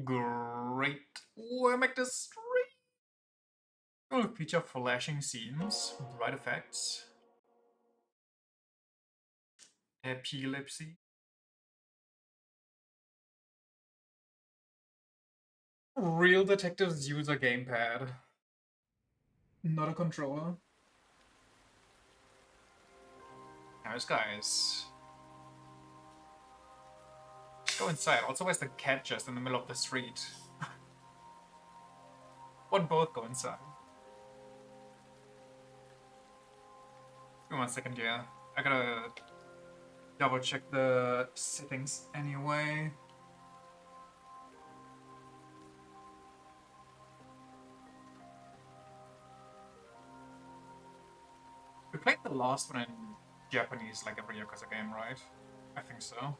Great. We'll make this straight. Will feature flashing scenes, bright effects, epilepsy. Real detectives use a gamepad, not a controller. Nice guys. Go inside. Also, where's the cat just in the middle of the street? Why don't both go inside? Give me 1 second here. I gotta double check the settings anyway. We played the last one in Japanese like every Yakuza game, right? I think so.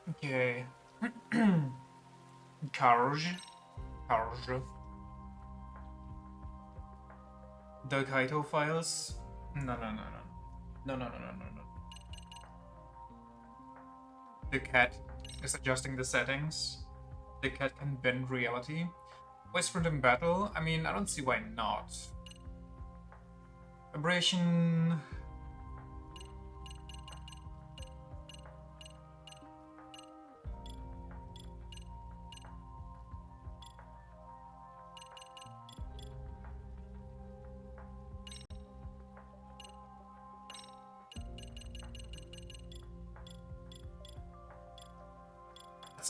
Okay. Carge. Carge. The Kaito files. No. No. The cat is adjusting the settings. The cat can bend reality. Voice print in battle? I mean, I don't see why not. Abrasion.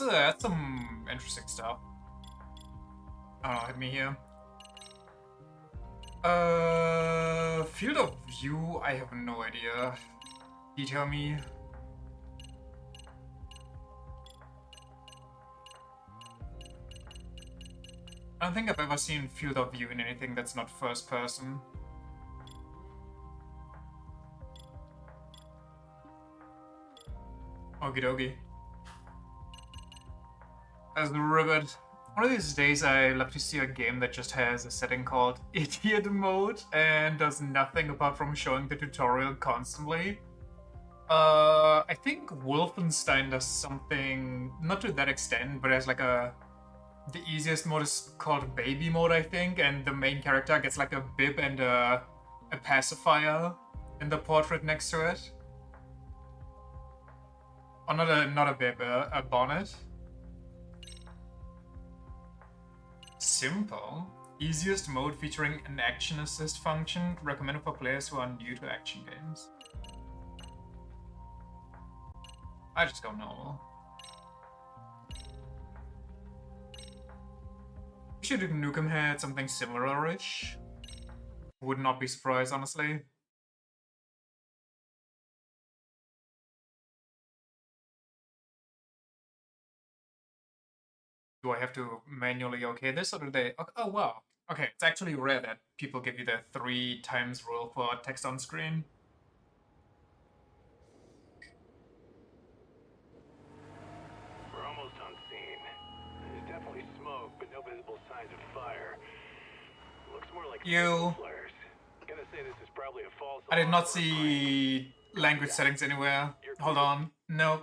That's some interesting stuff. I don't know, hit me here. Field of view, I have no idea. Detail me. I don't think I've ever seen field of view in anything that's not first person. Okie dokie. As the ribbit. One of these days I love to see a game that just has a setting called Idiot Mode and does nothing apart from showing the tutorial constantly. I think Wolfenstein does something, not to that extent, but as like the easiest mode is called Baby Mode, I think, and the main character gets like a bib and a pacifier in the portrait next to it. Oh, not a bib, a bonnet. Simple. Easiest mode featuring an action assist function, recommended for players who are new to action games. I just go normal. We should Nukem had something similar-ish. Would not be surprised, honestly. Do I have to manually okay this, or do they... Oh, wow. Okay, it's actually rare that people give you the 3 times rule for text on screen. We're almost on scene. There's definitely smoke, but no visible signs of fire. Looks more like flares. Gonna say this is probably a false I did not alarm or a see language settings anywhere. Hold on. No.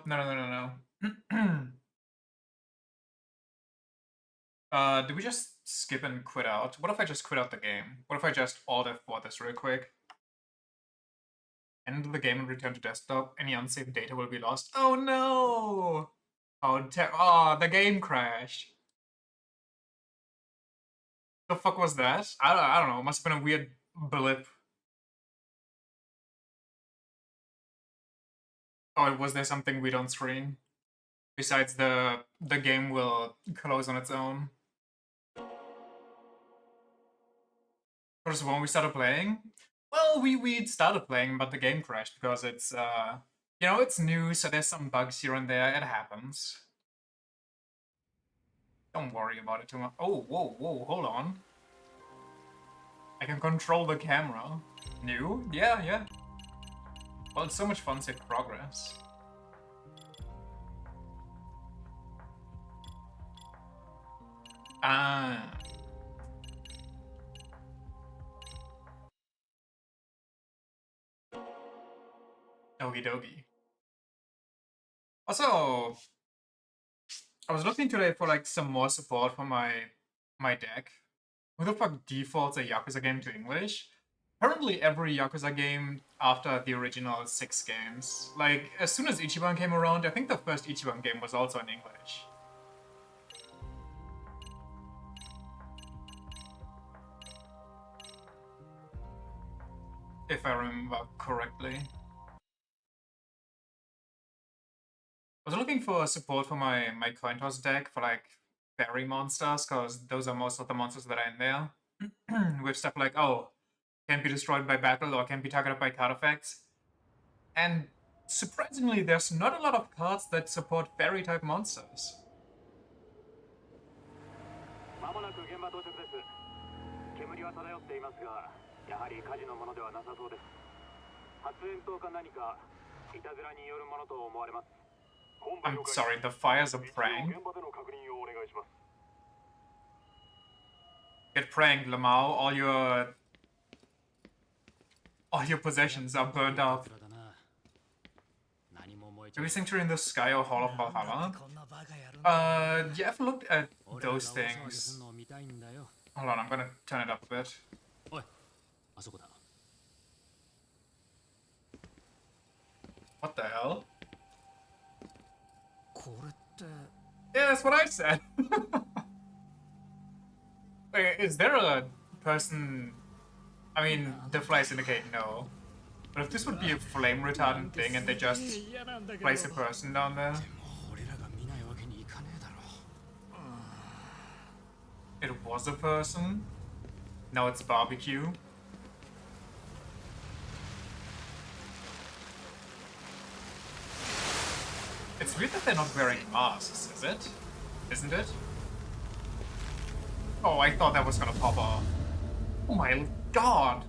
Did we just skip and quit out? What if I just quit out the game? What if I just Alt F4 this real quick? End the game and return to desktop. Any unsaved data will be lost. Oh no! Oh, the game crashed. The fuck was that? I don't know. It must have been a weird blip. Oh, was there something weird on screen? Besides the game will close on its own. First, when we started playing, well, we started playing, but the game crashed because it's you know, it's new, so there's some bugs here and there. It happens. Don't worry about it too much. Oh, whoa, hold on. I can control the camera. New? Yeah. Well, it's so much fun to save progress. Ah. Okie dokie. Also, I was looking today for like some more support for my deck. Who the fuck defaults a Yakuza game to English? Apparently every Yakuza game after the original 6 games. Like, as soon as Ichiban came around, I think the first Ichiban game was also in English. If I remember correctly. I was looking for support for my coin toss deck for like fairy monsters, because those are most of the monsters that are in there. With stuff like, oh, can't be destroyed by battle or can't be targeted by card effects. And surprisingly, there's not a lot of cards that support fairy type monsters. まもなく現場到着です。煙は漂っていますが、やはり火事のものではなさそうです。発煙筒か何か、いたずらによるものと思われます。I'm sorry, the fire's a prank. 現場での確認をお願いします。Get pranked, Lamau. All your possessions are burned up. Maybe Sanctuary in the Sky or Hall of Valhalla? You haven't looked at those things. Hold on, I'm gonna turn it up a bit. What the hell? Yeah, that's what I said. Wait, is there a person? I mean, the flies indicate no. But if this would be a flame retardant thing and they just place a person down there. It was a person. Now it's barbecue. It's weird that they're not wearing masks, is it? Isn't it? Oh, I thought that was gonna pop off. Oh my god!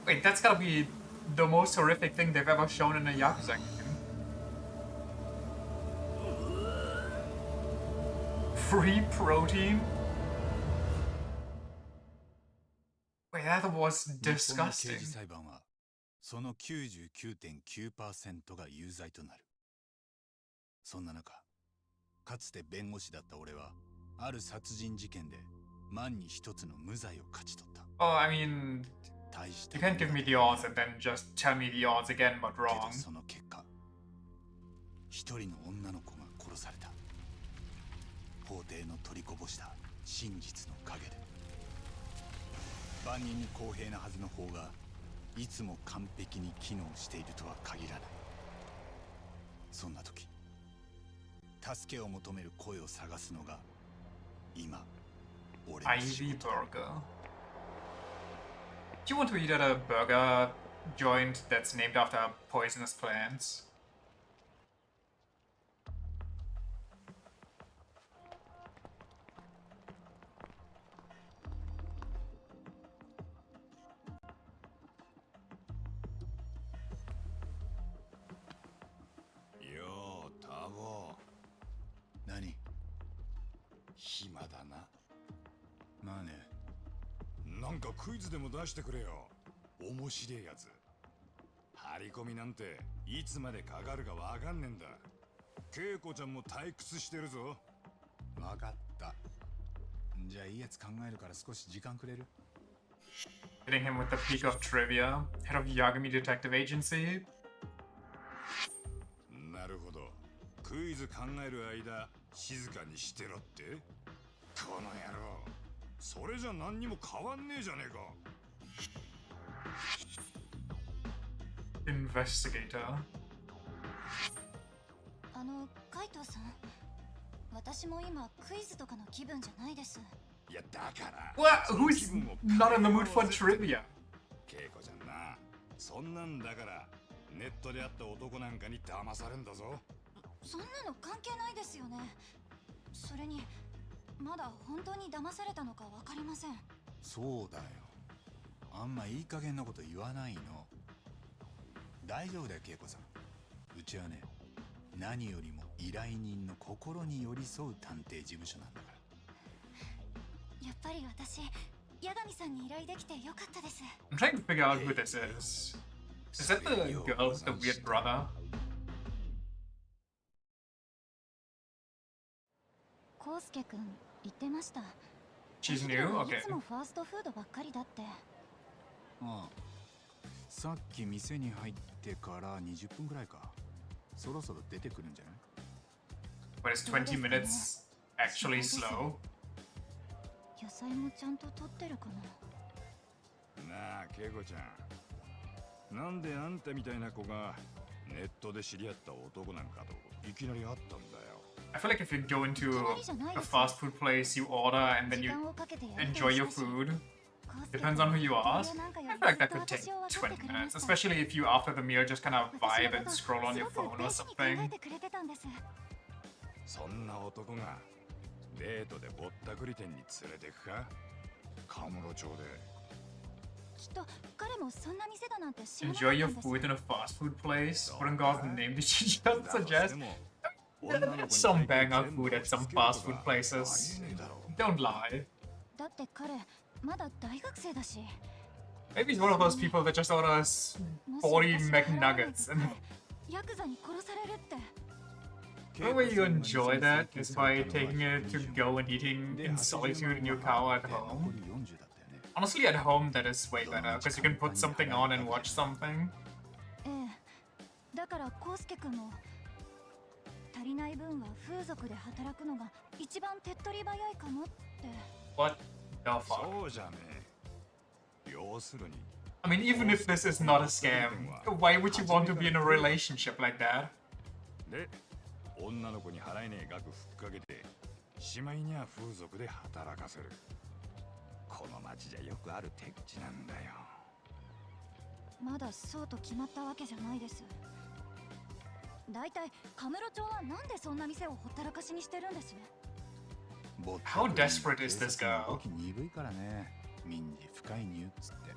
Wait, that's gotta be the most horrific thing they've ever shown in a Yakuza game. Free protein? Wait, that was disgusting. その 99.9% が有罪となる。そんな中、かつて弁護士だった俺は、ある殺人事件で万に一つの無罪を勝ち取った。Oh, I mean, you can't give me the odds and then just tell me the odds again, but wrong. その結果、一人の女の子が殺された。法廷の取りこぼした真実の陰で。万人に公平なはずの法が、いつも完璧に機能しているとは限らない。そんな時、助けを求める声を探すのが今俺の仕事。 Ivy Burger. Do you want to eat at a burger joint that's named after poisonous plants? Yo, Tavo. 何？暇だな。まあね。なんかクイズでも出してくれよ。面白いやつ。張り込みなんていつまでかかるかわかんねえんだ。恵子ちゃんも退屈してるぞ。わかった。じゃあいいやつ考えるから少し時間くれる？ Hitting him with the peak of trivia. Head of Yagami Detective Agency. なるほど。クイズ考える間、静かにしてろって？この野郎。それじゃ何にも変わんねえじゃねえか。Investigator. カイトさん、私も今クイズとかの気分じゃないです。いやだから。What? Who's not in the mood for trivia? 恵子ちゃんな、そんなんだからネットで会った男なんかに騙されんだぞ。そんなの関係ないですよね。それにまだ本当に騙されたのかわかりません。そうだよ。あんまいい加減なこと言わないの。大丈夫だよ、恵子さん。うちはね、何よりも依頼人の心に寄り添う探偵事務所なんだから。やっぱり私、八神さんに依頼できてよかったです。I'm trying to figure out who this is. Is that the girl with the weird brother? 康介くん言ってました。 She's new? い Okay. つもファーストフードばっかりだって。ああ、さっき店に入ってから20分くらいか。そろそろ出てくるんじゃない？ But is 20 minutes actually slow? 野菜もちゃんと取ってるかな。なあ恵子ちゃん、なんであんたみたいな子がネットで知り合った男なんかといきなり会ったんだよ。 I feel like if you go into a fast food place, you order and then you enjoy your food. Depends on who you ask. I feel like that could take 20 minutes, especially if you after the meal just kind of vibe and scroll on your phone or something. そんな男がデートでぼったくり店に連れてくか？カムロ町で。きっと彼もそんな店だなんて知らなか Enjoy った your んです。 food in a fast food place? What in God's name did she just だと suggest? しても Some banger food at some fast food places. Don't lie. だって彼まだ大学生だし。 Maybe he's one of those people that just orders 40 McNuggets and ヤクザに殺されるって。 the only way you enjoy that is by taking it to go and eating in solitude in your car at home. Honestly, at home that is way better because you can put something on and watch something. ええ。だから康介くんも足りない分は風俗で働くのが一番手っ取り早いかもって。 What the fuck? そうじゃねえ。要するに I mean, even if this is not a scam, why would you want to be in a relationship like that? で女の子に払えねえ額ふっかけてしまいには風俗で働かせる。この町じゃよくある手口なんだよ。まだそうと決まったわけじゃないです。だいたいカムロ町はなんでそんな店をほったらかしにしてるんです？ How desperate is this girl? 動き鈍いからね。民事不介入っつって。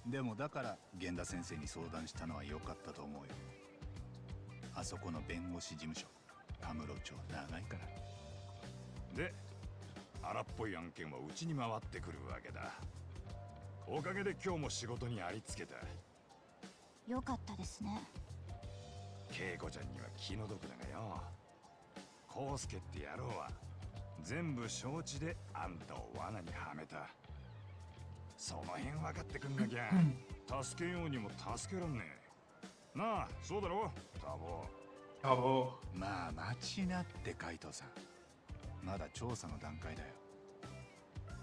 でもだから源田先生に相談したのは良かったと思うよ。あそこの弁護士事務所、カムロ町長いから。で荒っぽい案件はうちに回ってくるわけだ。おかげで今日も仕事にありつけた。よかったですね。恵子ちゃんには気の毒だがよ、康介って野郎は全部承知であんたを罠にはめた。その辺分かってくんなきゃ助けようにも助けらんねえ。なあ、そうだろタボ。 Oh. まあ待ちなって海藤さん。まだ調査の段階だよ。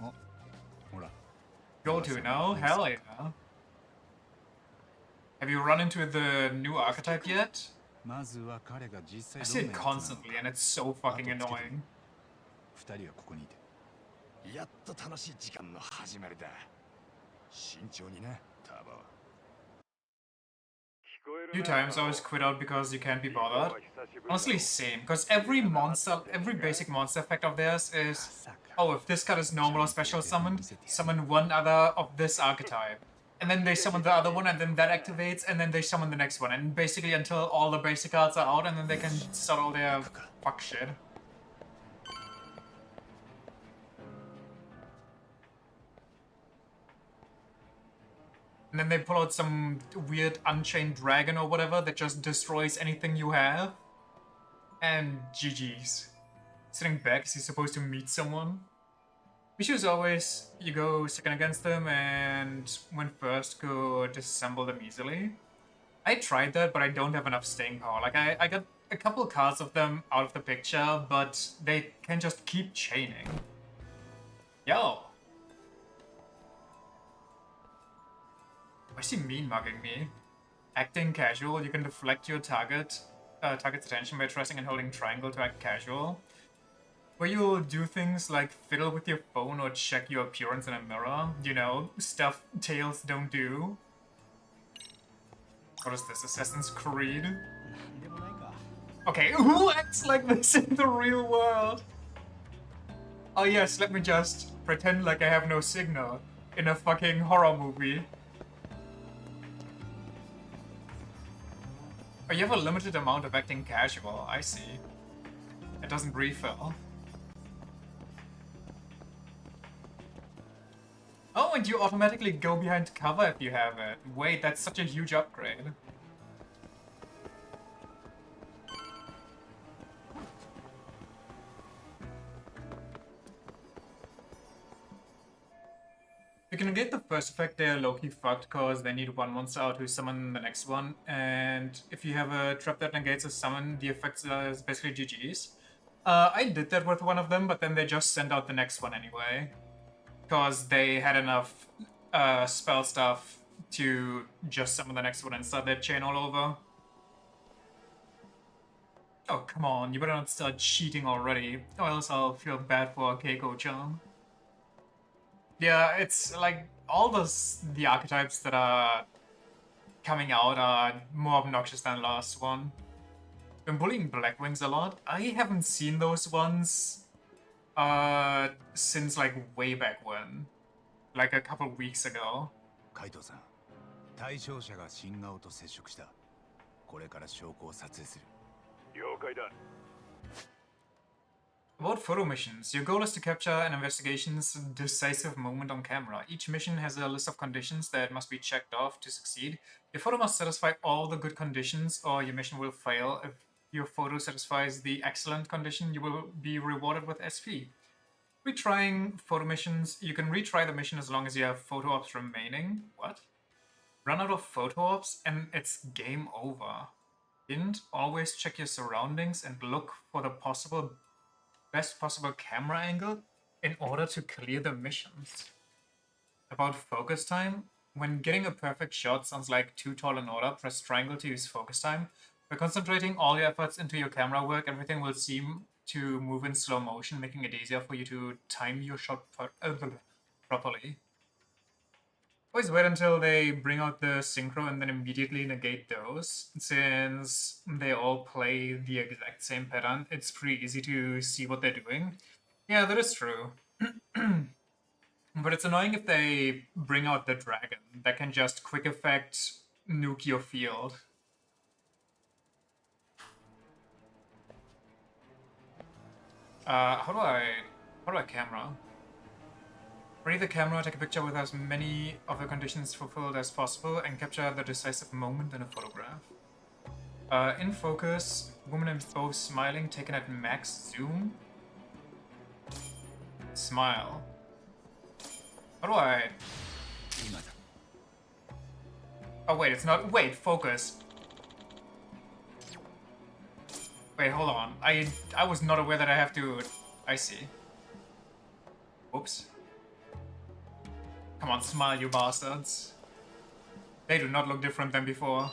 あ、ほら。 Go to now? Hell yeah. Have you run into the new archetype yet? まずは彼が実際 I ど see ん it なやつなのか constantly and it's so fucking annoying. 二人はここにいて。やっと楽しい時間の始まりだ。慎重になタボ。 A few times I always quit out because you can't be bothered. Honestly, same, because every monster, every basic monster effect of theirs is, oh, if this card is normal or special summoned, summon one other of this archetype. And then they summon the other one, and then that activates, and then they summon the next one. And basically until all the basic cards are out, and then they can start all their fuck shit. And then they pull out some weird unchained dragon or whatever that just destroys anything you have. And GG's. Sitting back, is he supposed to meet someone? Issue is always, you go second against them and when first, go disassemble them easily. I tried that, but I don't have enough staying power. Like, I got a couple cards of them out of the picture, but they can just keep chaining. Yo! Why is he mean mugging me? Acting casual, you can deflect your target's attention by pressing and holding triangle to act casual. Where you'll do things like fiddle with your phone or check your appearance in a mirror. You know, stuff tails don't do. What is this, Assassin's Creed? Okay, who acts like this in the real world? Oh yes, let me just pretend like I have no signal in a fucking horror movie. Oh, you have a limited amount of acting casual. I see. It doesn't refill. Oh, and you automatically go behind cover if you have it. Wait, that's such a huge upgrade. You can negate the first effect, they're low-key fucked because they need one monster out to summon the next one, and if you have a trap that negates a summon, the effect is basically GG's. I did that with one of them, but then they just sent out the next one anyway. Because they had enough spell stuff to just summon the next one and start that chain all over. Oh, come on, you better not start cheating already, or else I'll feel bad for Keiko-chan. Yeah, it's like all the archetypes that are coming out are more obnoxious than the last one. Been bullying Blackwings a lot. I haven't seen those ones since like way back when. Like a couple weeks ago. カイトさん、対象者が新顔と接触した。これから証拠を撮影する。了解だ。 About photo missions, your goal is to capture an investigation's decisive moment on camera. Each mission has a list of conditions that must be checked off to succeed. Your photo must satisfy all the good conditions or your mission will fail. If your photo satisfies the excellent condition, you will be rewarded with SP. Retrying photo missions, you can retry the mission as long as you have photo ops remaining. What? Run out of photo ops and it's game over. Hint, always check your surroundings and look for the best possible camera angle in order to clear the missions. About focus time, when getting a perfect shot sounds like too tall in order, press triangle to use focus time. By concentrating all your efforts into your camera work, everything will seem to move in slow motion, making it easier for you to time your shot properly. Always wait until they bring out the synchro and then immediately negate those. Since they all play the exact same pattern, it's pretty easy to see what they're doing. Yeah, that is true. But it's annoying if they bring out the dragon that can just quick effect nuke your field. How do I camera? Ready the camera, take a picture with as many of the conditions fulfilled as possible, and capture the decisive moment in a photograph. In focus, woman in bow smiling, taken at max zoom. Smile. How do I... Oh wait, it's not... Wait, focus. Wait, hold on. I was not aware that I have to... I see. Oops. Come on, smile, you bastards. They do not look different than before.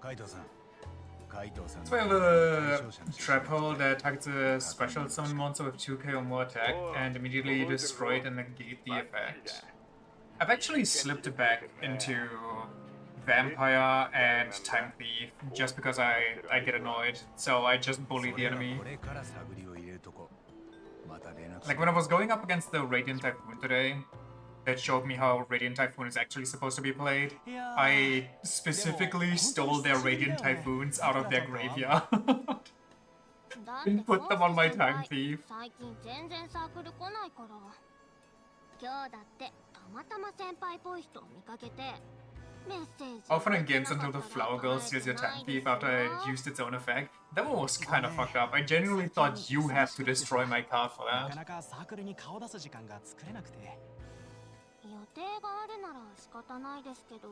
So we have a trap hole that targets a special summon monster with 2k or more attack and immediately destroy it and negate the effect. I've actually slipped back into Vampire and Time Thief just because I get annoyed, so I just bully the enemy. Like when I was going up against the Radiant Typhoon today, that showed me how Radiant Typhoon is actually supposed to be played. I specifically stole their Radiant Typhoons out of their graveyard and put them on my Time Thief. Often in games until the Flower Girl steals your Time Thief after it used its own effect. That one was kind of fucked up. I genuinely thought you had to destroy my card for that. 予定があるなら仕方ないですけど、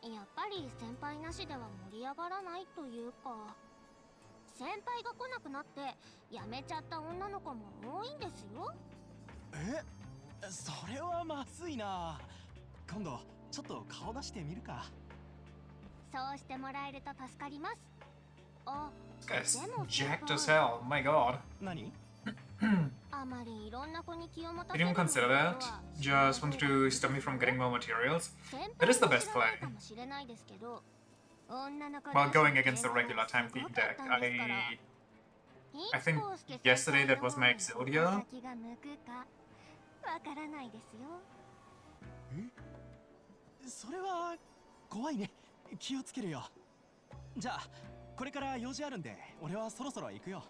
やっぱり先輩なしでは盛り上がらないというか、先輩が来なくなって辞めちゃった女の子も多いんですよ。え、それはまずいな。今度ちょっと顔出してみるか。そうしてもらえると助かります。あ、 This guy's jacked as hell. Oh my god. 何？ Didn't even consider that. Just wanted to stop me from getting more materials. That is the best play. While going against the regular Time Thief deck, I think yesterday that was my Exodia. それは怖いね。気をつけるよ。じゃあこれから用事あるんで俺はそろそろ行くよ。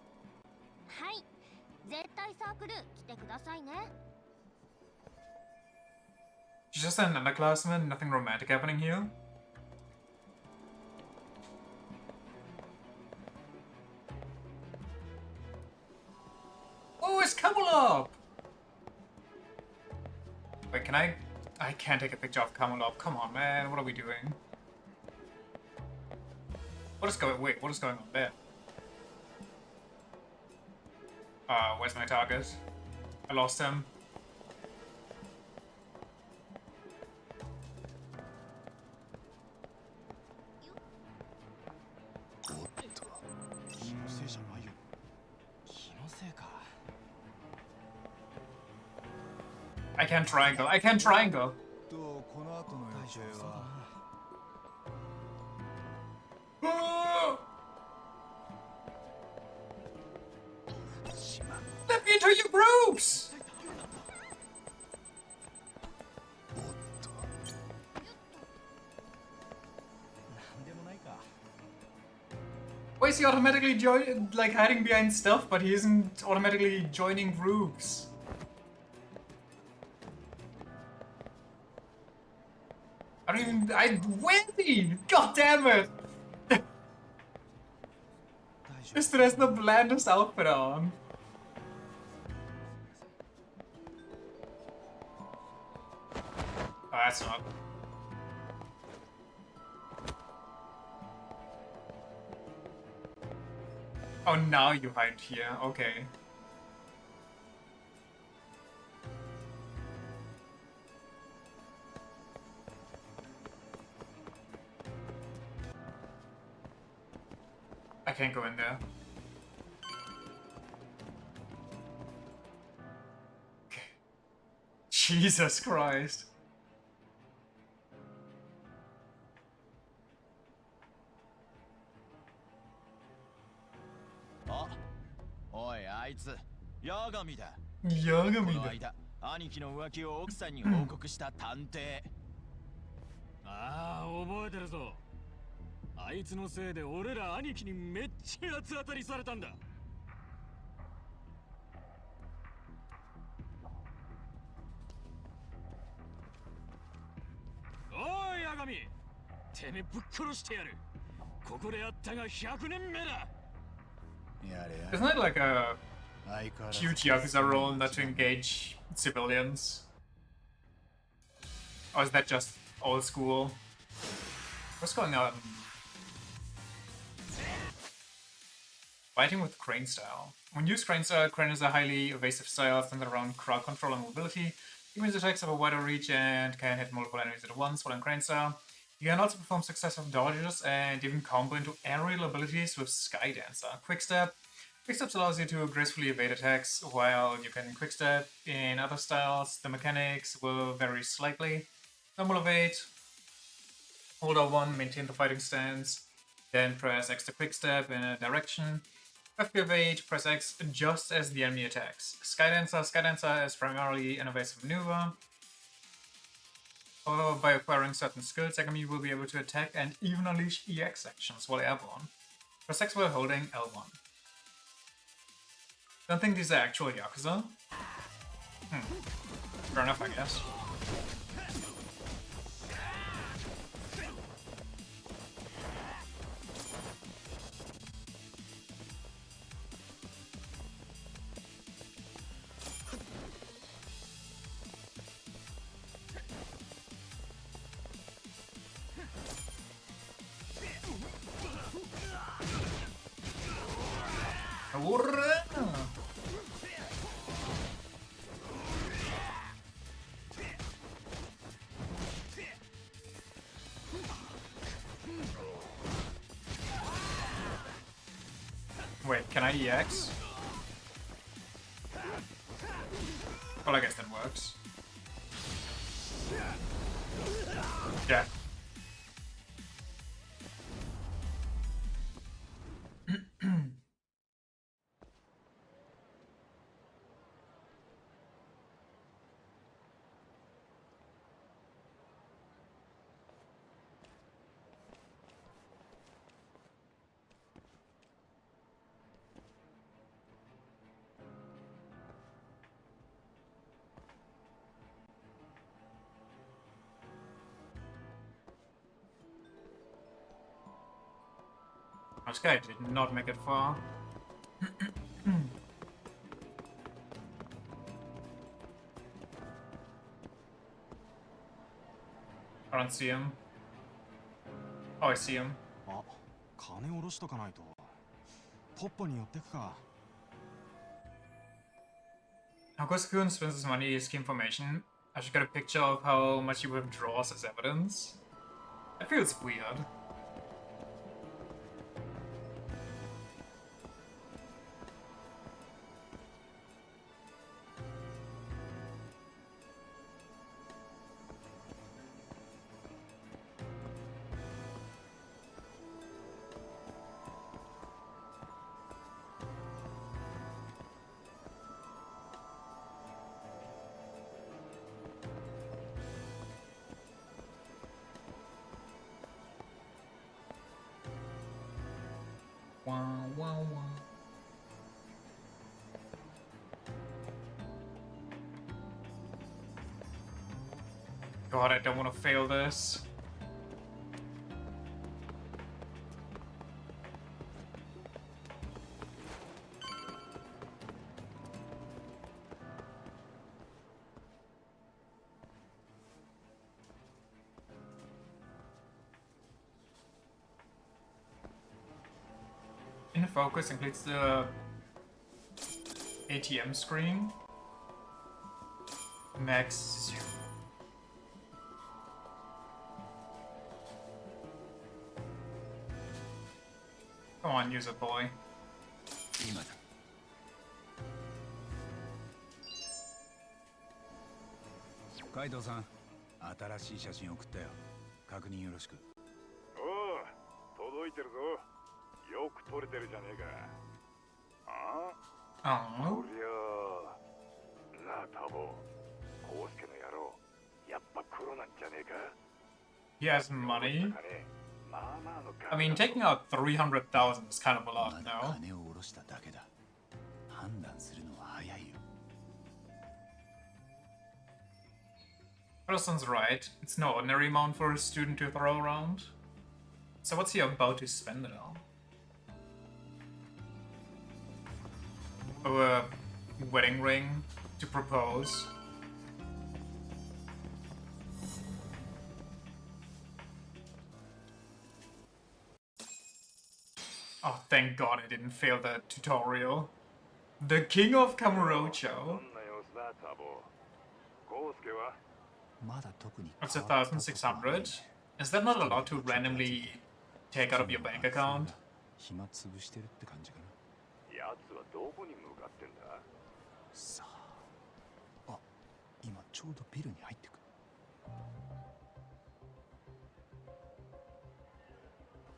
はい、絶対サークル来てくださいね。 She's just an underclassman, nothing romantic happening here. Oh, it's Camel up! Wait, can I? I can't take a picture of Camel up. Come on, man. What are we doing? What is going? Wait, what is going on there? Where's my target? I lost him. I can't triangle. I can't triangle. とこの後の予定は Let me into your groups! Why is he automatically like hiding behind stuff, but he isn't automatically joining groups? I don't even. Where's he? God damn it! This dude has the blandest outfit on. Oh, that's not. Oh, now you hide here. Okay. I can't go in there. Okay. Jesus Christ. Oh, oi, あいつ、ヤガミだ。ヤガミだ。この間、兄貴の浮気を奥さんに報告した探偵。ああ、覚えてるぞ。あいつのせいで俺ら兄貴にめっちゃ八つ当たりされたんだ。おい、ヤガミ。てめえぶっ殺してやる。ここでやったが100年目だ。 Isn't that like a huge Yakuza role not to engage civilians? Or is that just old school? What's going on? Fighting with Crane style. When used, Crane is a highly evasive style centered around crowd control and mobility. Even attacks have a wider reach and can hit multiple enemies at once while in Crane style. You can also perform successive dodges and even combo into aerial abilities with Sky Dancer. Quickstep. Quickstep allows you to gracefully evade attacks, while you can quickstep in other styles. The mechanics will vary slightly. Normal evade. Hold R1, maintain the fighting stance. Then press X to quickstep in a direction. FP evade, press X just as the enemy attacks. Skydancer is primarily an evasive maneuver. Although by acquiring certain skills, Yagami will be able to attack and even unleash EX actions while airborne. Press X while holding L1. Don't think these are actual Yakuza. Fair enough, I guess. Wait, can I EX? Well, I guess that works. Yeah. This guy did not make it far. I don't see him. Oh, I see him. あ、金下ろしとかないと。ポッポに寄ってくか。How Koskun spends his money is key information. I should get a picture of how much he withdraws as evidence. That feels weird. Wah, wah, wah. God, I don't want to fail this. In focus includes the ATM screen. Max 0. Come on, use it, boy. 今だ。カイドウさん、新しい写真送ったよ。確認よろしく。おう、届いてるぞ。よく撮れてるじゃねえか。あ Oh. こりゃあ、なあタボ、コウスケの野郎、やっぱ黒なんじゃねえか。 He has money. まあまあの I mean, taking out 300,000 is kind of a ま lot だ now. 金を下ろしただけだ。判断するのは早いよ。 Preston's right. It's no ordinary amount for a student to throw around. So what's he about to spend it on? Oh, a wedding ring to propose. Oh, thank God I didn't fail that tutorial. The King of どん Kamurocho. な様子だタボ。コウスケは まだ特に That's 変わったことはないね。 1,600. Is that not allowed to randomly take out of your bank account? 暇つぶしてるって感じかな。奴はどこに向かってんだ。さあ。あ、今ちょうどビルに入ってくる。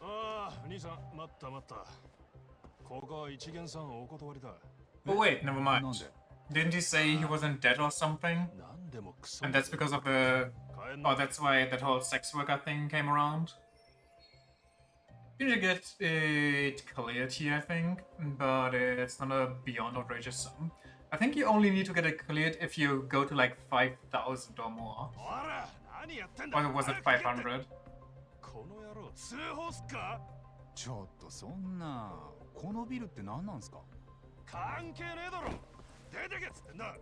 ああ、兄さん、待った待った。ここは一元さんお断りだ。 Oh wait, never なん mind. で Didn't he say he wasn't dead or something? なんでもクソ。 And that's because of the... 帰ん Oh, な。 that's why that whole sex worker thing came around? You need to get it cleared here, I think, but it's not a beyond outrageous sum. I think you only need to get it cleared if you go to like 5,000 or more. ほら、何やってんだ。 Or was it 500? この野郎、通報すっか。ちょっとそんな。このビルって何なんすか。関係ねえだろ。出てけっつってんだ。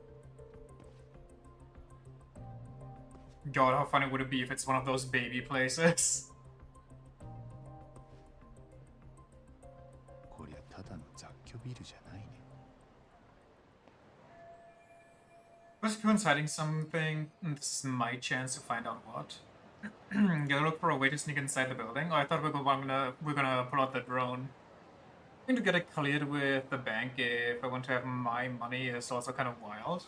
God, how funny would it be if it's one of those baby places? こりゃただの雑居ビルじゃないね。 Persecution's hiding something. This is my chance to find out what. Gotta look for a way to sneak inside the building. Oh, I thought we're gonna pull out the drone. I think to get it cleared with the bank if I want to have my money is also kind of wild.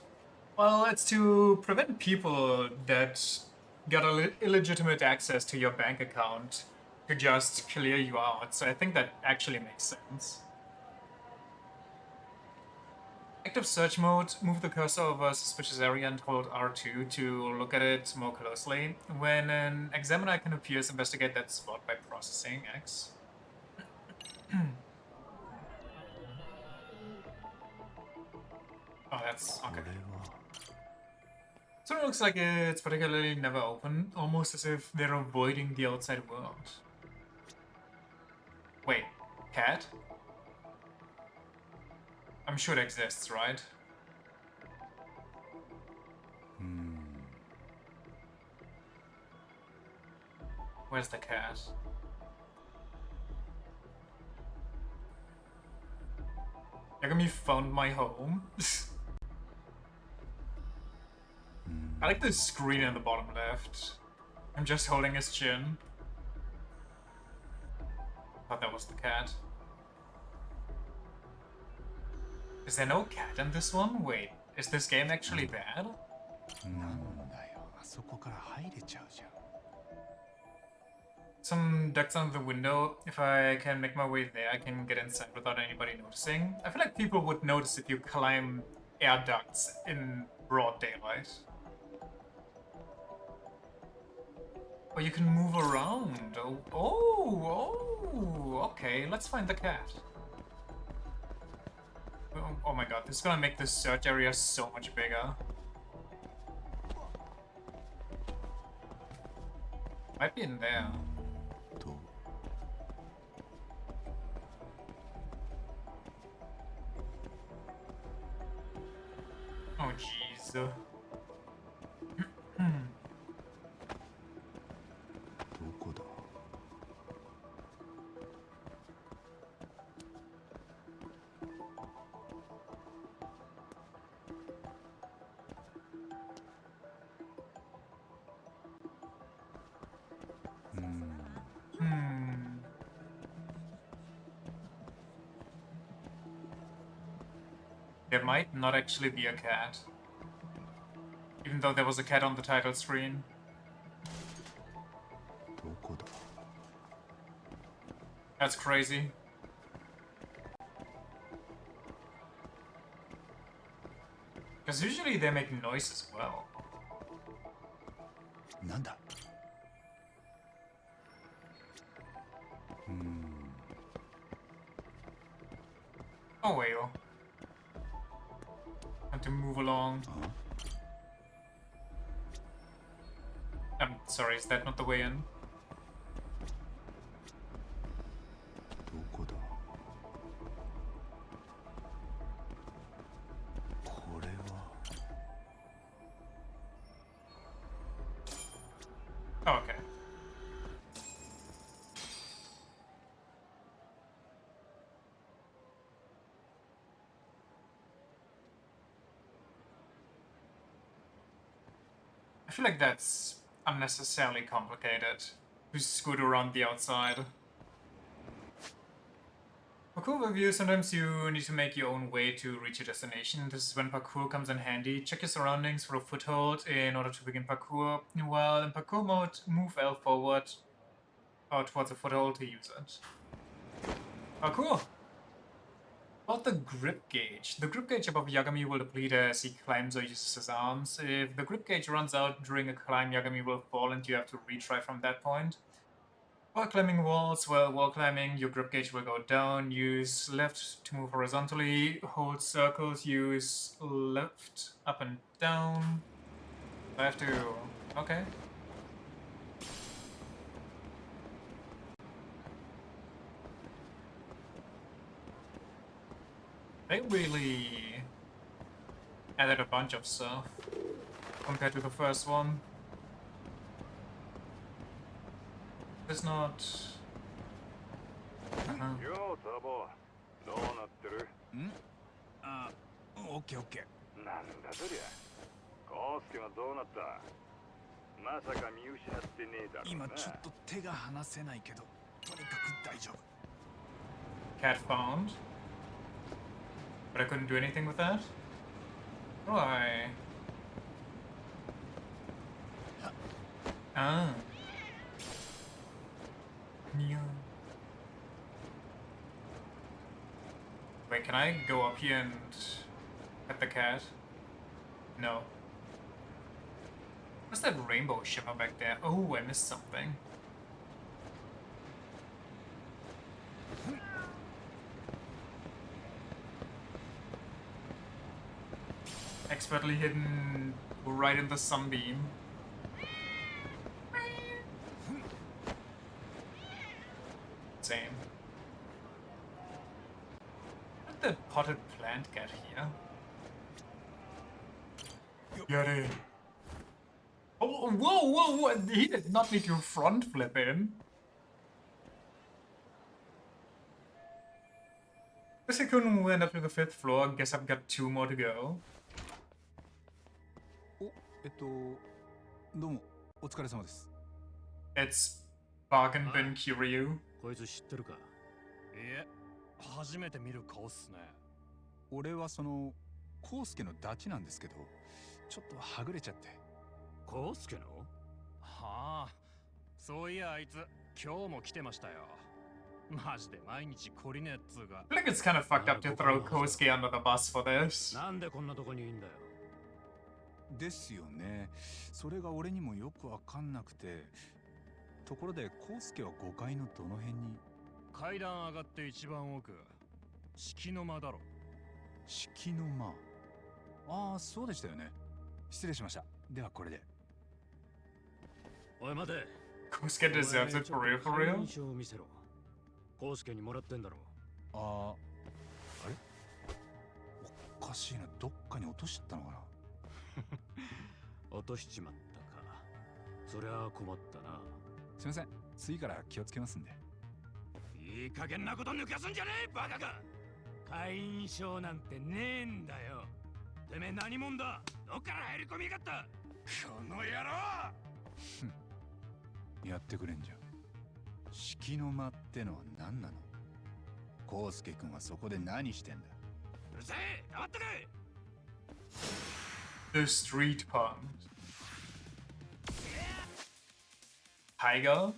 Well, it's to prevent people that got illegitimate access to your bank account to just clear you out. So I think that actually makes sense. Active search mode, move the cursor over a suspicious area and hold R2 to look at it more closely. When an examiner icon appears, investigate that spot by processing X. Oh, that's こ okay. れは。 So it looks like it's particularly never open, almost as if they're avoiding the outside world. Wait, cat? I'm sure it exists, right? Where's the cat? Yagami found my home. I like the screen in the bottom left. I'm just holding his chin. Thought that was the cat. Is there no cat in this one? Wait, is this game actually bad? なんだよ、あそこから入れちゃうじゃん。 Some ducts on the window. If I can make my way there, I can get inside without anybody noticing. I feel like people would notice if you climb air ducts in broad daylight. Oh, you can move around. Oh, okay. Let's find the cat. Oh my god, this is gonna make the search area so much bigger. Might be in there. と Oh jeez. どこだ There might not actually be a cat. Even though there was a cat on the title screen. どこだ That's crazy. Because usually they make noise as well. なんだ Oh well. Have to move along. I'm sorry, is that not the way in? どこだこれは Oh, okay. I feel like that's unnecessarily complicated to scoot around the outside. Parkour overview, sometimes you need to make your own way to reach your destination. This is when parkour comes in handy. Check your surroundings for a foothold in order to begin parkour. While in parkour mode, move L forward or towards a foothold to use it. Parkour! About the grip gauge. The grip gauge above Yagami will deplete as he climbs or uses his arms. If the grip gauge runs out during a climb, Yagami will fall and you have to retry from that point. While climbing walls, while climbing, your grip gauge will go down. Use left to move horizontally. Hold circles. Use left, up and down. I have to... Okay. They really added a bunch of stuff compared to the first one. It's not... ようサボどうなってるんあオッケーオッケなんだそりゃコウスケはどうなったまさか見失ってねえだろー今ちょっと手が離せないけどとにかく大丈夫 Cat found. But I couldn't do anything with that? Why? Ah. Yeah. Wait, can I go up here and pet the cat? No. What's that rainbow shimmer back there? Oh, I missed something. Expertly hidden right in the sunbeam. Insane. get here? Get in. Oh, whoa, whoa, whoa! He did not need to front flip in. Guess I couldn't win up to the 5th floor. Guess I've got 2 more to go. お、どうもお疲れ様です。 It's Bargain Bin Kiryu. こいつ知ってるか？いえ、初めて見る顔っすね。俺はそのコウスケのダチなんですけど、ちょっとはぐれちゃって。コウスケの？はあ、そういやあいつ今日も来てましたよ。マジで毎日懲りねえっつうか。 I think it's kind of fucked up to throw Kosuke under the bus for this. なんでこんなとこにいんだよ。ですよね。それが俺にもよくわかんなくて。ところでコウスケは5階のどの辺に？階段上がって一番奥、敷の間だろ。敷の間。ああ、そうでしたよね。失礼しました。ではこれで。おい待て。 Kosuke deserves it for real, for real? 印象を見せろ。コウスケにもらってんだろ。あれおかしいな。どっかに落としちゃったのかな。落としちまったか。そりゃ困ったな。すいません。次から気をつけますんで。いい加減なこと抜かすんじゃねえバカか。会員証なんてねえんだよ。てめえ何者だ。どっから入り込みやがった。この野郎。やってくれんじゃん。敷の間ってのは何なの？コウスケ君はそこで何してんだ？うるせえ、黙ってけ。 The street punk. Tiger?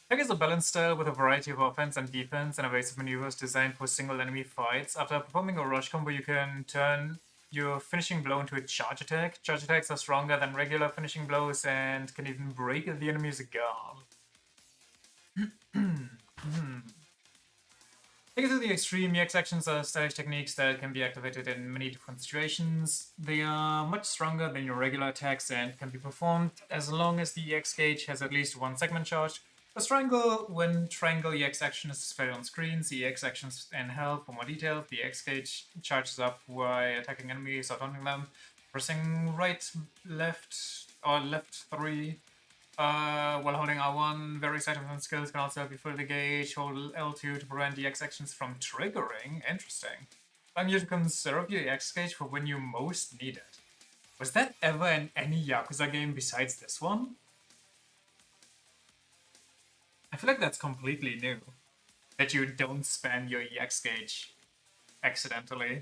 Tiger is a balanced style with a variety of offense and defense and evasive maneuvers designed for single enemy fights. After performing a rush combo, you can turn your finishing blow into a charge attack. Charge attacks are stronger than regular finishing blows and can even break the enemy's guard. Taken to the extreme, EX actions are stylish techniques that can be activated in many different situations. They are much stronger than your regular attacks and can be performed as long as the EX gauge has at least one segment charged. For triangle, when triangle EX action is displayed on screen, see EX actions and health for more details. The EX gauge charges up while attacking enemies or taunting them. Pressing right, left, or left 3 while holding R1, various items and skills can also help you fill the gauge. Hold L2 to prevent EX actions from triggering. Interesting. Allowing you to conserve your EX gauge for when you most need it. Was that ever in any Yakuza game besides this one? I feel like that's completely new. That you don't spam your EX gauge accidentally.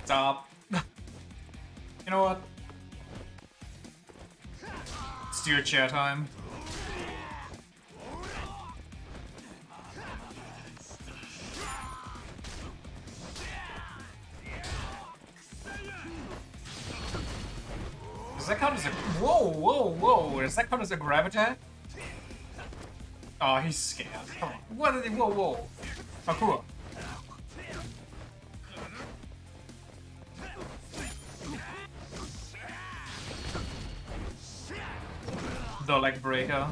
Stop. You know what? Let's do your chair time. Does that count as a... Whoa, whoa, whoa. Does that count as a grab attack? Oh, he's scared. Come on. What are they? Whoa, whoa. Oh, cool. The leg breaker.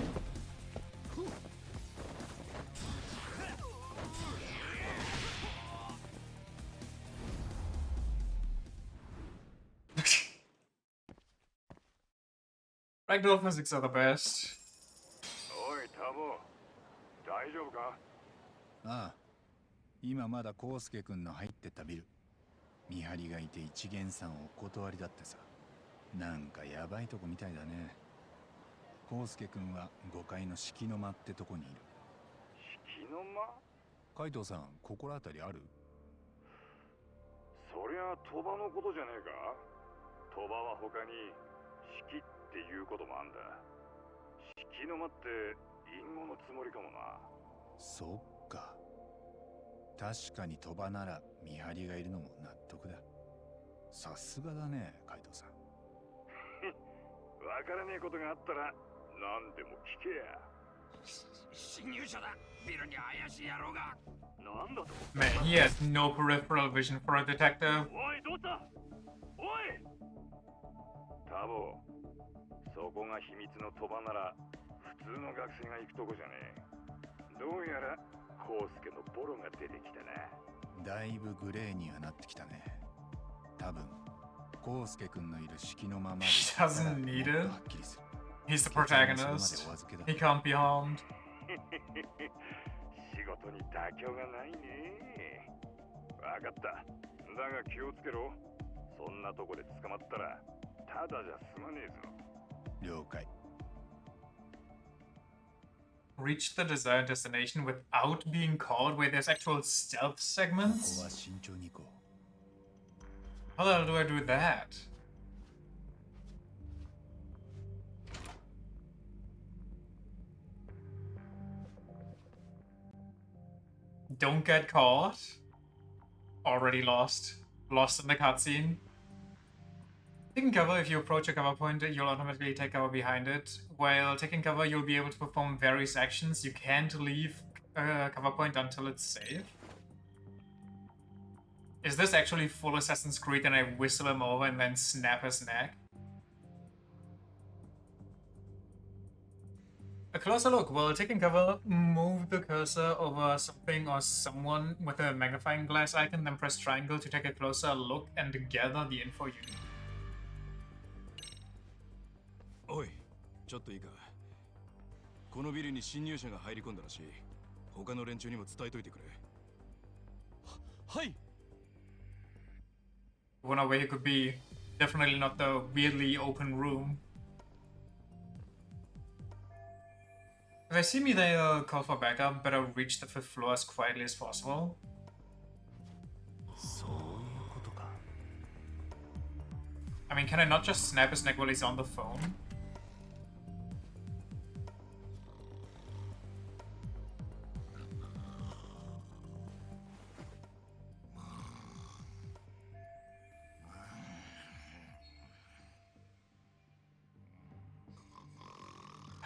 Ragdoll physics are the best. おいタボ、大丈夫か？ああ、今まだ康介くんの入ってったビル。見張りがいて一元さんお断りだってさ。なんかやばいとこみたいだね。康介くんは5階の敷の間ってとこにいる。敷の間？海藤さん、心当たりある？そりゃ鳥羽のことじゃねえか。鳥羽は他に式っていうこともあんだ。式の間って隠語のつもりかもな。そっか。確かに鳥羽なら見張りがいるのも納得だ。さすがだね、海藤さん。わからねえことがあったら何でも聞けや。侵入者だ。ビルに怪しい野郎が。なんだと？ Man, he has no peripheral vision for a detective. おい、どうした？おい！タボ、そこが秘密の鳥羽なら普通の学生が行くとこじゃねえ。どうやら康介のボロが出てきたな。だいぶグレーにはなってきたね。多分康介くんのいる式のままで He doesn't need it. はっきりする。 He's the protagonist. He can't be harmed. 仕事に妥協がないね。わかった。だが気をつけろ。そんなとこで捕まったらただじゃ済まねえぞ。了解。Reach the desired destination without being caught. Wait, there's actual stealth ここ segments? は慎重に行こ How the hell do I do that? Don't get caught. Already lost. Lost in the cutscene. Taking cover, if you approach a cover point, you'll automatically take cover behind it. While taking cover, you'll be able to perform various actions. You can't leave a cover point until it's safe. Is this actually full Assassin's Creed and I whistle him over and then snap his neck? A closer look. While taking cover, move the cursor over something or someone with a magnifying glass icon, then press triangle to take a closer look and gather the info you need. おい、ちょっといいか。このビルに侵入者が入り込んだらしい。他の連中にも伝えといてくれ。はい。 Wonder where he could be. Definitely not the weirdly open room. If they see me, they'll call for backup. Better reach the 5th floor as quietly as possible. そういうことか。 I mean, can I not just snap his neck while he's on the phone?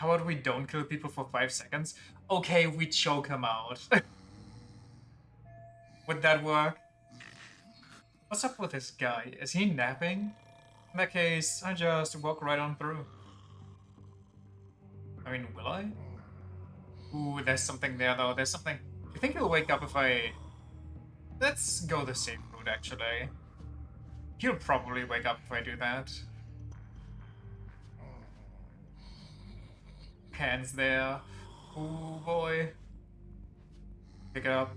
How about we don't kill people for 5 seconds? Okay, we choke him out. Would that work? What's up with this guy? Is he napping? In that case, I just walk right on through. I mean, will I? Ooh, there's something there though. There's something. You think he'll wake up if I... Let's go the safe route, actually. He'll probably wake up if I do that. Hands there. Ooh, boy. Pick it up.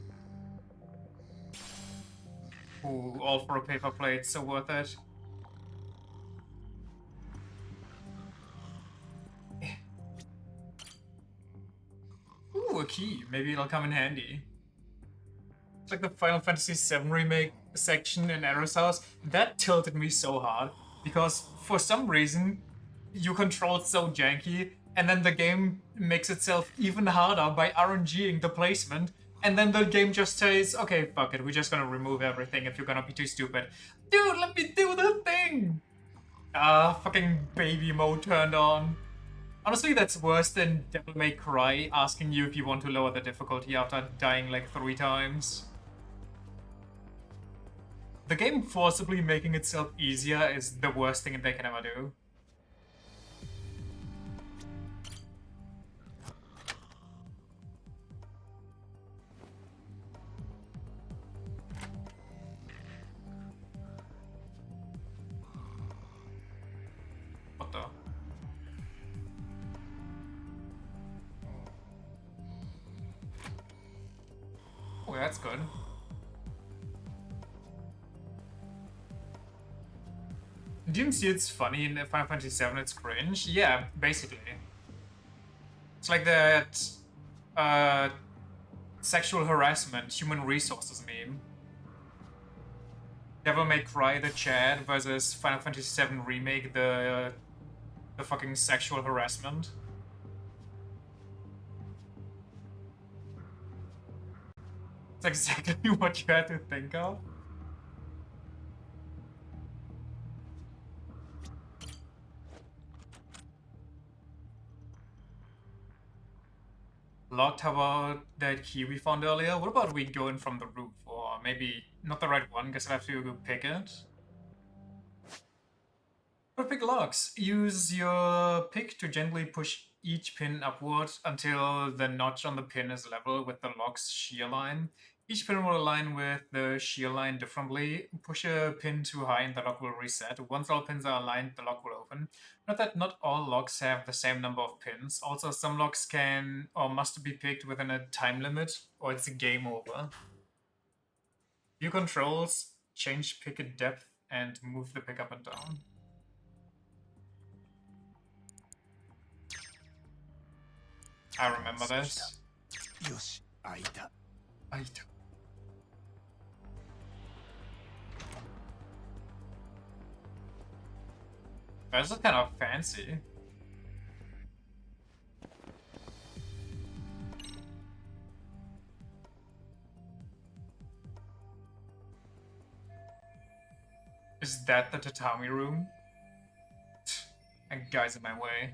Ooh, all for a paper plate, so worth it. Ooh, a key. Maybe it'll come in handy. It's like the Final Fantasy VII Remake section in Eros House. That tilted me so hard, because for some reason, you control it so janky, and then the game makes itself even harder by RNGing the placement, and then the game just says, okay, fuck it, we're just gonna remove everything if you're gonna be too stupid. Dude, let me do the thing! Fucking baby mode turned on. Honestly, that's worse than Devil May Cry asking you if you want to lower the difficulty after dying like 3 times. The game forcibly making itself easier is the worst thing they can ever do. What the? Oh, that's good. DMC, it's funny. In Final Fantasy VII, it's cringe. Yeah, basically. It's like that sexual harassment, human resources meme. Devil May Cry, the Chad, versus Final Fantasy VII Remake, the fucking sexual harassment. It's exactly what you had to think of. Locked, how about that key we found earlier? What about we go in from the roof? Or maybe not the right one, guess I have to go pick it. For pick locks, use your pick to gently push each pin upward until the notch on the pin is level with the lock's shear line. Each pin will align with the shear line differently. Push a pin too high and the lock will reset. Once all pins are aligned, the lock will open. Note that not all locks have the same number of pins. Also, some locks can or must be picked within a time limit or it's a game over. View controls, change pick depth, and move the pick up and down. I remember this. よし、開いた。 This is kind of fancy. Is that the tatami room? That guy's in my way.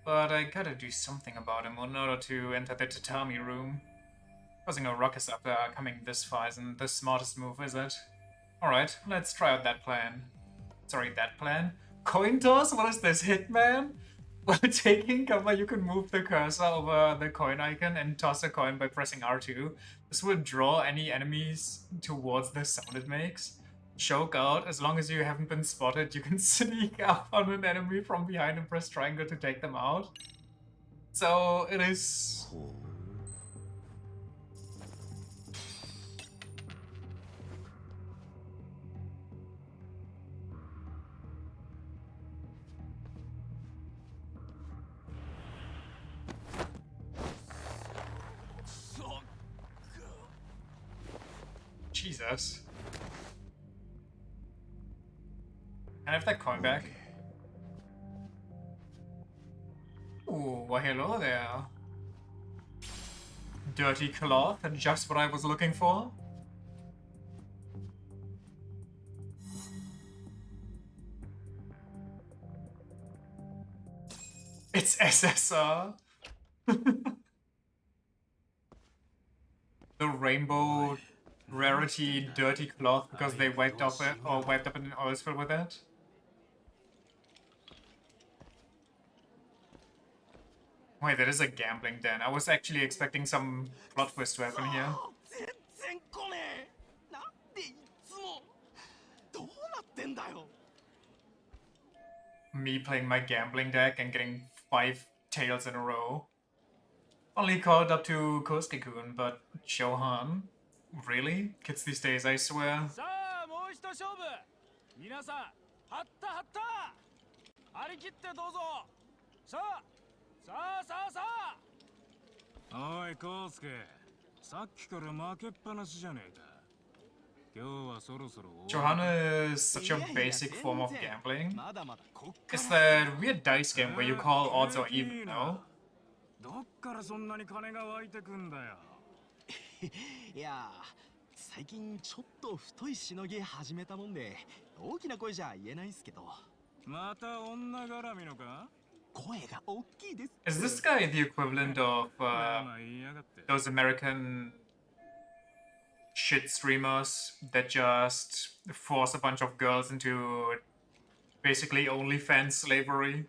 But I gotta do something about him in order to enter the tatami room. Causing a ruckus after coming this far isn't the smartest move, is it? Alright, let's try out that plan. Sorry, that plan? Coin toss? What is this, Hitman? While taking cover, you can move the cursor over the coin icon and toss a coin by pressing R2. This will draw any enemies towards the sound it makes. Choke out. As long as you haven't been spotted, you can sneak up on an enemy from behind and press triangle to take them out. So it is... Jesus. Can I have that coin back? Ooh, well hello there. Dirty cloth, just what I was looking for. It's SSR. The rainbow rarity dirty cloth because they wiped off it or wiped up an oil spill with it. Wait, that is a gambling den. I was actually expecting some plot twist to happen here. Me playing my gambling deck and getting 5 tails in a row. Only called up to Kosuke-kun, but Shohan? Really? Kids these days, I swear. さあもう一勝負皆さん張った張った張り切ってどうぞさあさあさあさあおいコウスケさっきから負けっぱなしじゃねえか Johanna is such a basic form of gambling. It's that weird dice game where you call odds or even, no? どっからそんなに金が湧いてくんだよいや最近ちょっと太いしのぎ始めたもんで大きな声じゃ言えないんすけどまた女絡みのか Is this guy the equivalent of those American shit streamers that just force a bunch of girls into basically OnlyFans slavery?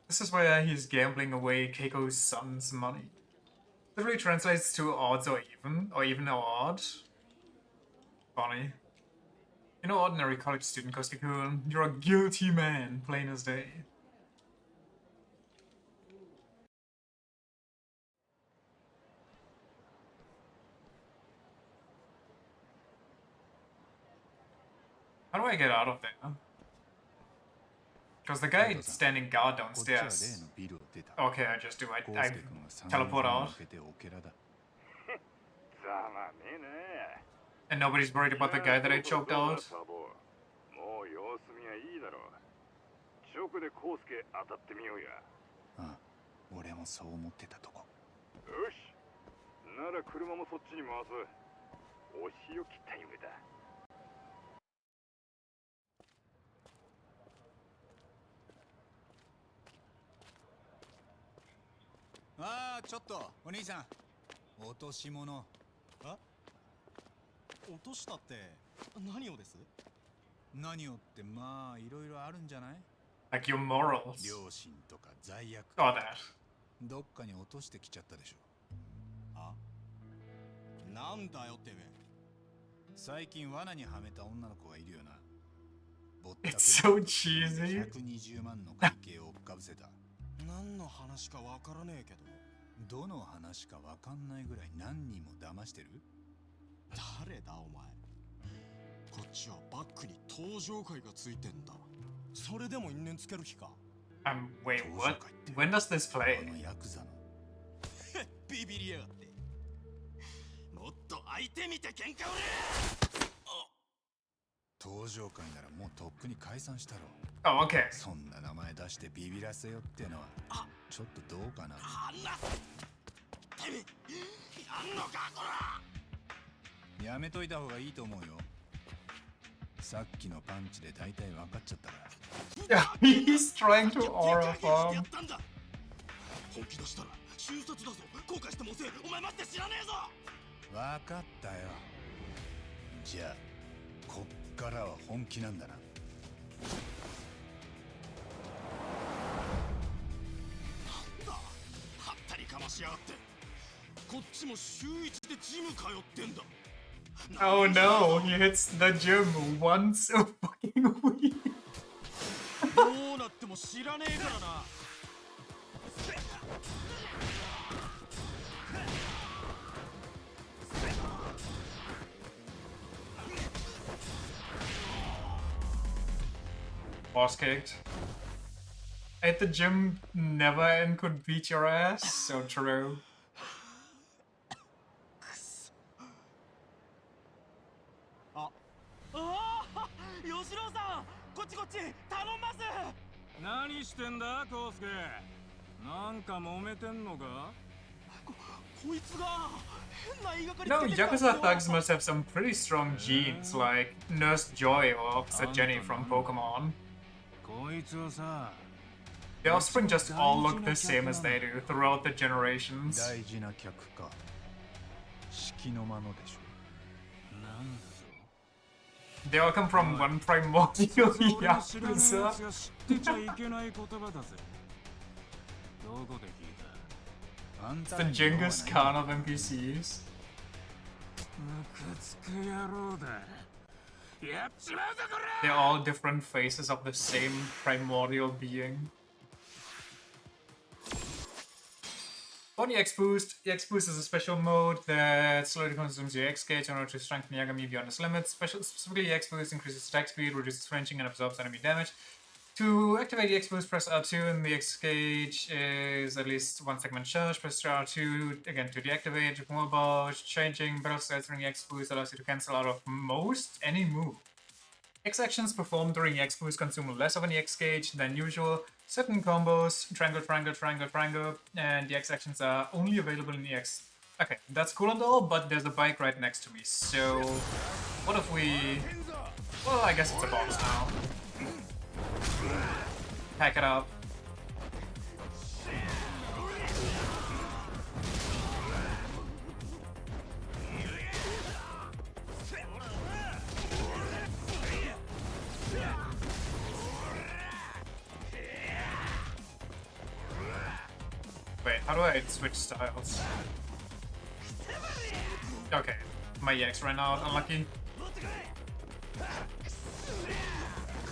This is where he's gambling away Keiko's son's money. Literally translates to odds or even or odd. Funny. You know, ordinary college student Kosuke-kun, you're a guilty man, plain as day. How do I get out of there? Because the guy standing guard こっちは例 downstairs. のビルを出た。 Okay, I just do. I 康介君が3 teleport 年 out. かけてオケラだ。ざまねえね。 And nobody's worried about the guy that I choked out. もう様子見はいいだろう。直で康介当たってみようや。ああ、俺もそう思ってたとこ。よし。なら車もそっちに回す。お仕置きタイムだ。ああ、ちょっとお兄さん、落とし物。あ、落としたって何をです？何をってまあいろいろあるんじゃない？ Like your morals. 両親とか罪悪 Got 感、 that. どっかに落としてきちゃったでしょ。あ、なんだよってめえ。最近罠にはめた女の子がいるよな。ぼったくり It's so cheesy. 120万の会計を追っかぶせた。何の話かわからねえけど。どの話かわかんないぐらい何人も騙してる？誰だお前。こっちはバックに登場会がついてんだ。それでも因縁つける気か。Wait, what? When does this あ play? のヤクザの。ビビりやがって。もっと相手見て喧嘩売れ。登場会ならもうとっくに解散したろ。 Oh, okay. そんな名前出してビビらせよってのはちょっとどうかな。あんなてめえやんのかこら。やめといた方がいいと思うよ。さっきのパンチで大体分かっちゃったから。Yeah, he's trying to aura や farm. ったんだ。本気出したら中卒だぞ。後悔してもせえ。お前待って知らねえぞ。分かったよ。じゃあこっからは本気なんだな。なんだはったりかましやがって。こっちも週一でジム通ってんだ。 Oh no, he hits the gym once a fucking week. どうなっても知らねえからな。Boss kicked. At the gym, never and could beat your ass. So true. ああ、吉郎さん、こっちこっち、頼んます。何してんだ康介。なんか揉めてんのか。こいつが変な言いがかり You know, つけてきたんです Yakuza よ。 thugs must have some pretty strong genes, like Nurse Joy or Officer Jenny from Pokemon. こいつはさ、 The offspring just all look the same as they do throughout the generations. 大事な客か。式の間のでしょ。なんだぞ。 They all come from one primordial 俺の知らねえやつ Yakuza. が知ってちゃいけない言葉だぜ。どこで聞いた。あん It's た the に用はない Genghis Khan of NPCs. ムカつく野郎だ。やっちまうぞこ They're all different faces of the same primordial being. For the X Boost is a special mode that slowly consumes your X gauge in order to strengthen Yagami beyond its limits. Specifically, X Boost increases attack speed, reduces flinching, and absorbs enemy damage. To activate the X Boost, press R2, and the X gauge is at least one segment charge. Press R2 again to deactivate. Mobile changing battle styles during the X Boost allows you to cancel out of most any move. X actions performed during the X Boost consume less of an X gauge than usual. Certain combos, triangle, triangle, triangle, triangle, and the X actions are only available in the X. Okay, that's cool and all, but there's a bike right next to me, so what if we... Well, I guess it's a boss now. Pack it up. Wait, how do I switch styles? Okay, my EX ran out, unlucky.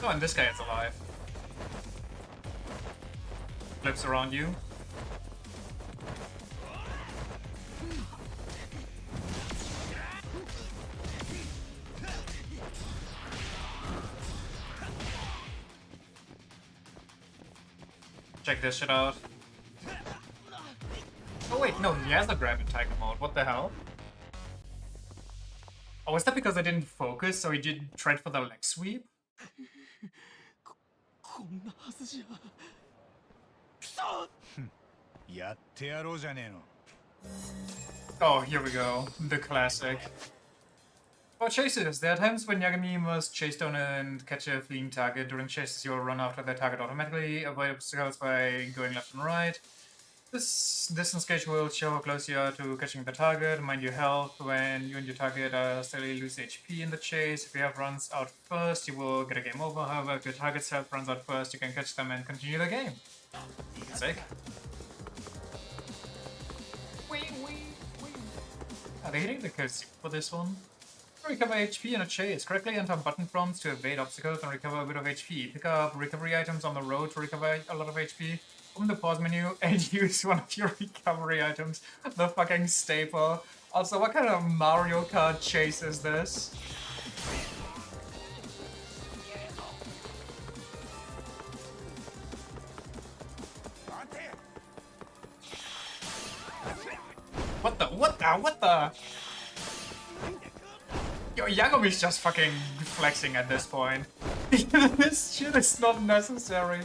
Oh, and this guy is alive. Flips around you. check this shit out. Oh wait, no, he has the grab and tiger mode. What the hell? Oh, is that because I didn't focus, so he did tried for the leg sweep? こんなはずじゃくそやってやろうじゃねえの。 Oh, here we go. The classic. For chases, there are times when Yagami must chase down and catch a fleeing target. During chases, you'll run after the target automatically, avoid obstacles by going left and right. This distance gauge will show how close you are to catching the target. Mind your health when you and your target are steadily lose HP in the chase. If your health runs out first, you will get a game over. However, if your target's health runs out first, you can catch them and continue the game. Sick. Are they hitting the cursor for this one? Recover HP in a chase. Correctly enter button prompts to evade obstacles and recover a bit of HP. Pick up recovery items on the road to recover a lot of HP. Open the pause menu and use one of your recovery items. The fucking staple. Also, what kind of Mario Kart chase is this? What the? Yo, Yagami's just fucking flexing at this point. This shit is not necessary.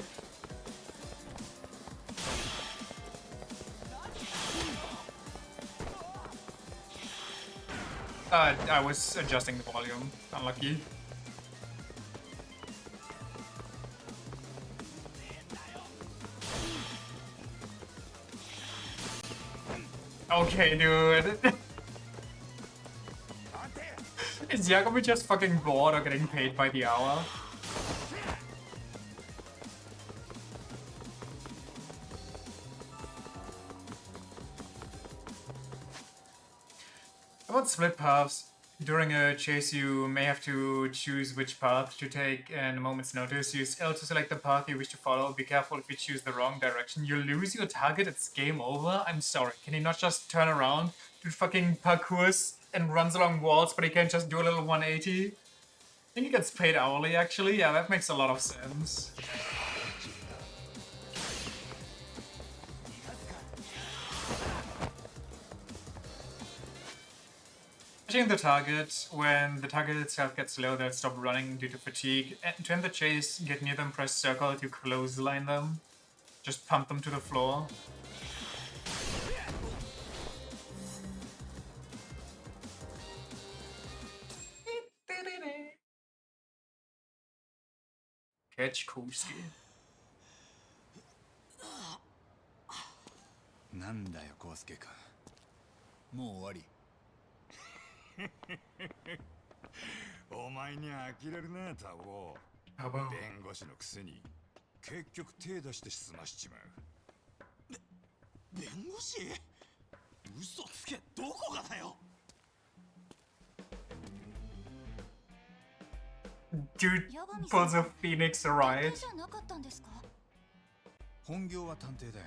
I was adjusting the volume. Unlucky. Okay, dude. Is Yagami just fucking bored or getting paid by the hour? About split paths. During a chase, you may have to choose which path to take in a moment's notice. Use L to select the path you wish to follow. Be careful if you choose the wrong direction. You lose your target, it's game over? I'm sorry, can he not just turn around, do fucking parkours and runs along walls, but he can't just do a little 180? I think he gets paid hourly, actually. Yeah, that makes a lot of sense. Catching the target. When the target itself gets low, they'll stop running due to fatigue. And to end the chase, get near them, press circle to clothesline them. Just pump them to the floor. Catch Kosuke. なんだよ、コウスケ君。もう終わり。お前には呆れるな、タボ。弁護士のくせに結局手出して済ましちまう。弁護士嘘つけ、どこがだよ。 Dude pulls a phoenix right. 本業は探偵だよ。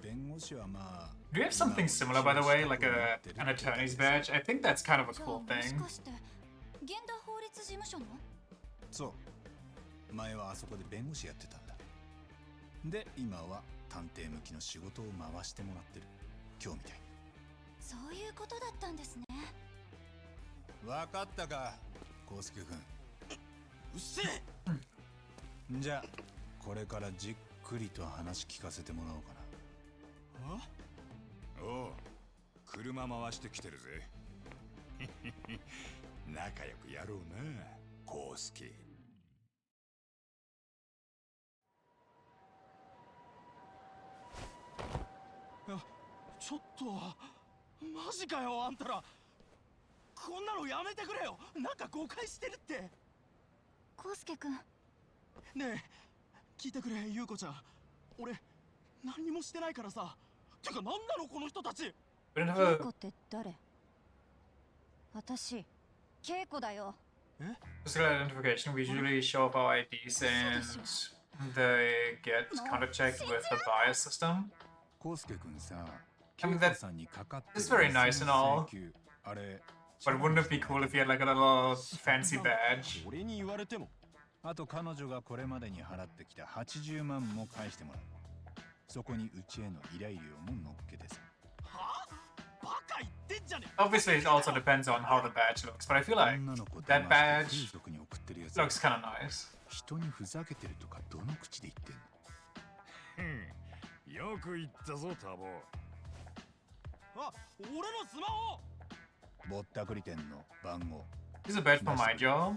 弁護士はまあ。 Do you have something similar, by the way, like an attorney's badge? I think that's kind of a cool thing. そう。前はあそこで弁護士やってたんだ。で、今は探偵向きの仕事を回してもらってる。今日みたいに。そういうことだったんですね。わかったか、コウスケ君。うっせえ。じゃあこれからじっくりと話聞かせてもらおうかな。あ？おう、車回してきてるぜ。仲良くやろうな、コウスケ。ちょっとマジかよ、あんたら。こんなのやめてくれよ。なんか誤解してるって。コウスケ君。ねえ、聞いてくれ、優子ちゃん。俺何にもしてないからさ。てか、なんなのこの人たち。優子って誰？私、ケイコだよ。Physical identification, we usually show up our IDs and they get counter-checked with the bias system. I mean, that is very nice and all, but wouldn't it be cool if you had like a little fancy badge? あと彼女がこれまでに払ってきた80万も返してもらう。そこにうちへの依頼料も乗っけてさ。は？バカ言ってんじゃねえ。 Obviously, it also depends on how the badge looks, but I feel like 女の子 that 騙して badge 風俗に送ってるやつ looks kind of nice. 人にふざけてるとかどの口で言ってんの？よく言ったぞタボ。あ、俺のスマホ。ぼったくり店の番号。 This is a badge for my job.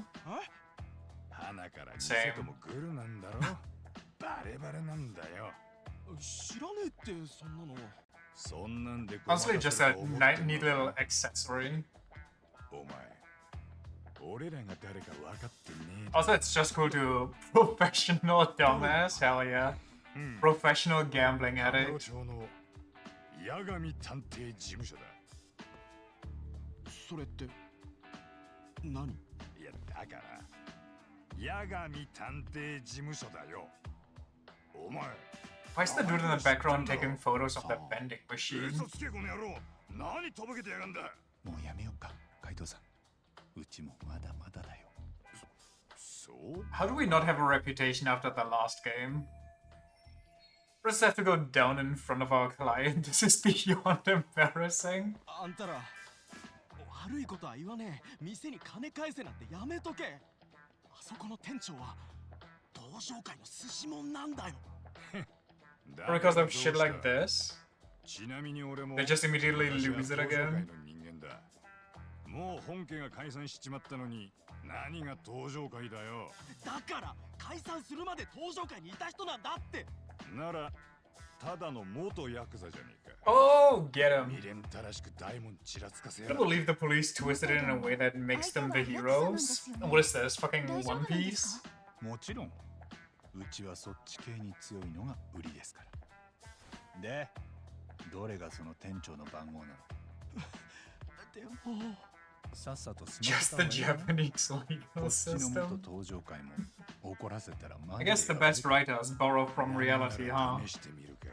花から店ともグルなんだろ。バレバレなんだよ。知らねえってそんなの。そんなんで Honestly, just a neat little accessory. お前、俺らが誰か分かってねえ。 Also, it's just cool to professional dumbass. Hell yeah. Professional gambling 東 addict. 町の八神探偵事務所だ。それって何？いやだから八神探偵事務所だよ。お前。 Why is the dude in the background taking photos of that vending machine? 嘘つけこの野郎。何とぼけてやがんだ。もうやめようか、海藤さん。うちもまだまだだよ。そう？ How do we not have a reputation after the last game? We just have to go down in front of our client. This is beyond embarrassing. あんたら悪いことは言わねえ。店に金返せなんてやめとけ。あそこの店長は同商会の寿司もんなんだよ。Because of shit like this, ちなみに俺も they just immediately lose it again. もう本家が解散しちまったのに何が登場会だよ。だから解散するまで登場会にいた人なんだって。ならただの元ヤクザじゃねえか。 Oh, get him. 未練たらしく大門ちらつかせ I や can't が believe the police twisted it in a way that makes them the heroes. What is this? Fucking One Piece? もちろん、うちはそっち系に強いのが売りですから。で、どれがその店長の番号なの？でもさっさと済 Just ま the せた方がいいな。 Japanese こ legal っちの元 system. 登場会も怒らせたらマ I ジで guess the やばい。 best writers borrow from reality, huh? 試してみるか。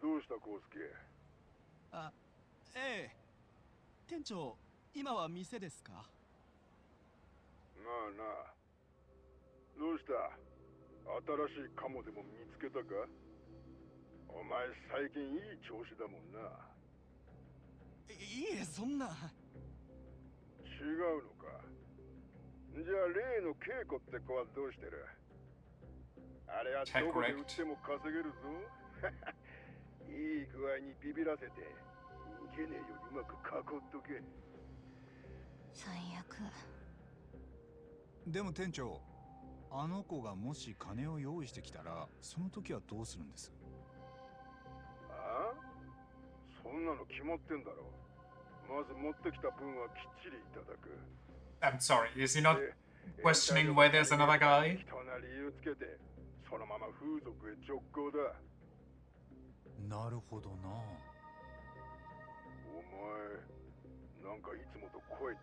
どうしたコウスケ。あ、ええ。店長、今は店ですか？なあなあ。どうした？新しいカモでも見つけたか？お前最近いい調子だもんな。いえ、そんな。違うのか。じゃあ例の稽古って子はどうしてる？あれはどこで売っても稼げるぞ。いい具合にビビらせて、逃げねえようにうまく囲っとけ。最悪。でも店長、あの子がもし金を用意してきたら、その時はどうするんです？ああ？そんなの決まってんだろ。まず持ってきた分はきっちりいただく。I'm sorry, is he not questioning why there's another guy? 人な理由つけて、そのまま風俗へ直行だ。なるほどな。お前、なんかいつもと声違わ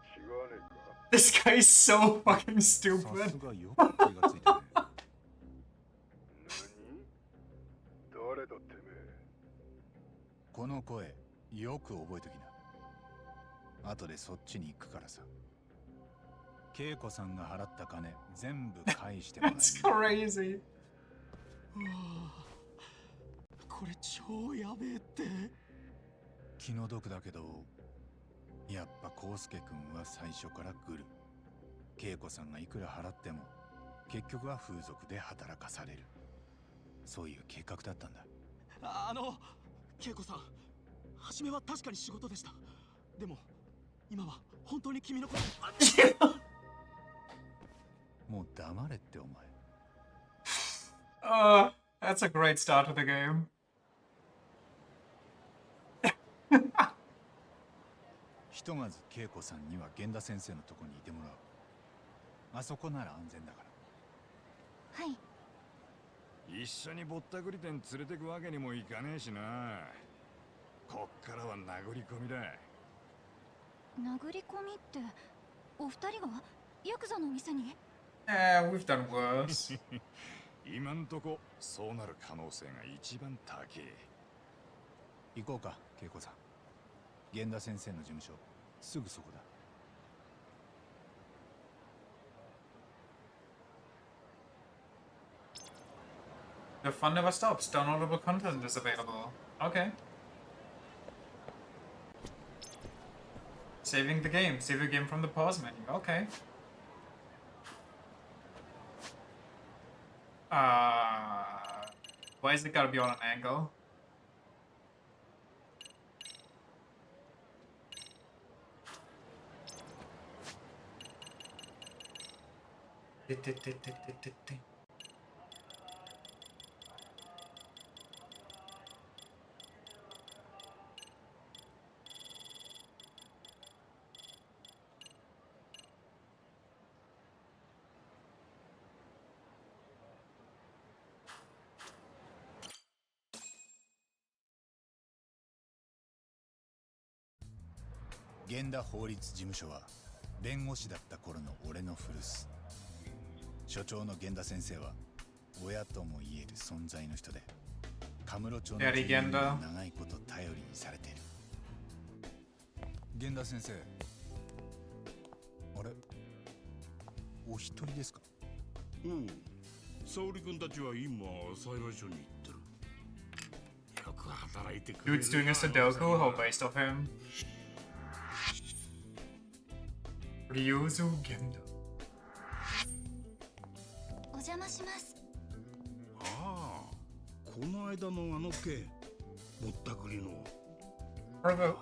ねえか？ This guy is so fucking さ stupid. すがよく気がついたね。何？誰だてめえ？この声、よく覚えときな。後でそっちに行くからさ。恵子さんが払った金、全部返してもら It's え。 crazy. これ超やべえって。気の毒だけど、やっぱ康介くんは最初からグル。恵子さんがいくら払っても、結局は風俗で働かされる。そういう計画だったんだ。恵子さん、初めは確かに仕事でした。でも、今は本当に君のこと。もう黙れってお前。That's a great start to the game. ひとまず恵子さんには源田先生のとこにいてもらう。あそこなら安全だから。はい。一緒にぼったくり店連れてくわけにもいかねえしな。こっからは殴り込みだ。殴り込みってお二人がヤクザの店に？ We've done worse. 今んとこそうなる可能性が一番高い。行こうか、恵子さん。源田先生の事務所、すぐそこだ。The fun never stops. Downloadable content is available. Okay. Saving the game. Save the game from the pause menu. Okay. Why is it gotta be on an angle?源田法律事務所は弁護士だった頃の俺の古巣。所長の源田先生は親とも言える存在の人で、カムロ町の住民に長いこと頼りにされている。源田先生、あれ、お一人ですか？うん、沙織君たちは今裁判所に行ってる。よく働いてくれる。 Dude's doing a Sudoku. How based of him. Ryuzu Gendo. お邪魔します。ああ、この間のあの件、ぼったくりの。More of a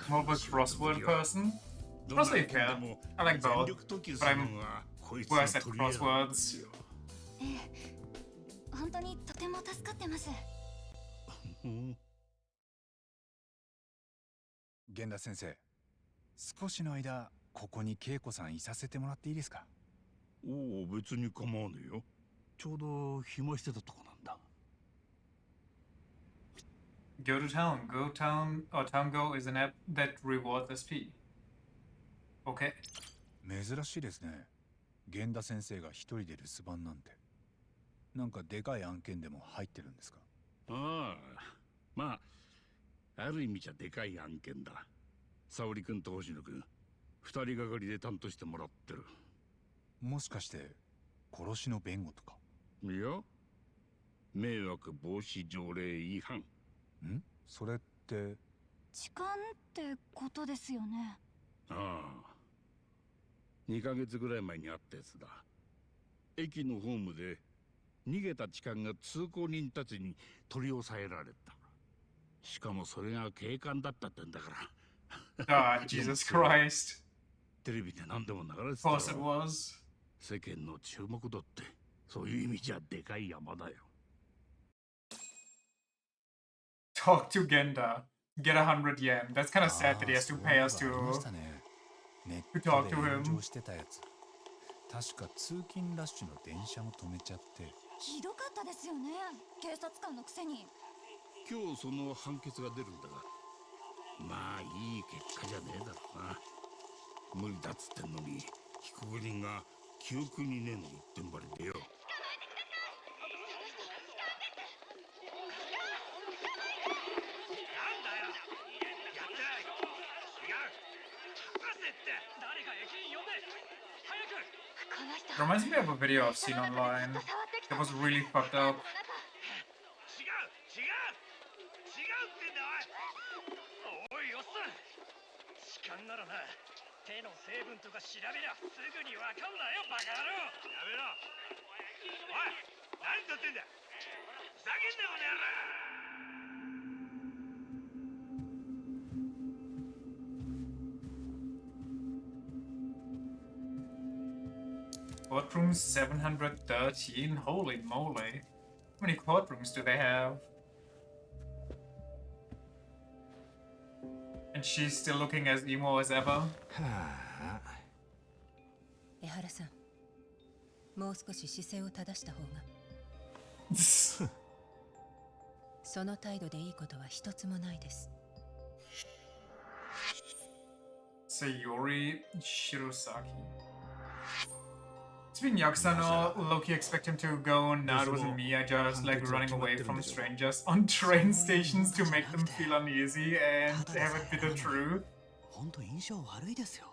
more of a crossword person. Honestly, fair. I like both, but I'm worse at crosswords. ええ、本当にとても助かってます。源田先生、少しの間ここに恵子さんいさせてもらっていいですか？おお、別に構わねえよ。ちょうど暇してたとこなんだ。Go to town. Go town or town go is an app that rewards SP. Okay. 珍しいですね。源田先生が一人で留守番なんて。なんかでかい案件でも入ってるんですか？ああ、まあ、ある意味じゃでかい案件だ。沙織君と星野君、二人がかりで担当してもらってる。もしかして殺しの弁護とか？いや、迷惑防止条例違反。ん？それって痴漢ってことですよね。ああ、2ヶ月ぐらい前にあったやつだ。駅のホームで逃げた痴漢が通行人たちに取り押さえられた。しかもそれが警官だったってんだから。Ah, Jesus Christ. テレビで何でも流れて Of た course it ろ。 was. 世間の注目度ってそういう意味じゃでかい山だよ。Talk to Genda. Get 100 yen. That's kind of sad that he has to pay us ありまし to たね。ネ to ット talk で to 炎 him. 上してたやつ。確か通勤ラッシュの電車も止めちゃって。ひどかったですよね。警察官のくせに。今日その判決が出るんだが、まあいい結果じゃねえだろうな。無理だっつってんのに被告人が記憶にねえの一点張りでよ。It reminds me of a video I've seen online. It was really fucked up. 痴漢ならな、手の成分とか調べりゃすぐにわかんだよ、バカ野郎。やめろ。おい、何撮ってんだ。ふざけんな、この野郎。Courtroom 713? Holy moly. How many courtrooms do they have? And she's still looking as emo as ever. 江原さん、もう少し姿勢を正した方が。その態度でいいことは一つもないです。Sayori Shirosaki. Speaking Yakuza, no, Loki expect him to go, nah, it wasn't me, I just like running away from strangers on train stations to make them feel uneasy and have a bit of truth. 本当印象悪いですよ。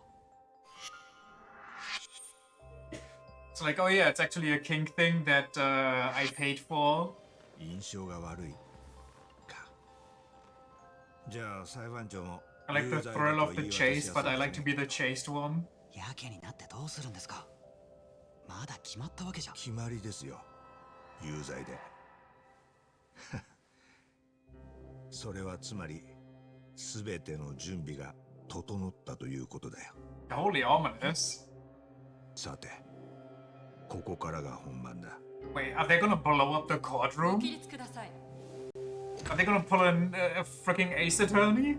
It's like, oh yeah, it's actually a kink thing that I paid for. 印象が悪いか。じゃあ裁判長も I like the thrill of the chase, but I like to be the chased one. やけになってどうするんですか。まだ決まったわけじゃ。決まりですよ。有罪で。それはつまり全ての準備が整ったということだよ。Holy ominous. さて、ここからが本番だ。Wait, are they gonna blow up the courtroom? Are they gonna pull in a freaking ace attorney?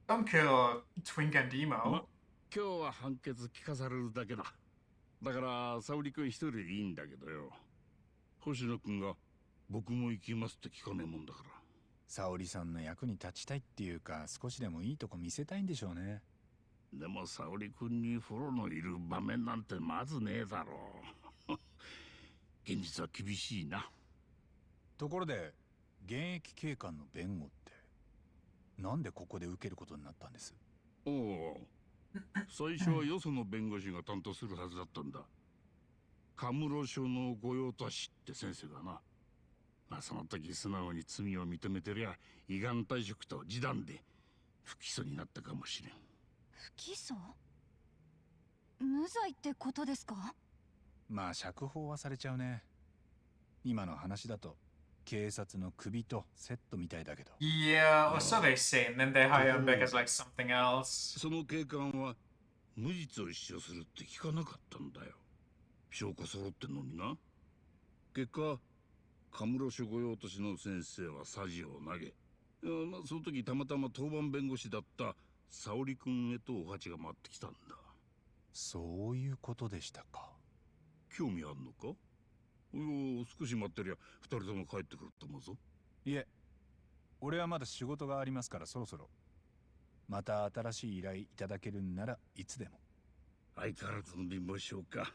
Don't kill Twink and Emo. 今日は判決聞かされるだけだ。だから沙織君一人でいいんだけどよ。星野君が僕も行きますって聞かねえもんだから。沙織さんの役に立ちたいっていうか、少しでもいいとこ見せたいんでしょうね。でも沙織君にフォローのいる場面なんてまずねえだろう。現実は厳しいな。ところで現役警官の弁護ってなんでここで受けることになったんです？おお、最初はよその弁護士が担当するはずだったんだ。カムロ署の御用達って先生がな。まあその時素直に罪を認めてりゃ依願退職と示談で不起訴になったかもしれん。不起訴？無罪ってことですか？まあ釈放はされちゃうね。今の話だと警察の首とセットみたいだけど。Yeah, or so they say, and then they hire him back as like something else. その警官は無実を主張するって聞かなかったんだよ。証拠揃ってんのにな。結果カムロ署御用達の先生はサジを投げ、まあ、その時たまたま当番弁護士だった沙織君へとお鉢が回ってきたんだ。そういうことでしたか。興味あんのか？少し待ってりゃ二人とも帰ってくると思うぞ。いえ、俺はまだ仕事がありますからそろそろ。また新しい依頼いただけるんならいつでも。相変わらずの貧乏症か。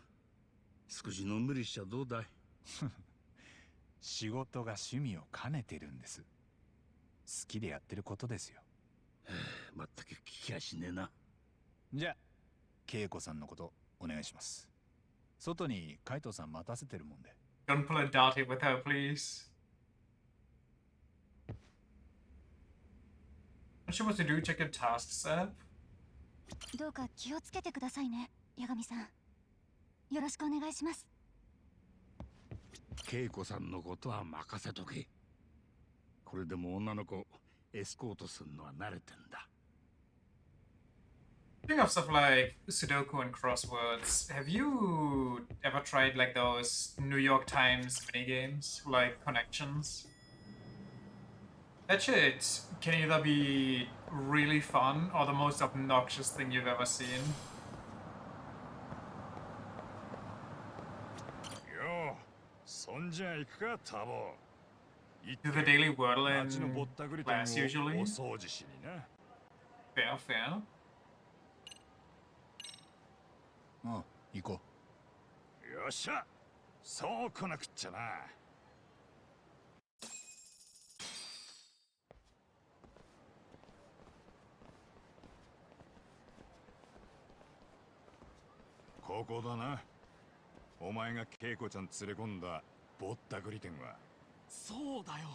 少しのんびりしちゃどうだい？仕事が趣味を兼ねてるんです。好きでやってることですよ。まったく聞きやしねえな。じゃあ恵子さんのことお願いします。外に海藤さん待たせてるもんで。Don't pull a darty with her, please. What you supposed to do? Check your tasks app? どうか気をつけてくださいね、八神さん。よろしくお願いします。恵子さんのことは任せとけ。これでも女の子エスコートするのは慣れてんだ。Speaking of stuff like Sudoku and crosswords, have you ever tried like those New York Times minigames, like connections? That shit can either be really fun or the most obnoxious thing you've ever seen. Yo, そんじゃ行くかタボ。 Do the daily wordle 街のぼっ in たくり店を class usually? お掃除しにな。 Fair, fair. ああ、行こよっしゃ、そう来なくっちゃな。ここだな。お前が恵子ちゃん連れ込んだぼったくり店は。そうだよ。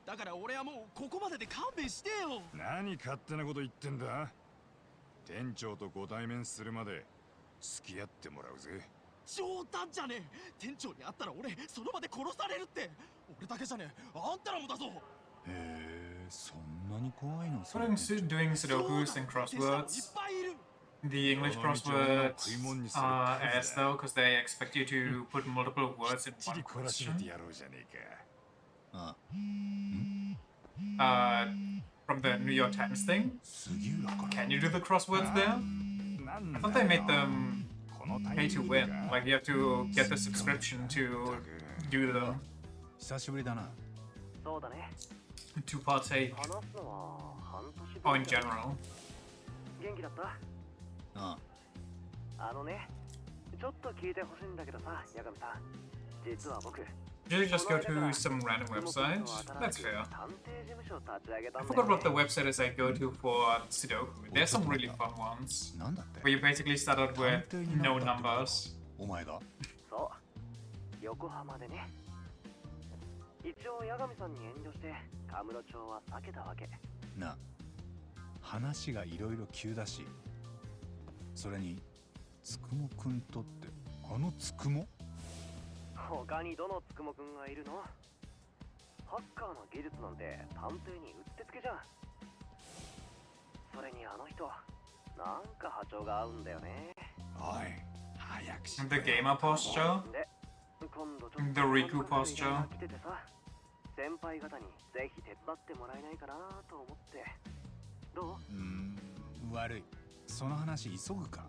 だから俺はもうここまでで勘弁してよ。何勝手なこと言ってんだ。店長とご対面するまで付き合ってもらうぜ。冗談じゃねえ。店長に会ったら俺その場で殺されるって。俺だけじゃねえ、あんたらもだぞ。う。へえ、そんなに怖いの？ So I'm doing Sudokus and crosswords. The English crosswords are as though because they expect you to put multiple words in ち one りこらしめ question. てやろうじゃねえか。ああ、 From the New York Times thing. 杉浦から。 Can you do the crosswords there?なんだ I thought they made them このタイ pay to ミング win. か Like you have to get the subscription to do the 久しぶりだな。そうだね。 to partake 話すのは半年 or ぶ in りだね。 general. 元気だった？ああのね、ちょっと聞いてほしいんだけどさ、八神さん。実は僕、 Did you just go to some random website? That's fair. I forgot what the website is I go to for Sudoku. There's some really fun ones. なんだって Where you basically start out with no numbers. お前がそう、横浜でね。一応八神さんに遠慮してカムロ町は避けたわけ。な、話がいろいろ急だし、それにつくもくんとってあのつくも？他にどのつくもくんがいるの？ハッカーの技術なんて探偵にうってつけじゃん。それにあの人、なんか波長が合うんだよね。おい、早くしろ。 The gamer posture. で、今度ちょ The っと Riku posture. 来ててさ、先輩方にぜひ手伝ってもらえないかなと思って。どう？悪い。その話急ぐか。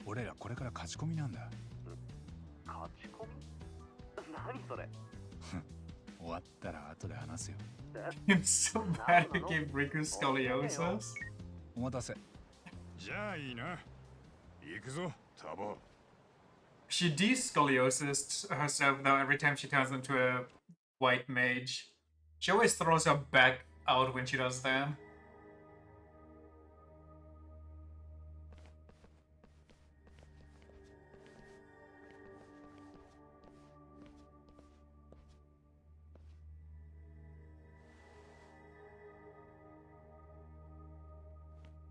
俺らこれから勝ち込みなんだ。勝ち込み？何それ？終わったら後で話すよ。I'm so bad at game Riku scoliosis. お待たせ。じゃあいいな。行くぞ、タボ。 She de-scoliosis herself though every time she turns into a white mage. She always throws her back out when she does that.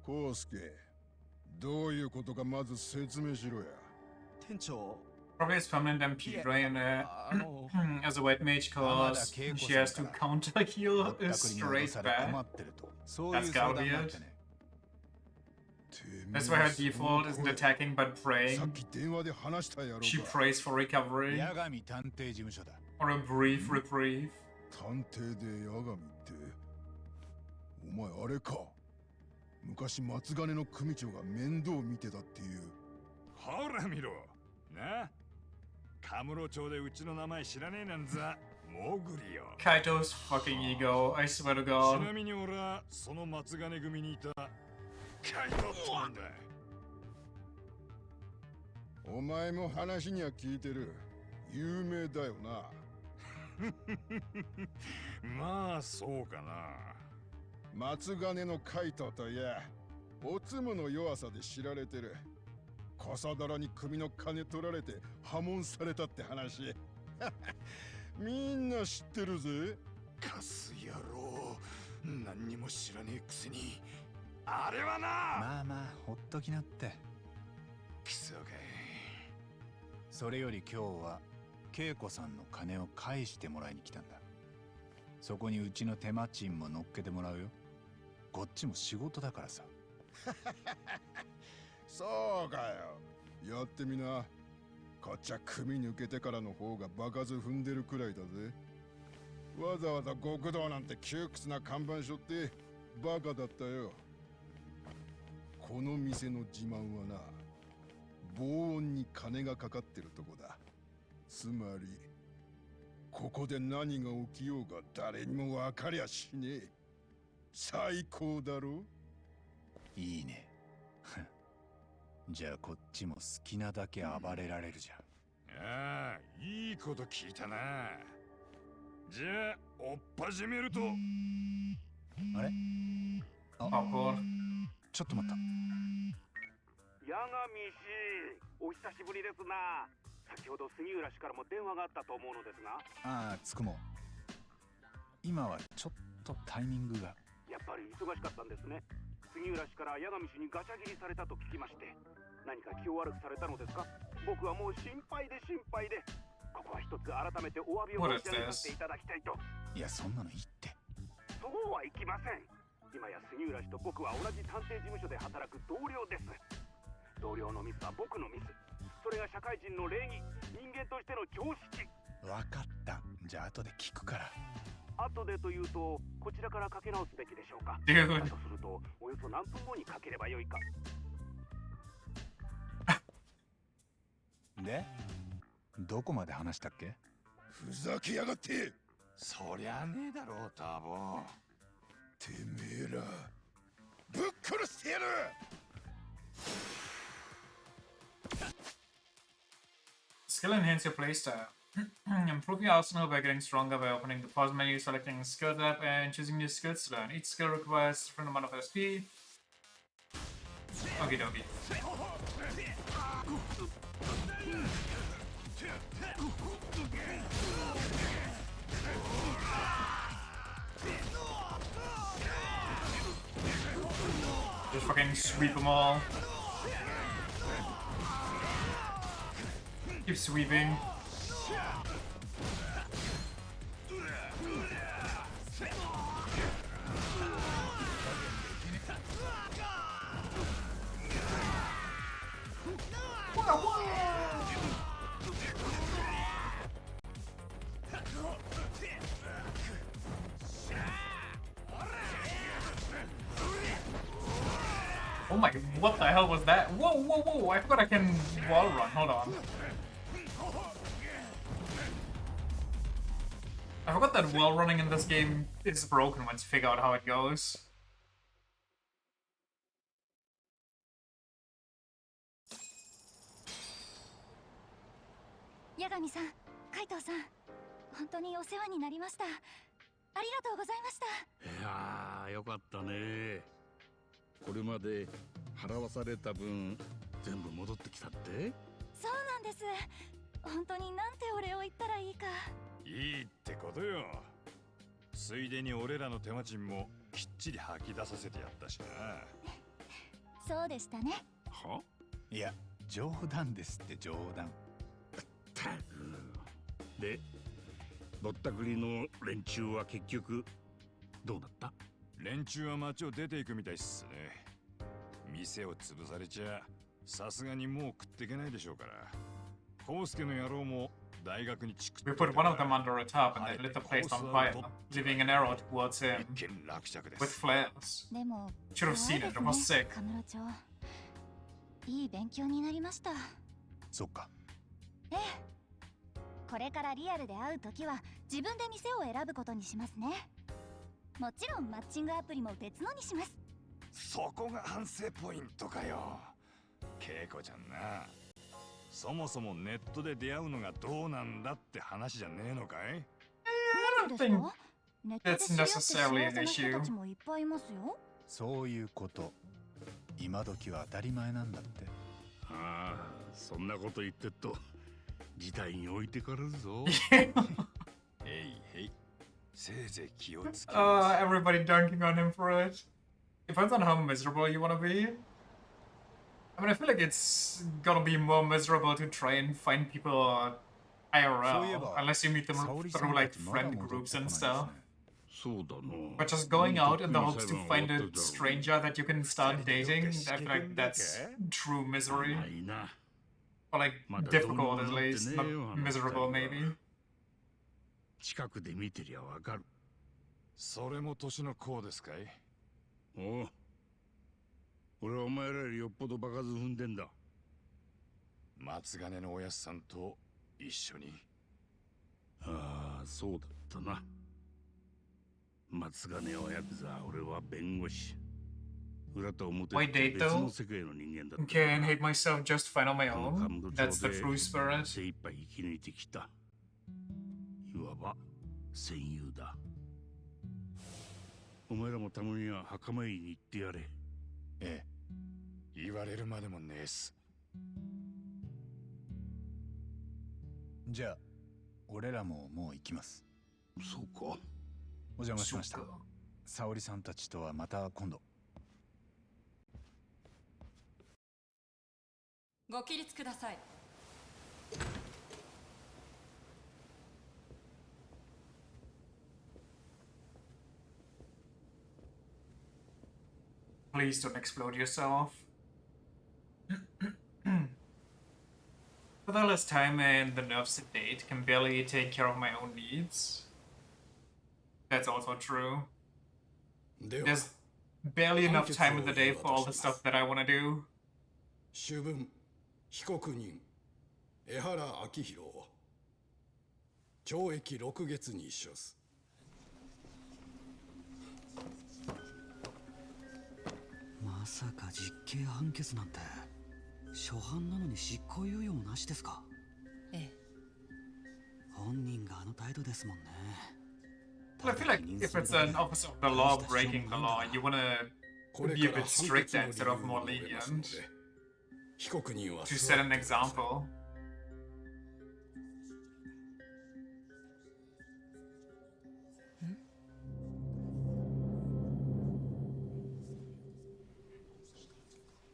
コウスケ、どういうことかまず説明しろや。店長、 Probably as permanent MP, right? And as a white mage, cause she has to counter heal straight back. そういう That's 相 gotta 談 be なん it. てね。 That's why her default isn't attacking but さ praying. っき電話で話したやろう She か。 prays for recovery 八神探偵事務所だ。 or a brief reprieve. 探偵で八神って、お前あれか。昔松金の組長が面倒見てたっていう。ほら見ろ。な。カムロ町でうちの名前知らねえなんざ、モグリよ。 Kaito's fucking ego, I swear to ち god. なみに俺はその松金組にいたカイトって言うんだ。お前も話には聞いてる。有名だよな。まあそうかな。松金のカイトといや、おつむの弱さで知られてる。コソ泥に首の金取られて破門されたって話。みんな知ってるぜ。カス野郎。何にも知らねえくせに。あれはな。まあまあ、ほっときなって。クソかい。それより今日は、恵子さんの金を返してもらいに来たんだ。そこにうちの手間賃も乗っけてもらうよ。こっちも仕事だからさ。そうかよ。やってみな。こっちは組抜けてからの方が場数踏んでるくらいだぜ。わざわざ極道なんて窮屈な看板背負ってバカだったよ。この店の自慢はな、防音に金がかかってるとこだ。つまりここで何が起きようが誰にも分かりゃしねえ。最高だろ。いいね。じゃあこっちも好きなだけ暴れられるじゃん。ああ、いいこと聞いたな。じゃあ、追っ始めると。あれ？あ、ちょっと待った。八神氏、お久しぶりですな。先ほど杉浦氏からも電話があったと思うのですが。ああ、つくも。今はちょっとタイミングが。やっぱり忙しかったんですね。杉浦氏から八神氏にガチャ切りされたと聞きまして、何か気を悪くされたのですか？僕はもう心配で心配で、ここは一つ改めてお詫びを申し上げさせていただきたいと。いや、そんなのいいって。そうはいきません。今や杉浦氏と僕は同じ探偵事務所で働く同僚です。同僚のミスは僕のミス。それが社会人の礼儀、人間としての常識。わかった。じゃあ後で聞くから。後でというと、こちらからかけ直すべきでしょうか。 Dude. だとすると、およそ何分後にかければよいか。で、どこまで話したっけ？ふざけやがって。そりゃねえだろう、ターボ。てめえらぶっ殺してやる。Skill enhance your playstyle. Improve your arsenal by getting stronger by opening the pause menu, selecting skill tab, and choosing new skills to learn. Each skill requires a different amount of SP. Okie dokie. Just fucking sweep them all. Keep sweeping. Oh my, what the hell was that? Whoa, whoa, whoa, I forgot I can wall run, hold on. I forgot that wall running in this game is broken once you figure out how it goes. Yagami-san, Kaito-san, 本当にお世話になりました。ありがとうございました。いやー、よかったね。これまで払わされた分全部戻ってきたって？そうなんです。本当になんてお礼を言ったらいいか。いいってことよ。ついでに俺らの手間賃もきっちり吐き出させてやったしな。そうでしたね。は？いや、冗談ですって冗談。で、ぼったくりの連中は結局どうだった？連中は街を出ていくみたいっすね。店を潰されちゃさすがにもう食っていけないでしょうから。コウスケの野郎も大学にチクッ We put one of them under a tub and then lit the place on fire, leaving an arrow towards him with flares. Should have seen it, it was sick. いい勉強になりました。そっか。ええ。これからリアルで会うときは自分で店を選ぶことにしますね。もちろんマッチングアプリも別のにします。そこが反省ポイントかよ。ケイコちゃんな。そもそもネットで出会うのがどうなんだって話じゃねえのかい？ I don't think that's necessarily an issue. そういうこと。今時は当たり前なんだって。ああ、そんなこと言ってっと事態に置いてかれるぞ。へいへい。せいぜい気をつけ。Everybody dunking on him for it. Depends on how miserable you want to be. I mean, I feel like it's gonna be more miserable to try and find people IRL, unless you meet them through like friend groups and stuff. But just going out in the hopes to find a stranger that you can start dating, I feel like that's true misery. Or like difficult at least, not miserable maybe. 近くで見てりゃわかる。それも年の功ですかい？おう。俺はお前らよりよっぽど場数踏んでんだ。松金のおやっさんと一緒に。ああ、そうだったな。松金はヤクザ、俺は弁護士。裏と表って別の世界の人間だった。Can't hate myself just fine on my own. That's the true spirit. 精一杯生き抜いてきた。いわば戦友だ。お前らもたまには墓参りに行ってやれ。ええ。言われるまでもねえっす。じゃあ俺らももう行きます。そうか。お邪魔しました。沙織さんたちとはまた今度。ご起立ください。Please don't explode yourself. With all this time and the nerves to date, can barely take care of my own needs. That's also true. There's barely enough time in the day for all the stuff that I want to do. 主文被告人江原明宏懲役6月に処す。まさか実刑判決なんて初犯なのに執行猶予もなしですか？ええ。本人があの態度ですもんね。 Well, I feel like if it's an officer of the law breaking the law, you wanna be a bit stricter instead of more lenient. 被告人は To set an example.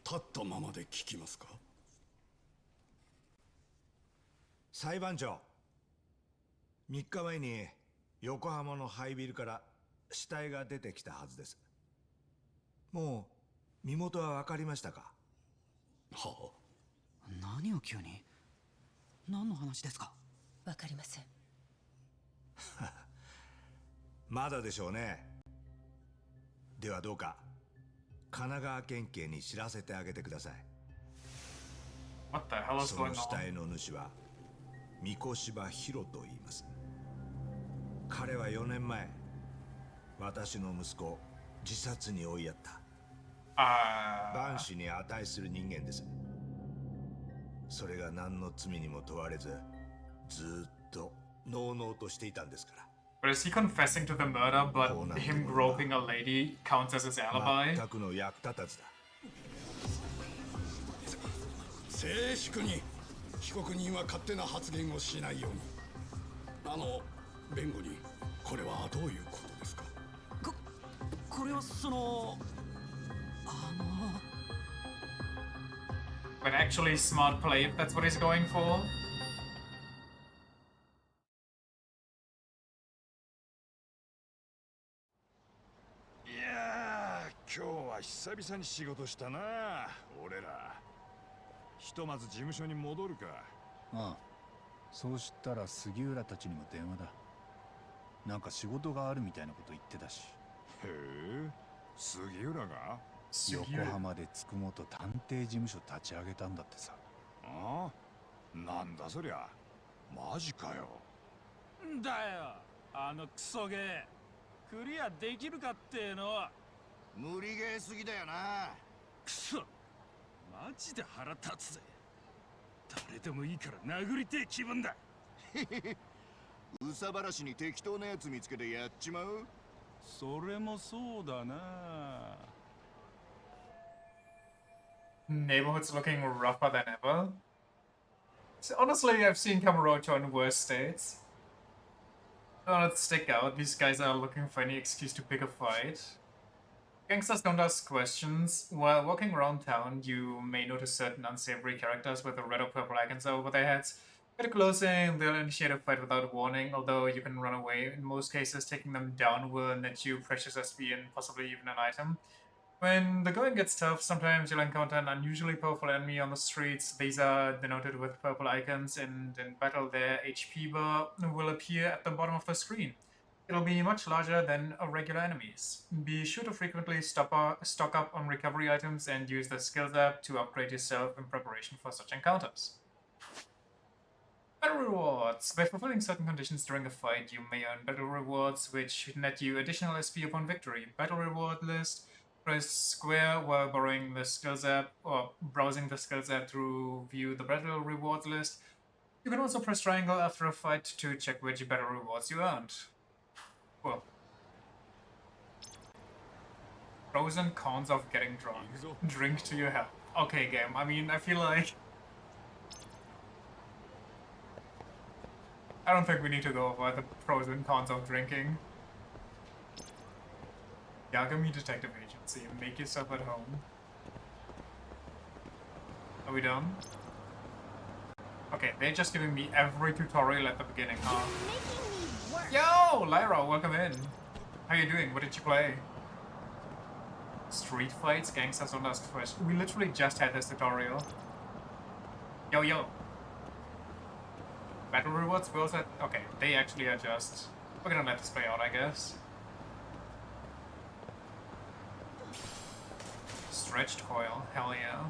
立ったままで聞きますか？裁判長、3日前に横浜の廃ビルから死体が出てきたはずです。もう身元は分かりましたか？はあ、何を急に？何の話ですか？わかりません。まだでしょうね。ではどうか神奈川県警に知らせてあげてください。 What the hell is その going 死 on? 体の主は三越柴博と言います。彼は4年前私の息子を自殺に追いやった万死に値する人間です。それが何の罪にも問われずずっとのうのうとしていたんですから。 But is he confessing to the murder, but him groping a lady counts as his alibi? 全くの役立たずだ。静粛に。被告人は勝手な発言をしないように。弁護人、これはどういうことですか？これはそのBut actually smart play if that's what he's going for. いやー、今日は久々に仕事したな、俺ら。ひとまず事務所に戻るか。ああ、そうしたら杉浦たちにも電話だ。なんか仕事があるみたいなこと言ってたし。へえ、杉浦が横浜でつくもと探偵事務所立ち上げたんだってさ。ああ、なんだそりゃ。マジかよ。んだよ、あのクソゲー。クリアできるかっての。無理ゲーすぎだよな。クソ、マジで腹立つぜ。誰でもいいから殴りてえ気分だ。うさばらしに適当なやつ見つけてやっちまう。それもそうだな。 Neighborhood's looking rougher than ever. So honestly, I've seen Kamurocho in worse states. Oh, let's stick out. These guys are looking for any excuse to pick a fight. Gangsters don't ask questions. While walking around town, you may notice certain unsavory characters with red or purple icons over their heads. Get close and they'll initiate a fight without warning, although you can run away. In most cases, taking them down will net you precious SP and possibly even an item. When the going gets tough, sometimes you'll encounter an unusually powerful enemy on the streets. These are denoted with purple icons, and in battle their HP bar will appear at the bottom of the screen. It'll be much larger than regular enemies. Be sure to frequently stock up on recovery items and use the skills app to upgrade yourself in preparation for such encounters. Battle rewards. By fulfilling certain conditions during a fight, you may earn battle rewards, which net you additional SP upon victory. Battle reward list. Press square while borrowing the skills app or browsing the skills app to view the battle rewards list. You can also press triangle after a fight to check which battle rewards you earned. Cool. Pros and cons of getting drunk. Drink to your health. Okay, game. I mean, I feel like... I don't think we need to go over the pros and cons of drinking. Yagami Detective Agency. Make yourself at home. Are we done? Okay, they're just giving me every tutorial at the beginning, huh? Yo! Lyra, welcome in. How you doing? What did you play? Street fights? Gangsters don't ask questions. We literally just had this tutorial. Yo, yo. Battle rewards? We also had... Okay, they actually are just... We're gonna let this play out, I guess. Stretched coil, hell yeah.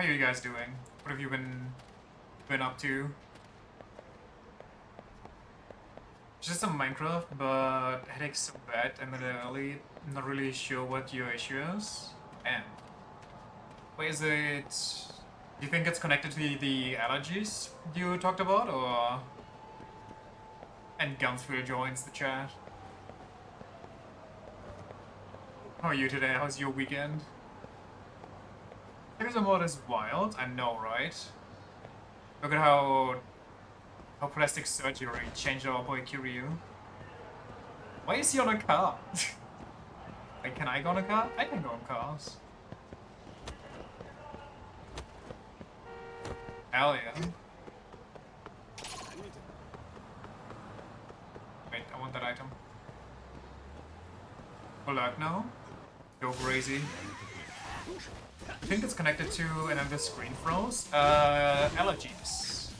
How are you guys doing? What have you been up to? Just some Minecraft, but headache's so bad. I'm early. Not really sure what your issue is. And wait, is it? Do you think it's connected to the allergies you talked about, or? And Gunsfield joins the chat. How are you today? How's your weekend? Here's a mod is wild. I know, right? Look at how plastic surgery changed our boy Kiryu. Why is he on a car? Like, can I go on a car? I can go on cars. Hell yeah. Wait, I want that item. Alert now. Go crazy. I think it's connected to, and then the screen froze. Allergies.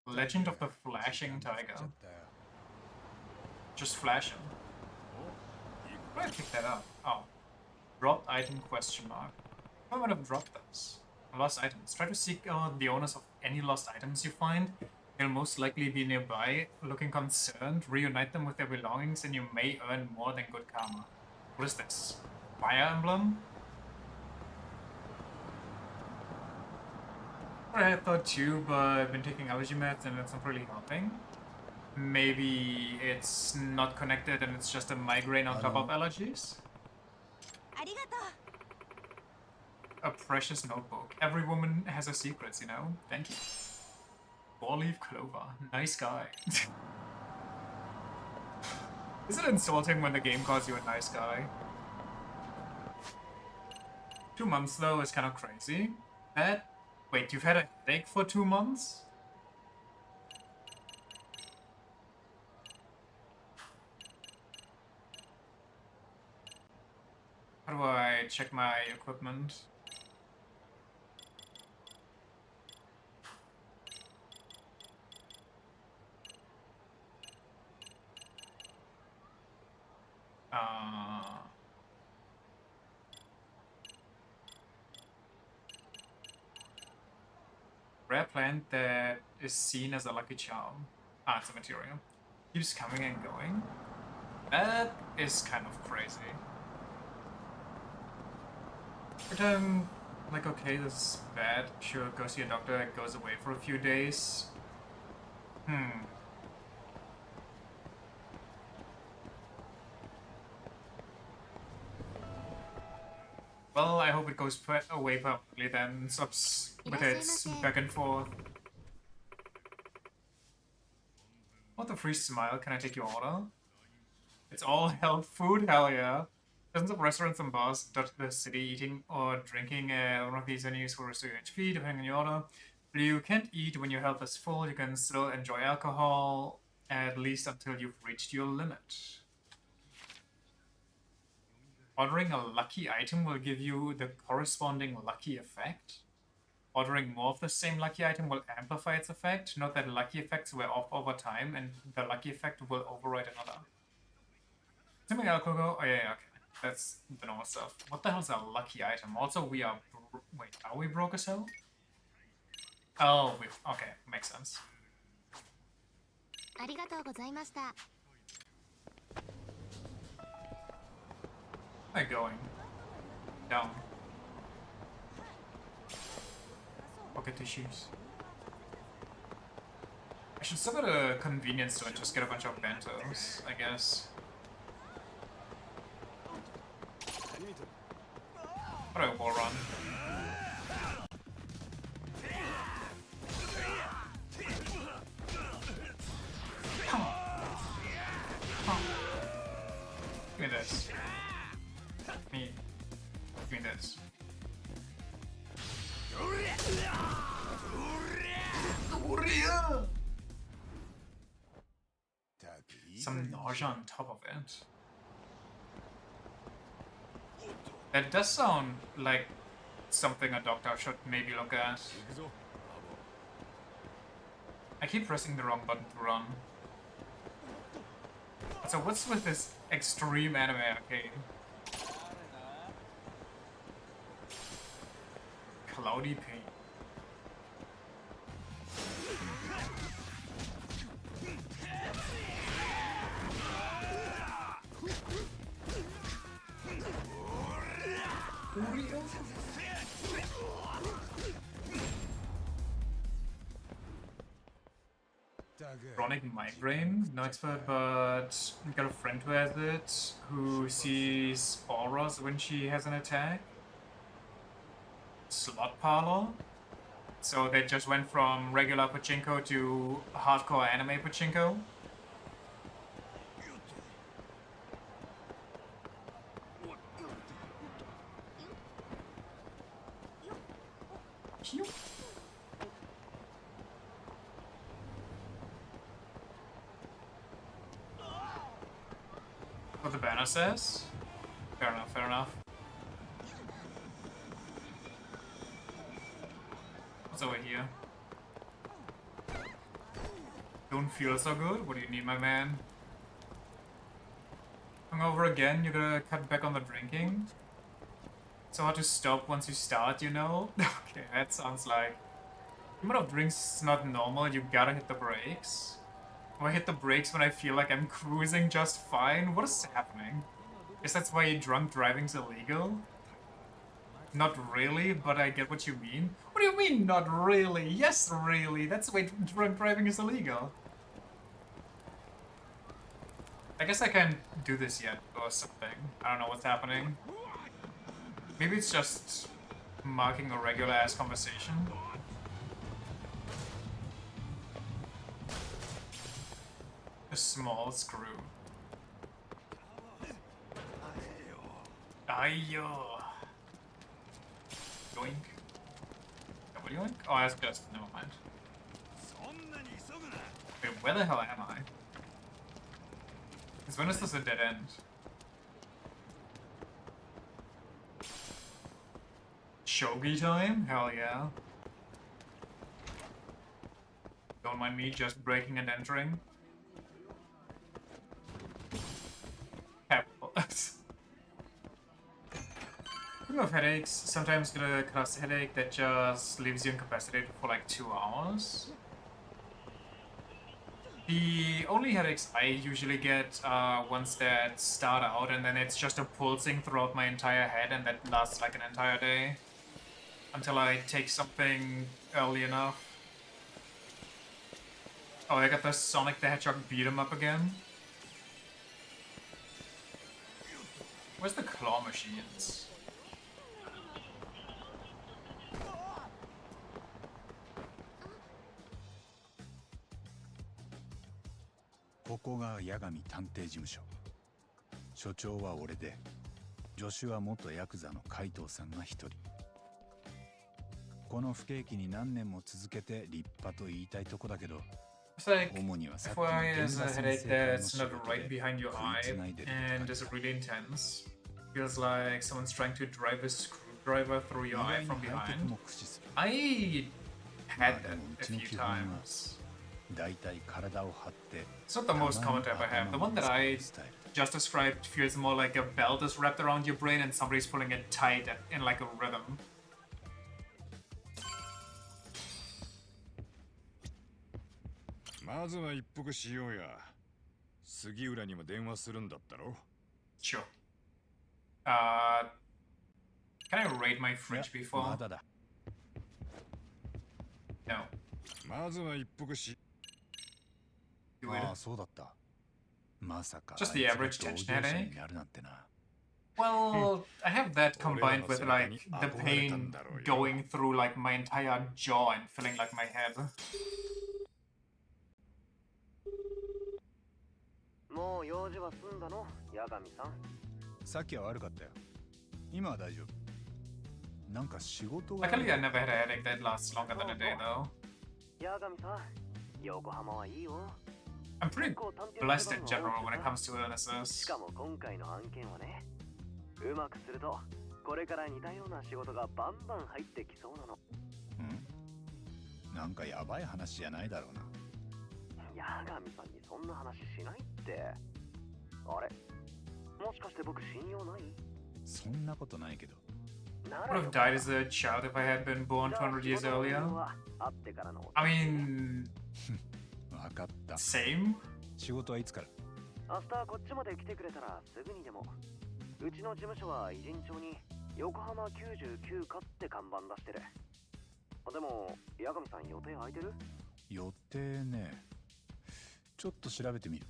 Legend of the Flashing Tiger. Just flash him. Why did I pick that up? Oh. Dropped item question mark. I might have dropped those. Lost items. Try to seek out the owners of any lost items you find. They'll most likely be nearby, looking concerned. Reunite them with their belongings and you may earn more than good karma. What is this? Fire Emblem? I thought too, but I've been taking allergy meds and it's not really helping. Maybe it's not connected and it's just a migraine on top of allergies? A precious notebook. Every woman has her secrets, you know? Thank you. Four-leaf clover. Nice guy. Is it insulting when the game calls you a nice guy? 2 months though is kind of crazy. Wait, you've had a headache for 2 months? How do I check my equipment? Rare plant that is seen as a lucky charm. Ah, it's a material. Keeps coming and going. That is kind of crazy. Every time, like, okay, this is bad. Sure, go see a doctor, it goes away for a few days. Well, I hope it goes away permanently then, stops with its back and forth. What a free smile, can I take your order? It's all health food, hell yeah. Dozens of restaurants and bars dot the city eating or drinking at one of these venues will restore your HP depending on your order. But you can't eat when your health is full, you can still enjoy alcohol, at least until you've reached your limit. Ordering a lucky item will give you the corresponding lucky effect. Ordering more of the same lucky item will amplify its effect. Note that lucky effects wear off over time, and the lucky effect will override another. Assuming alcohol. Oh, yeah, okay. That's the normal stuff. What the hell is a lucky item? Also, we are. Wait, are we broke as hell? Oh, okay, makes sense. Am I going? Down. Pocket tissues. I should stop at a convenience store and just get a bunch of bentos, I guess. What a wall run. Give me this. Give me this. Some nausea on top of it. That does sound like something a doctor should maybe look at. I keep pressing the wrong button to run. So what's with this extreme anime arcade? Cloudy paint. Chronic migraine, no expert, but we got a friend who has it, who sees auras when she has an attack. Slot parlor. So they just went from regular pachinko to hardcore anime pachinko. What the banner says? Fair enough, fair enough. What's over here? Don't feel so good? What do you need, my man? Hungover again? You're gonna cut back on the drinking? So hard to stop once you start, you know? Okay, that sounds like... The amount of drinks is not normal, you gotta hit the brakes. Or I hit the brakes when I feel like I'm cruising just fine? What is happening? Guess that's why drunk driving's illegal? Not really, but I get what you mean. What do you mean, not really? Yes, really. That's why drunk driving is illegal. I guess I can't do this yet, or something. I don't know what's happening. Maybe it's just marking a regular-ass conversation. A small screw. Ayo. Yoink. Double yoink? Oh, that's just... Never mind. Wait, where the hell am I? Because when is this a dead end? Shogi time? Hell yeah. Don't mind me just breaking and entering. Speaking of headaches, sometimes get a class headache that just leaves you incapacitated for like 2 hours. The only headaches I usually get are ones that start out and then it's just a pulsing throughout my entire head and that lasts like an entire day. Until I take something early enough. Oh, I got the Sonic the Hedgehog beat 'em up again. Where's the claw machines?ここが八神探偵事務所。所長は俺で、助手は元ヤクザの海藤さんが一人。この不景気に何年も続けて立派と言いたいとこだけど、主にはさっきの FYI is a headache that's not right behind your eye and is really intense. Feels like someone's trying to drive a screwdriver through your eye from behind. I had that a few times. It's not the most common type I have. The one that I just described feels more like a belt is wrapped around your brain and somebody's pulling it tight in like a rhythm. まずは一服しようや。杉浦にも電話するんだったろ? Sure. Can I rate my French before? No. まずは一服し。ああ、そうだった。まさか。Just the average tension headache. Well, I have that combined with like the pain going through like my entire jaw and filling like my head. もう用事は済んだの、八神さん。さっきは悪かったよ。今は大丈夫。なんか仕事が。Luckily, I never had a headache that lasts longer than a day, though. 八神さん、横浜はいいよ。I'm pretty blessed in general when it comes to illnesses. しかも今回の案件はね、うまくするとこれから似たような仕事がバンバン入ってきそうなの。なんかやばい話じゃないだろうな。八神さんにそんな話しないって。あれ、もしかして僕信用ない？そんなことないけど。I would have died as a child if I had been born 200 years earlier. I mean, わかった。same? 仕事はいつから？明日こっちまで来てくれたらすぐにでも。うちの事務所は偉人町に横浜99課って看板出してる。でも、八神さん予定空いてる？予定ね。ちょっと調べてみる。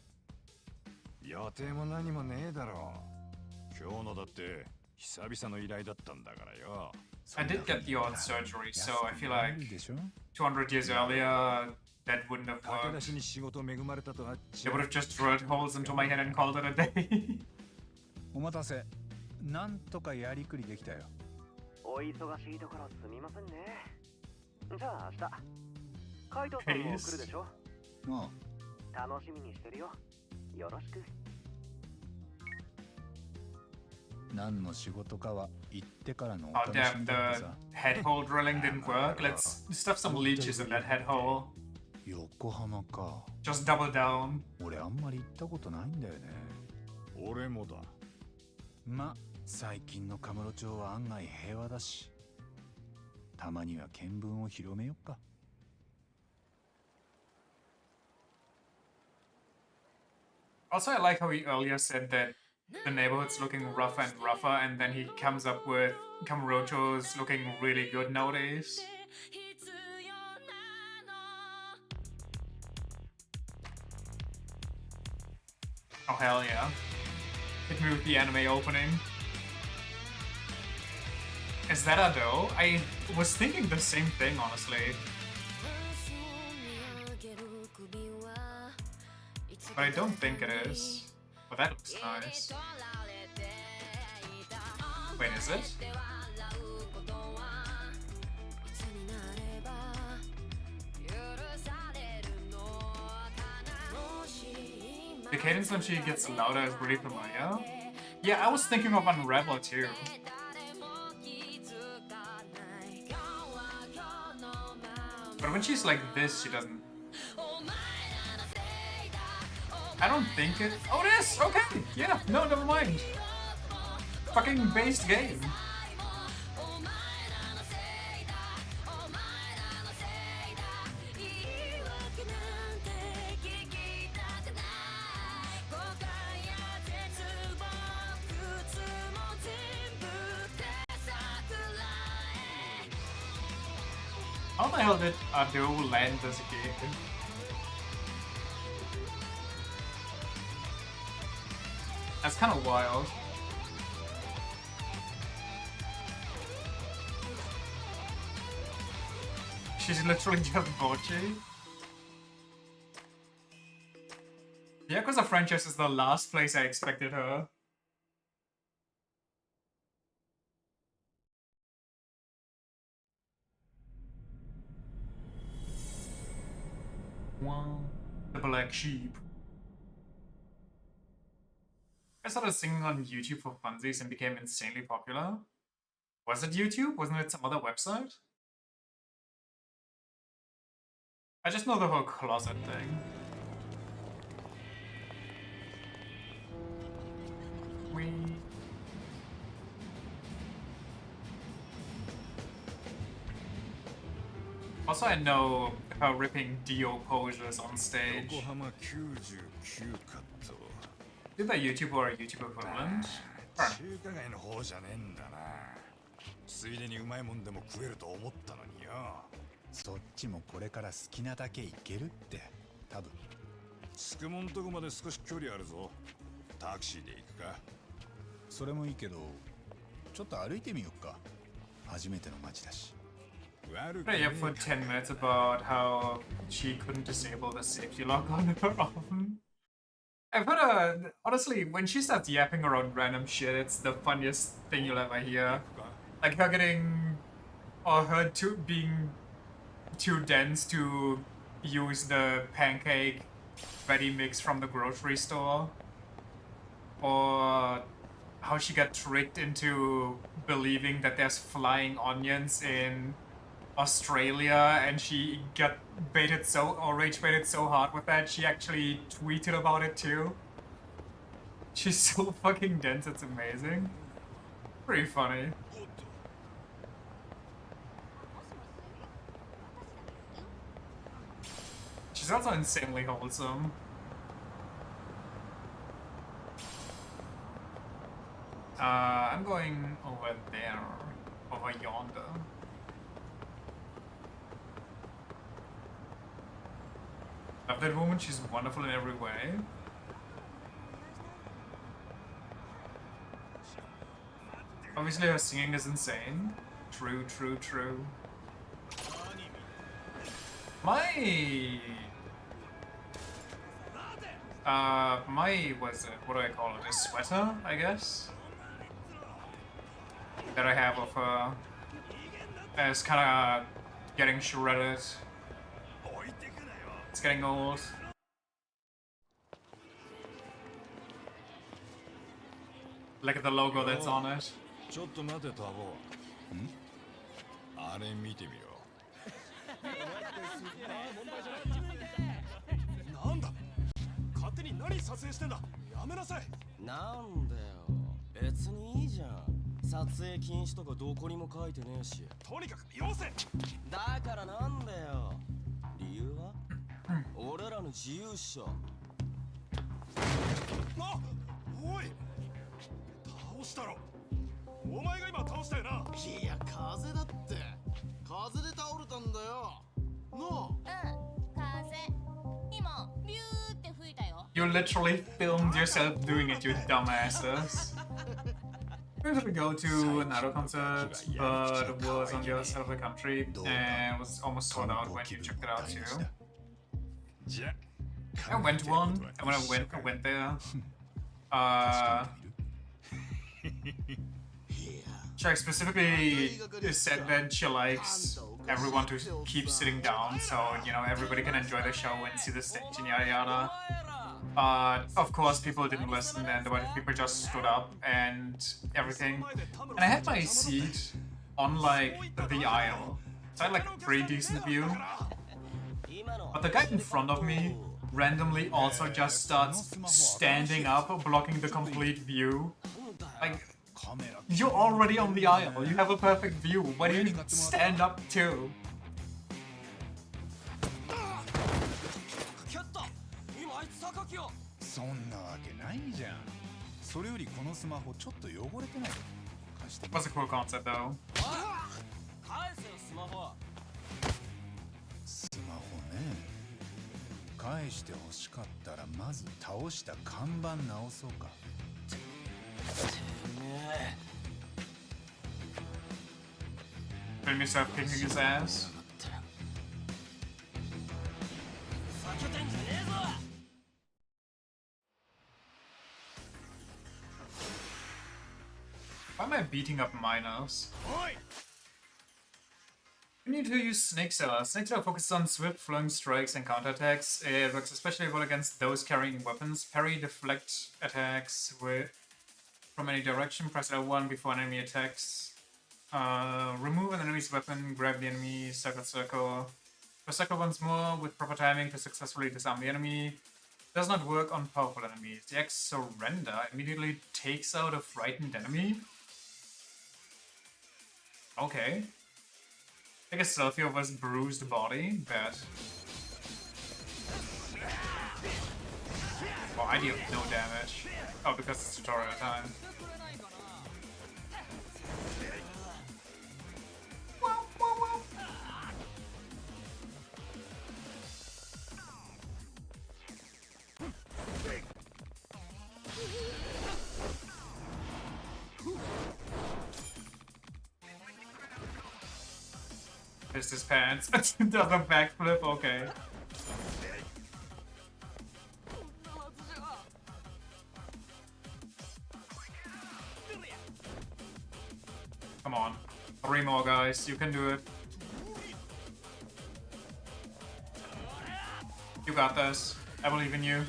予定も何もねえだろう。今日のだって久々の依頼だったんだからよ。I did get the odd surgery, so I feel like 200 years earlier, that wouldn't have worked. They would have just drilled holes into my head and called it a day. お待たせ。なんとかやりくりできたよ。お忙しいところすみませんね。じゃあ明日、カイトさんも来るでしょ？ああ。楽しみにしてるよ。よろしく。何の仕事かは言ってからのお Oh 楽し damn, みだってさ。 the head hole drilling didn't work. Let's stuff some leeches in that head hole. 横浜か。Just double down. 俺あんまり行ったことないんだよね。俺もだ。ま、最近のカムロ町は案外平和だし、たまには見聞を広めよっか。Also, I like how he earlier said that the neighborhood's looking rougher and rougher, and then he comes up with Kamurocho's looking really good nowadays. Oh hell yeah. Hit me with the anime opening. Is that Ado? I was thinking the same thing, honestly. But I don't think it is. But that looks nice. Wait, is it? The cadence when she gets louder is really familiar. Yeah, I was thinking of Unravel too. But when she's like this, she doesn't. I don't think it. Oh, it is! Okay! Yeah, no, never mind. Fucking based game. How the hell did Ado land as a game? That's kind of wild. She's literally just Bochi. The Yakuza franchise is the last place I expected her. Wow. The Black Sheep. I started singing on YouTube for funsies and became insanely popular. Was it YouTube? Wasn't it some other website? I just know the whole closet thing. Also, I know her ripping Dio poses on stage. Did that YouTube or a YouTube equivalent? 中華街の方じゃねえんだな。ついでにうまいもんでも食えると思ったのによ。そっちもこれから好きなだけ行けるって、多分。つくもんとこまで少し距離あるぞ。タクシーで行くか。それもいいけど、ちょっと歩いてみよっか。初めての街だし。Yeah, for 10 minutes about how she couldn't disable the safety lock on her own. I've heard honestly, when she starts yapping around random shit, it's the funniest thing you'll ever hear. Like her getting, or her being too dense to use the pancake ready mix from the grocery store. Or how she got tricked into believing that there's flying onions in Australia, and she got baited or rage baited so hard with that, she actually tweeted about it too. She's so fucking dense, it's amazing. Pretty funny. She's also insanely wholesome. I'm going over there, over yonder. Love that woman, she's wonderful in every way. Obviously her singing is insane. True, true, true. My, what do I call it? A sweater, I guess? That I have of her is kind of getting shredded. It's getting old. Look at the logo that's on it. ちょっと待てタボ。あれ見てみろ。なんだ。勝手に何撮影してんだ。やめなさい。なんだよ。別にいいじゃん。撮影禁止とかどこにも書いてねえし。とにかくよせ。だからなんだよ。理由は？俺らの自由っしょ。あ、おい。倒したろ。お前が今倒したよな。いや風だって。風で倒れたんだよ。の。風。今ビューって吹いたよ。You literally filmed yourself doing it, you dumbasses. We were gonna go to another concert, but it was on the other side of the country and was almost sold out when you checked it out too. I went to one, and when I went there. She specifically said that she likes everyone to keep sitting down, so you know everybody can enjoy the show and see the stage and yada yada. Of course, people didn't listen, and a bunch of people just stood up and everything. And I had my seat on like the aisle, so I had like a pretty decent view. But the guy in front of me randomly also just starts standing up, blocking the complete view. Like, you're already on the aisle, you have a perfect view, why do you stand up too? Was a cool concept though. 返して欲しかったらまず倒した看板直そうか。Film yourself kicking his ass. Why am I beating up miners? We need to use Snake Seller. Snake Seller focuses on swift flowing strikes and counterattacks. It works especially well against those carrying weapons. Parry, deflect attacks from any direction. Press L1 before an enemy attacks. Remove an enemy's weapon, grab the enemy, circle. Press circle once more with proper timing to successfully disarm the enemy. Does not work on powerful enemies. The X Surrender immediately takes out a frightened enemy. Okay. Take a selfie of his bruised body. Bad. Oh, I deal no damage. Oh, because it's tutorial time. Pissed his pants. Does a backflip? Okay. Come on. 3 more guys. You can do it. You got this. I believe in you.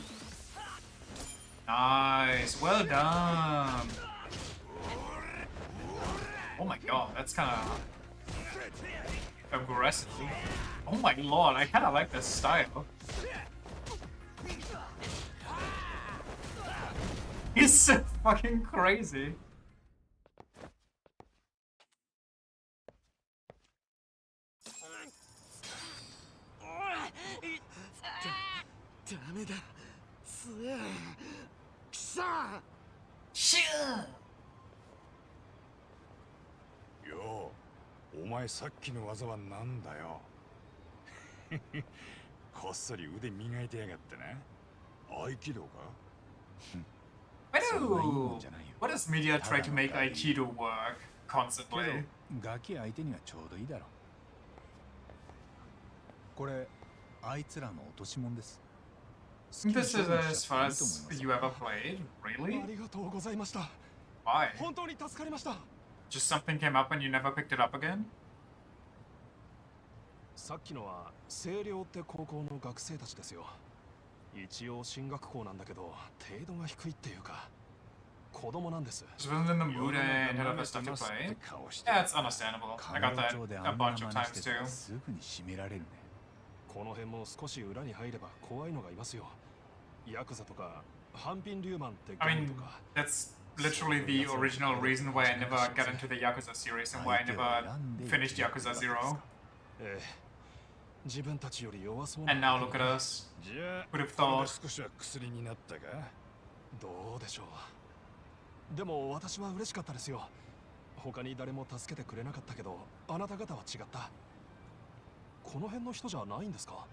Nice. Well done. Oh my god, that's kind of aggressive. Oh my lord, I kind of like this style. He's so fucking crazy.よう、お前さっきの技はなんだよ。こっそり腕磨いてやがってな。合気道か？ What does media try to make Aikido work constantly? ガキ相手にはちょうどいいだろう。これ、あいつらの落とし物です。This is as far as you ever played? Really? ありがとうございました。 Why? 本当に助かりました。 Just something came up and you never picked it up again? さっきのは星稜って高校の学生たちですよ。一応進学校なんだけど程度が低いっていうか子供なんです。 Just wasn't in the mood and had other stuff to play. Yeah, it's understandable. I got that a bunch of times too. すぐに締められるね。この辺も少し裏に入れば怖いのがいますよ。ヤクザとか半品リューマンって I mean, that's literally the original reason why I never got into the Yakuza series and why I never finished Yakuza 0. ええ、自分たちより弱そう And now look at us. じゃあ、 Would have thought. 少しは薬になったか？どうでしょう。でも私は嬉しかったですよ。他に誰も助けてくれなかったけど、あなた方は違った。この辺の人じゃないんですか？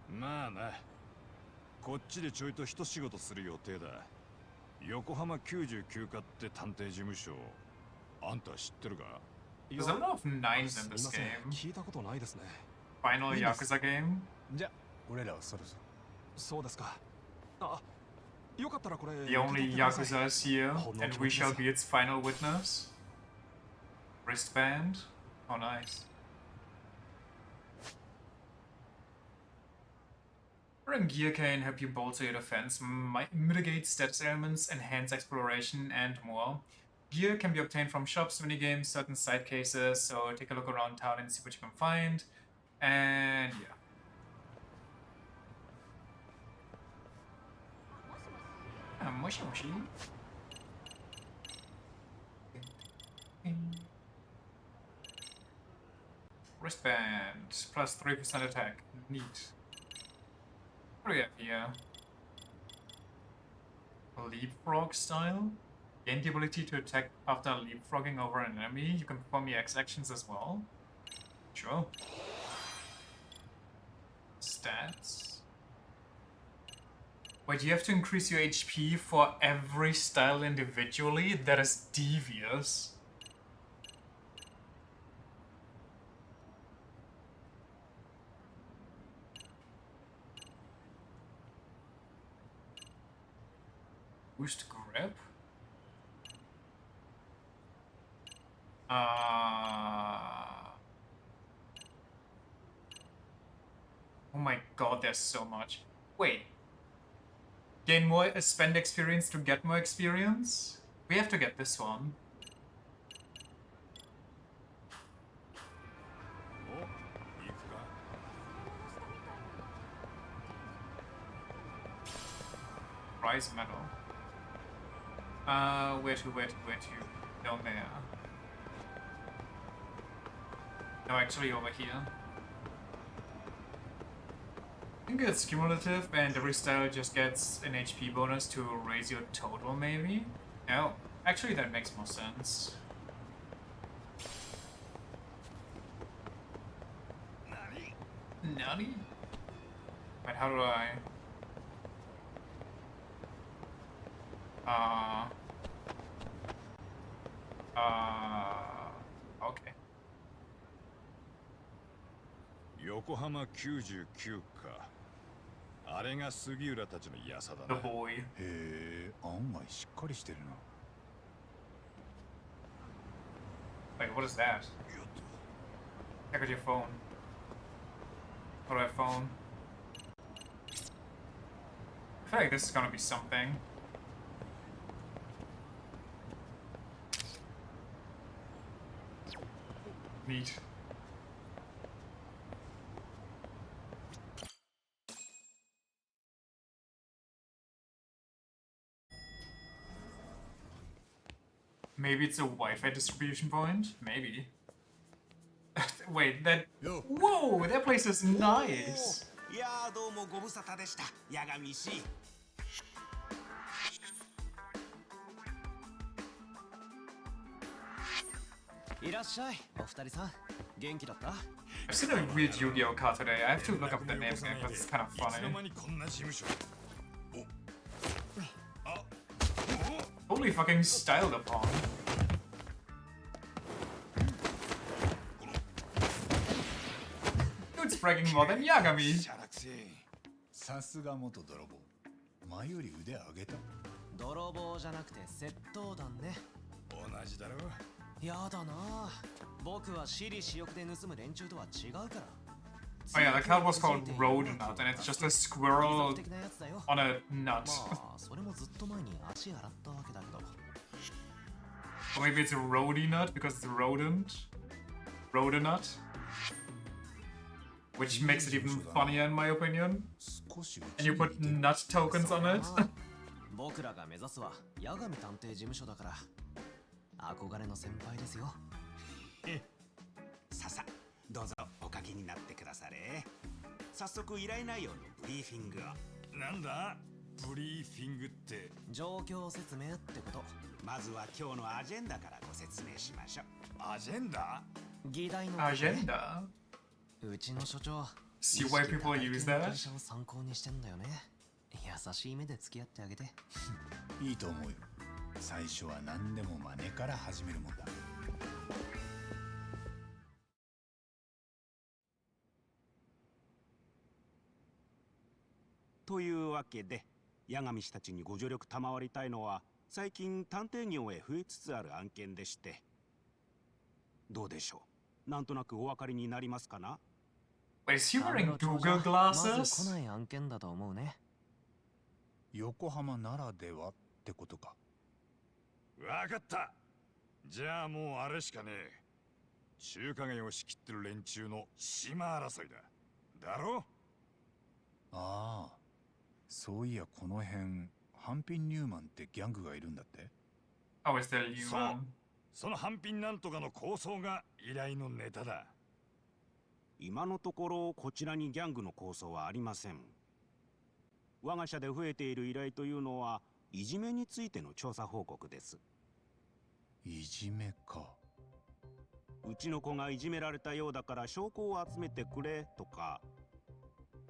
まあな。こっちでちょいと一仕事する予定だ。横浜99課って探偵事務所、あんた知ってるか？ There's a lot of nines in this game. 聞いたことないですね。 Final Yakuza game? じゃあ、俺らはそろそろ。そうですか。あ、よかったらこれ。 The only Yakuza is here, and we shall be its final witness. Wristband? Oh, nice. Wearing gear can help you bolster your defense, mitigate stats ailments, enhance exploration, and more. Gear can be obtained from shops, minigames, certain side cases, so take a look around town and see what you can find. And yeah. Mushy mushy. Wristband, plus 3% attack. Neat. What do we have here? Leapfrog style? Gain the ability to attack after leapfrogging over an enemy. You can perform your X actions as well. Sure. Stats. Wait, you have to increase your HP for every style individually? That is devious. Boost grip? Oh my god, there's so much. Wait. Gain more, spend experience to get more experience? We have to get this one. Prize medal. Where to? Down there. No, actually over here. I think it's cumulative and every style just gets an HP bonus to raise your total, maybe? No, actually that makes more sense. Nani? Wait, how do I... okay. 横浜99か。あれが杉浦たちのヤサだな。The boy. へえ、案外しっかりしてるな。Wait, what is that? Check out your phone. What do I have phone? I feel like this is gonna be something. Neat. Maybe it's a Wi-Fi distribution point? Maybe. Wait, that... Whoa, that place is nice! いやーどうもご無沙汰でした。八神氏。いらっしゃい、お二人さん。元気だった？ I've seen a weird Yu-Gi-Oh card today. I have to look up the name again, but it's kind of funny. Totally fucking styled upon. Dude's bragging more than Yagami. さすが元泥棒。前より腕上げた。泥棒じゃなくて窃盗団ね。同じだろ。やだな。僕は私利私欲で盗む連中とは違うから。Oh yeah, the card was called Road Nut, and it's just a squirrel on a nut. Or maybe it's a roady nut because it's a rodent. Rodonut. Which makes it even funnier in my opinion. And you put nut tokens on it. 僕らが目指すは八神探偵事務所だから憧れの先輩ですよ。ささ、どうぞおかけになってくだされ。早速依頼内容のブリーフィングを。なんだ？ブリーフィングって。状況説明ってこと。まずは今日のアジェンダからご説明しましょう。アジェンダ？議題の。アジェンダ？うちの所長。See why people use that? 会社を参考にしてんだよね。優しい目で付き合ってあげて。いいと思うよ。最初は何でも真似から始めるもんだ。というわけで、八神氏たちにご助力賜りたいのは、最近探偵業へ増えつつある案件でして。どうでしょう。なんとなくお分かりになりますかな。Wait, is he wearing Google glasses? まず来ない案件だと思うね。横浜ならではってことか。わかった。じゃあもうあれしかねえ。中華街を仕切ってる連中の島争いだ。だろ？ああ、そういやこの辺、ハンピン・ニューマンってギャングがいるんだって。Oh, is there Newman? そのハンピンなんとかの構想が依頼のネタだ。今のところこちらにギャングの構想はありません。我が社で増えている依頼というのはいじめについての調査報告です。いじめか。うちの子がいじめられたようだから証拠を集めてくれとか、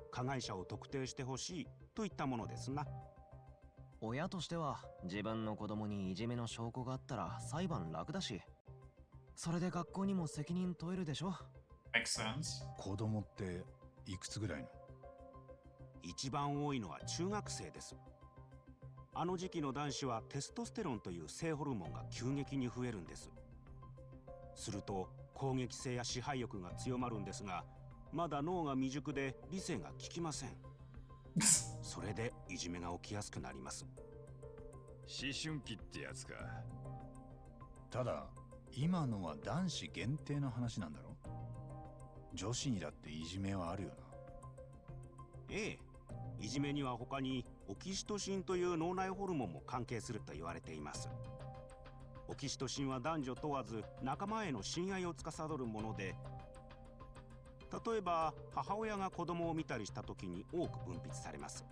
加害者を特定してほしいといったものですな。親としては自分の子供にいじめの証拠があったら裁判楽だし、それで学校にも責任問えるでしょ。Makes sense. 子供っていくつぐらいの？一番多いのは中学生です。あの時期の男子はテストステロンという性ホルモンが急激に増えるんです。すると攻撃性や支配欲が強まるんですが、まだ脳が未熟で理性が効きません。それでいじめが起きやすくなります。思春期ってやつか。ただ今のは男子限定の話なんだろ？女子にだっていじめはあるよな。ええ、いじめには他にオキシトシンという脳内ホルモンも関係すると言われています。オキシトシンは男女問わず仲間への親愛を司るもので、例えば母親が子供を見たりした時に多く分泌されます。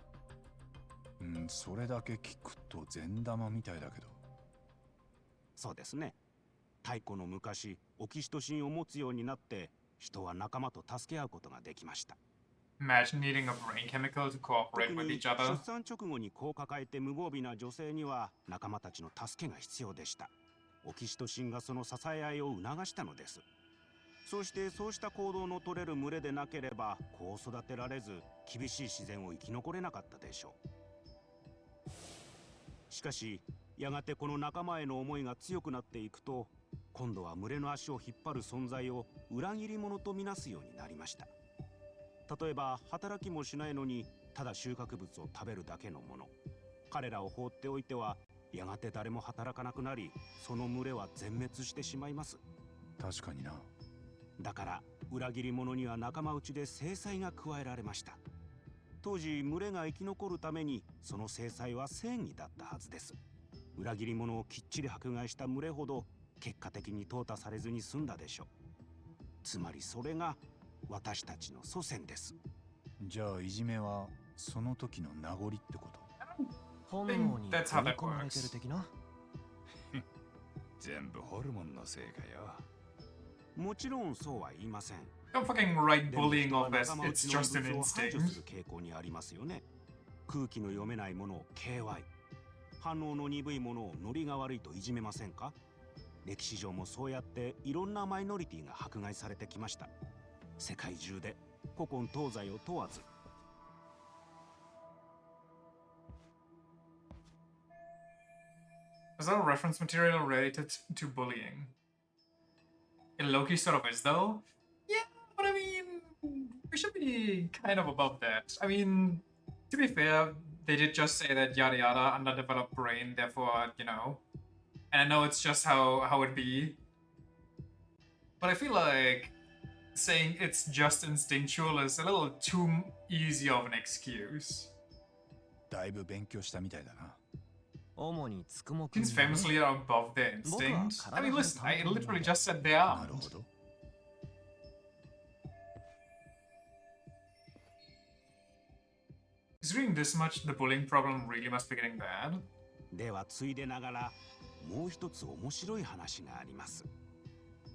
それだけ聞くと善玉みたいだけど。そうですね。太古の昔、オキシトシンを持つようになって人は仲間と助け合うことができました。Imagine needing a brain chemical to cooperate with each other. 出産直後に子を抱えて無防備な女性には仲間たちの助けが必要でした。オキシトシンがその支え合いを促したのです。そしてそうした行動の取れる群れでなければ子を育てられず、厳しい自然を生き残れなかったでしょう。しかしやがてこの仲間への思いが強くなっていくと、今度は群れの足を引っ張る存在を裏切り者とみなすようになりました。例えば働きもしないのにただ収穫物を食べるだけのもの、彼らを放っておいてはやがて誰も働かなくなり、その群れは全滅してしまいます。確かにな。だから裏切り者には仲間内で制裁が加えられました。当時群れが生き残るためにその制裁は正義だったはずです。裏切り者をきっちり迫害した群れほど結果的に淘汰されずに済んだでしょう。つまりそれが私たちの祖先です。じゃあいじめはその時の名残ってこと？本能に組み込まれてる的な。全部ホルモンのせいかよ。もちろんそうは言いません。Don't fucking write bullying off as it's just an instinct. 傾向にありますよね。空気の読めないものを KY、反応の鈍いものをノリが悪いといじめませんか？歴史上もそうやっていろんなマイノリティが迫害されてきました。世界中で古今東西を問わず。Is that a reference material related to bullying? In Loki sort of is though. Yeah, but I mean, we should be kind of above that. I mean, to be fair, they did just say that yada yada, underdeveloped brain, therefore, you know. And I know it's just how it be. But I feel like saying it's just instinctual is a little too easy of an excuse. だいぶ勉強したみたいだな。Teens famously are above their instinct. I mean, listen, I literally just said they are. Is reading this much, the bullying problem really must be getting bad? ではついでながらもう一つ面白い話があります。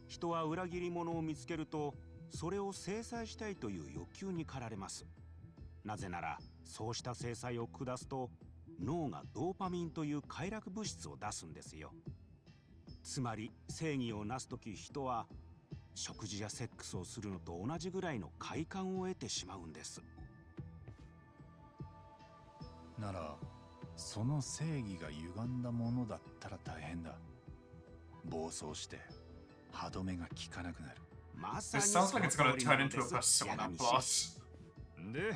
人は裏切り者を見つけるとそれを制裁したいという欲求に駆られます。なぜならそうした制裁を下すと脳がドーパミンという快楽物質を出すんですよ。つまり正義をなすとき人は食事やセックスをするのと同じぐらいの快感を得てしまうんです。ならその正義が歪んだものだったら大変だ。暴走して歯止めが効かなくなる。まさに This sounds like it's gonna turn into a persona plot. で、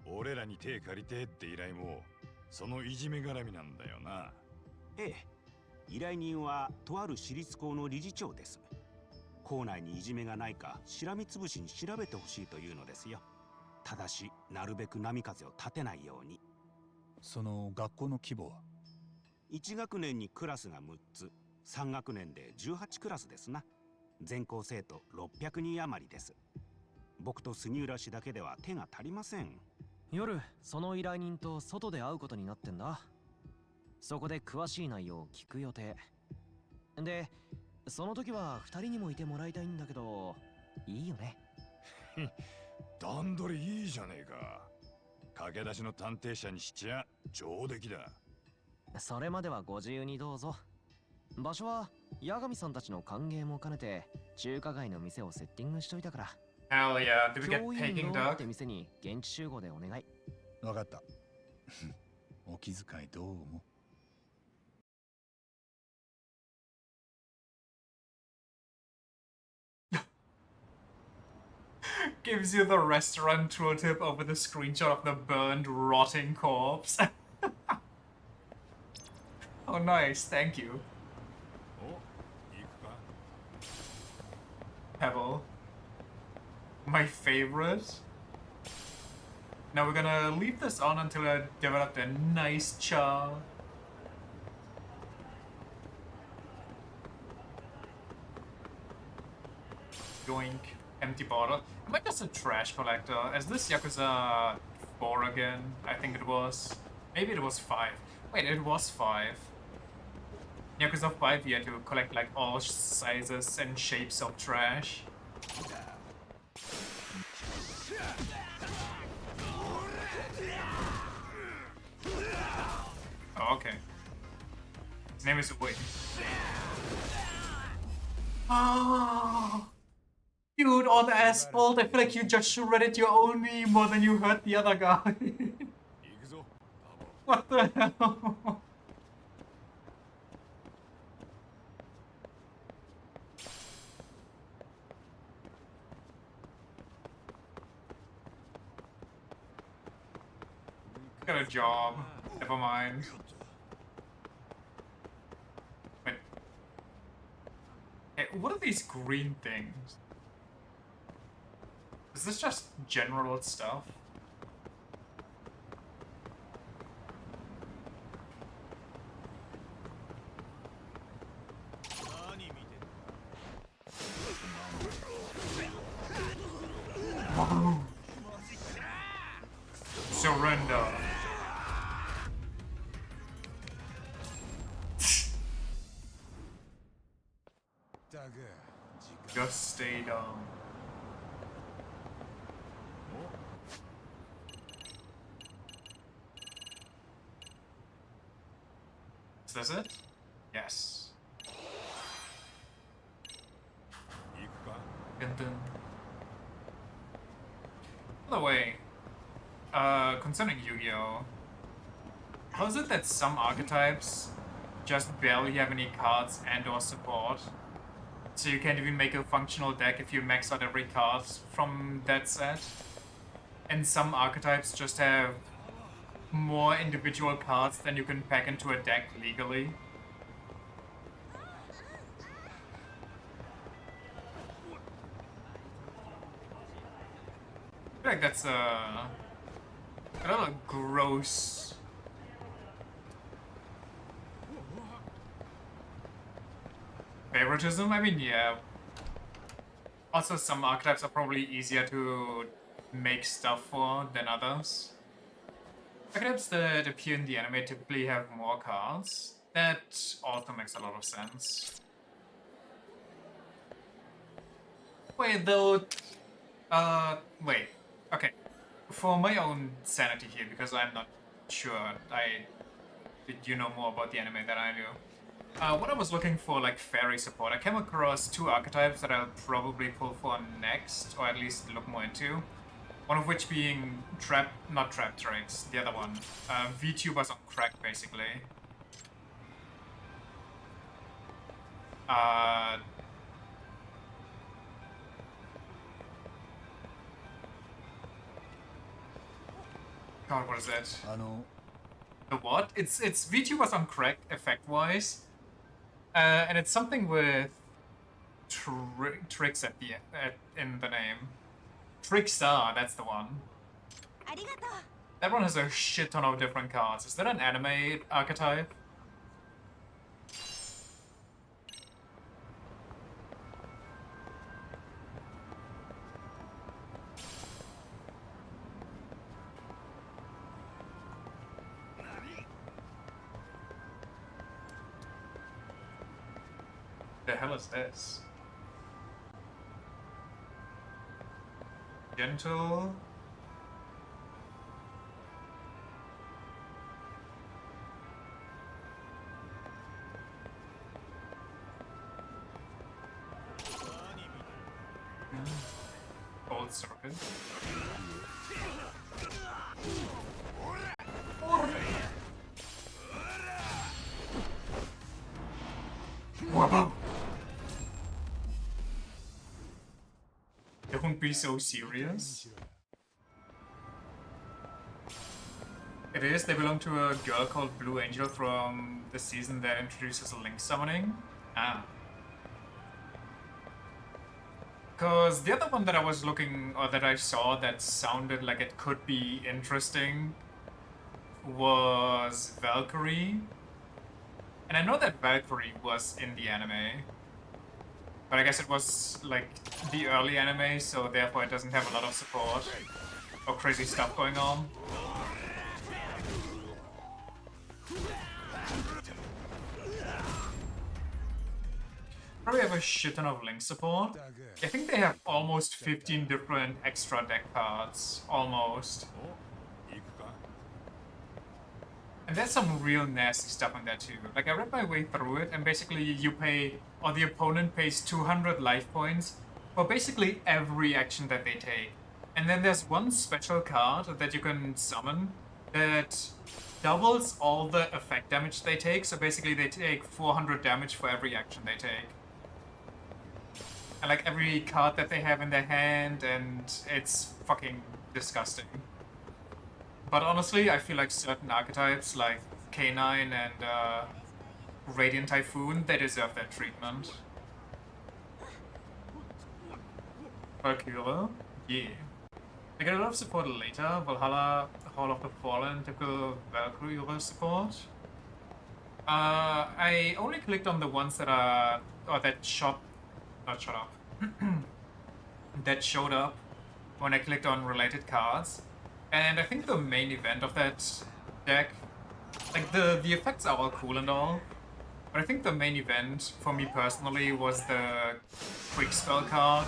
俺らに手借りてって依頼もそのいじめ絡みなんだよな。ええ、依頼人はとある私立校の理事長です。校内にいじめがないかしらみつぶしに調べてほしいというのですよ。ただしなるべく波風を立てないように。その学校の規模は1学年にクラスが6つ、3学年で18クラスですな。全校生徒600人余りです。僕と杉浦氏だけでは手が足りません。夜、その依頼人と外で会うことになってんだ。そこで詳しい内容を聞く予定。で、その時は2人にもいてもらいたいんだけど、いいよね。段取りいいじゃねえか。駆け出しの探偵社にしちゃ上出来だ。それまではご自由にどうぞ。場所は八神さんたちの歓迎も兼ねて中華街の店をセッティングしといたから。Hell yeah, did we get 教員 Peking のっ Duck? て店に現地集合でお願い。わかった。お気遣いどうも。Gives you the restaurant tour tip over the screenshot of the burned, rotting corpse. Oh, nice, thank you. Pebble. My favorite. Now we're gonna leave this on until I develop a nice char. Yoink. Empty bottle. Am I just a trash collector? Is this Yakuza 4 again? I think it was. Maybe it was 5. Wait, it was 5. Yakuza 5, you had to collect like all sizes and shapes of trash. Oh, okay. His name is Wing. Oh. Dude, on asphalt, I feel like you just shredded your own knee more than you hurt the other guy. What the hell? Got a job. Never mind. Wait. Hey, what are these green things? Is this just general stuff? Surrender. Just stay down. Is this it? Yes. Dun dun. By the way, concerning Yu-Gi-Oh! How is it that some archetypes just barely have any cards and or support? So you can't even make a functional deck if you max out every card from that set? And some archetypes just have more individual cards than you can pack into a deck legally? I feel like that's a little gross. Favoritism? I mean, yeah. Also, some archetypes are probably easier to make stuff for than others. Archetypes that appear in the anime typically have more cards. That also makes a lot of sense. Wait, though... wait. Okay. For my own sanity here, because I'm not sure, you know more about the anime than I do. What I was looking for, like, fairy support, I came across two archetypes that I'll probably pull for next, or at least look more into. One of which being not Trap Tricks, the other one. VTubers on crack, basically. God, what is that? The what? It's VTubers on crack, effect-wise. And it's something with tricks in the name. Trickstar, that's the one. That one has a shit ton of different cards. Is that an anime archetype? The hell is this? Gentle. Gold circuit. Whoa. Don't be so serious. It is. They belong to a girl called Blue Angel from the season that introduces Link summoning. Ah. Because the other one that I was looking, or that I saw that sounded like it could be interesting was Valkyrie. And I know that Valkyrie was in the anime. But I guess it was, like, the early anime, so therefore it doesn't have a lot of support or crazy stuff going on. Probably have a shit ton of Link support. I think they have almost 15 different extra deck cards. Almost. And there's some real nasty stuff in there too. Like, I read my way through it, and basically you pay, or the opponent pays 200 life points for basically every action that they take. And then there's one special card that you can summon that doubles all the effect damage they take. So basically they take 400 damage for every action they take. And like every card that they have in their hand, and it's fucking disgusting. But honestly, I feel like certain archetypes, like K9 and Radiant Typhoon, they deserve that treatment. Valkyrie? Yeah. I get a lot of support later. Valhalla, Hall of the Fallen, typical Valkyrie support. I only clicked on the ones that are, or that not shot up, that showed up when I clicked on related cards. And I think the main event of that deck, like the effects are all cool and all, but I think the main event for me personally was the quick spell card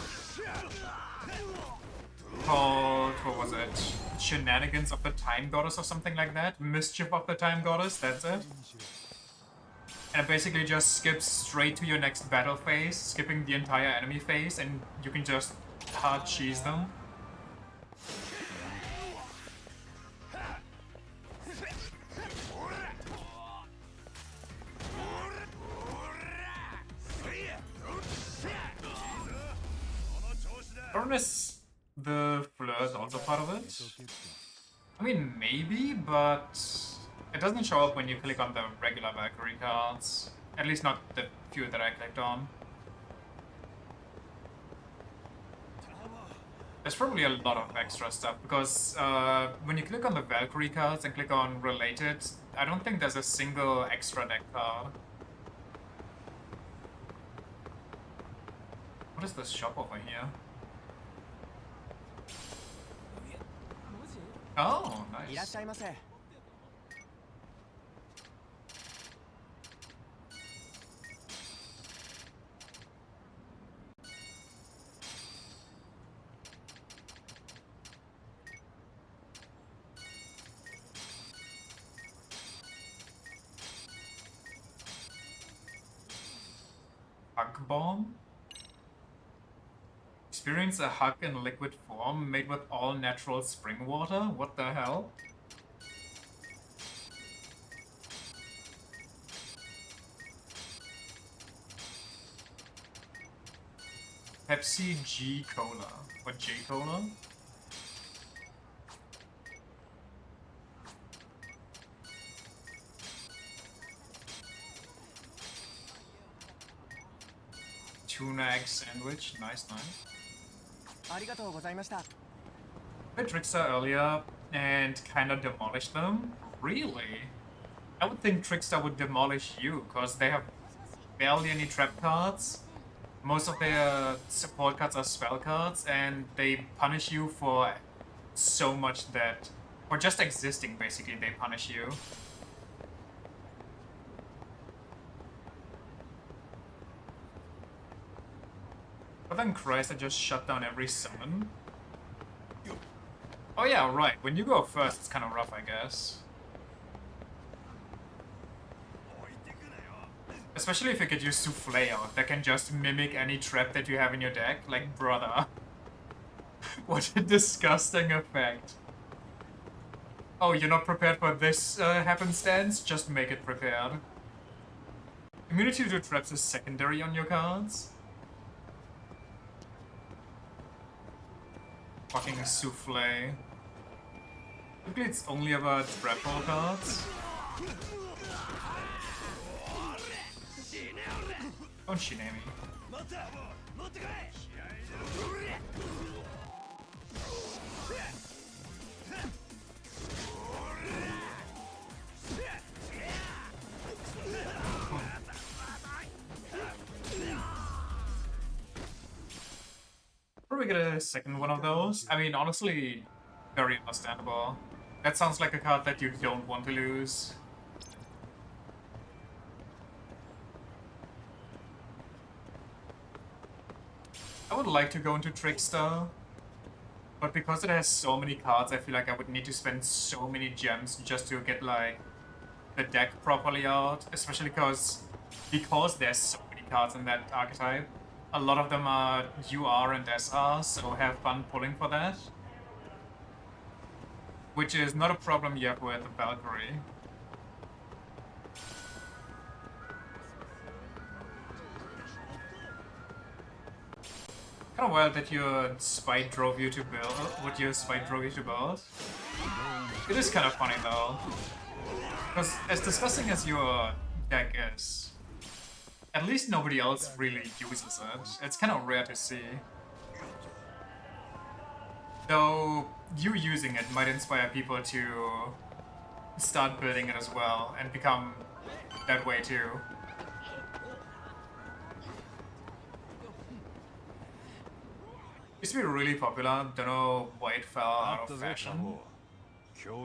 called, what was it? Shenanigans of the Time Goddess or something like that? Mischief of the Time Goddess, that's it. And it basically just skips straight to your next battle phase, skipping the entire enemy phase, and you can just hard cheese them. I don't know if the Fleur is also part of it. I mean, maybe, but it doesn't show up when you click on the regular Valkyrie cards. At least not the few that I clicked on. There's probably a lot of extra stuff, because when you click on the Valkyrie cards and click on related, I don't think there's a single extra deck card. What is this shop over here? Oh, nice. Hug Bomb? Experience a hug in liquid form made with all natural spring water? What the hell? Pepsi G Cola. What, J Cola? Tuna egg sandwich. Nice, nice. I Trickster earlier and kinda demolished them. Really? I would think Trickster would demolish you, because they have barely any trap cards. Most of their support cards are spell cards, and they punish you for so much that, for just existing, basically, they punish you. But then Christ, I just shut down every summon. Oh yeah, right. When you go first, it's kind of rough, I guess. Especially if you get your Souffle out, that can just mimic any trap that you have in your deck. Like, brother. What a disgusting effect. Oh, you're not prepared for this happenstance? Just make it prepared. Immunity to traps is secondary on your cards. Fucking Souffle. Typically it's only about trap hole cards. Don't Shinemi. Probably get a second one of those. I mean, honestly, very understandable. That sounds like a card that you don't want to lose. I would like to go into Trickster, but because it has so many cards, I feel like I would need to spend so many gems just to get, like, the deck properly out, especially because there's so many cards in that archetype. A lot of them are UR and SR, so have fun pulling for that. Which is not a problem yet with Valkyrie. Kind of wild that your spite drove you to build. What your spite drove you to build? It is kind of funny though, because as disgusting as your deck is, at least nobody else really uses it. It's kind of rare to see. Though you using it might inspire people to start building it as well and become that way too. Used to be really popular, don't know why it fell out of fashion.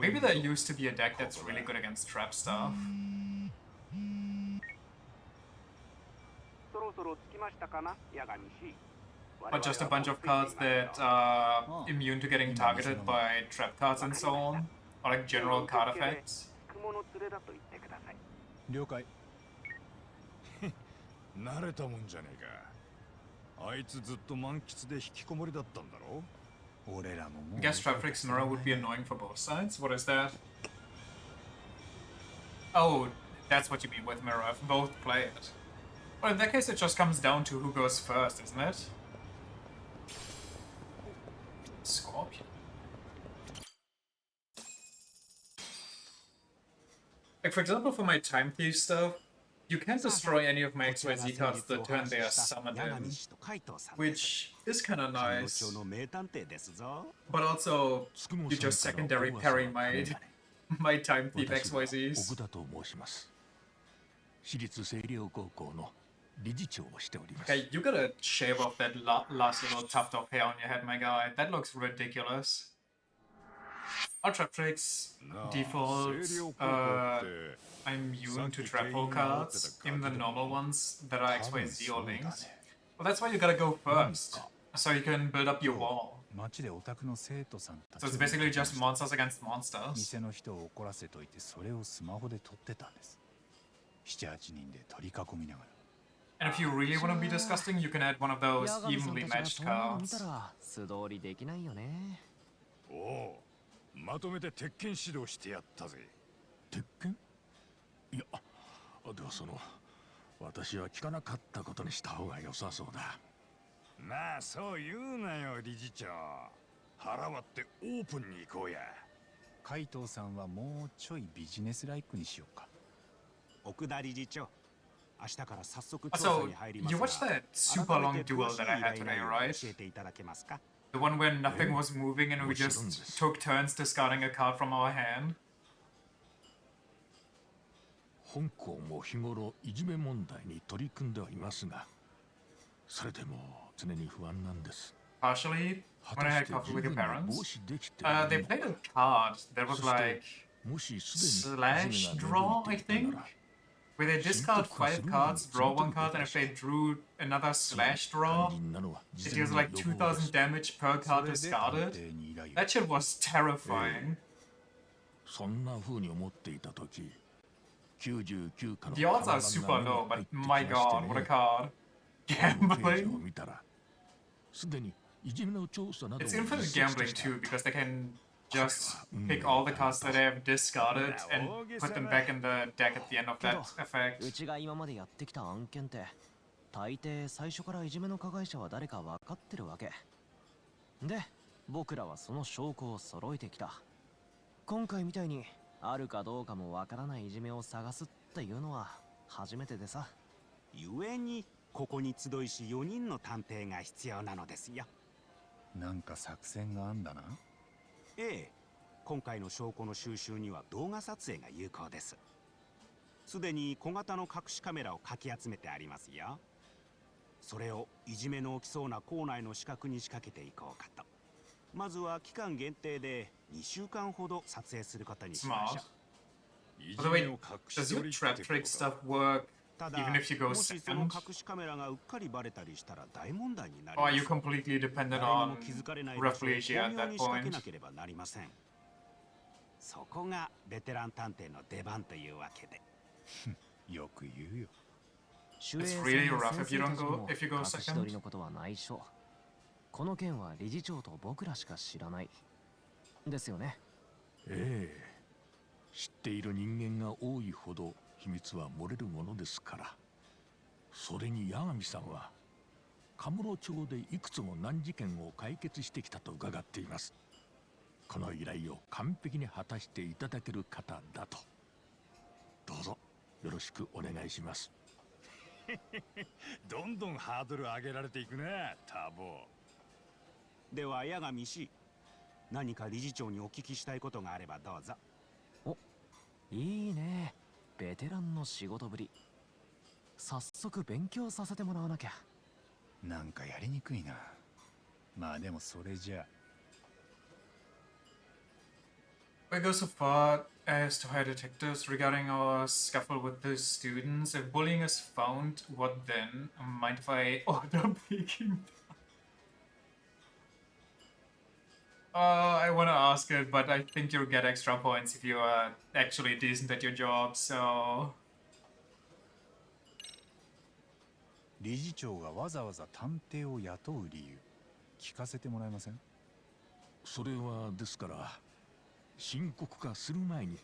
Maybe there used to be a deck that's really good against trap stuff. Or just a bunch of cards that are immune to getting targeted by trap cards and so on. Or like general card effects. 了解慣れたもんじゃねえかあいつずっと満喫で引きこもりだったんだろ I guess Traptrix Mirror would be annoying for both sides. What is that? Oh, that's what you mean with Mirror, if both play it. Well, in that case it just comes down to who goes first, isn't it? Scorpion. Like, for example, for my Time Thief stuff, you can't destroy any of my XYZ cards the turn they are summoned in, which is kinda nice. But also, you just secondary parry my Time Thief XYZs. Okay, you gotta shave off that last little tuft of hair on your head, my guy. That looks ridiculous. Our trap tricks default, I'm immune to trap hole cards, even the normal ones that are XYZ or linked. Well, that's why you gotta go first, so you can build up your wall. So it's basically just monsters against monsters. And if you really want to be disgusting, you can add one of those evenly matched cards. おおまとめて鉄拳指導してやったぜ鉄拳いやでは私は聞かなかったことにした方が良さそうだまあそう言うなよ理事長腹割ってオープンに行こうや海藤さんはもうちょいビジネスライクにしようか奥田理事長明日から早速調査に入りますが You watched that super long duel that I had today, right? The one where nothing was moving and we just took turns discarding a card from our hand. 本校も日頃いじめ問題に取り組んではいますが、それでも常に不安なんです。 Partially, when I had coffee with your parents, they played a card that was like slash draw, I think, where they discard 5 cards, draw 1 card, and if they drew another slash draw, it deals like 2000 damage per card discarded. That shit was terrifying. そんな風に思っていたとき、99かの The odds are super low, but my god, what a card. Gambling. It's infinite gambling too, because they can just pick all the cards that they have discarded and put them back in the deck at the end of that effect. うちが今までやってきた案件って大抵最初からいじめの加害者は誰か分かってるわけで、僕らはその証拠を揃えてきた。今回みたいにあるかどうかもわからないいじめを探すっていうのは初めてでさ。故にここに集いし4人の探偵が必要なのですよ。なんか作戦があんだな。ええ、今回の証拠の収集には動画撮影が有効です。すでに小型の隠しカメラをかき集めてありますよ。それをいじめの起きそうな校内の死角に仕掛けていこうかと。まずは期間限定で2週間ほど撮影することにしましょう。 By the way, does your trap trick stuff work even if you go second? Or are you completely dependent on refugee at that point? そこがベテラン探偵の出番というわけで。よく言うよ。 It's really rough if you go second. のことは内緒。この件は理事長と僕らしか知らない。ですよね。ええ。知っている人間が多いほど秘密は漏れるものですから。それに八神さんはカムロ町でいくつも難事件を解決してきたと伺っています。この依頼を完璧に果たしていただける方だと。どうぞよろしくお願いします。どんどんハードル上げられていくな、タボ。では八神氏、何か理事長にお聞きしたいことがあればどうぞ。お、いいね。ベテランの仕事ぶり。早速勉強させてもらわなきゃ。なんかやりにくいな。まあでもそれじゃ。I go so far as to hire detectives regarding our scuffle with the students. If bullying is found, what then? Mind if I order Peking? I want to ask it, but I think you'll get extra points if you are actually decent at your job, so... 理事長がわざわざ探偵を雇う理由、聞かせてもらえません？それはですから、深刻化する前に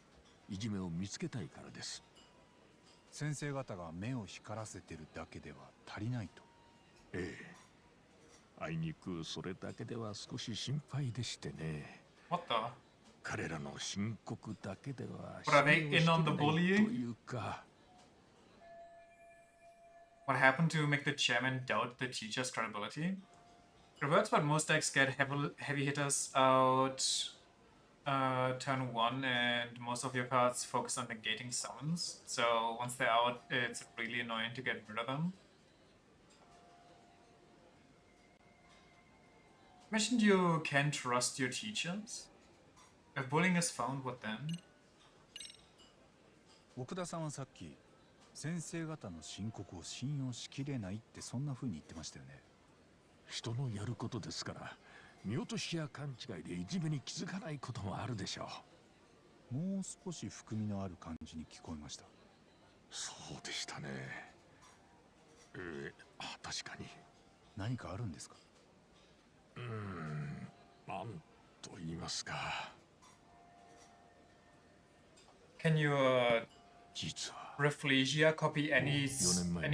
いじめを見つけたいからです。先生方が目を光らせてるだけでは足りないと。ええ。あいにくそれだけでは少し心配でしてね。What the? 彼らの申告だけでは But are they in on the と bullying? いうか。What happened to make the chairman doubt the teacher's credibility? It reverts, but most decks get heavy hitters out turn 1, and most of your cards focus on negating summons. So once they're out, it's really annoying to get rid of them. You mentioned you can trust your teachers. If bullying is found, what then? 奥田さんはさっき先生方の申告を信用しきれないってそんな風に言ってましたよね。人のやることですから、見落としや勘違いでいじめに気づかないこともあるでしょう。もう少し含みのある感じに聞こえました。そうでしたね。確かに。何かあるんですか？なんと言いますか。Can you Rafflesia copy any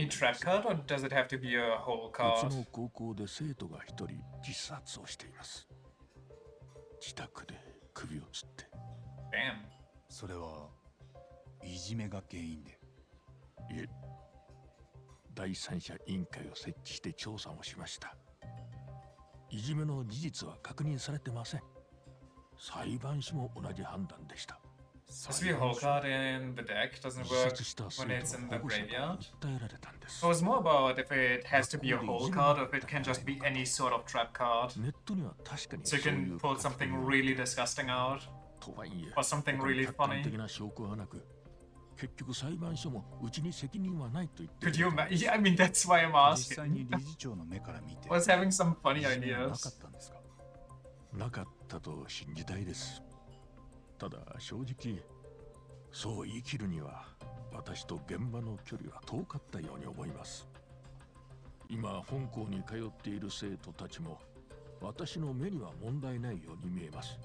trap card, or does it have to be a whole card? 別の高校で生徒が一人自殺をしています。自宅で首を吊って。Damn. それはいじめが原因で？いえ、第三者委員会を設置して調査をしました。いじめの事実は確認されてません。裁判所も同じ判断でした。Supposed to be a whole card in the deck doesn't work when it's in the graveyard. It was more about if it has to be a whole card or if it can just be any sort of trap card. So you can pull something really disgusting out. Or something really funny. Could you imagine? Yeah, I mean, that's why I'm asking. I was having some funny ideas. なかったと信じたいです。ただ正直、そう言い切るには私と現場の距離は遠かったように思います。今本校に通っている生徒たちも私の目には問題ないように見えます。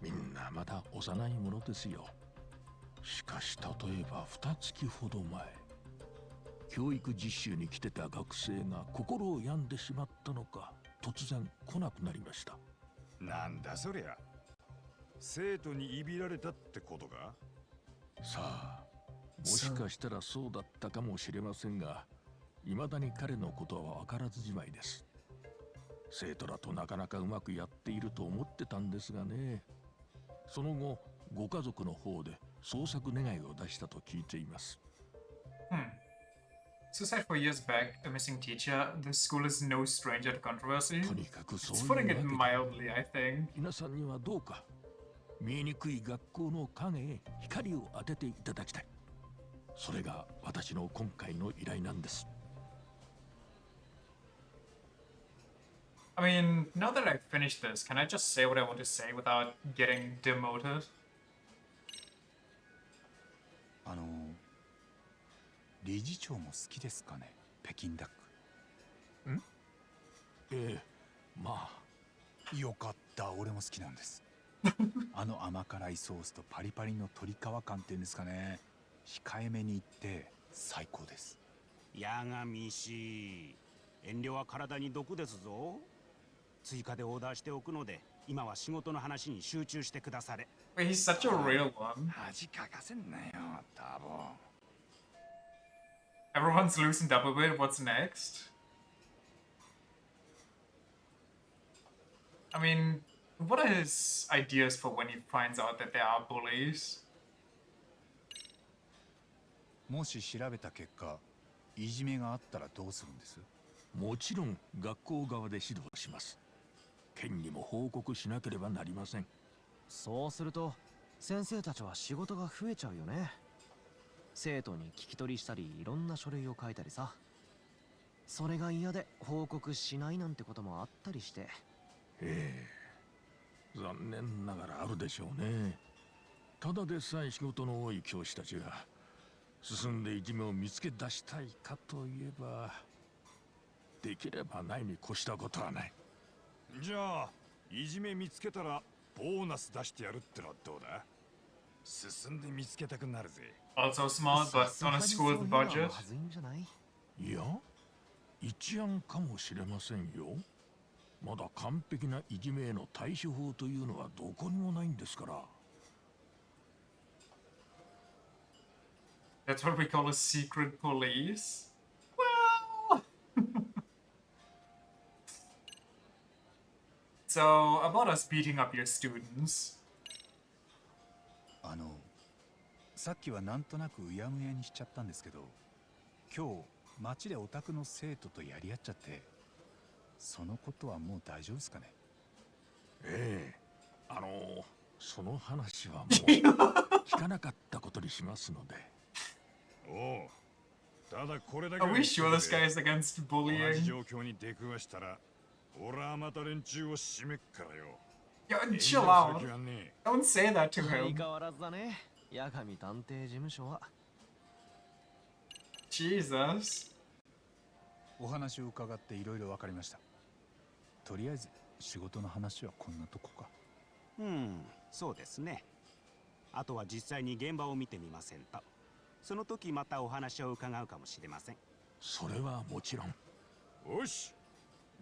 みんなまだ幼いものですよ。しかし例えば2月ほど前、教育実習に来てた学生が心を病んでしまったのか突然来なくなりました。なんだそりゃ。生徒にいびられたってことか？さあ、もしかしたらそうだったかもしれませんが、未だに彼のことは分からずじまいです。生徒らとなかなかうまくやっていると思ってたんですがね。その後、ご家族の方で捜索願いを出したと聞いています。Suicide 4 years back, a missing teacher. The school is no stranger to controversy. とにかくそう It's いうわ putting け it で、 mildly, I think. 皆さんにはどうか見えにくい学校の影へ光を当てていただきたい。それが私の今回の依頼なんです。I mean, now that I've finished this, can I just say what I want to say without getting demoted? 理事長も好きですかね、北京ダック。まあ。よかった、俺も好きなんです。甘辛いソースとパリパリの鶏皮感っていうんですかね。控えめに言って最高です。八神氏、遠慮は体に毒ですぞ。追加でオーダーしておくので、今は仕事の話に集中してくだされ。Wait, he's such a real one. 恥かかせんなよ、タボ。Everyone's loosened up a bit. What's next? I mean, What are his ideas for when he finds out that there are bullies? もし調べた結果、いじめがあったらどうするんです？もちろん学校側で指導します。県にも報告しなければなりません。そうすると先生たちは仕事が増えちゃうよね。生徒に聞き取りしたりいろんな書類を書いたりさ。それが嫌で報告しないなんてこともあったりして。ええ、残念ながらあるでしょうね。ただでさえ仕事の多い教師たちが進んでいじめを見つけ出したいかといえば、できればないに越したことはない。じゃあいじめ見つけたらボーナス出してやるってのはどうだ？進んで見つけたくなるぜ。Also smart, but on a school with budget. いや、一案かもしれませんよ。まだ完璧ないじめへの対処法というのはどこにもないんですから。That's what we call a secret police. Well. So, about us beating up your students. さっきはなんとなくうやむやにしちゃったんですけど、今日街でオタクの生徒とやり合っちゃって、そのことはもう大丈夫ですかね？ええ、その話はもう聞かなかったことにしますので。おう、ただこれだけ Are we sure this guy is against 同じ bullying? 状況に出くわしたら、俺はまた連中を締めっからよ。Yo, chill out. Don't say that to 相 him. 変わらずだね、八神探偵事務所は。Jesus. お話を伺っていろいろ分かりました。とりあえず仕事の話はこんなとこか。そうですね。あとは実際に現場を見てみませんと。その時またお話を伺うかもしれません。それはもちろん。よし、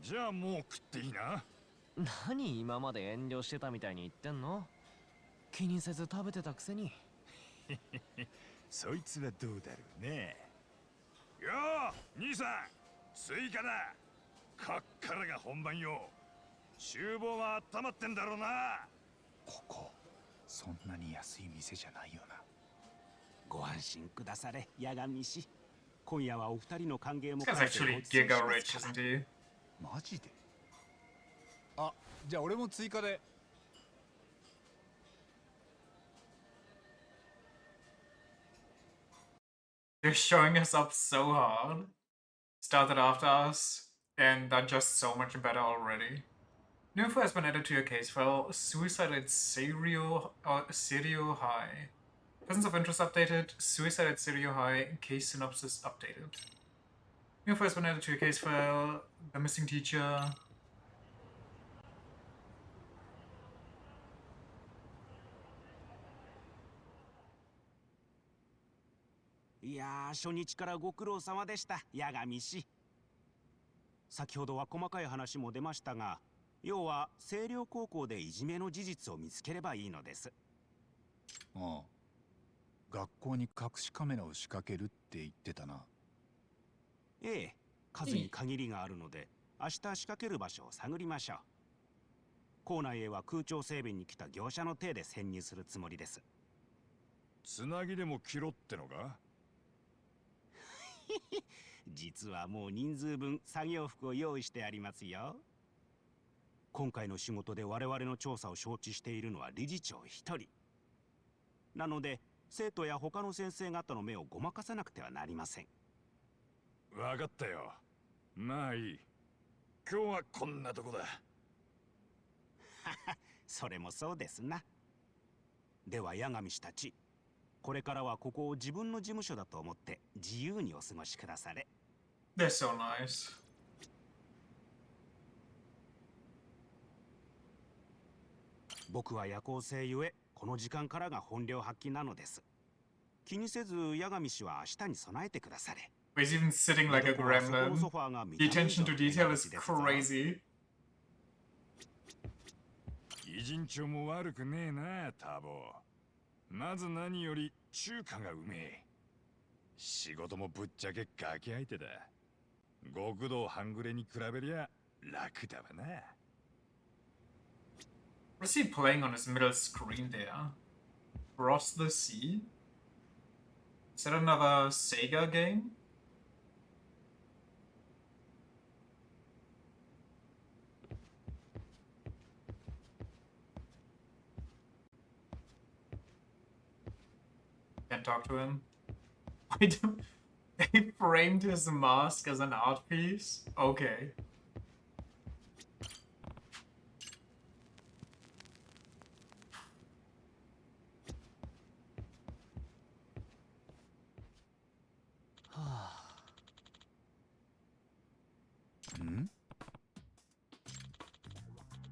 じゃあもう食っていいな。何今まで遠慮してたみたいに言ってんの？気にせず食べてたくせに。そいつはどうだろうね。よー、兄さん、追加だ。こっからが本番よ。厨房は温まってんだろうな。ここ、そんなに安い店じゃないよな。ご安心くだされ、八神氏。今夜はお二人の歓迎も This guy's actually giga rich, isn't he? マジで？あ、じゃあ俺も追加で。They're showing us up so hard. Started after us, and are just so much better already. New info has been added to your case file. Suicide at Serio High. Persons of interest updated. Suicide at Serio High. Case synopsis updated. New info has been added to your case file. The missing teacher. いやー、初日からご苦労様でした、八神氏。先ほどは細かい話も出ましたが、要は星稜高校でいじめの事実を見つければいいのです。ああ、学校に隠しカメラを仕掛けるって言ってたな。ええ、数に限りがあるので、明日仕掛ける場所を探りましょう。校内へは空調整備に来た業者の手で潜入するつもりです。つなぎでも切ろってのか？実はもう人数分作業服を用意してありますよ。今回の仕事で我々の調査を承知しているのは理事長一人。なので生徒や他の先生方の目をごまかさなくてはなりません。わかったよ。まあいい。今日はこんなとこだ。それもそうですな。では八神氏たち、これからはここを自分の事務所だと思って自由にお過ごしくだされ。They're so nice. 僕は夜行性ゆえ、この時間からが本領発揮なのです。気にせず八神氏は明日に備えてくだされ。He's even sitting like a gremlin. The attention to detail is crazy. 偉人帳も悪くねえな、ターボ。まず何より中華がうめえ。仕事もぶっちゃけガキ相手だ。極道半グレに比べりゃ楽だわな。What is he playing on his middle screen there? Cross the Sea? Is that another Sega game? Can't talk to him. They framed his mask as an art piece? Okay.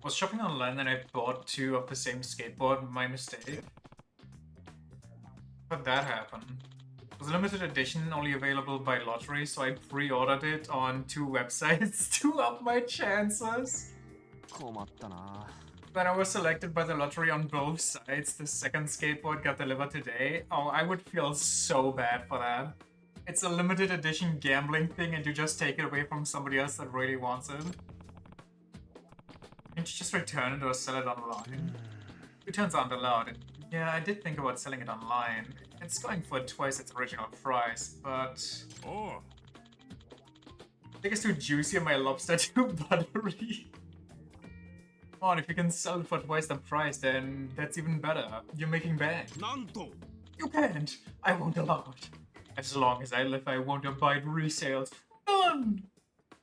Was shopping online and I bought 2 of the same skateboard. My mistake. How'd that happen? It was a limited edition, only available by lottery, so I pre-ordered it on 2 websites to up my chances. When I was selected by the lottery on both sites, the second skateboard got delivered today. Oh, I would feel so bad for that. It's a limited edition gambling thing and you just take it away from somebody else that really wants it. Can't you just return it or sell it online? Returns aren't allowed. Yeah, I did think about selling it online. It's going for twice its original price, but... Oh. I think it's too juicy and my lobster too buttery. Come on, if you can sell it for twice the price, then that's even better. You're making bank. You can't. I won't allow it. As long as I live, I won't abide resales. None!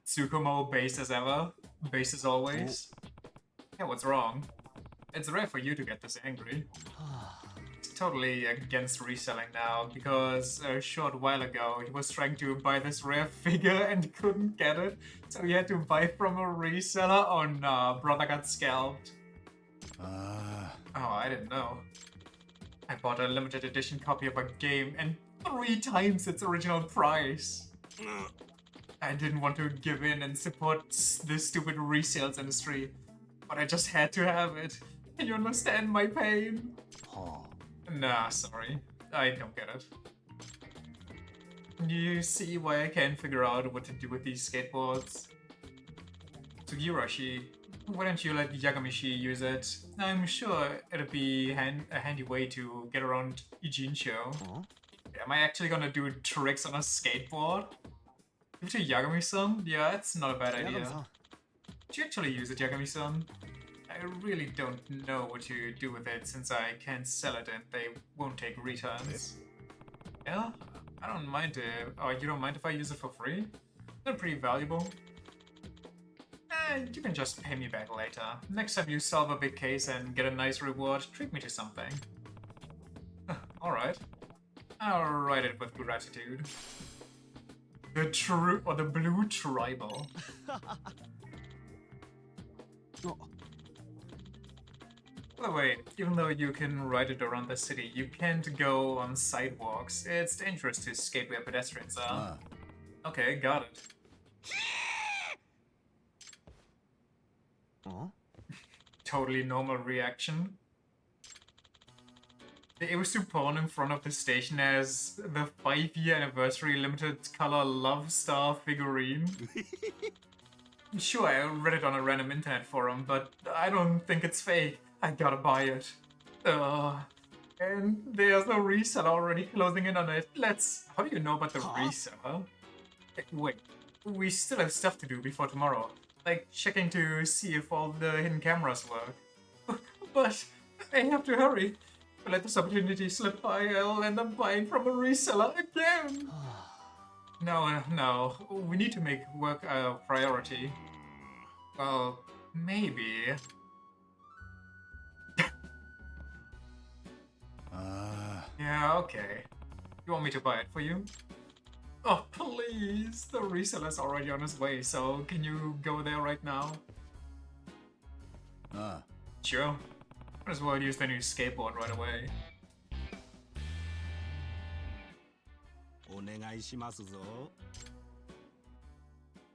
Tsukumo base as ever. Base as always. Yeah, what's wrong? It's rare for you to get this angry. It's totally against reselling now, because a short while ago he was trying to buy this rare figure and couldn't get it, so he had to buy from a reseller. Oh nah, brother got scalped. Oh, I didn't know. I bought a limited edition copy of a game and 3 times its original price. I didn't want to give in and support this stupid resales industry, but I just had to have it. Can you understand my pain? Nah, sorry. I don't get it. You see why I can't figure out what to do with these skateboards? Sugirashi, why don't you let Yagamishi use it? I'm sure it'll be a handy way to get around Ijinsho. Am I actually gonna do tricks on a skateboard? Give it to Yagami-san? Yeah, that's not a bad idea. Did you actually use it, Yagami-san? I really don't know what to do with it since I can't sell it and they won't take returns. Yeah? I don't mind it. Oh, you don't mind if I use it for free? They're pretty valuable. You can just pay me back later. Next time you solve a big case and get a nice reward, treat me to something. Alright. I'll write it with gratitude. The blue tribal. By the way, even though you can ride it around the city, you can't go on sidewalks. It's dangerous to skate where pedestrians are. Okay, got it. Totally normal reaction. It was to pawn in front of the station as the 5-year anniversary limited color Love Star figurine. Sure, I read it on a random internet forum, but I don't think it's fake. I gotta buy it. And there's no reseller already closing in on it. How do you know about the reseller? Wait, we still have stuff to do before tomorrow. Like checking to see if all the hidden cameras work. But I have to hurry. If I let this opportunity slip by, I'll end up buying from a reseller again. No. We need to make work a priority. Well, maybe. Yeah, okay. You want me to buy it for you? Oh, please! The reseller's already on his way, so can you go there right now? Sure. Might as well use the new skateboard right away.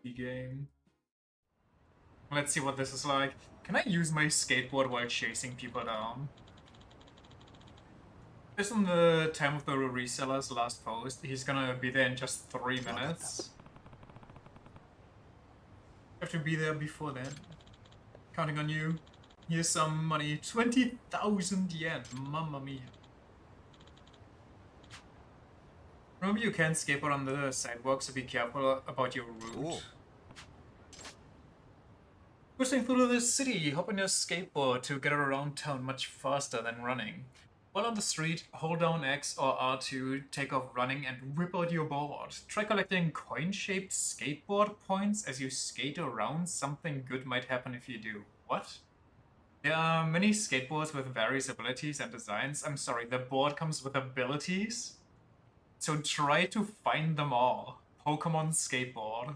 Game. Let's see what this is like. Can I use my skateboard while chasing people down? Based on the time of the reseller's last post, he's gonna be there in just 3 minutes. Have to be there before then. Counting on you. Here's some money. 20,000 yen. Mamma mia. Remember, you can't skateboard on the sidewalk, so be careful about your route. Pushing through the city, hop on your skateboard to get around town much faster than running. While on the street, hold down X or R2, take off running, and whip out your board. Try collecting coin-shaped skateboard points as you skate around. Something good might happen if you do. What? There are many skateboards with various abilities and designs. I'm sorry, the board comes with abilities? So try to find them all. Pokemon skateboard.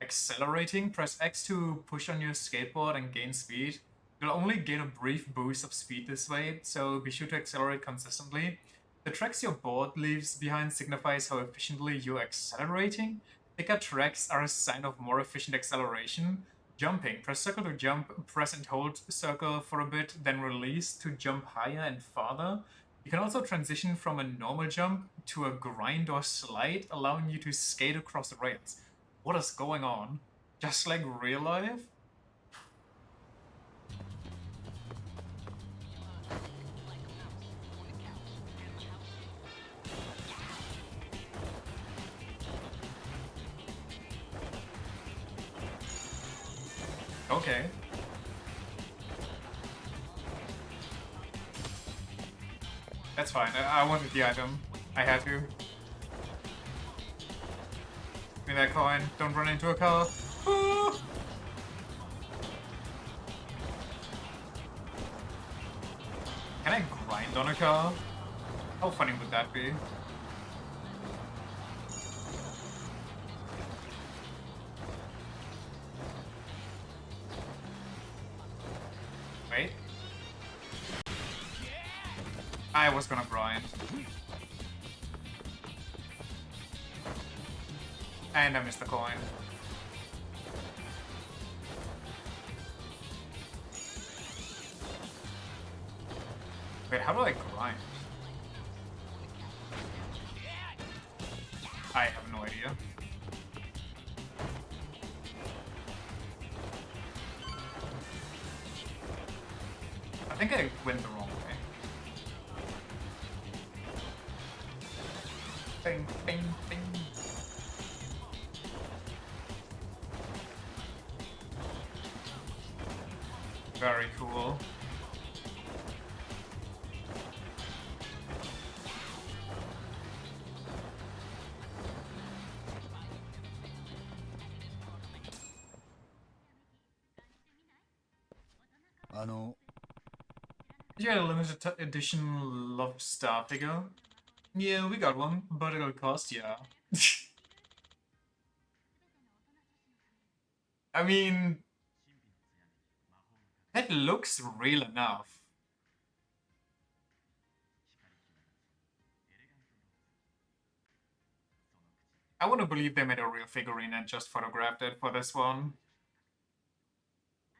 Accelerating, press X to push on your skateboard and gain speed. You'll only get a brief boost of speed this way, so be sure to accelerate consistently. The tracks your board leaves behind signifies how efficiently you're accelerating. Thicker tracks are a sign of more efficient acceleration. Jumping, press circle to jump, press and hold circle for a bit, then release to jump higher and farther. You can also transition from a normal jump to a grind or slide, allowing you to skate across the rails. What is going on? Just like real life? Okay. That's fine. I wanted the item. I had to. Give me that coin. Don't run into a car. Ooh! Can I grind on a car? How funny would that be? Wait. I was gonna grind. And I missed the coin. Wait, how do I grind? I have no idea. I think I went the wrong way. Bing, bing, bing. Very cool. Did you get a limited edition Love Star figure? Yeah, we got one, but it'll cost ya. I mean, that looks real enough. I want to believe they made a real figurine and just photographed it for this one.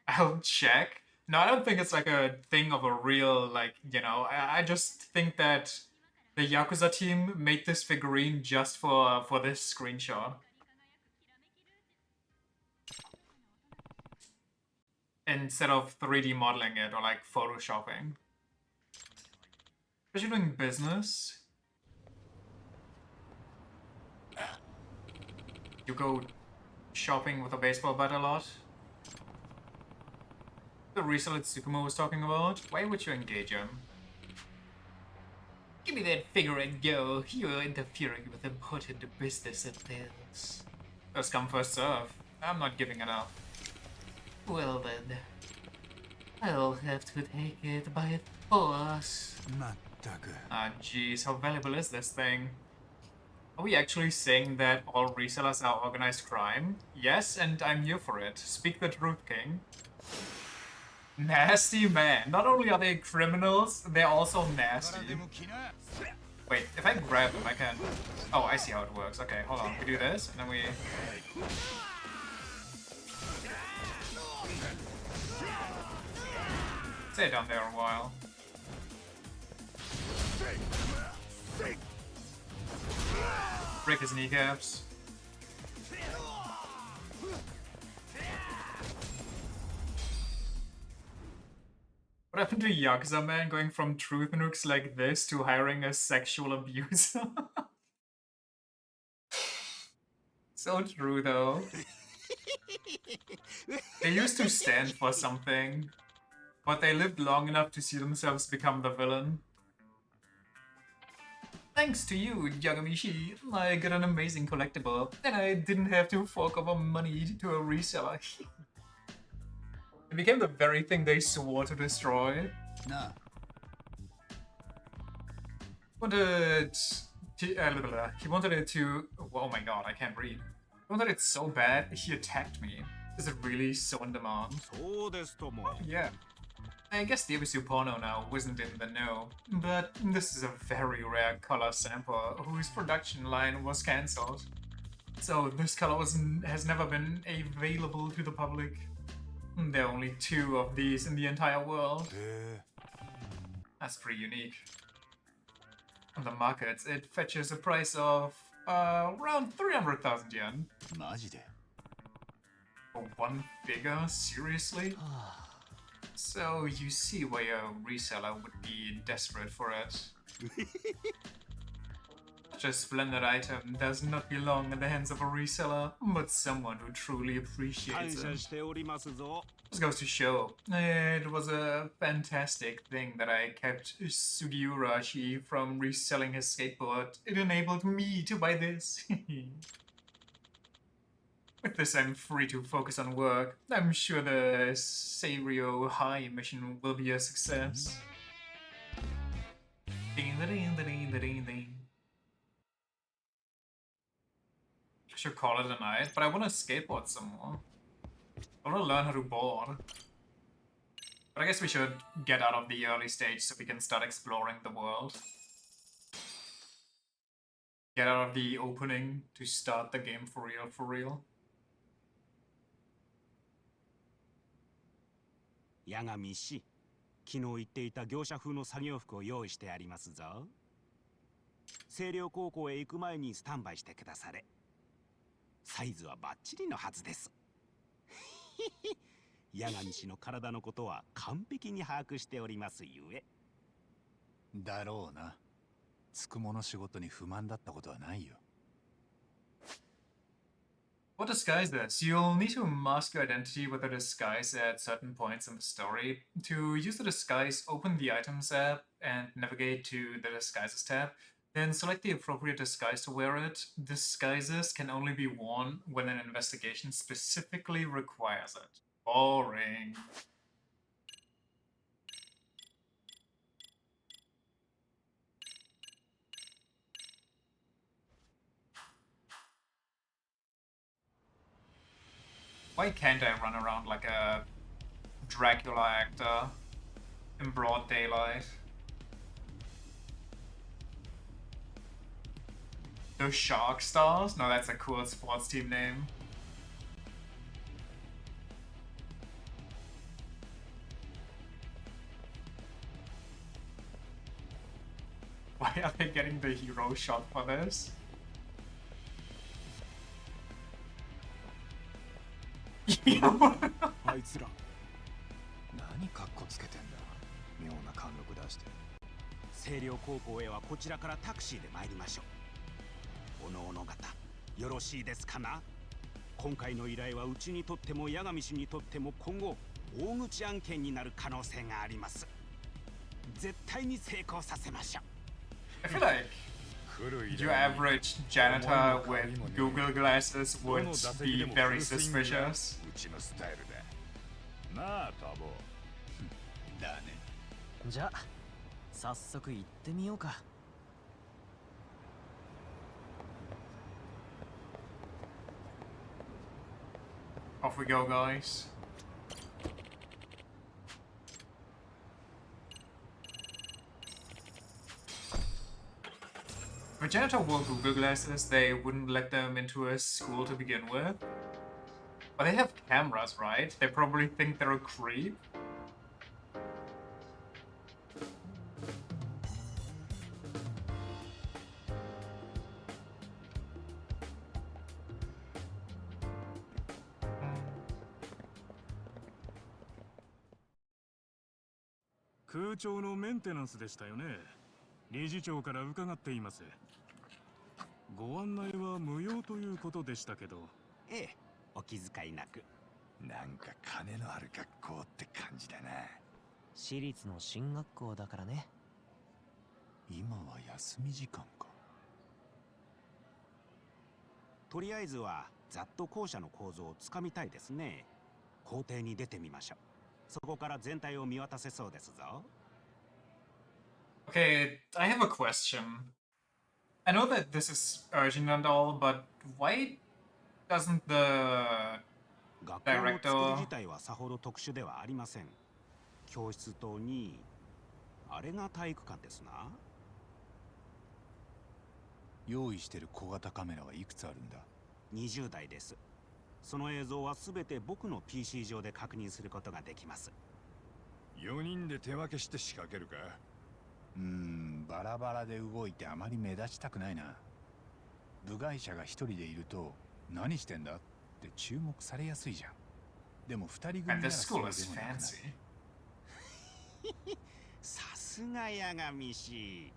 I'll check. No, I don't think it's like a thing of a real, like, you know, I just think that the Yakuza team made this figurine just for this screenshot. Instead of 3D modeling it or like photoshopping. Are you doing business? You go shopping with a baseball bat a lot? The reseller Tsukumo was talking about? Why would you engage him? Give me that figure and go. You're interfering with important business affairs. First come, first serve. I'm not giving it up. Well then, I'll have to take it by force. Ah, jeez, how valuable is this thing? Are we actually saying that all resellers are organized crime? Yes, and I'm here for it. Speak the truth, King. Nasty man. Not only are they criminals, they're also nasty. Wait, if I grab them, I can... Oh, I see how it works. Okay, hold on. We do this, and then we... Stay down there a while. Break his kneecaps. What happened to Yakuza Man going from truth nukes like this to hiring a sexual abuser? So true, though. They used to stand for something, but they lived long enough to see themselves become the villain. Thanks to you, Yagamishi, I got an amazing collectible, and I didn't have to fork over money to a reseller. It became the very thing they swore to destroy. Nah. He wanted it to... Oh my god, I can't read. He wanted it so bad, he attacked me. Is it really so in demand? Yeah. I guess the Ibisu Porno now wasn't in the know, but this is a very rare color sample whose production line was cancelled. So this color has never been available to the public. There are only 2 of these in the entire world. That's pretty unique. On the markets, it fetches a price of around 300,000 yen. For one figure? Seriously? So you see why a reseller would be desperate for it. Such a splendid item does not belong in the hands of a reseller, but someone who truly appreciates it. This goes to show, it was a fantastic thing that I kept Sugiurashi from reselling his skateboard. It enabled me to buy this. With this, I'm free to focus on work. I'm sure the Seirio High mission will be a success. I should call it a night, but I want to skateboard some more. I want to learn how to board. But I guess we should get out of the early stage so we can start exploring the world. Get out of the opening to start the game for real, for real. 八神氏、昨日言っていた業者風の作業服を用意してありますぞ。星稜高校へ行く前にスタンバイしてくだされ。サイズはバッチリのはずです。八神氏の体のことは完璧に把握しておりますゆえ。だろうな。つくもの仕事に不満だったことはないよ。What disguise this? You'll need to mask your identity with a disguise at certain points in the story. To use the disguise, open the Items app and navigate to the Disguises tab. Then select the appropriate disguise to wear it. Disguises can only be worn when an investigation specifically requires it. Boring. Why can't I run around like a Dracula actor in broad daylight? The Shark Stars? No, that's a cool sports team name. Why are they getting the hero shot for this? あいつら何カッコつけてんだ。妙な貫禄出して。星稜高校へはこちらからタクシーで参りましょう。おのおの方よろしいですかな。今回の依頼はうちにとっても八神氏にとっても今後大口案件になる可能性があります。絶対に成功させましょう。 I feel like your average janitor with Google glasses would be very suspicious. うちのスタイルだ。なあ、タボ。だね。じゃあ早速行ってみようか。Off we go, guys. If a janitor wore Google glasses, they wouldn't let them into a school to begin with. But they have cameras, right? They probably think they're a creep. 空調のメンテナンスでしたよね。理事長から伺っています。ご案内は無用ということでしたけど。ええ、お気遣いなく。なんか金のある学校って感じだな。私立の進学校だからね。今は休み時間か。とりあえずはざっと校舎の構造をつかみたいですね。校庭に出てみましょう。そこから全体を見渡せそうですぞ。Okay, I have a question. I know that this is urgent and all, but why doesn't the 学校の作り director... 自体はさほど特殊ではありません。教室棟に、あれが体育館ですな。用意してる小型カメラはいくつあるんだ？ 20台です。その映像はすべて僕の PC 上で確認することができます。4人で手分けして仕掛けるか？バラバラで動いてあまり目立ちたくないな。部外者が一人でいると何してんだって注目されやすいじゃん。でも2人組ならそうでもなくなる。さすが八神氏。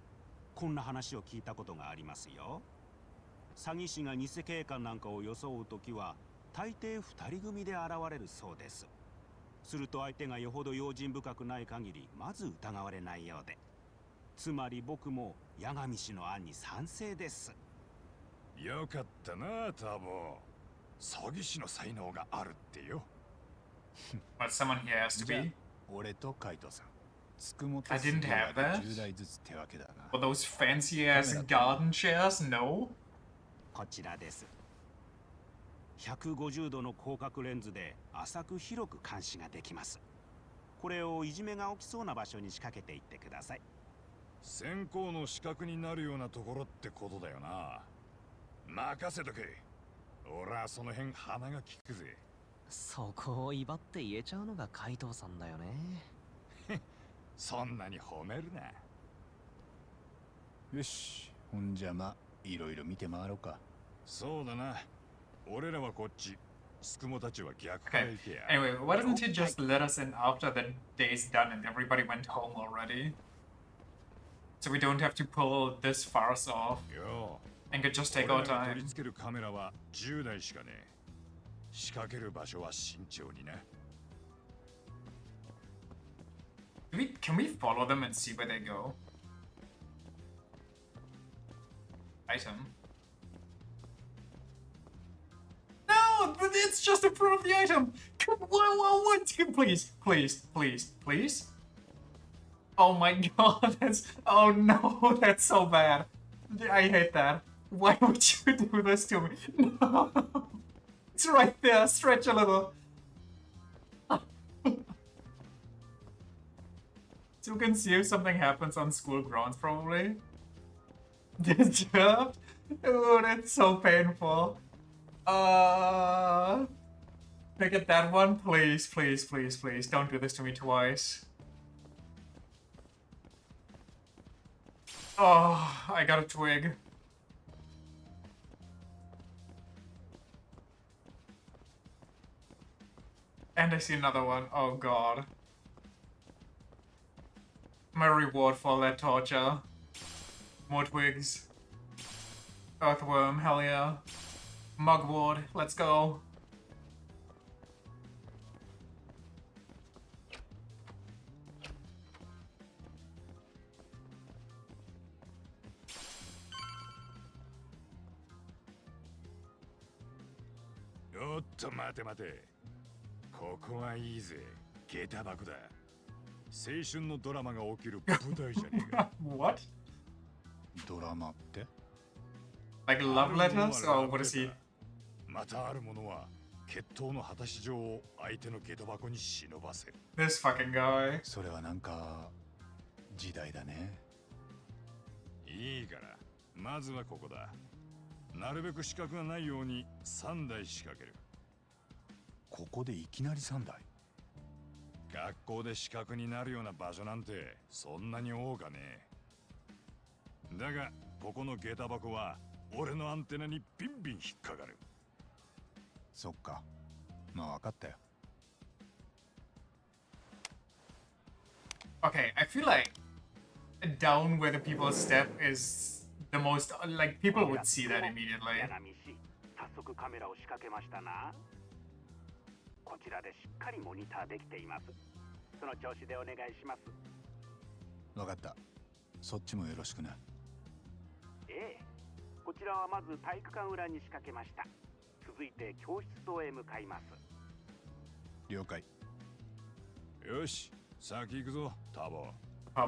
こんな話を聞いたことがありますよ。詐欺師が偽警官なんかを装うときは大抵2人組で現れるそうです。すると相手がよほど用心深くない限りまず疑われないようで。つまり僕も八神氏の案に賛成です。よかったな、タボ。詐欺師の才能があるってよ。But someone here has to be. 俺とカイトさん。I didn't have that. Well, those fancy ass garden chairs, no? こちらです。150度の広角レンズで浅く広く監視ができます。これをいじめが起きそうな場所に仕掛けていってください。先行の死角になるようなところってことだよな。任せとけ。俺はその辺鼻が利くぜ。そこを威張って言えちゃうのが海藤さんだよね。そんなに褒めるな。よし、ほんじゃま、いろいろ見て回ろうか。そうだな。俺らはこっち。スクモたちは逆から Okay. 行けや。Anyway, why doesn't he just let us in after the day's done and everybody went home already? So we don't have to pull this farce off and could just take our 俺らが取 time. り付けるカメラは10台しかねえ。仕掛ける場所は慎重にな。Can we follow them and see where they go? Item. No, but it's just in front of the item. Come on, please, please, please, please. Oh my god, that's... Oh no, that's so bad. I hate that. Why would you do this to me? No. It's right there, stretch a little. So we can see if something happens on school grounds, probably. Disturbed? Oh, that's so painful. Make it that one, please, please, please, please. Don't do this to me twice. Oh, I got a twig. And I see another one. Oh god. My reward for that torture. More twigs. Earthworm, hell yeah. Mugwort, let's go.おっと待て待て。ここはいいぜ。下駄箱だ。青春のドラマが起きる舞台じゃねえか。What? ドラマって Like love letters? Or what is he? またあるものは決闘の果たし状を相手の下駄箱に忍ばせる。This fucking guy. それはなんか時代だね。いいから、まずはここだ。なるべく死角がないように3台仕掛ける。ここでいきなり3台。学校で死角になるような場所なんてそんなに多かねえ。だがここの下駄箱は俺のアンテナにビンビン引っかかる。そっか。まあ分かったよ。Okay, I feel like down where the people step is the most, like, people would see that immediately. 早速カメラを仕掛けましたな。こちらでしっかりモニターできています。その調子でお願いします。分かった。そっちもよろしくな。ええ。こちらはまず体育館裏に仕掛けました。続いて教室棟へ向かいます。了解。よし、先行くぞ、タボ。How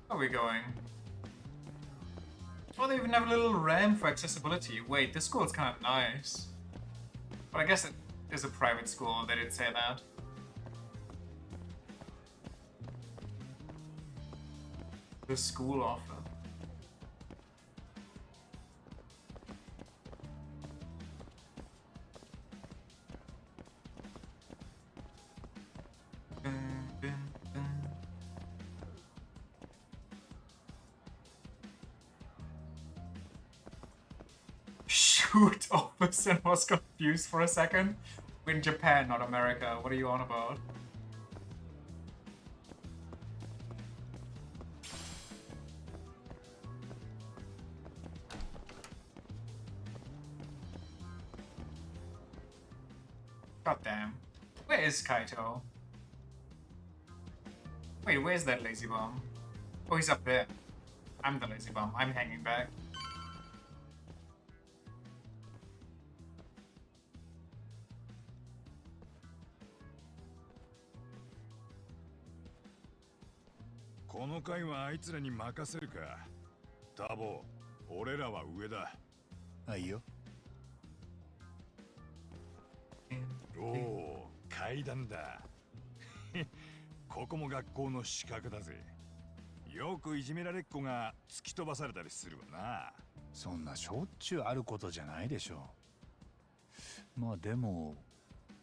are we going? Oh, they even have a little ramp for accessibility. Wait, this school is kind of nice. But I guess it is a private school, they did say that. The school offer. Shoot, officer was confused for a second. We're in Japan, not America. What are you on about? God damn. Where is Kaito? Wait, where's that lazy bum? Oh, he's up there. I'm the lazy bum. I'm hanging back.この回はあいつらに任せるか。タボ、俺らは上だ。あ、いいよ。おお、階段だ。ここも学校の死角だぜ。よくいじめられっ子が突き飛ばされたりするわな。そんなしょっちゅうあることじゃないでしょう。まあでも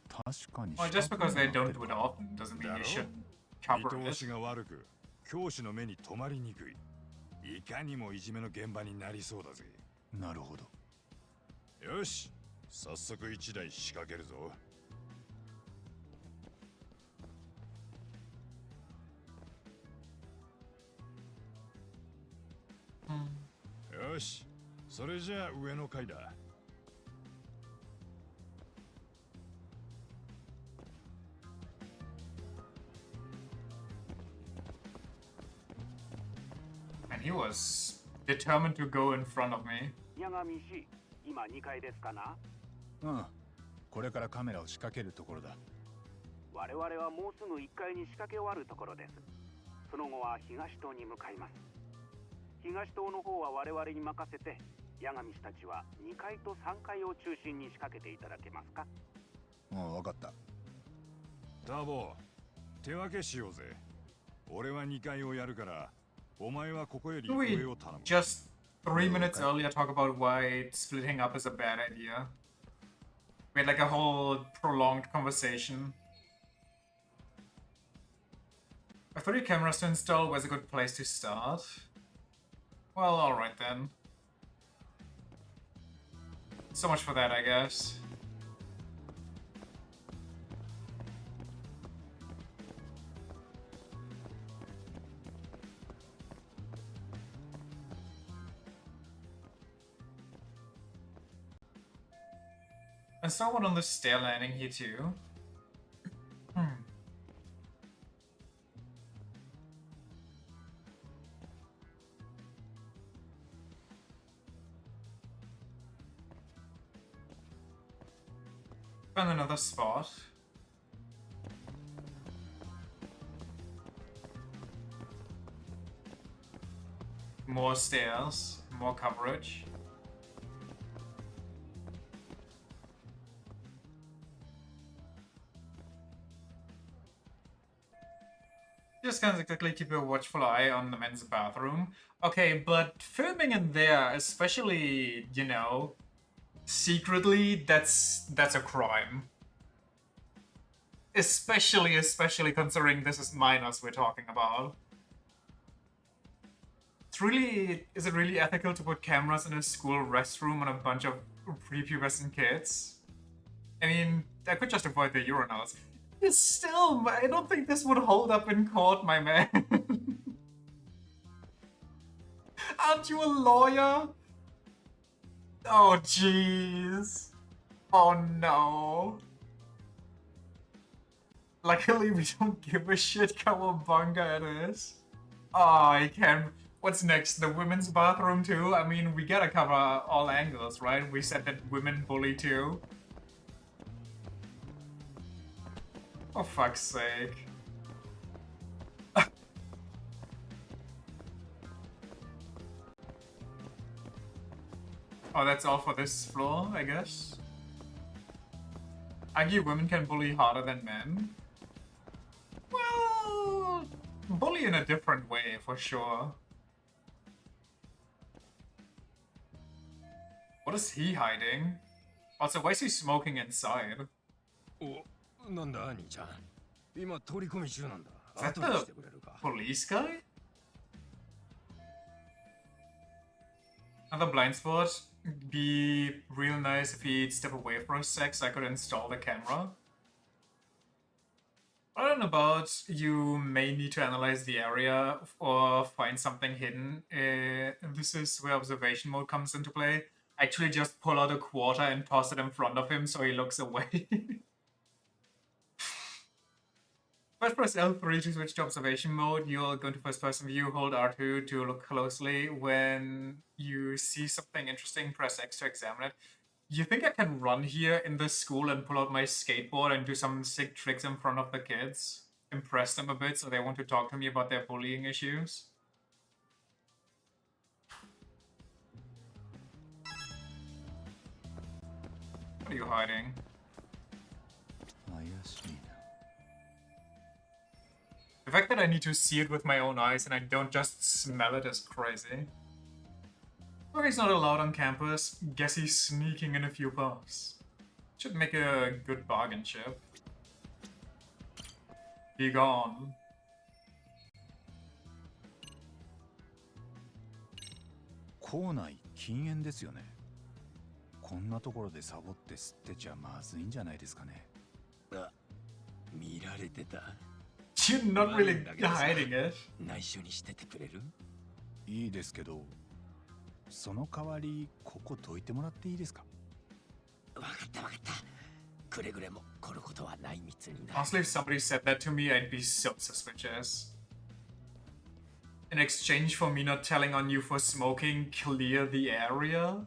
確かに。Well, just because they don't do it often doesn't mean you shouldn't cover it. 見通しが悪く、教師の目に留まりにくい。いかにもいじめの現場になりそうだぜ。なるほど。よし、早速一台仕掛けるぞ。よし、それじゃあ上の階だ。And he was determined to go in front of me. 八神氏、今2階ですかな？うん。これからカメラを仕掛けるところだ。我々はもうすぐ1階に仕掛け終わるところです。その後は東棟に向かいます。東棟の方は我々に任せて、八神氏たちは2階と3階を中心に仕掛けていただけますか？もう分かった。タボ、手分けしようぜ。俺は2階をやるから、お前はここより上を頼む。Just 3 minutes earlier talk about why splitting up is a bad idea. We had like a whole prolonged conversation. I thought 3 cameras to install was a good place to start. Well, alright then. So much for that, I guess. I saw one on the stair landing here too. Found another spot. More stairs, more coverage. Just can't exactly keep a watchful eye on the men's bathroom. Okay, but filming in there, especially, you know, secretly, that's a crime. Especially considering this is minors we're talking about. Is it really ethical to put cameras in a school restroom on a bunch of prepubescent kids? I mean, I could just avoid the urinals. Still, I don't think this would hold up in court, my man. Aren't you a lawyer? Oh, jeez. Oh, no. Luckily, we don't give a shit cowabunga it is. Oh, I can. What's next? The women's bathroom too? I mean, we gotta cover all angles, right? We said that women bully too. For fuck's sake. Oh, that's all for this floor, I guess. Argue women can bully harder than men. Well, bully in a different way, for sure. What is he hiding? Also, why is he smoking inside? Oh, なんだ兄ちゃん。今取り込み中なんだ。 Is that the police guy? Another blind spot. Be real nice if he'd step away for a sec so I could install the camera. I don't know about you may need to analyze the area or find something hidden. This is where observation mode comes into play. Actually just pull out a quarter and toss it in front of him so he looks away. First press L3 to switch to observation mode. You'll go into first person view, hold R2 to look closely. When you see something interesting, press X to examine it. You think I can run here in this school and pull out my skateboard and do some sick tricks in front of the kids? Impress them a bit so they want to talk to me about their bullying issues? What are you hiding? The fact that I need to see it with my own eyes and I don't just smell it is crazy. Okay, he's not allowed on campus. Guess he's sneaking in a few puffs. Should make a good bargain chip. Be gone. You're not really hiding it. 内緒にしててくれる？いいですけど、その代わりここどいてもらっていいですか？わかったわかった。くれぐれもこのことは内密にな。 Honestly, if somebody said that to me, I'd be so suspicious. In exchange for me not telling on you for smoking, clear the area?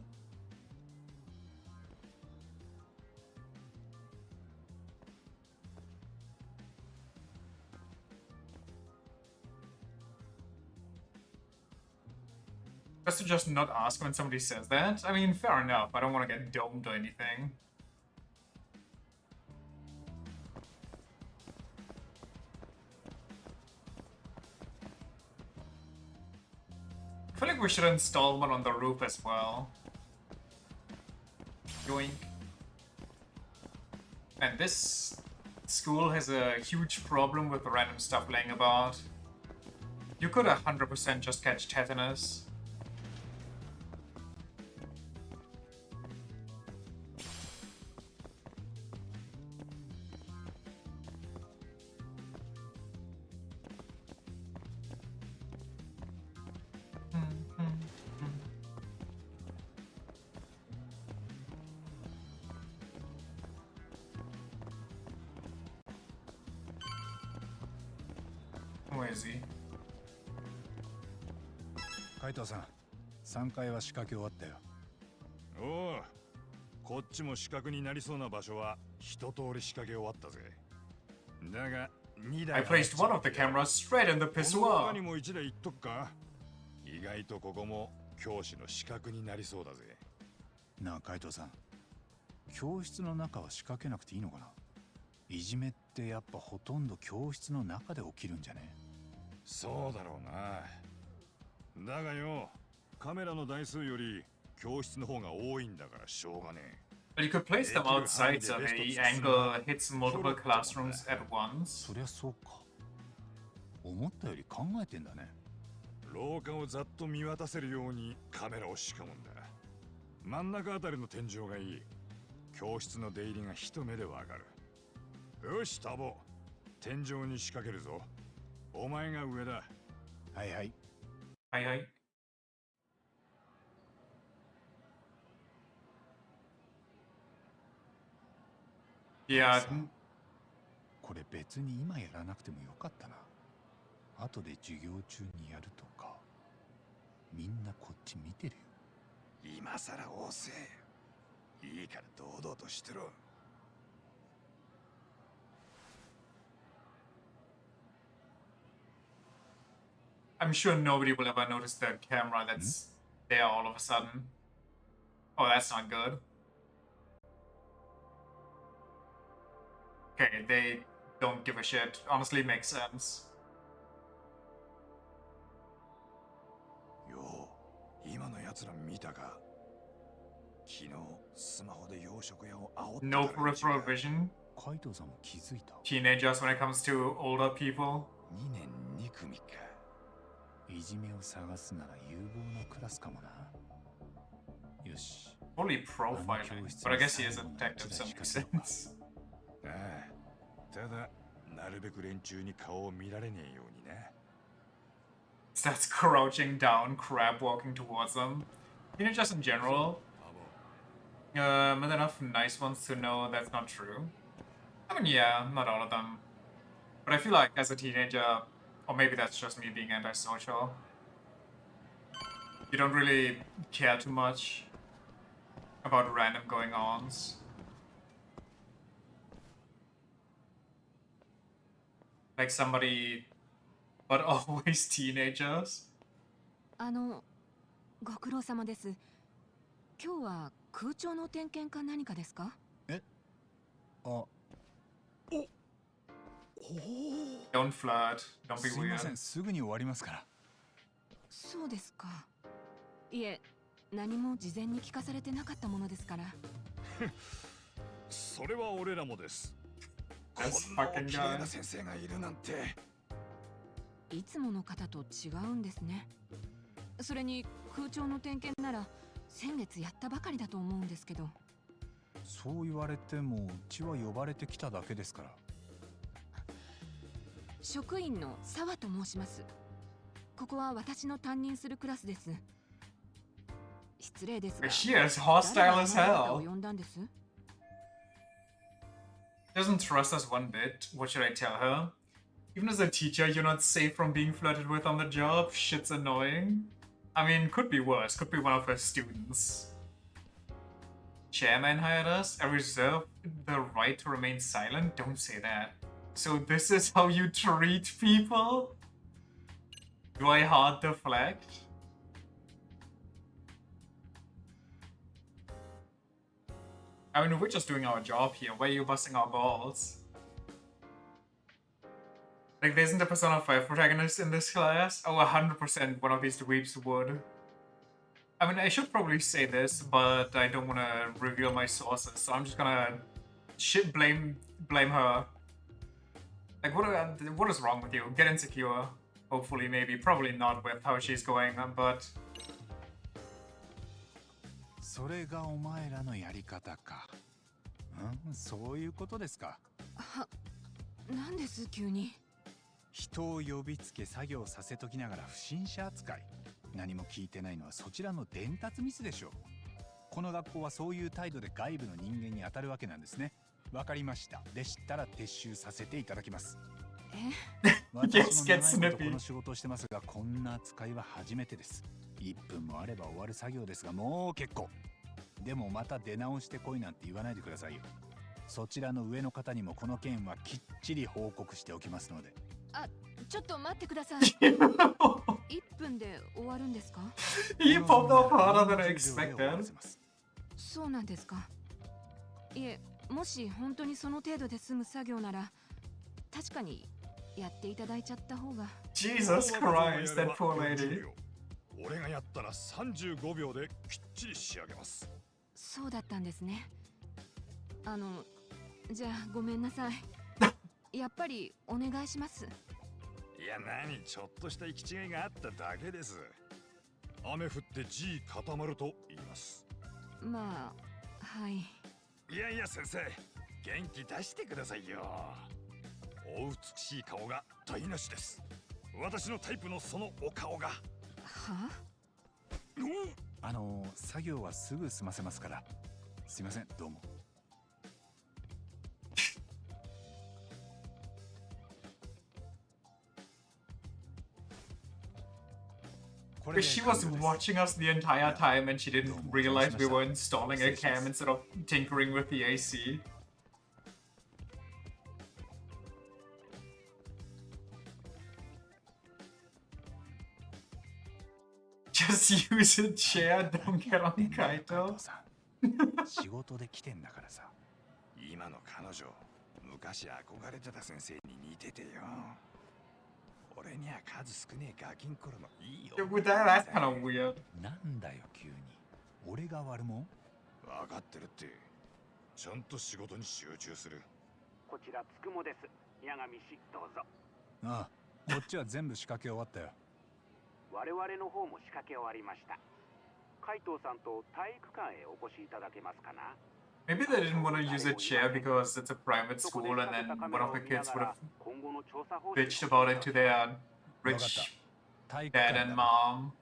Best to just not ask when somebody says that. I mean, fair enough. I don't want to get domed or anything. I feel like we should install one on the roof as well. Yoink. And this school has a huge problem with random stuff laying about. You could 100% just catch tetanus. Where is he? 海藤さん、3階は仕掛け終わったよ。おお、こっちも死角になりそうな場所は一通り仕掛け終わったぜ。だが2台 I placed one of the cameras straight in the pissoir. 他にも1台言っとくか。意外とここも教師の死角になりそうだぜ。なあ海藤さん、教室の中は仕掛けなくていいのかな？いじめってやっぱほとんど教室の中で起きるんじゃね？そうだろうな。だがよ、カメラの台数より教室の方が多いんだからしょうがねえ。But you could place them outside so the angle hits multiple classrooms at once. そりゃそうか。思ったより考えてんだね。廊下をざっと見渡せるようにカメラを仕込むんだ。真ん中あたりの天井がいい。教室の出入りが一目でわかる。よし、タボ。天井に仕掛けるぞ。お前が上だ。はいはい。はいはい。いや、これ別に今やらなくてもよかったな。後で授業中にやるとか。みんなこっち見てるよ。今さら押せ。いいから堂々としてろ。I'm sure nobody will ever notice the camera that's there all of a sudden. Oh, that's not good. Okay, they don't give a shit. Honestly, it makes sense. よう、今の奴ら見たか。昨日スマホで洋食屋を煽った。 No peripheral vision. カイトさんも気づいた。 Teenagers when it comes to older people. 2年2組か。いじめを探すなら有望なクラスかもな。よし。 Fully profiling, but I guess he is a detective, so it makes sense. ああ、ただなるべく連中に顔を見られねえようにね。Starts crouching down, crab walking towards them. Teenagers in general. With enough nice ones to know that's not true. I mean, yeah, not all of them. But I feel like as a teenager, or maybe that's just me being antisocial, you don't really care too much about random going-ons. Like somebody, but always teenagers. ご苦労様です。今日は空調の点検か何かですか？あ、Don't flirt. Don't be すいま weird. せん、すぐに終わりますから。そうですか。いえ、何も事前に聞かされてなかったものですから。それは俺らもです。こん This な fucking 綺麗 guy. な先生がいるなんて。いつもの方と違うんですね。それに空調の点検なら先月やったばかりだと思うんですけど。そう言われてもうちは呼ばれてきただけですから。職員の沢と申します。ここは私の担任するクラスです。失礼ですが。She is hostile as 誰が hell. あなたを呼んだんです？ Doesn't trust us one bit. What should I tell her? Even as a teacher, you're not safe from being flirted with on the job. Shit's annoying. I mean, could be worse. Could be one of her students. Chairman hired us. I reserve the right to remain silent. Don't say that. So this is how you treat people? Do I hard deflect? I mean, we're just doing our job here. Why are you busting our balls? Like, there isn't a Persona 5 protagonist in this class? Oh, 100% one of these dweebs would. I mean, I should probably say this, but I don't want to reveal my sources, so I'm just gonna blame her. Like, what is wrong with you? Get insecure. Hopefully, maybe. Probably not with how she's going, but... それがお前らのやり方か。そういうことですか。なんです急に。人を呼びつけ作業させときながら不審者扱い。何も聞いてないのはそちらの伝達ミスでしょう。この学校はそういう態度で外部の人間に当たるわけなんですね。わかりました。でしたら撤収させていただきます。私も長いことこの仕事をしてますが、こんな扱いは初めてです。1分もあれば終わる作業ですが、もう結構。でもまた出直してこいなんて言わないでくださいよ。そちらの上の方にもこの件はきっちり報告しておきますので。あ、ちょっと待ってください。1分で終わるんですか？ He popped off harder than I expected. そうなんですか。いえ、もし本当にその程度で済む作業なら、確かにやっていただいちゃった方が。Jesus Christ, that poor lady. 俺がやったら35秒できっちり仕上げます。そうだったんですね。じゃあごめんなさい。やっぱりお願いします。いや、何、ちょっとした行き違いがあっただけです。雨降って地固まると言います。まあ、はい。いやいや先生、元気出してくださいよ。お美しい顔が台無しです。私のタイプのそのお顔が。は作業はすぐ済ませますから。すいません、どうも。Because she was watching us the entire time and she didn't realize we were installing a cam instead of tinkering with the AC. Just use a chair, don't get on Gaito. 仕事で来てんだからさ。今の彼女、昔憧れてた先生に似ててよ。俺には数少ねえガキンコロのいいよ。That's kind of weird. なんだよ急に。俺が悪者？分かってるって。ちゃんと仕事に集中する。こちらつくもです。八神氏どうぞ。ああ、こっちは全部仕掛け終わったよ。我々の方も仕掛け終わりました。海藤さんと体育館へお越しいただけますかな。Maybe they didn't want to use a chair because it's a private school and then one of the kids would have bitched about it to their rich dad and mom.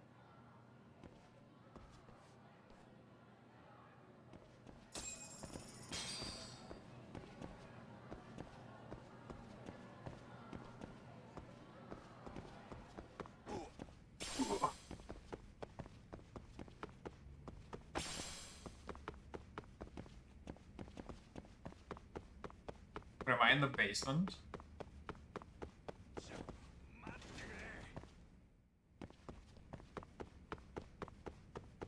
Am I in the basement?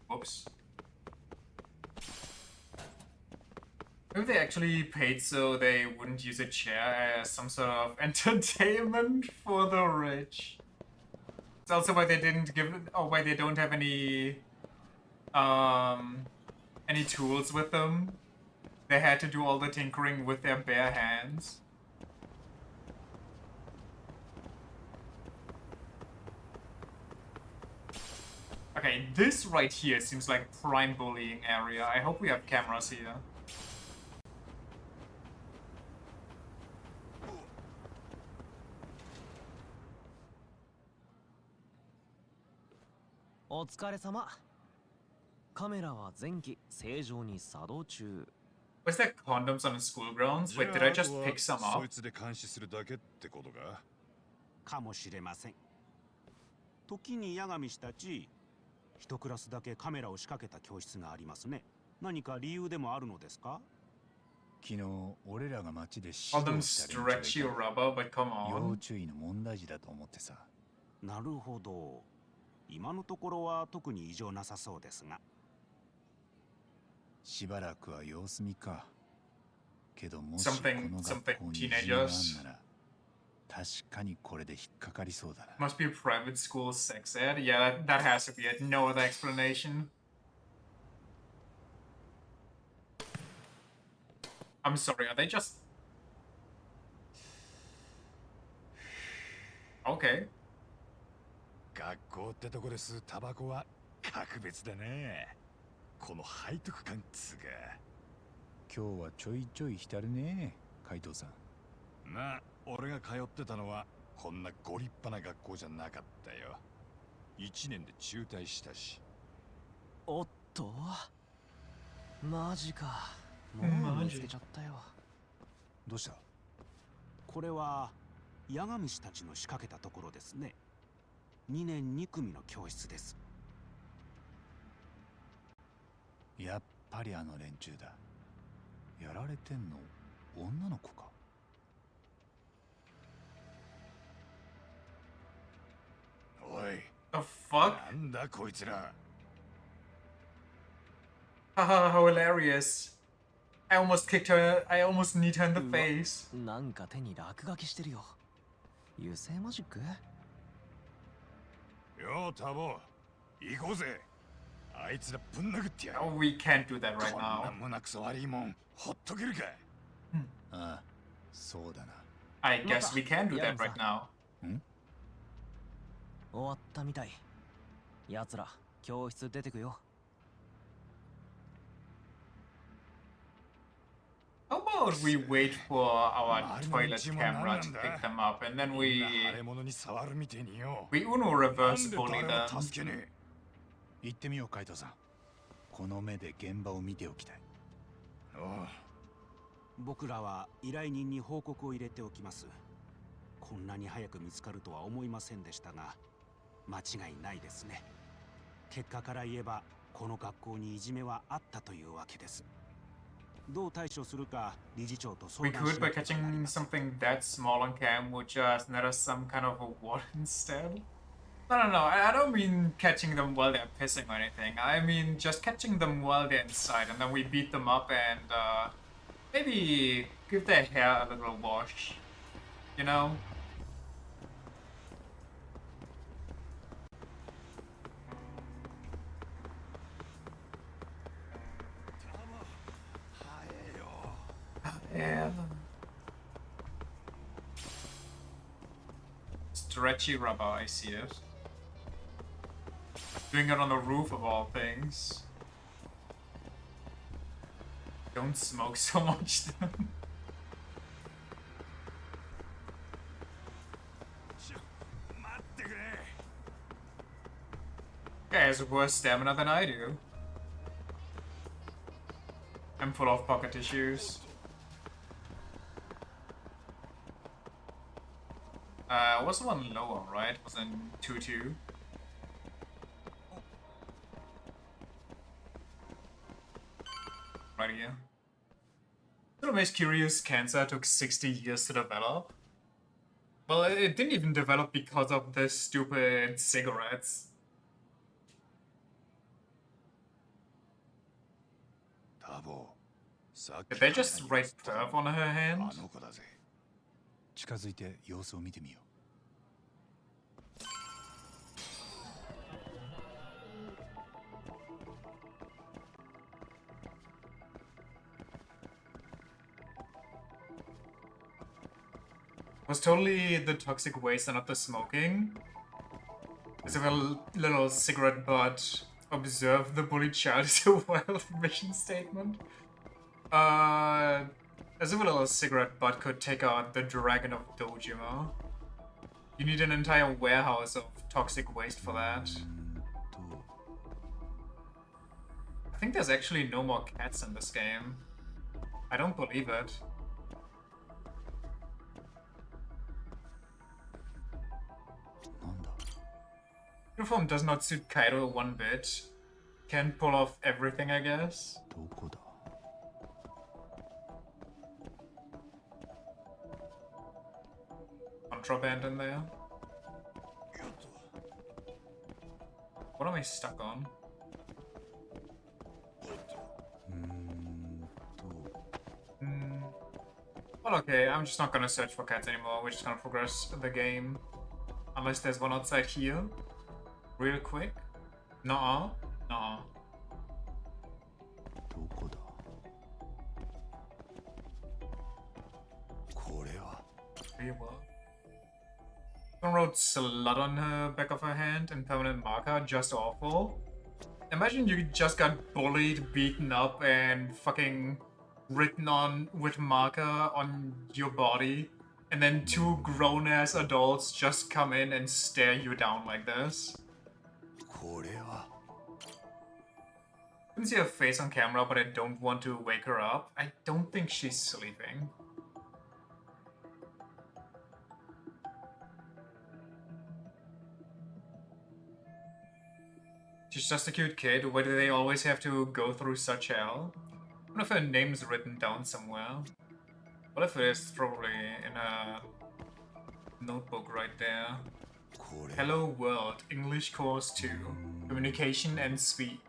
Whoops. Maybe they actually paid so they wouldn't use a chair as some sort of entertainment for the rich. It's also why they didn't give it, or why they don't have any tools with them. They had to do all the tinkering with their bare hands. Okay, this right here seems like prime bullying area. I hope we have cameras here. Was there condoms on the school grounds? Wait, did I just pick some up? そいつで監視するだけってことか？かもしれません。時に八神氏たち、一クラスだけカメラを仕掛けた教室がありますね。何か理由でもあるのですか？昨日俺らが街で All them stretchy rubber, but come on. 要注意の問題児だと思ってさ。なるほど。今のところは特に異常なさそうですが。しばらくは様子見か。けどもしこの学校にいじめがあんなら、確かにこれで引っかかりそうだな。Must be a private school sex ed? Yeah, that has to be it. No other explanation. I'm sorry, are they just... Okay. 学校ってとこで吸うタバコは格別だね。この背徳感つが。今日はちょいちょい浸るね、海藤さん。まあ、俺が通ってたのはこんなご立派な学校じゃなかったよ。1年で中退したし。おっと、マジか。もう見つけちゃったよ。どうした？これは八神氏たちの仕掛けたところですね。2年2組の教室です。やっぱりあの連中だ。やられてんの女の子か。おい。The fuck? なんだこいつら。Haha, how hilarious. I almost kicked her, I almost kneed her in the face. なんか手に落書きしてるよ。油性マジック？ようタボ、行こうぜ。あいつらぶん殴ってやる。Oh, we can't do that right now. こんな胸くそ悪いもん、ほっとけるか。ああ、そうだな。I guess we can do that right now. 終わったみたい。奴ら、教室出てくよ。How about we wait for our toilet camera to pick them up, and then we Uno reverse bully them. 行ってみよう、カイトさん。この目で現場を見ておきたい。ああ。僕らは依頼人に報告を入れておきます。こんなに早く見つかるとは思いませんでしたが、間違いないですね。結果から言えば、この学校にいじめはあったというわけです。どう対処するか理事長と相 We 談し could な by ければなり catching ません。 something that small on cam, would just net us some kind of a what instead? No. I don't mean catching them while they're pissing or anything. I mean just catching them while they're inside, and then we beat them up and maybe give their hair a little wash. You know? Yeah. Stretchy rubber, I see it. Doing it on the roof of all things. Don't smoke so much then. Guy has worse stamina than I do. I'm full of pocket tissues. Was the one lower, right? Was in 2-2. Right here. Still makes curious, cancer took 60 years to develop. Well, it didn't even develop because of the stupid cigarettes. Did they just write perv on her hand? 近づいて様子を見てみよう。Was totally the toxic waste and not the smoking. As if a little cigarette butt observe the bullied child is a wild mission statement. As if a little cigarette butt could take out the dragon of Dojima. You need an entire warehouse of toxic waste for that. I think there's actually no more cats in this game. I don't believe it. Uniform does not suit Kaido one bit. Can't pull off everything, I guess. Contraband in there. What am I stuck on? Well, okay, I'm just not gonna search for cats anymore. We're just gonna progress the game. Unless there's one outside here. Real quick. Nuh-uh. Nuh-uh. Someone wrote slut on her back of her hand and permanent marker, just awful. Imagine you just got bullied, beaten up, and fucking written on with marker on your body, and then two grown-ass adults just come in and stare you down like this. I can see her face on camera, but I don't want to wake her up. I don't think she's sleeping. She's just a cute kid. Why do they always have to go through such hell? What if her name's written down somewhere? What if it is? Probably in a notebook right there. Hello World, English Course 2. Communication and Speak.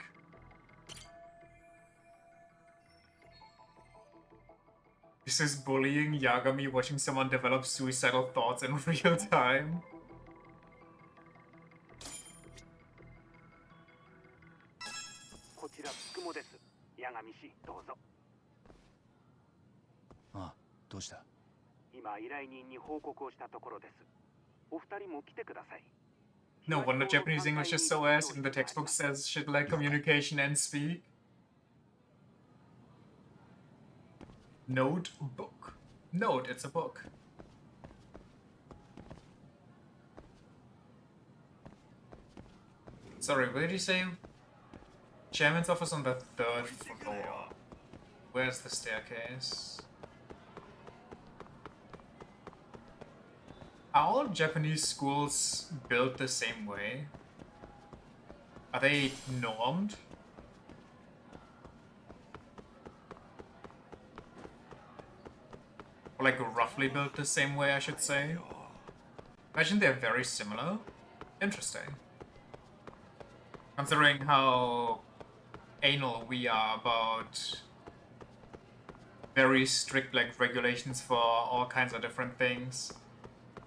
This is bullying Yagami watching someone develop suicidal thoughts in real time. No wonder Japanese English is so ass, and the textbook says shit like communication and speak. Notebook. Note, it's a book. Sorry, where did you say? Chairman's office on the 3rd floor. Where's the staircase? Are all Japanese schools built the same way? Are they normed? Or like roughly built the same way, I should say? Imagine they're very similar. Interesting. Considering how anal we are about very strict like regulations for all kinds of different things.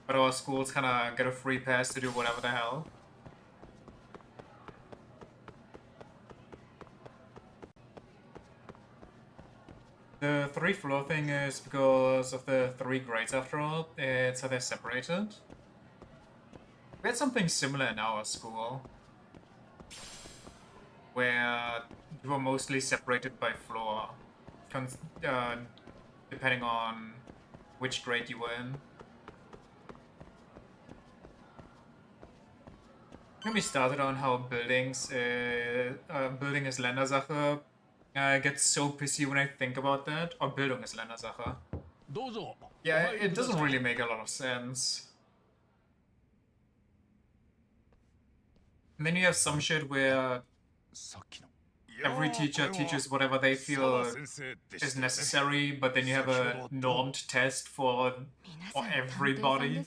But our schools kind of get a free pass to do whatever the hell. The 3-floor thing is because of the 3 grades after all. It's how they're separated. We had something similar in our school, where you were mostly separated by floor, depending on which grade you were in. When we started on how building is Ländersache, I get so pissy when I think about that. Or Bildung ist Ländersache. Yeah, it doesn't really make a lot of sense. And then you have some shit where every teacher teaches whatever they feel is necessary, but then you have a normed test for everybody.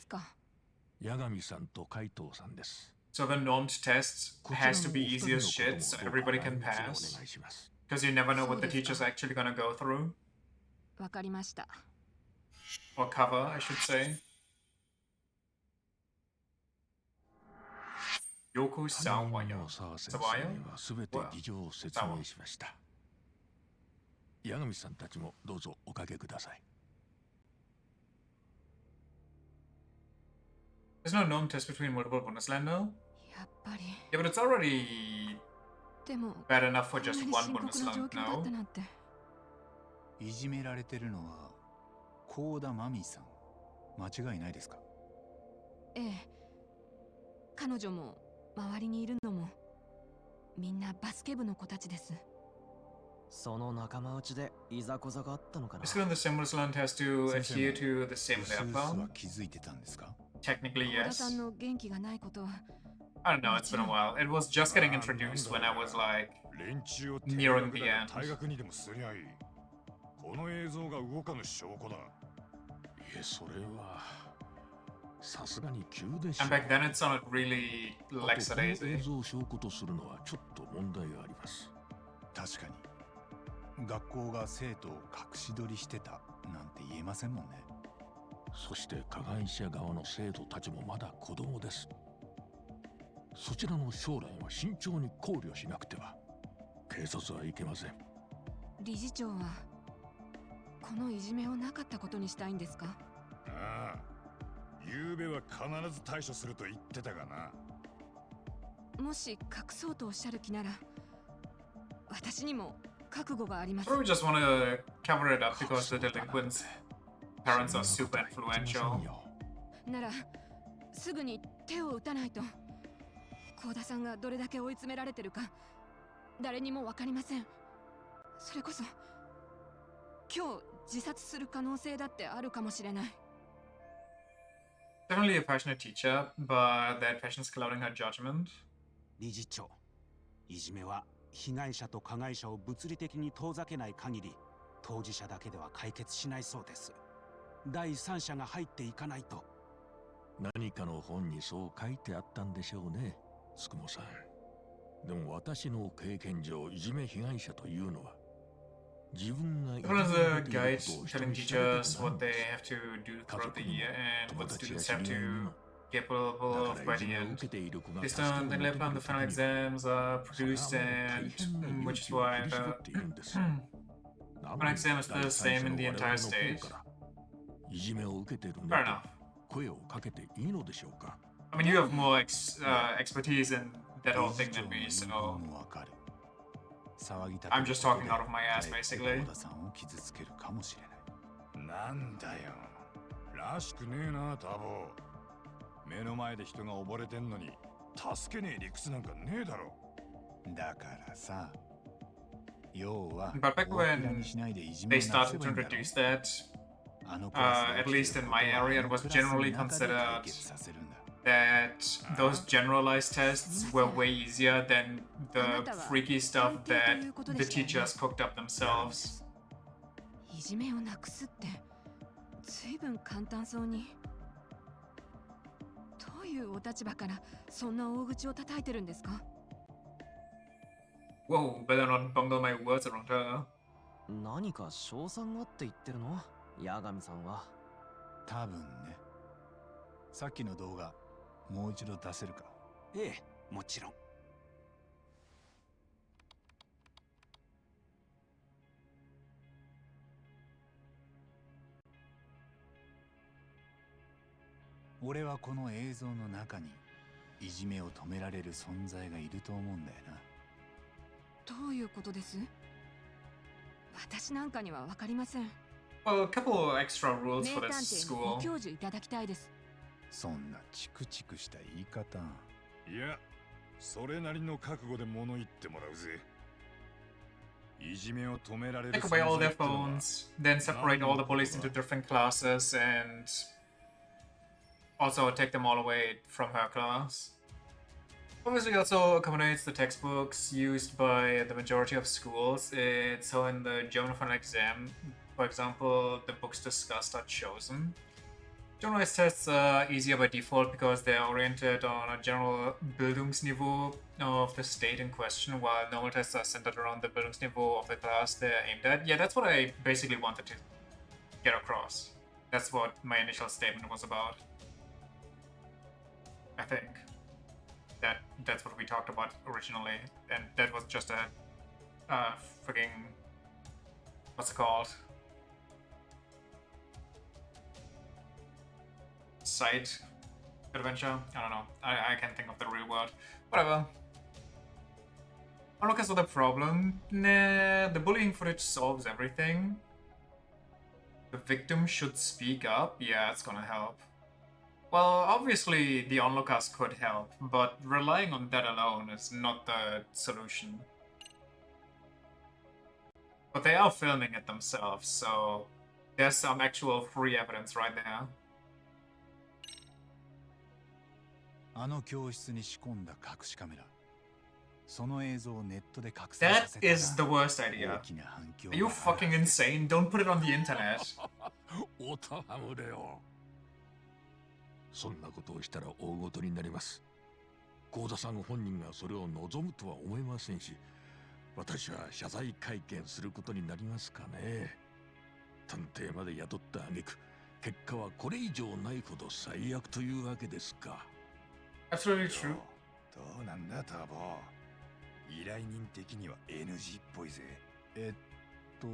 So the normed test has to be easy as shit, so everybody can pass. Because you never know what the teacher's actually gonna go through. Or cover, I should say. Yoku Sawaya. Sawaya? Sawa. 八神さんたちもどうぞおかけください。There's no norm test between multiple Bundesländer. Yeah, but it's already bad enough for just one Bundesland now. いじめられてるのは幸田真美さん、間違いないですか？ええ。彼女も周りにいるのもみんなバスケ部の子たちです。その仲間内でいざこざがあったのかな。 This the same Bundesland has to adhere to the same level. 気づいてたんですか？ Technically, yes. さんの元気がないことは I don't know, it's been a while. It was just getting introduced when I was like nearing the end. この映像が動かぬ証拠だ。いえ、それはさすがに急でしょう。 And back then it sounded really lackadaisy. 映像を証拠とするのはちょっと問題があります。確かに学校が生徒を隠し撮りしてたなんて言えませんもんね。そして加害者側の生徒たちもまだ子供です。そちらの将来は慎重に考慮しなくては警察はいけません。理事長はこのいじめをなかったことにしたいんですか？ああ、昨べは必ず対処すると言ってたがな。もし隠そうとおっしゃる気なら私にも覚悟があります。 Or we just want to cover it up because the delinquents' parents are super influential. ならすぐに手を打たないと。幸田さんがどれだけ追い詰められてるか誰にもわかりません。それこそ今日自殺する可能性だってあるかもしれない。 Definitely a passionate teacher, but that passion is clouding her judgment. 理事長、いじめは被害者と加害者を物理的に遠ざけない限り当事者だけでは解決しないそうです。第三者が入っていかないと。何かの本にそう書いてあったんでしょうね、つくもさん。でも私の経験上、いじめ被害者というのは自分がいじめられていることを人に知られてないんです。家族にも友達や知り合いにも。 Capable of by the end. This time they left on the final exams are produced and which is why the final exam is the same in the entire state. Fair enough. I mean, you have more expertise in that whole thing than me, so I'm just talking out of my ass, basically. なんだよ。らしくねえな、タボ。目の前で人が溺れてんのに助けねえ理屈なんかねえだろ。だからさ、要は But back when they started to introduce that, at least in my area, it was generally considered that those generalized tests were way easier than the freaky stuff that the teachers cooked up themselves. いじめをなくすって随分簡単そうに。どういうお立場からそんな大口を叩いてるんですか？ Whoa, better not bungle my words around her. 何か賞賛がって言ってるの？八神さんは。多分ね。さっきの動画もう一度出せるか？ええ、もちろん。俺はこの映像の中にいじめを止められる存在がいると思うんだよな。どういうことです？私なんかにはわかりません。Well, a couple of extra rules for 名 this 探偵に school. ご教授いただきたいです。そんなチクチクした言い方。いや、それなりの覚悟で物言ってもらうぜ。いじめを止められる Take away all their phones, then separate all the bullies into different classes, and also take them all away from her class. Obviously, also accommodates the textbooks used by the majority of schools. It's how in the German final exam, for example, the books discussed are chosen. Generalized tests are easier by default because they're oriented on a general Bildungsniveau of the state in question, while normal tests are centered around the Bildungsniveau of the class they're aimed at. Yeah, that's what I basically wanted to get across. That's what my initial statement was about. I think. That's what we talked about originally, and that was just a freaking, what's it called? Side adventure? I don't know. I can't think of the real word. Whatever. Onlookers are the problem. Nah, the bullying footage solves everything. The victim should speak up. Yeah, it's gonna help. Well, obviously the onlookers could help, but relying on that alone is not the solution. But they are filming it themselves, so there's some actual free evidence right there. あの教室に仕込んだ隠しカメラ。その映像をネットで拡散さ That せたら is the worst idea. 大きな反響 Are you がある fucking insane? Don't put it on the internet. おたはむれよ。そんなことをしたら大ごとになります。幸田さん本人がそれを望むとは思えませんし、私は謝罪会見することになりますかね。探偵まで雇った挙句、結果はこれ以上ないほど最悪というわけですか。Absolutely true. どうなんだタボ。依頼人的には NG っぽいぜ。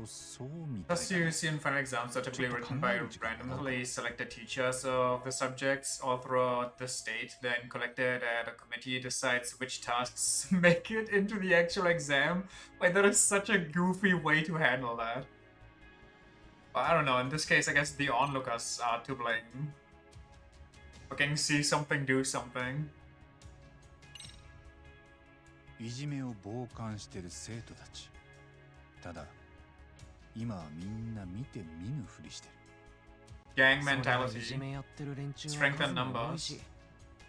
そうみたい Plus, you see in final exams are typically written by randomly selected teachers of the subjects all throughout the state, then collected and a committee decides which tasks make it into the actual exam. Like, that is such a goofy way to handle that. But I don't know, in this case, I guess the onlookers are to blame. Fucking see something, do something. いじめを傍観してる生徒たち。ただ今はみんな見て見ぬふりしてる。 Gang それは mentality. いじめやってる連中 Strength は and 数も多い numbers. し、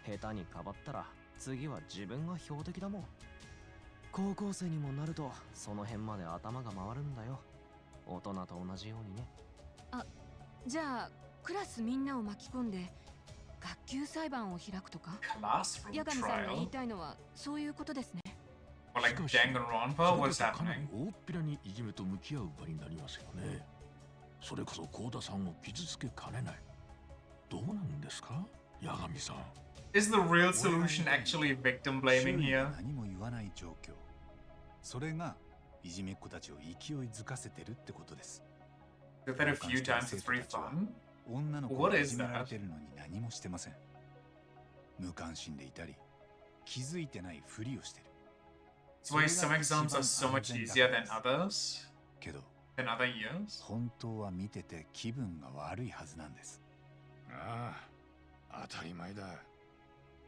下手にかばったら次は自分が標的だもん。高校生にもなるとその辺まで頭が回るんだよ。大人と同じようにね。あ、じゃあクラスみんなを巻き込んで学級裁判を開くとか？ Classroom 八神さんが言い trial? たいのはそういうことですね。 Or like しかし Gang and Ronpa? それ What's こそかなり happening? 大っぴらにいじめと向き合う場になりますよね。それこそ幸田さんを傷つけかねない。どうなんですか、八神さん。Is the real solution actually victim blaming 周囲 here? が何も言わない状況。それがいじめっ子たちを勢いづかせてるってことです。 We've had a few times, it's pretty fun. 女の子 What がい is じめられ that? てるのに何もしてません。無関心でいたり、気づいてないふりをしてる。 That's why some exams are so much easier than others. けど、in other years? 本当は見てて気分が悪いはずなんです。ああ、当たり前だ。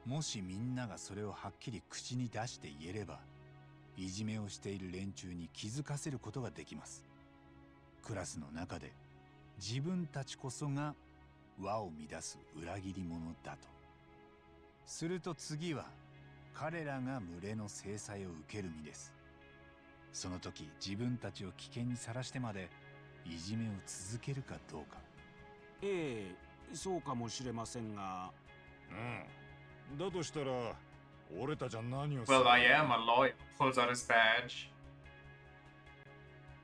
もしみんながそれをはっきり口に出して言えれば、いじめをしている連中に気づかせることができます。クラスの中で自分たちこそが輪を乱す裏切り者だと。すると次は彼らが群れの制裁を受ける身です。その時自分たちを危険にさらしてまでいじめを続けるかどうか。ええ、そうかもしれませんが。うん。だとしたら俺たちは何を。 Well, I am a lawyer. Pulls out his badge.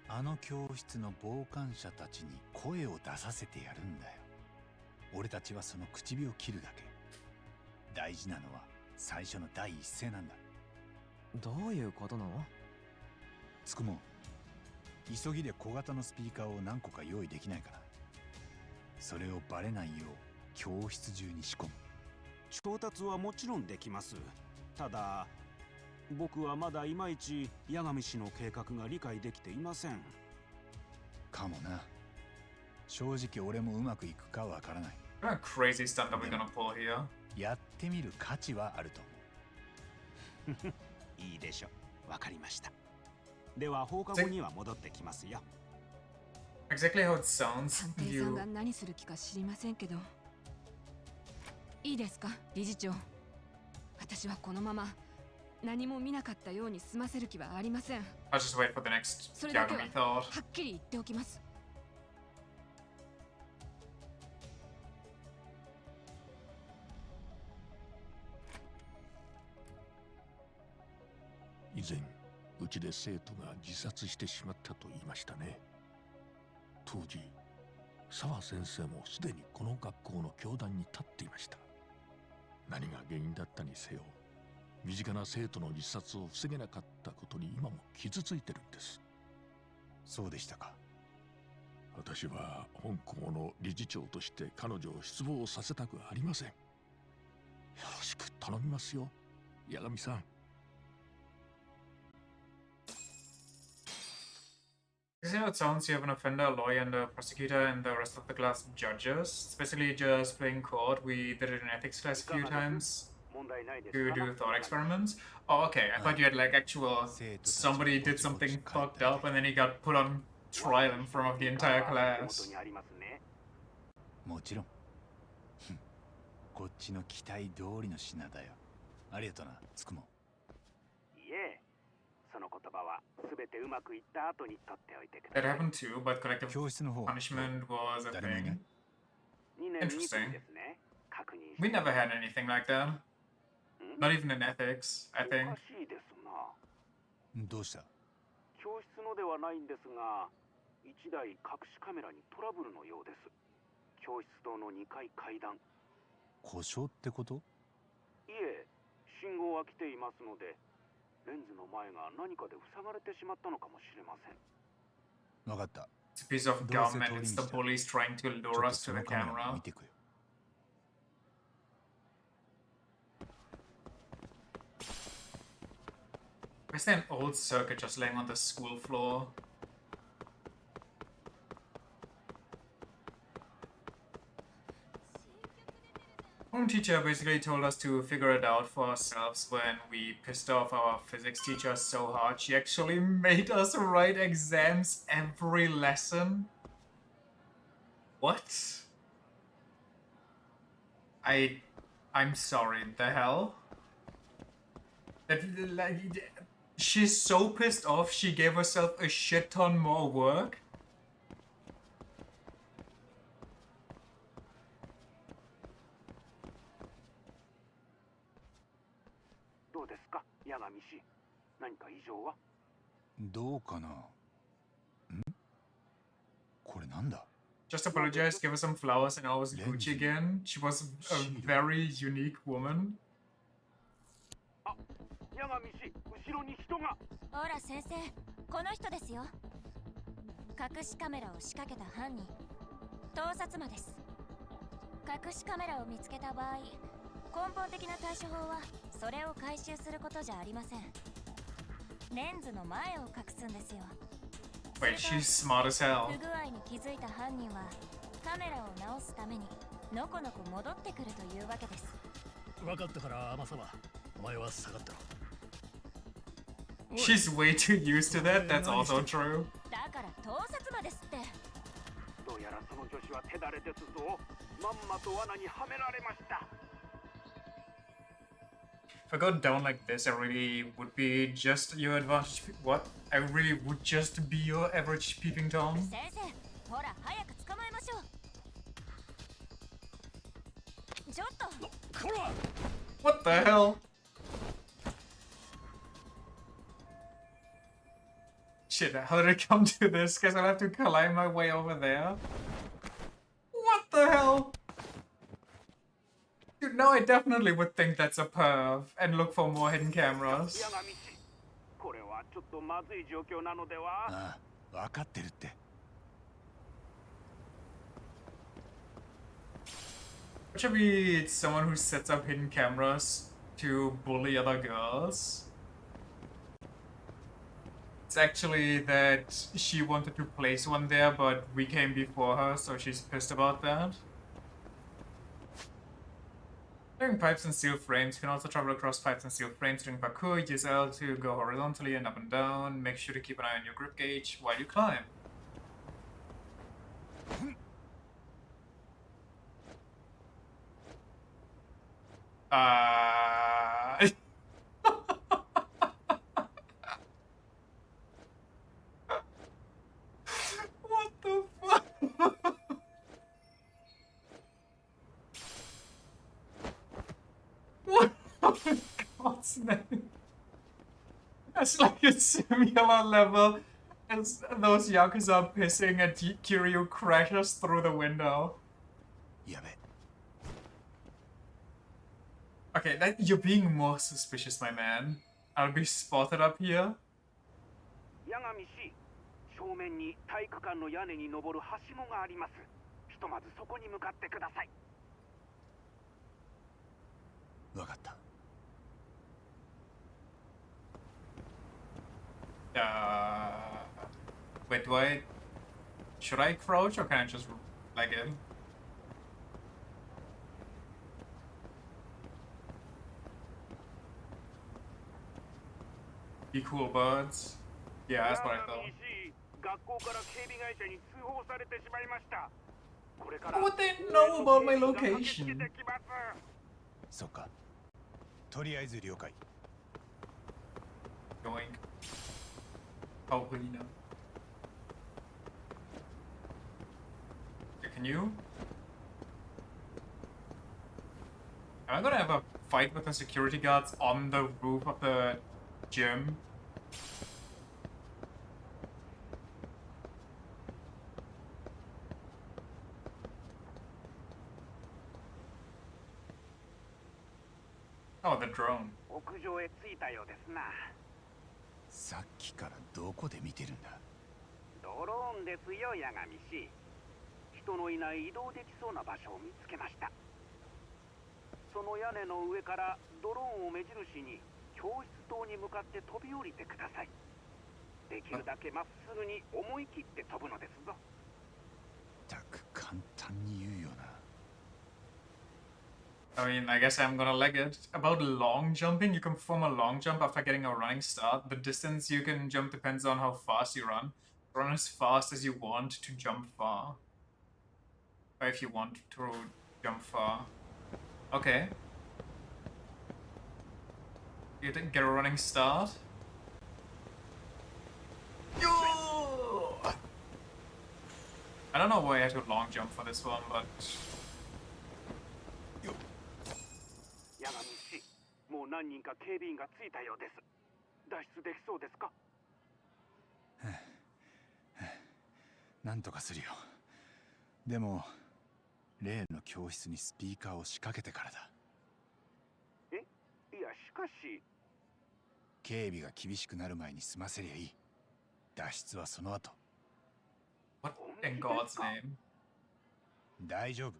あの教室の傍観者たちに声を出させてやるんだよ。俺たちはその口火を切るだけ。大事なのは最初の第一声なんだ。どういうことなの？つくも急ぎで小型のスピーカーを何個か用意できないかな。それをバレないよう教室中に仕込む。調達はもちろんできます。ただ僕はまだいまいち八神氏の計画が理解できていません。かもな。正直俺もうまくいくかわからない。 What a crazy stunt are we gonna pull here? やってみる価値はあると思う。いいでしょう。わかりました。では放課後には戻ってきますよ。Exactly how it sounds. 探偵さんが何する気か知りませんけど。いいですか、理事長。私はこのまま何も見なかったように済ませる気はありません。I'll just wait for the next それだけは Yagami thought. はっきり言っておきます。以前うちで生徒が自殺してしまったと言いましたね。当時澤先生もすでにこの学校の教壇に立っていました。何が原因だったにせよ、身近な生徒の自殺を防げなかったことに今も傷ついてるんです。そうでしたか。私は本校の理事長として彼女を失望させたくありません。よろしく頼みますよ、八神さん。Because you know, it sounds you have an offender, a lawyer, and a prosecutor, and the rest of the class judges. It's basically just playing court. We did it in ethics class a few times to do thought experiments. Oh, okay. I thought you had like actual somebody did something fucked up, and then he got put on trial in front of the entire class. もちろん。こっちの期待通りの品だよ。ありがとな、つくも。いえ。その言葉はすべてうまくいった後に取っておいてくだ That さい。 happened too, but collective punishment was a thing. Interesting. We never had anything like that. Not even in ethics, I お think. かしいですな。どうした？教室のではないんですが、一台隠しカメラにトラブルのようです。教室棟の2階階段。故障ってこと？いえ、信号は来ていますので。レンズの前が何かで塞がれてしまったのかもしれません。わかった。It's a piece of gum and it's the police trying to lure us to the camera. Where's there an old circuit just laying on the school floor? One teacher basically told us to figure it out for ourselves when we pissed off our physics teacher so hard. She actually made us write exams every lesson. What? I'm sorry, the hell? She's so pissed off she gave herself a shit ton more work. どうですか、八神氏。何か異常は？どうかな。ん？これなんだ？ Just apologize, give her some flowers and I was Gucci again. She was a very unique woman. あ、八神氏、後ろに人が。ほら先生、この人ですよ。隠しカメラを仕掛けた犯人、盗撮魔です。隠しカメラを見つけた場合、根本的な対処法はそれを回収することじゃありません。レンズの前を隠すんですよ。Wait, she's smart as hell. 不具合に気づいた犯人はカメラを直すためにのこのこ戻ってくるというわけです。分かったから天様、お前は下がったろ。 She's way too used to that. That's also true. だから盗撮魔ですって。どうやらその女子は手だれですぞ。まんまと罠にはめられました。 If I go down like this, I really would be just your advantage. What? I really would just be your average peeping Tom. 先生、ほら早く捕まえましょう。ちょっと。What the hell? Shit, how did it come to this? Guess I'll have to climb my way over there. What the hell? Dude, now I definitely would think that's a perv and look for more hidden cameras. これはちょっとまずい状況なのでは？ああ、分かってるって。 Should be someone who sets up hidden cameras to bully other girls. It's actually that she wanted to place one there, but we came before her, so she's pissed about that. During pipes and steel frames, you can also travel across pipes and steel frames during parkour. Use L to go horizontally and up and down. Make sure to keep an eye on your grip gauge while you climb. What the fuck? What? Oh my God's name. That's like a similar level as those Yakuza pissing and Kiryu crashes through the window. Okay, you're being more suspicious, my man. I'll be spotted up here. 八神氏、正面に体育館の屋根に登るはしごがあります。ひとまずそこに向かってください。分かった。Wait, should I crouch or can I just leg in? Be cool, birds. Yeah, that's what I thought. 学校から警備会社に通報されてしまいました。これか How ら would they know about my location? そっか。とりあえず了解。Going. How will you know? Can you? Am I gonna have a fight with the security guards on the roof of the gym? Oh, the drone. 屋上へ着いたようですな。さっきからどこで見てるんだ。ドローンですよ、八神氏。人のいない移動できそうな場所を見つけました。その屋根の上からドローンを目印に教室棟に向かって飛び降りてください。できるだけまっすぐに思い切って飛ぶのですぞ。たく簡単に言うよな。I mean, I guess I'm gonna leg it. About long jumping, you can perform a long jump after getting a running start. The distance you can jump depends on how fast you run. Run as fast as you want to jump far. Or if you want to jump far. Okay. You get a running start. Yo! I don't know why I had to long jump for this one, but... 八神氏、もう何人か警備員が着いたようです。脱出できそうですか？なんとかするよ。でも例の教室にスピーカーを仕掛けてからだ。え、いやしかし。警備が厳しくなる前に済ませりゃいい。脱出はその後。What in God's name? 大丈夫。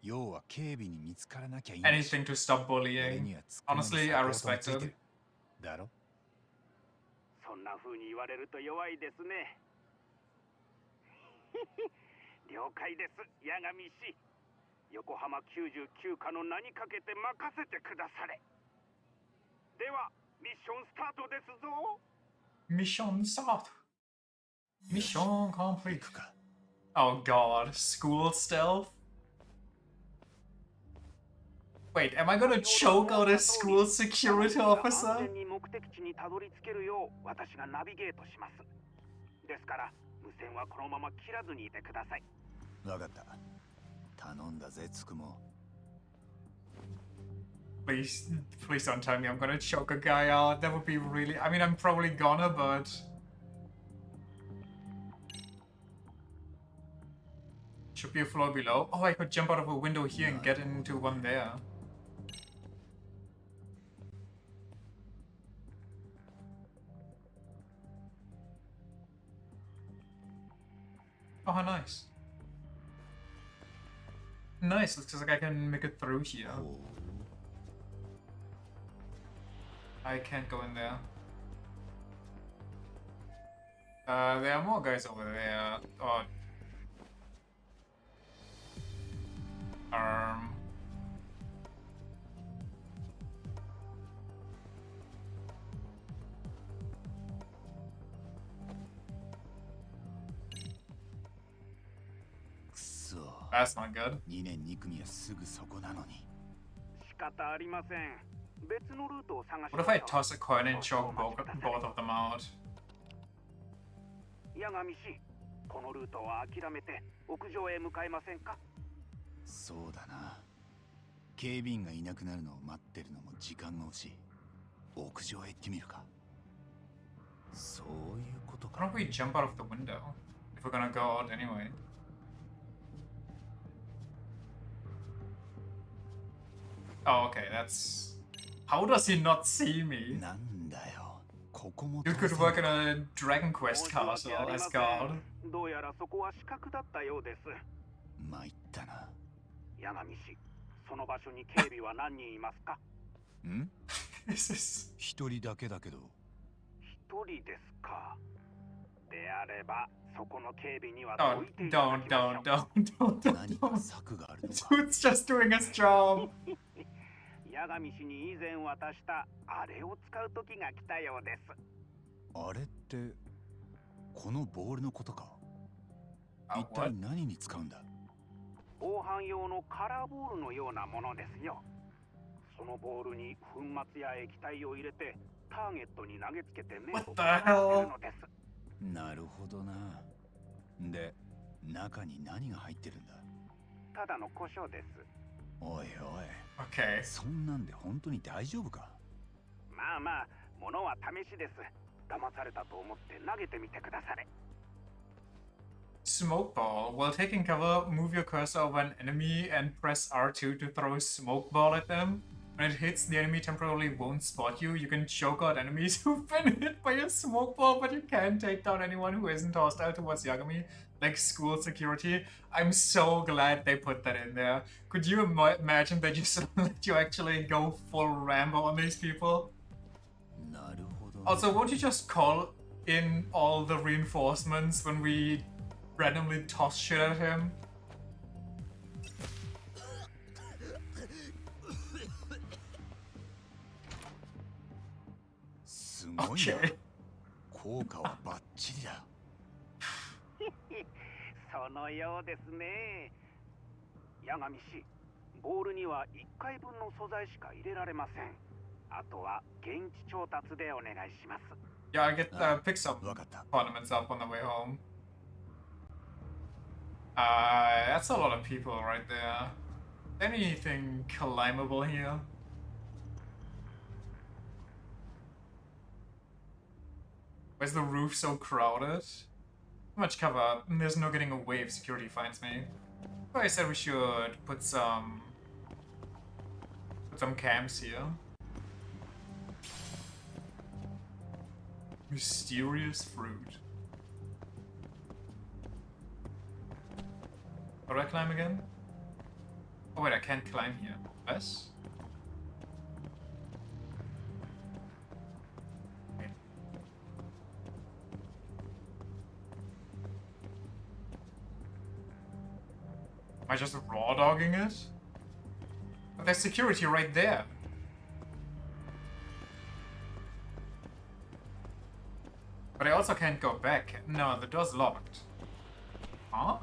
要は警備に見つからなきゃいい。Anything to stop bullying. Honestly, I respect it. だろ？そんな風に言われると弱いですね。了解です、八神氏。横浜99課の名にかけて任せてくだされ。では、ミッションスタートですぞ。Mission start. Mission complete. Oh god, school stealth? Wait, am I gonna choke out a school security officer? 安全に目的地にたどり着けるよう私がナビゲートします。ですから、無線はこのまま切らずにいてください。わかった。頼んだぜ、つくも。Please don't tell me I'm gonna choke a guy out. That would be really... I mean, I'm probably gonna, but... Should be a floor below. Oh, I could jump out of a window here and get into one there. Oh, how nice. Nice, looks like I can make it through here. I can't go in there. There are more guys over there. Oh. That's not good. 2年2組はすぐそこなのに。仕方ありません。別のルートを探し What if I toss a coin and choke both of them out? 八神氏、このルートは諦めて屋上へ向かえませんか？そうだな。警備員がいなくなるのを待ってるのも時間が欲しい。屋上へ行ってみるか。そういうことか。Why don't we jump out of the window? If we're gonna go out anyway. Oh, okay, that's... How does he not see me? なんだよ。ここも You could work in a Dragon Quest castle as God. どうやらそこは死角だったようです。参ったな。八神氏、その場所に警備は何人いますか？ん？一人だけだけど。一人ですか。であれば、そこの警備には Don't. 何か策があるのか。Dude's just doing his job. 八神氏に以前渡したあれを使う時が来たようです。あれってこのボールのことか。一体何に使うんだ？防犯用のカラーボールのようなものですよ。そのボールに粉末や液体を入れてターゲットに投げつけて目を覚ませるのです。なるほどな。で、中に何が入ってるんだ？ただの胡椒です。おいおい。Okay. そんなんで本当に大丈夫か？まあまあ、ものは試しです。騙されたと思って投げてみてくだされ。Smoke ball. While taking cover, move your cursor over an enemy and press R2 to throw a smoke ball at them. When it hits, the enemy temporarily won't spot you. You can choke out enemies who've been hit by a smoke ball, but you can't take down anyone who isn't hostile towards Yagami, like school security. I'm so glad they put that in there. Could you imagine they just let you actually go full Rambo on these people? Also, won't you just call in all the reinforcements when we randomly toss shit at him? Okay. 効果はバッチリだ。そのようですね。八神氏、ボールには1回分の素材しか入れられません。あとは現地調達でお願いします。Yeah, I'll get pick some ornaments up on the way home. That's a lot of people right there. Anything climbable here? Where's the roof so crowded? Too much cover. There's no getting away if security finds me. Oh, I said we should put some camps here. Mysterious fruit. How do I climb again? Oh wait, I can't climb here. Yes? Am I just raw dogging it? But there's security right there. But I also can't go back. No, the door's locked. Huh?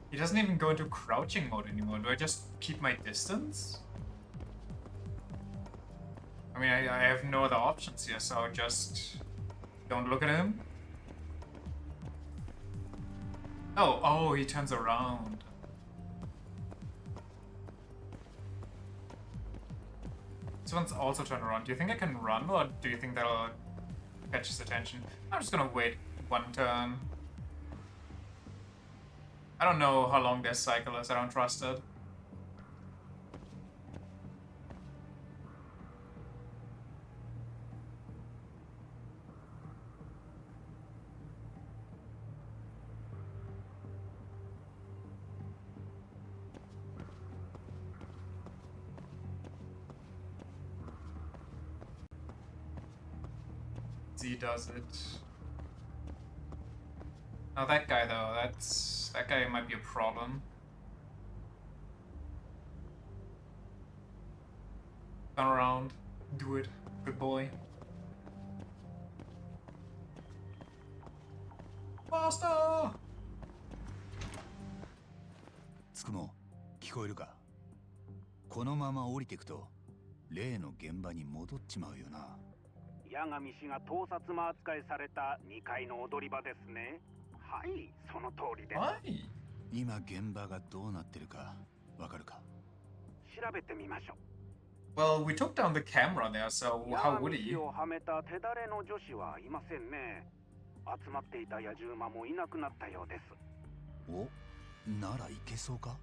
He doesn't even go into crouching mode anymore. Do I just keep my distance? I mean, I have no other options here, so just don't look at him. Oh, he turns around. This one's also turned around. Do you think I can run, or do you think that'll catch his attention? I'm just gonna wait one turn. I don't know how long this cycle is. I don't trust it. Z does it. Now that guy though, that guy might be a problem. Turn around, do it, good boy. Faster! つくも、聞こえるか？このまま降りていくと、例の現場に戻っちまうよな。八神氏が盗撮魔扱いされた2階の踊り場ですね。はい、その通りです。はい。今現場がどうなってるかわかるか？調べてみましょう。Well, we took down the camera there, so how would he? 八神氏をはめた手だれの女子はいませんね。集まっていた野獣馬もいなくなったようです。お、ならいけそうか？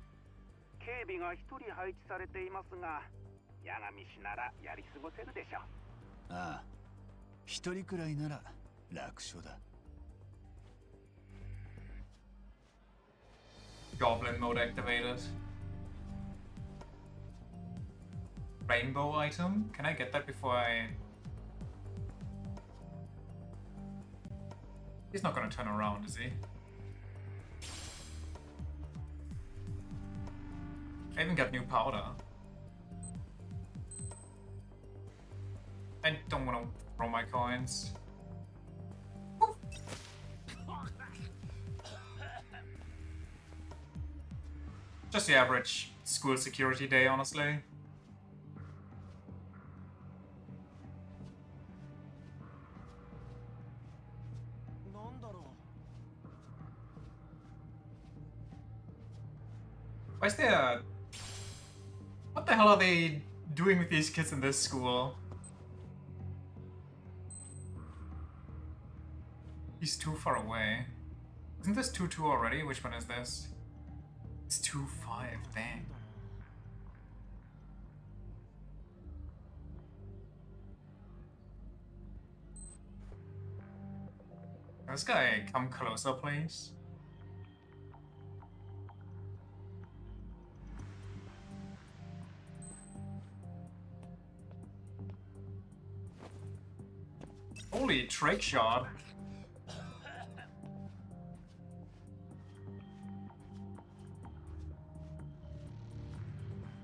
警備が1人配置されていますが、八神氏ならやり過ごせるでしょう。ああ、1人くらいなら楽勝だ。Goblin mode activated. Rainbow item? Can I get that before I... He's not gonna turn around, is he? I even got new powder. I don't want to throw my coins. Just the average school security day, honestly. Why is there... What the hell are they doing with these kids in this school? He's too far away. Isn't this 2-2 already? Which one is this? It's 2-5, dang. This guy, come closer, please. Holy trick shot.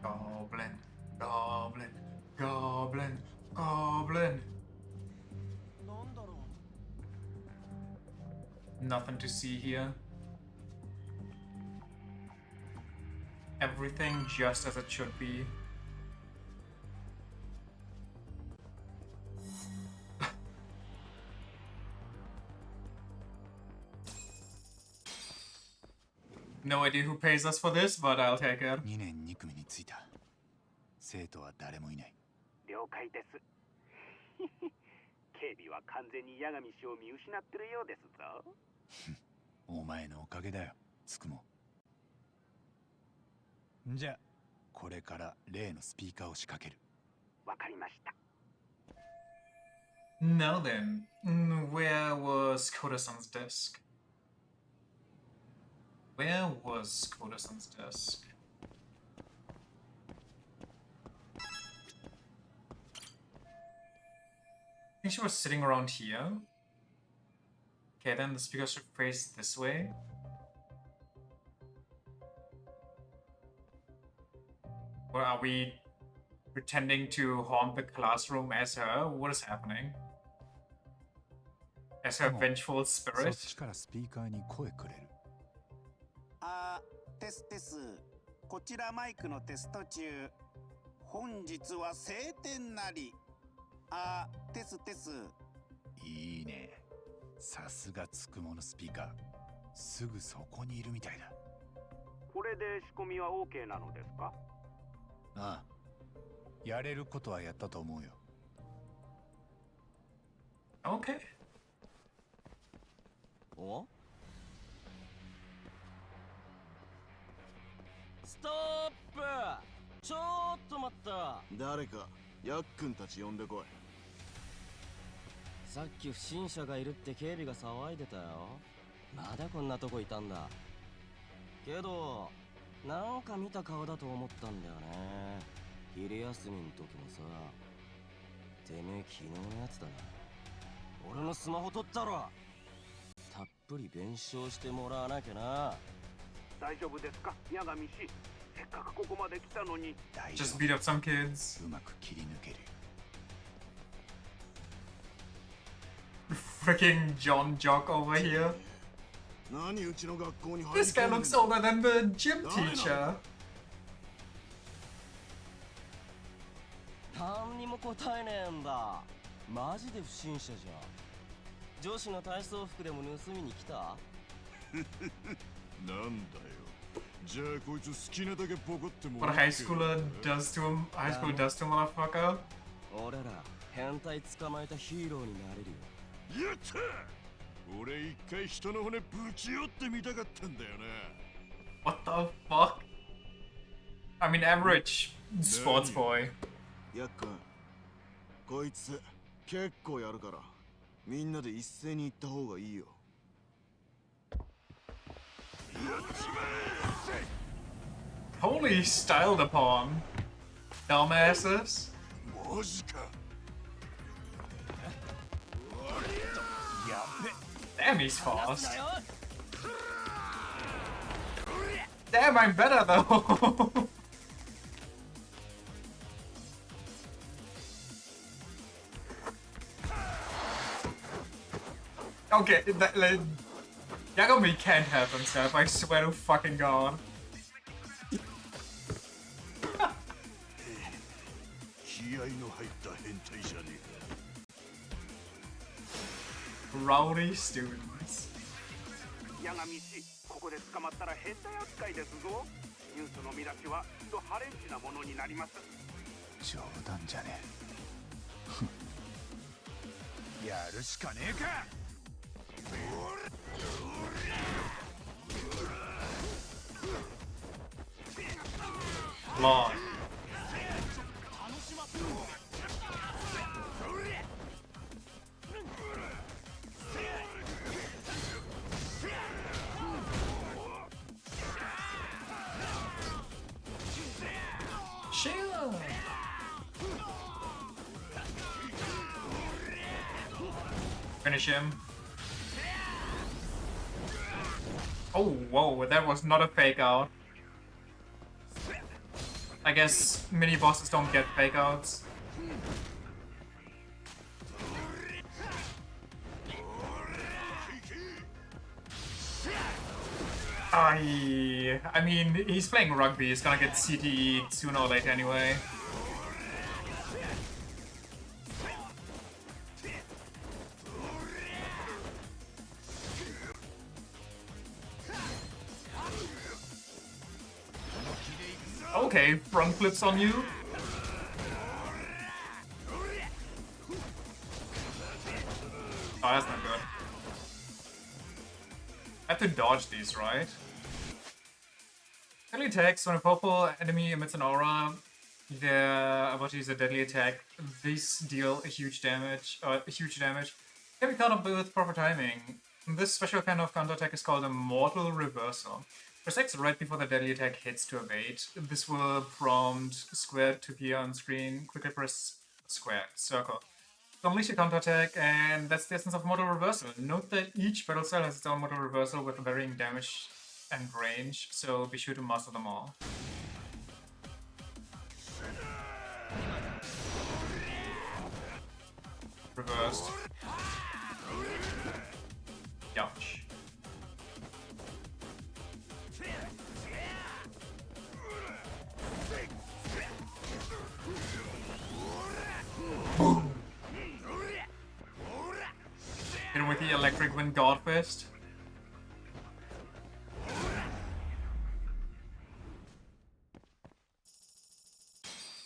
Goblin, goblin, goblin, goblin. Nothing to see here. Everything just as it should be. No idea who pays us for this, but I'll take it. 2年2組に着いた。生徒は誰もいない。了解です。警備は完全に八神氏を見失ってるようですぞ。お前のおかげだよ、つくも。じゃあ、これから例のスピーカーを仕掛ける。わかりました。Now then, where was Koda-san's desk? Where was Koda-san's desk? think she was sitting around here. Okay, then the speaker should face this way. Or are we pretending to haunt the classroom as her? What is happening? As her vengeful spirit? そっちからスピーカーに声くれる。あ、テステス。こちらマイクのテスト中。本日は晴天なり。あ、テステス。いいね。さすがつくものスピーカー。すぐそこにいるみたいだ。これで仕込みは OK なのですか？ああ。やれることはやったと思うよ。Okay. お？ストップ！ちょっと待った。誰かヤックンたち呼んでこい。さっき不審者がいるって警備が騒いでたよ。まだこんなとこいたんだ。けどなんか見た顔だと思ったんだよね。昼休みの時のさ。てめえ昨日のやつだな。俺のスマホ取ったろ。たっぷり弁償してもらわなきゃな。大丈夫ですか、八神氏。せっかくここまで来たのに。Just beat up some kids. うまく切り抜ける。Freaking John Jock over here. 何うちの学校に入り This guy looks older than the gym teacher. 何にも答えねえんだ。マジで不審者じゃん。女子の体操服でも盗みに来た？なんだよ。じゃあこいつ好きなだけボコっても What a high schooler does to him, high school does to a motherfucker. 俺ら変態捕まえたヒーローになれるよ。やった！俺一回人の骨ぶち折ってみたかったんだよな。 What the fuck? I mean, average sports boy. ヤックン、こいつ結構やるから、みんなで一斉に行った方がいいよ。Totally styled upon. Dumbasses. マジか。Damn, he's fast. Damn, I'm better though. Okay, Yagami can't help himself, I swear to fucking god. Rowdy students. 八神氏、ここで捕まったら変態扱いですぞ。ニュースの見出しはきっとハレンチなものになります。冗談じゃねえ。やるしかねえか。Lord. Chill. Finish him. Oh, whoa, that was not a fake out. I guess mini bosses don't get fake outs. I mean, he's playing rugby, he's gonna get CTE sooner or later anyway. Okay, front flips on you. Oh, that's not good. I have to dodge these, right? Deadly attacks. When a purple enemy emits an aura, they're about to use a deadly attack. These deal a huge damage. Can be caught up with proper timing. This special kind of counterattack is called a mortal reversal. Press X right before the deadly attack hits to evade. This will prompt square to appear on screen. Quickly press square, circle. unleash a counterattack, and that's the essence of model reversal. Note that each battle style has its own model reversal with varying damage and range, so be sure to master them all. Reversed. Ouch. Boom. Hit him with the electric wind god fist.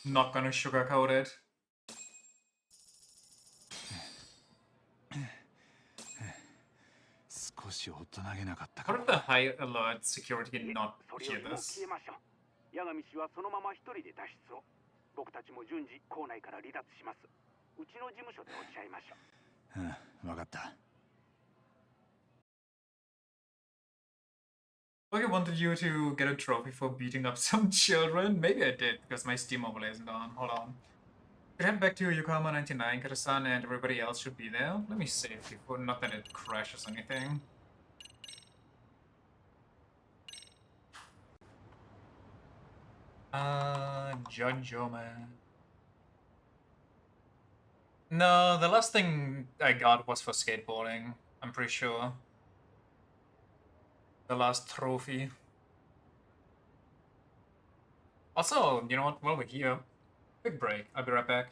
Not gonna sugarcoat it. How did the high alert security not hear this? 八神氏はそのまま一人で脱出を。僕たちも順次校内から離脱します。うちの事務所で落ち合いましょう。うん、わかった。Like I wanted you to get a trophy for beating up some children. Maybe I did, because my Steam overlay isn't on. Hold on. Should head back to Yokohama 99, Kata-san, and everybody else should be there. Let me save before, not that it crashes anything. Judgment. No, the last thing I got was for skateboarding, I'm pretty sure. The last trophy. Also, you know what, while we're here, quick break, I'll be right back.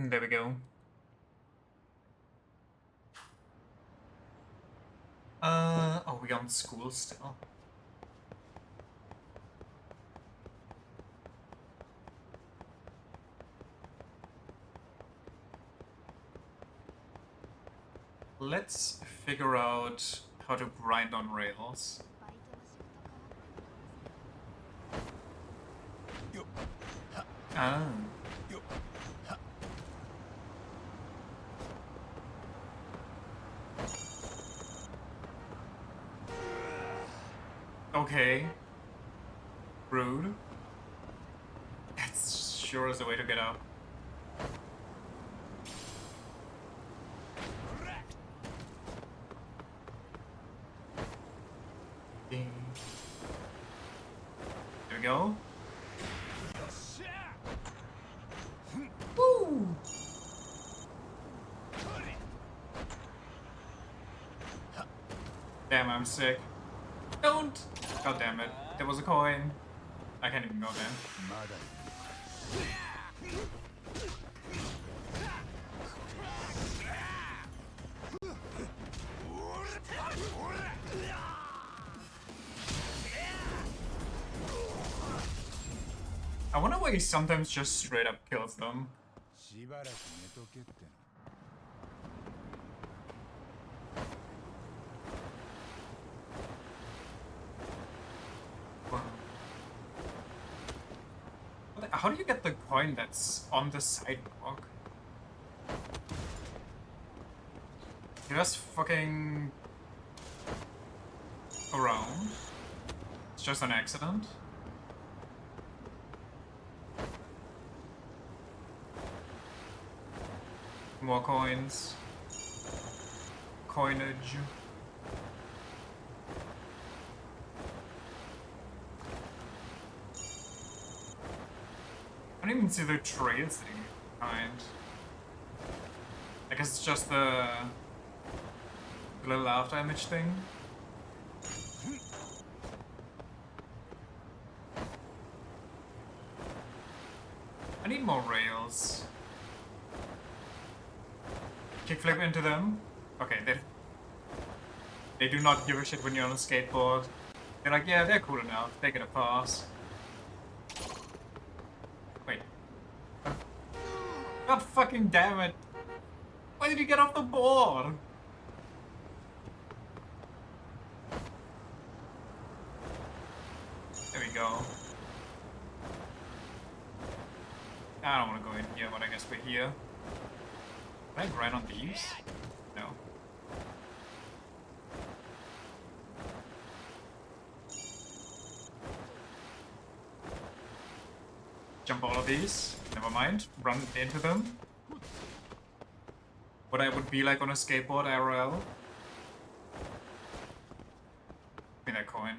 There we go. Oh, we on school still. Let's figure out how to grind on rails. Ah. Okay. Rude. That's sure is the way to get up. Ding. There we go. Woo! Damn, I'm sick. Don't! God damn it. There was a coin. I can't even go there. I wonder why he sometimes just straight up kills them. How do you get the coin that's on the sidewalk? You just fucking around. It's just an accident. More coins. Coinage. I don't even see the trails that you find. I guess it's just the little after image thing. I need more rails. Kickflip into them. Okay, they do not give a shit when you're on a skateboard. They're like, yeah, they're cool enough. They get a pass. Wait. God fucking damn it. Why did you get off the board? There we go. I don't want to go in here, but I guess we're here. Can I grind on these? No. Jump all of these. Never mind. Run into them. What I would be like on a skateboard IRL. Give me that coin.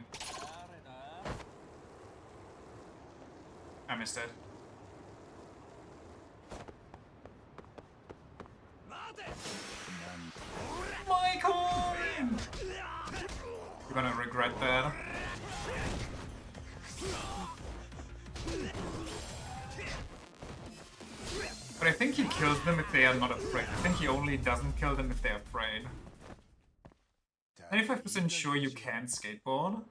I missed it. My coin! You're gonna regret that. But I think he kills them if they are not afraid. I think he only doesn't kill them if they're afraid. 95% sure you can skateboard.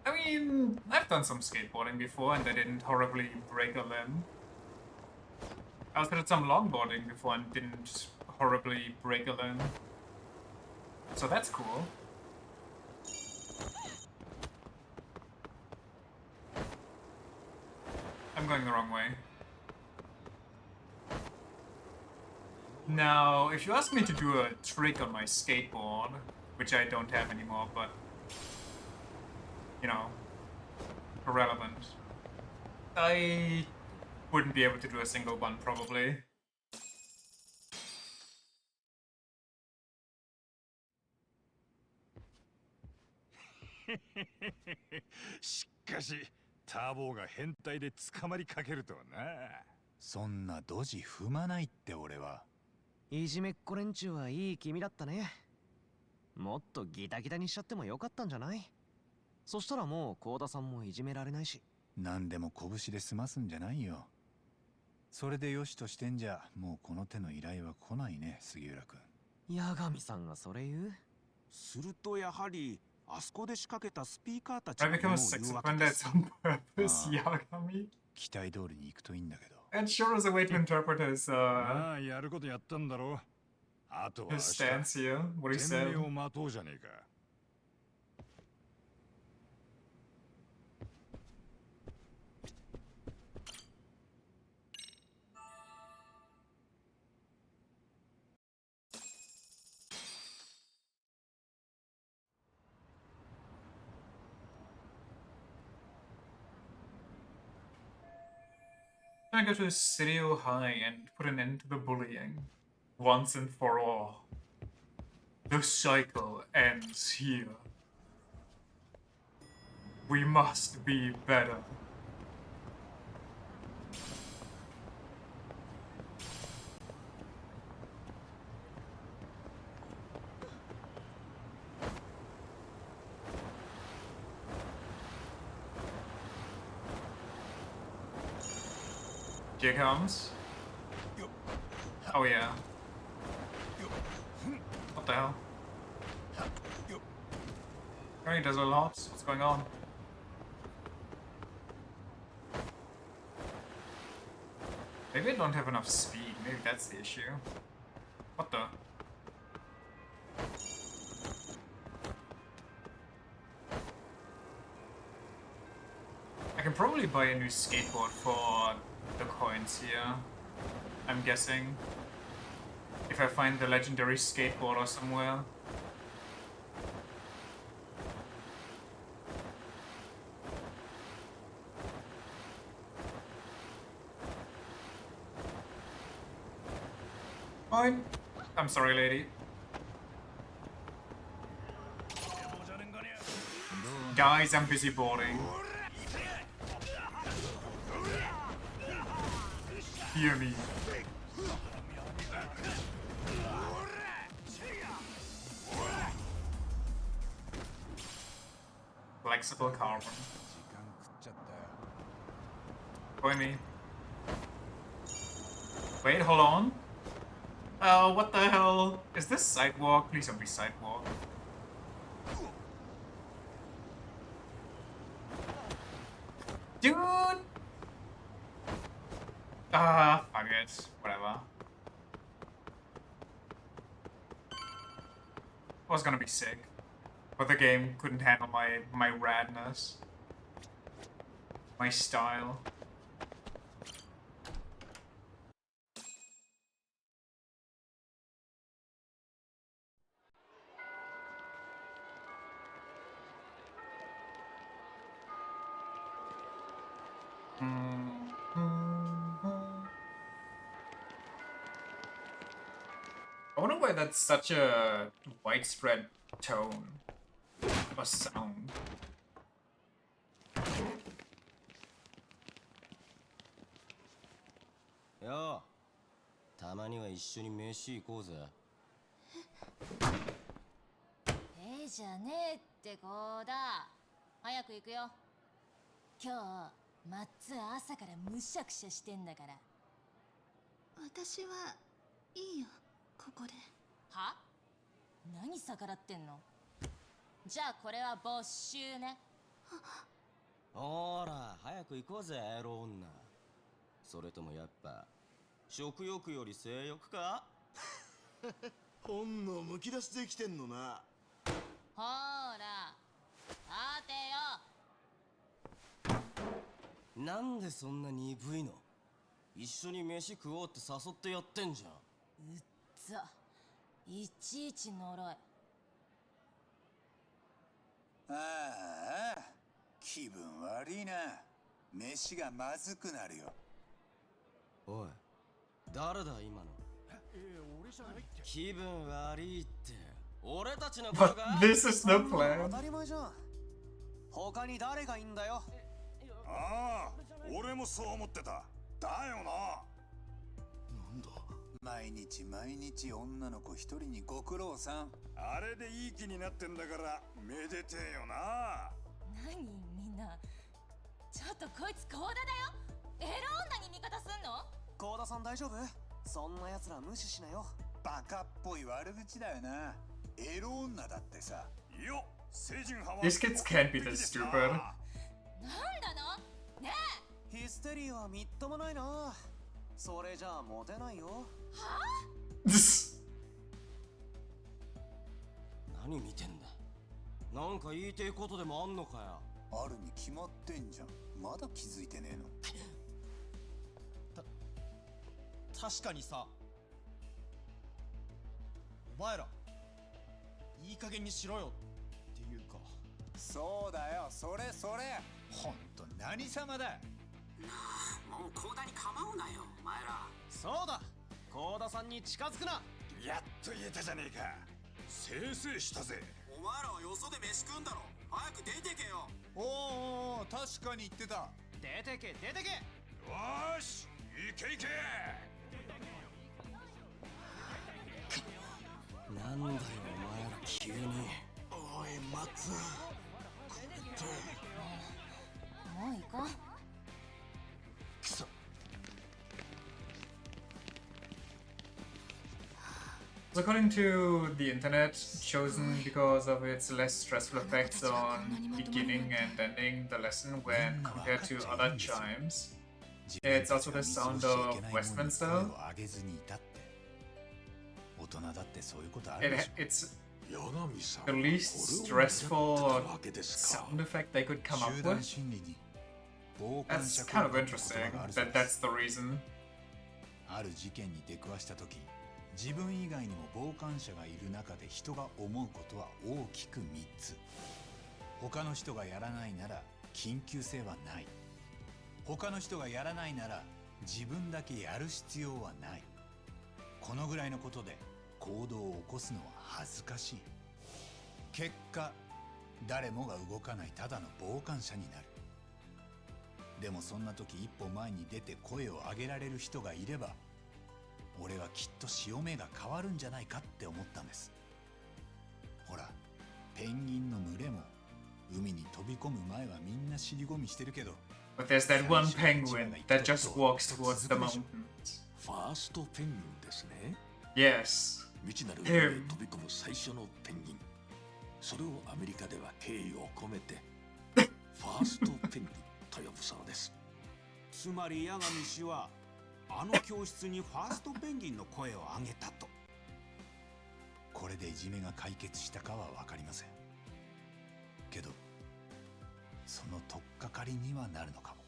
I mean, I've done some skateboarding before and I didn't horribly break a limb. I also did some longboarding before and didn't horribly break a limb. So that's cool. I'm going the wrong way. Now, if you ask me to do a trick on my skateboard, which I don't have anymore, but, you know, irrelevant, I wouldn't be able to do a single one, probably.しかしターボーが変態で捕まりかけるとはな。そんなドジ踏まないって俺は。いじめっ子連中はいい君だったね。もっとギタギタにしちゃってもよかったんじゃない？そしたらもう幸田さんもいじめられないし。何でも拳で済ますんじゃないよ。それでよしとしてんじゃ、もうこの手の依頼は来ないね、杉浦君。八神さんがそれ言う？するとやはりあそこで仕掛けたスピーカーたち I が become も a う sex 言うわけ offender で at す。 some purpose, Yagami? 期待通りに行くといいんだけど。 And sure as a way to interpret his まあやることやったんだろ。あとは明 his 日 stance here, what he 天 said. 命を待とうじゃねえか。I'm gonna go to Sirio High and put an end to the bullying. Once and for all. The cycle ends here. We must be better. Here comes. Oh yeah. What the hell? He does a lot. What's going on? Maybe I don't have enough speed. Maybe that's the issue. What the? I can probably buy a new skateboard for the coins here. I'm guessing. If I find the legendary skateboarder somewhere. Fine. I'm sorry, lady. Guys, I'm busy boarding. Hear me. Flexible carbon. Join me. Wait, hold on. Oh, what the hell? Is this sidewalk? Please don't be sidewalk. Dude! Ah, fuck it. Whatever. I was gonna be sick, but the game couldn't handle my radness. My style. I wonder why that's such a widespread tone or sound. よう、たまには一緒に飯行こうぜ。じゃねえって子だ。早く行くよ。今日マッツー朝からむしゃくしゃしてんだから。私はいいよ、ここで。は？何逆らってんの？じゃあこれは没収ね。ほら、早く行こうぜ、エロ女。それともやっぱ食欲より性欲か？本能むき出しできてんのな。ほら、待てよ。なんでそんな鈍いの？一緒に飯食おうって誘ってやってんじゃん。うっざ、いちいち呪い。ああ、気分悪いな。飯がまずくなるよ。おい、誰だ今の？俺じゃないって。気分悪いって。俺たちのことが。But this is the plan. 当たり前じゃん。他に誰がいいんだよ。ああ、俺もそう思ってた。だよな。なんだ。毎日毎日女の子一人にご苦労さん。あれでいい気になってんだからめでてえよな。何みんな。ちょっとこいつコーダだよ。エロ女に味方すんの？コ母さん大丈夫？そんな奴ら無視しなよ。バカっぽい悪口だよな。エロ女だってさ。よ、成人派は These kids can't be this stupid. なんなの？ねえ。ヒステリーはみっともないな。それじゃあモテないよ。は何見てんだ。なんか言いてえことでもあんのかよ。あるに決まってんじゃん。まだ気づいてねえの。確かにさ。お前らいい加減にしろよっていうか。そうだよ、それそれ。ほんと何様だ。もうコーダに構うなよお前ら。そうだ、コーダさんに近づくな。やっと言えたじゃねえか。せいせいしたぜ。お前らはよそで飯食うんだろ。早く出てけよ。おー、確かに言ってた。出てけ出てけ。よーし、行け行け。なんだよお前ら急に。おい松、これってもう行こう。くそ。According to the internet, chosen because of its less stressful effects on beginning and ending the lesson when compared to other chimes. It's also the sound of Westminster. It's the least stressful sound effect they could come up with. That's kind of interesting that that's the reason. ある事件に出くわした時、自分以外にも傍観者がいる中で人が思うことは大きく3つ。他の人がやらないなら緊急性はない。他の人がやらないなら自分だけやる必要はない。このぐらいのことで行動を起こすのは恥ずかしい。結果、誰もが動かないただの傍観者になる。でもそんな時一歩前に出て声を上げられる人がいれば、俺はきっと潮目が変わるんじゃないかって思ったんです。ほら、ペンギンの群れも海に飛び込む前はみんな尻込みしてるけど、But there's that one penguin that just walks towards the mountains. ファーストペンギンですね。Yes. 未知なる海へ飛び込む最初のペンギン。それをアメリカでは敬意を込めてファーストペンギンと呼ぶそうです。つまり八神氏はあの教室にファーストペンギンの声を上げたと。これでいじめが解決したかは分かりませんけど、その取っかかりにはなるのかも。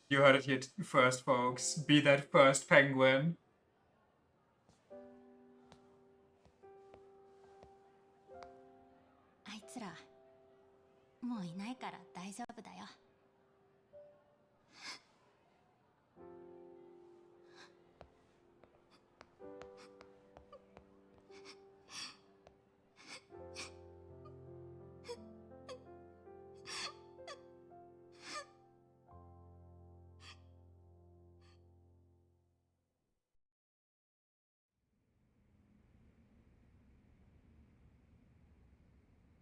You heard it here first, folks. Be that first penguin. あいつらもういないから大丈夫だよ。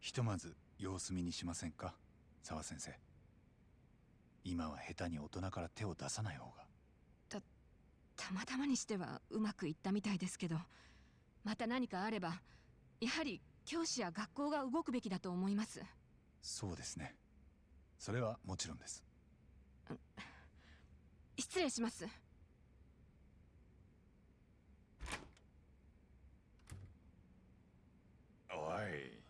ひとまず様子見にしませんか、沢先生。今は下手に大人から手を出さない方が。たまたまにしてはうまくいったみたいですけど、また何かあればやはり教師や学校が動くべきだと思います。そうですね、それはもちろんです。失礼します。おい、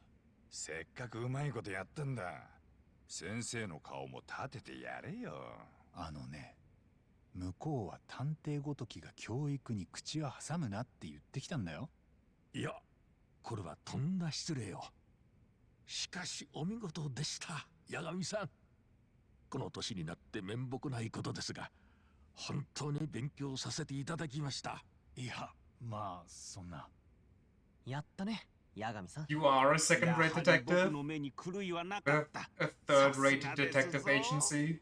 せっかくうまいことやったんだ。先生の顔も立ててやれよ。あのね、向こうは探偵ごときが教育に口を挟むなって言ってきたんだよ。いや、これはとんだ失礼を。しかしお見事でした、八神さん。この年になって面目ないことですが、本当に勉強させていただきました。いや、まあそんな。やったね、八神さん。 You are a second-rate detective? 僕の目に狂いはな A かった。 third-rate detective agency?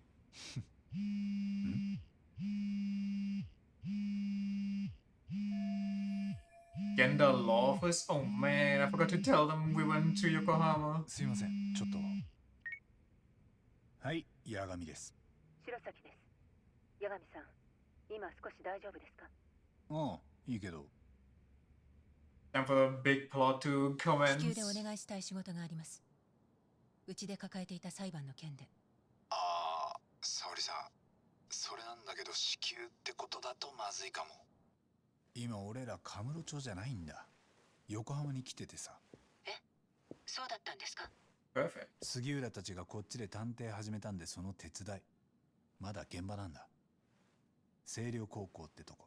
Gender law office? Oh man, I forgot to tell them we went to Yokohama. すいません、ちょっと。はい、八神です。白崎です。八神さん、今少し大丈夫ですか？ああ、いいけど。Time for the big plot to 至急 commence. でお願いしたい仕事があります。うちで抱えていた裁判の件で。ああ、沙織さん。それなんだけど至急ってことだとまずいかも。今俺らカムロ町じゃないんだ。横浜に来ててさ。そうだったんですか？ Perfect. 杉浦たちがこっちで探偵始めたんでその手伝い。まだ現場なんだ。星稜高校ってとこ。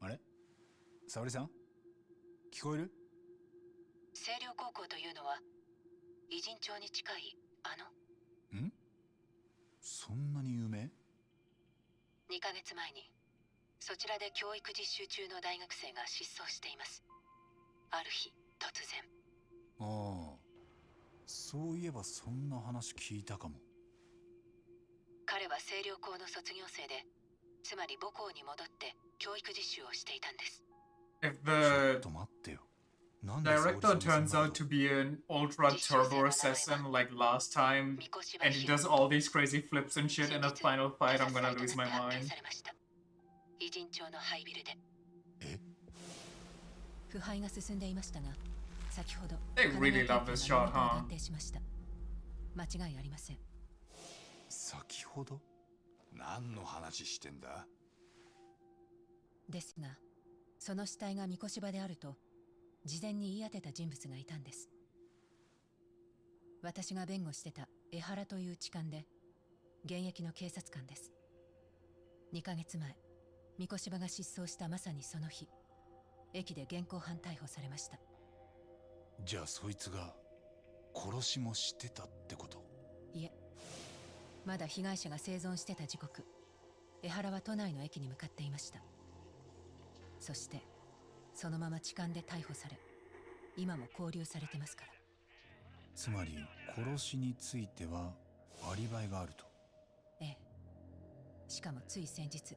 あれ沙織さん聞こえる？星稜高校というのは偉人町に近いん？そんなに有名2ヶ月前にそちらで教育実習中の大学生が失踪しています。ある日突然。ああ、そういえばそんな話聞いたかも。彼は星稜高の卒業生で、つまり母校に戻って教育実習をしていたんです。 If the director turns out to be an ultra turbo assassin like last time, and he does all these crazy flips and shit in a final fight, I'm gonna lose my mind. 偉人町の廃ビルで。腐敗が進んでいましたが、先ほど They really love this shot, huh? 断定しました。間違いありません。先ほど？何の話してんだ？ですが、その死体が三越場であると事前に言い当てた人物がいたんです。私が弁護してた江原という痴漢で、現役の警察官です。2ヶ月前、三越場が失踪したまさにその日、駅で現行犯逮捕されました。じゃあそいつが殺しもしてたってこと？いえ、まだ被害者が生存してた時刻、江原は都内の駅に向かっていました。そしてそのまま痴漢で逮捕され、今も拘留されてますから。つまり殺しについてはアリバイがあると？ええ。しかもつい先日、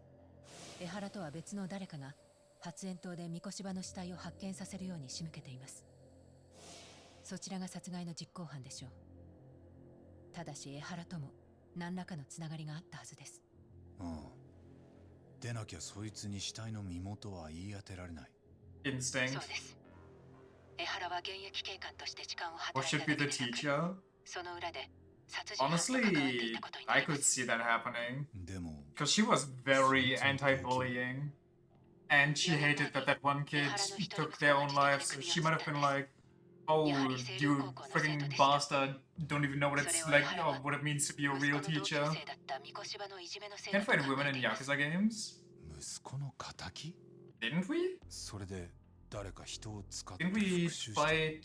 江原とは別の誰かが発煙筒で三越場の死体を発見させるように仕向けています。そちらが殺害の実行犯でしょう。ただし江原とも何らかのつながりがあったはずです。ああ。でなきゃそいつに死体の身元は言い当てられない。Instinct. そうです。江原は現役警官として痴漢を Or 働い should た be だけ the でなく、 teacher? その裏で殺人犯と Honestly, 関わっていたことにな I りま could す。 see that happening. でも Because she was very anti-bullying. And she hated that that one kid took their own lives. So she might have been like, oh, you freaking bastard, don't even know what it's like, or what it means to be a real teacher. Can't fight women in Yakuza games? 息子の仇？ Didn't we? それで誰か人を使って Didn't we fight,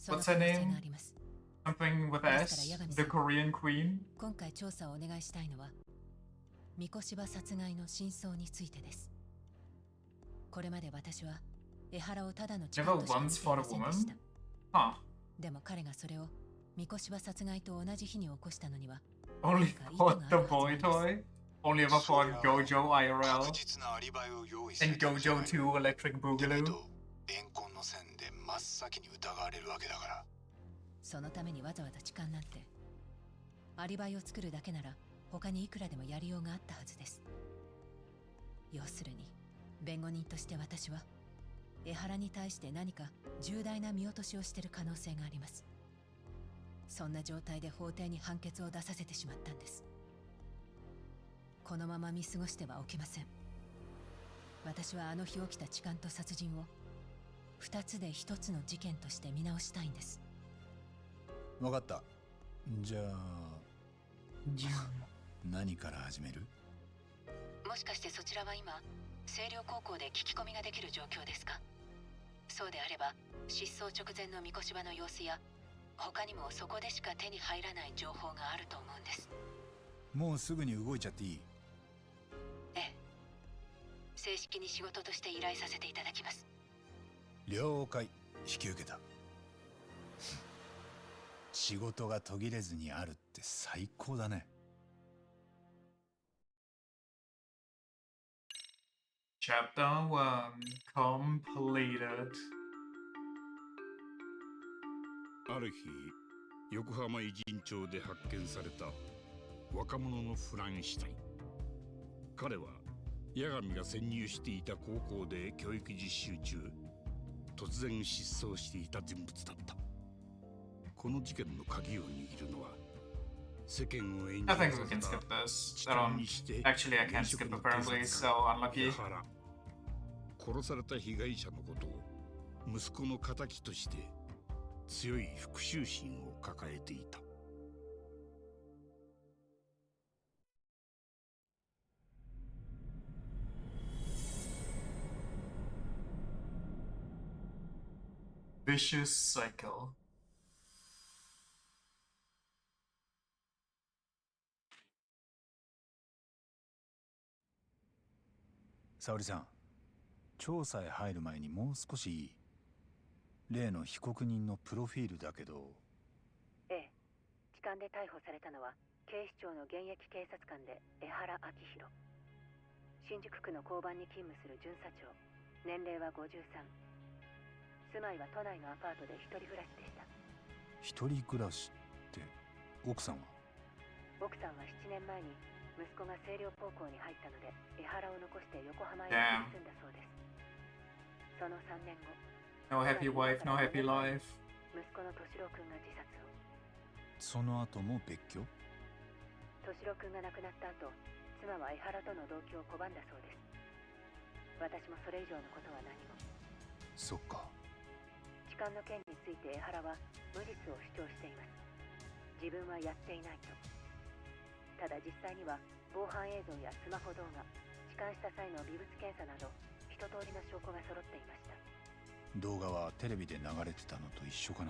what's her name? Something with S? The Korean queen? 今回調査をお願いしたいのは三越場殺害の真相についてです。これまで私は江原をただの痴漢 Never としか見 once てい fought ま a せんでした。 woman? Huh. でも彼がそれを三越場殺害と同じ日に起こしたのには Only fought the boy toy? Only ever fought Gojo IRL? And Gojo 2 Electric Boogaloo? 怨恨の線で真っ先に疑われるわけだから。そのためにわざわざ痴漢なんて、アリバイを作るだけなら他にいくらでもやりようがあったはずです。要するに弁護人として私は江原に対して何か重大な見落としをしている可能性があります。そんな状態で法廷に判決を出させてしまったんです。このまま見過ごしてはおけません。私はあの日起きた痴漢と殺人を2つで1つの事件として見直したいんです。わかった。じゃあ何から始める？もしかしてそちらは今星稜高校で聞き込みができる状況ですか？そうであれば失踪直前の三越場の様子や他にもそこでしか手に入らない情報があると思うんです。もうすぐに動いちゃっていい？ええ。正式に仕事として依頼させていただきます。了解。引き受けた。仕事が途切れずにあるって最高だね。Chapter 1 completed. ある日、横浜偉人町で発見された若者のフランシュタイン。彼は八神が潜入していた高校で教育実習中、突然失踪していた人物だった。この事件の鍵を握るのは、世間を演じ I think we can skip this. Actually, I can't skip apparently, so unlucky. 殺された被害者のことを息子の仇として強い復讐心を抱えていた。Vicious cycle. 沙織さん、調査へ入る前にもう少しいい？例の被告人のプロフィールだけど。ええ、痴漢で逮捕されたのは警視庁の現役警察官で江原明宏。新宿区の交番に勤務する巡査長。年齢は53。住まいは都内のアパートで一人暮らしでした。一人暮らしって奥さんは？奥さんは7年前に息子が星稜高校に入ったので江原を残して横浜へ住んだそうです。その3年後、 No happy wife, no happy life. 息子の敏郎君が自殺を。その後も別居？敏郎君が亡くなった後、妻は江原との同居を拒んだそうです。私もそれ以上のことは何も。そっか。痴漢の件について江原は無実を主張しています。自分はやっていないと。ただ実際には防犯映像やスマホ動画、痴漢した際の微物検査など一通りの証拠が揃っていました。動画はテレビで流れてたのと一緒かな？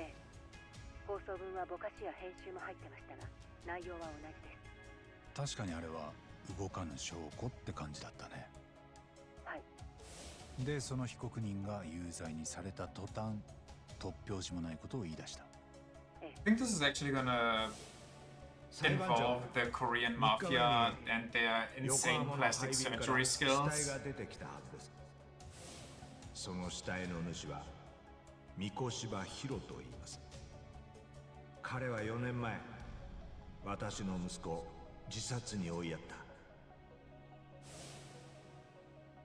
ええ、放送分はぼかしや編集も入ってましたが、内容は同じです。確かにあれは動かぬ証拠って感じだったね。はい。で、その被告人が有罪にされた途端、突拍子もないことを言い出した。I think this is actually gonna involve the Korean mafia and their insane plastic surgery skills. その死体の主は三越柴博と言います。彼は4年前、私の息子を自殺に追いやった。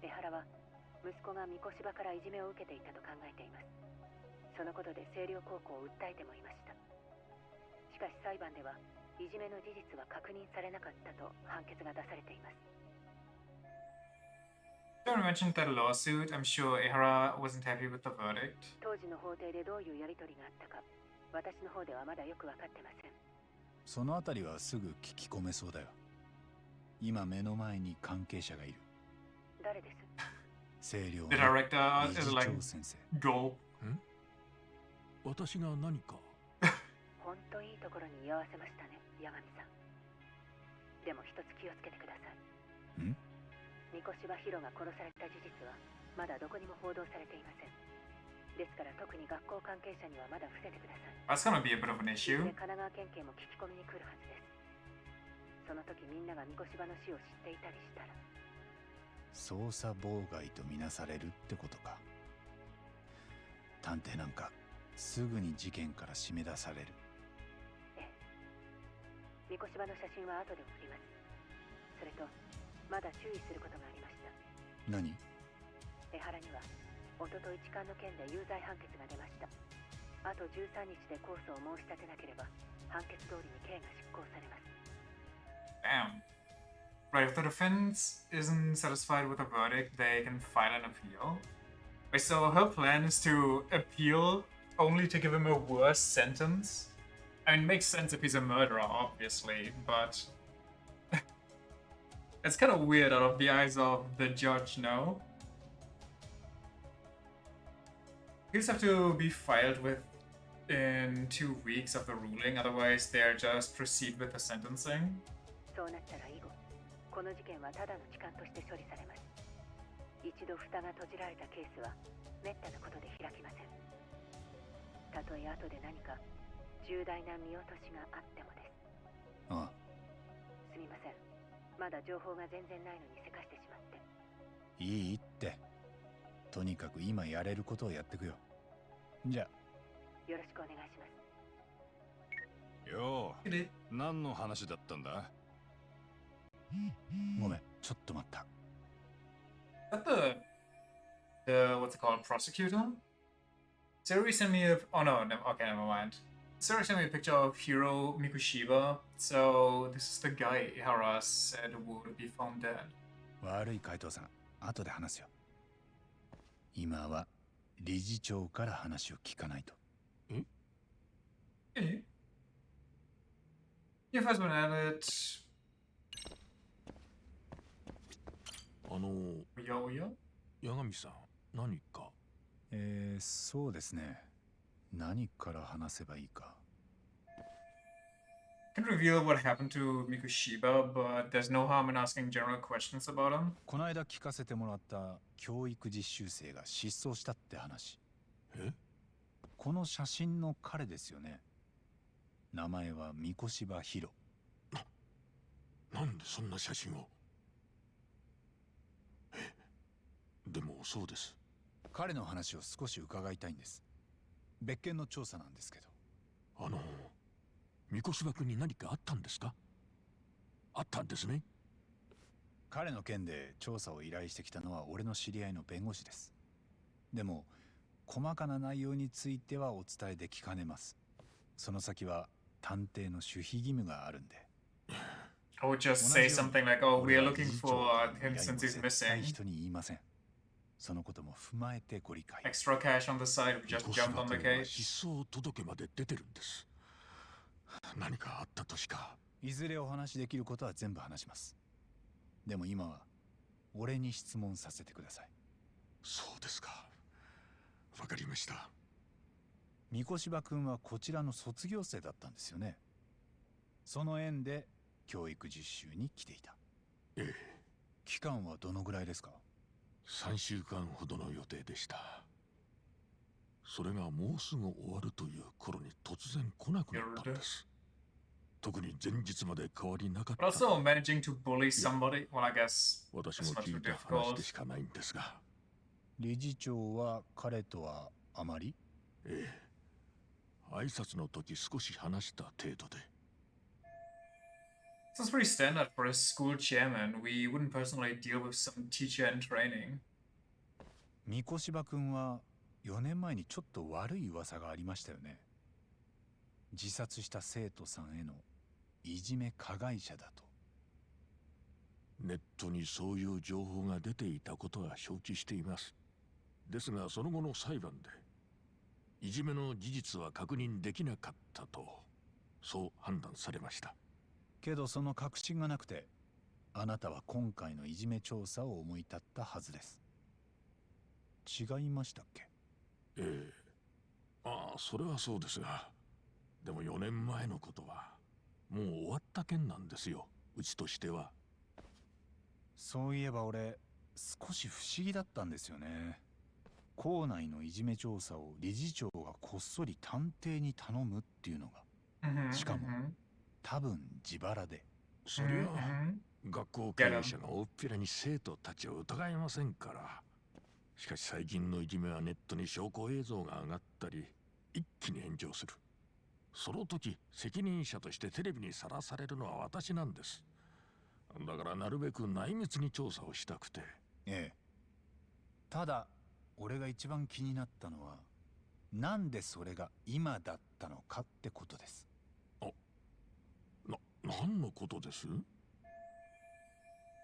江原は息子が三越柴からいじめを受けていたと考えています。そのことで星稜高校を訴えてもいました。しかし裁判ではいじめの事実は確認されなかったと判決が出されています。Don't mention that lawsuit. I'm sure Ehara wasn't happy with the verdict. 当時の法廷でどういうやり取りがあったか、私の方ではまだよく分かってません。そのあたりはすぐ聞き込めそうだよ。今目の前に関係者がいる。誰です？星稜の The director 理 is 事 like 長先生。 go. 私が何か？本当いいところに居合わせましたね、山見さん。でも一つ気をつけてください。三越柴博が殺された事実はまだどこにも報道されていません。ですから特に学校関係者にはまだ伏せてください。That's gonna be a bit of an issue. 神奈川県警も聞き込みに来るはずです。その時みんなが三越柴の死を知っていたりしたら。捜査妨害とみなされるってことか。探偵なんかすぐに事件から締め出される。ええ。三越柴の写真は後で送ります。それとまだ注意することがありました。何？江原にはおととい痴漢の件で有罪判決が出ました。あと13日で控訴を申し立てなければ判決通りに刑が執行されます。Damn. Right, if the defense isn't satisfied with the verdict, they can file an appeal. Wait, so her plan is to appeal only to give him a worse sentence? I mean, it makes sense if he's a murderer, obviously, but it's kind of weird out of the eyes of the judge, no? These have to be filed within 2 weeks of the ruling, otherwise they'll just proceed with the sentencing. そうなったら以後、この事件はただの痴漢として処理されます。一度蓋が閉じられたケースは滅多なことで開きません。たとえ後で何か重大な見落としがあってもです。ああ。すみません。まだ情報が全然ないのにせかしてしまって。いいって。とにかく今やれることをやってくよ。じゃあ。よろしくお願いします。よう、何の話だったんだ？ごめん、ちょっと待った。Is that the what's it called, prosecutor? Sarah sent me a oh no, okay, never mind. Sarah sent me a picture of Hiro Mikushiba, so this is the guy Ihara said would be found dead. 悪い海藤さん、後で話すよ。今は理事長から話を聞かないと。You've been at it. 八神さん、何か？そうですね。何から話せばいいか。I can reveal what happened to Mikushiba, but there's no harm in asking general questions about him. この間聞かせてもらった教育実習生が失踪したって話。この写真の彼ですよね。名前は三越柴博。なんでそんな写真を？でもそうです。彼の話を少し伺いたいんです。別件の調査なんですけど。三越柴君に何かあったんですか？あったんですね。彼の件で調査を依頼してきたのは俺の知り合いの弁護士です。でも細かな内容についてはお伝えできかねます。その先は探偵の守秘義務があるんで。I would just say something like, "Oh, we are looking for him since he's missing." 人に言いません。そのことも踏まえてご理解。Extra cash on the side, we just jumped on the case. 失踪届まで出てるんです。何かあったとしか。いずれお話しできることは全部話します。でも今は俺に質問させてください。そうですか。わかりました。三越柴君はこちらの卒業生だったんですよね。その縁で教育実習に来ていた。期間はどのぐらいですか？3週間ほどの予定でした。それがもうすぐ終わるという頃に突然来なくなったんです。特に前日まで変わりなかった。But also managing to bully somebody, well, I guess 私も聞いた話でしかないんですが。理事長は彼とはあまり？挨拶の時少し話した程度で。This is pretty standard for a school chairman. We wouldn't personally deal with some teacher in training. 三越柴君は4年前にちょっと悪い噂がありましたよね。自殺した生徒さんへのいじめ加害者だと。ネットにそういう情報が出ていたことは承知しています。ですがその後の裁判でいじめの事実は確認できなかったとそう判断されました。けどその確信がなくてあなたは今回のいじめ調査を思い立ったはずです。違いましたっけ？それはそうですが、でも4年前のことはもう終わった件なんですよ、うちとしては。そういえば俺少し不思議だったんですよね。校内のいじめ調査を理事長がこっそり探偵に頼むっていうのが、しかも多分自腹で。そりゃ学校経営者が大っぴらに生徒たちを疑いませんから。しかし最近のいじめはネットに証拠映像が上がったり一気に炎上する。その時責任者としてテレビにさらされるのは私なんです。だからなるべく内密に調査をしたくて。ただ俺が一番気になったのはなんでそれが今だったのかってことです。何のことです？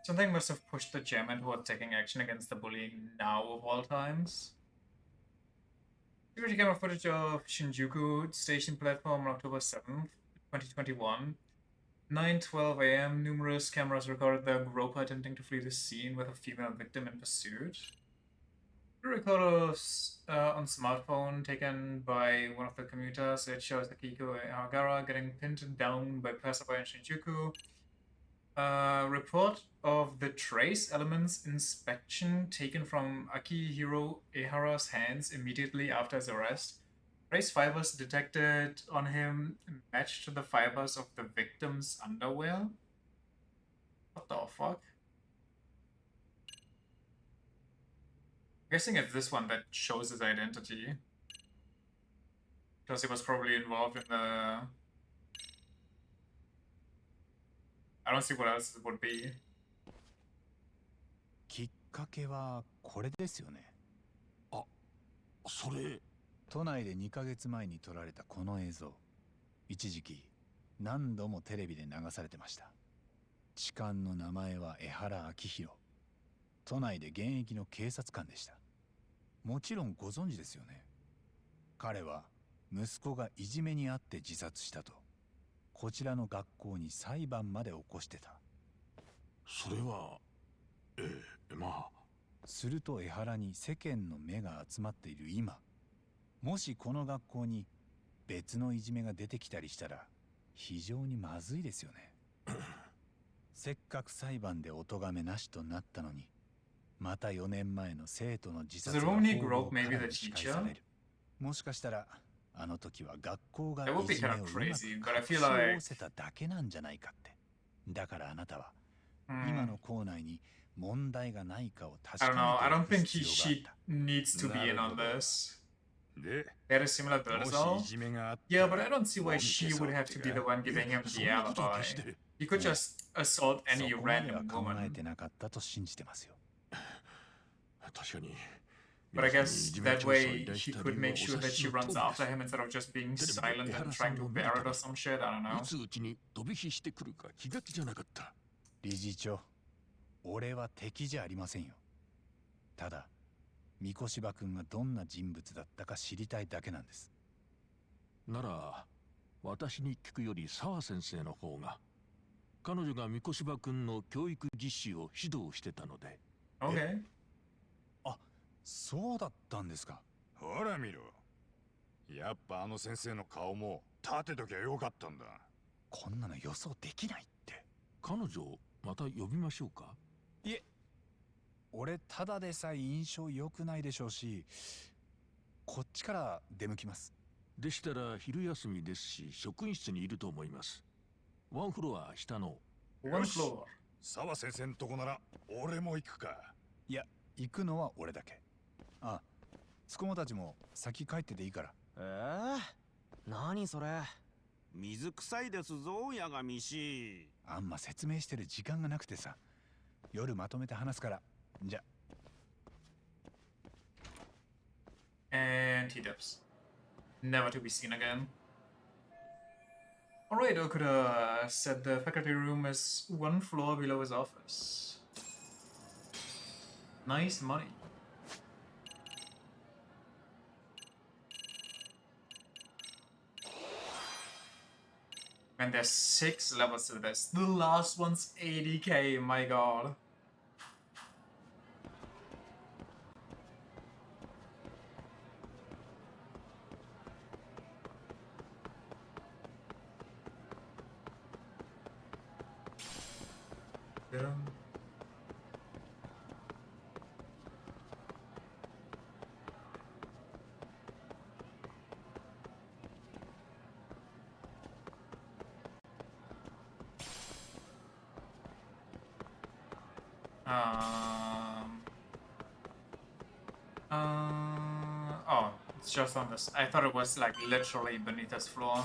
Something must have pushed the chairman toward taking action against the bullying now of all times. Security camera footage of Shinjuku station platform on October 7th, 2021. 9:12 a.m. Numerous cameras recorded the groper attempting to flee the scene with a female victim in pursuit. The recorder on smartphone taken by one of the commuters. It shows Akiko Hagara getting pinned down by passerby in Shinjuku. Report of the trace elements inspection taken from Akihiro Ehara's hands immediately after his arrest. Trace fibers detected on him matched the fibers of the victim's underwear. What the fuck? I'm guessing it's this one that shows his identity. Because he was probably involved in the I don't see what else it would be. きっかけはこれですよね。あ、それ。都内で2ヶ月前に撮られたこの映像。一時期何度もテレビで流されてました。痴漢の名前は江原明宏。都内で現役の警察官でした。もちろんご存知ですよね。彼は息子がいじめにあって自殺したと、こちらの学校に裁判まで起こしてた。それはまあ。すると江原に世間の目が集まっている今、もしこの学校に別のいじめが出てきたりしたら非常にまずいですよね。せっかく裁判でお咎めなしとなったのに、また4年前の生徒の自殺が報道から蒸し返される。もしかしたらあの時は学校がいじめをうまく隠し合わせただけなんじゃないかって。だからあなたは今の校内に問題がないかを確かめていく必要があった。I don't think she needs to be in on this. They had a similar build as well. Yeah, but I don't see why she would have to be the one giving him the alibi. He could just assault any random woman. 考えてなかったと信じてますよ。確かに。But I guess that way he could make sure that she runs after him instead of just being silent and trying to bear it or some shit. I don't know. いつうちに飛び火してくるか気が気じゃなかった。理事長、俺は敵じゃありませんよ。ただ三越柴君がどんな人物だったか知りたいだけなんです。なら私に聞くより澤先生の方が。彼女が三越柴君の教育実習を指導してたので。Okay. あ、そうだったんですか。ほら見ろ。やっぱあの先生の顔も立てときゃよかったんだ。こんなの予想できないって。彼女また呼びましょうか。いえ、俺ただでさえ印象良くないでしょうし、こっちから出向きます。でしたら昼休みですし職員室にいると思います。ワンフロア下の。ワンフロア。澤先生んとこなら俺も行くか。いや、行くのは俺だけ。あ、つこもたちも先帰ってていいから。何それ。水臭いですぞ、八神氏。あんま説明してる時間がなくてさ。夜まとめて話すから。じゃ。And he dips. Never to be seen again. Alright, Okuda said the faculty room is one floor below his office. Nice money. Man, there's 6 levels to this. The last one's 80k, my god. Oh, it's just on this. I thought it was like literally beneath this floor.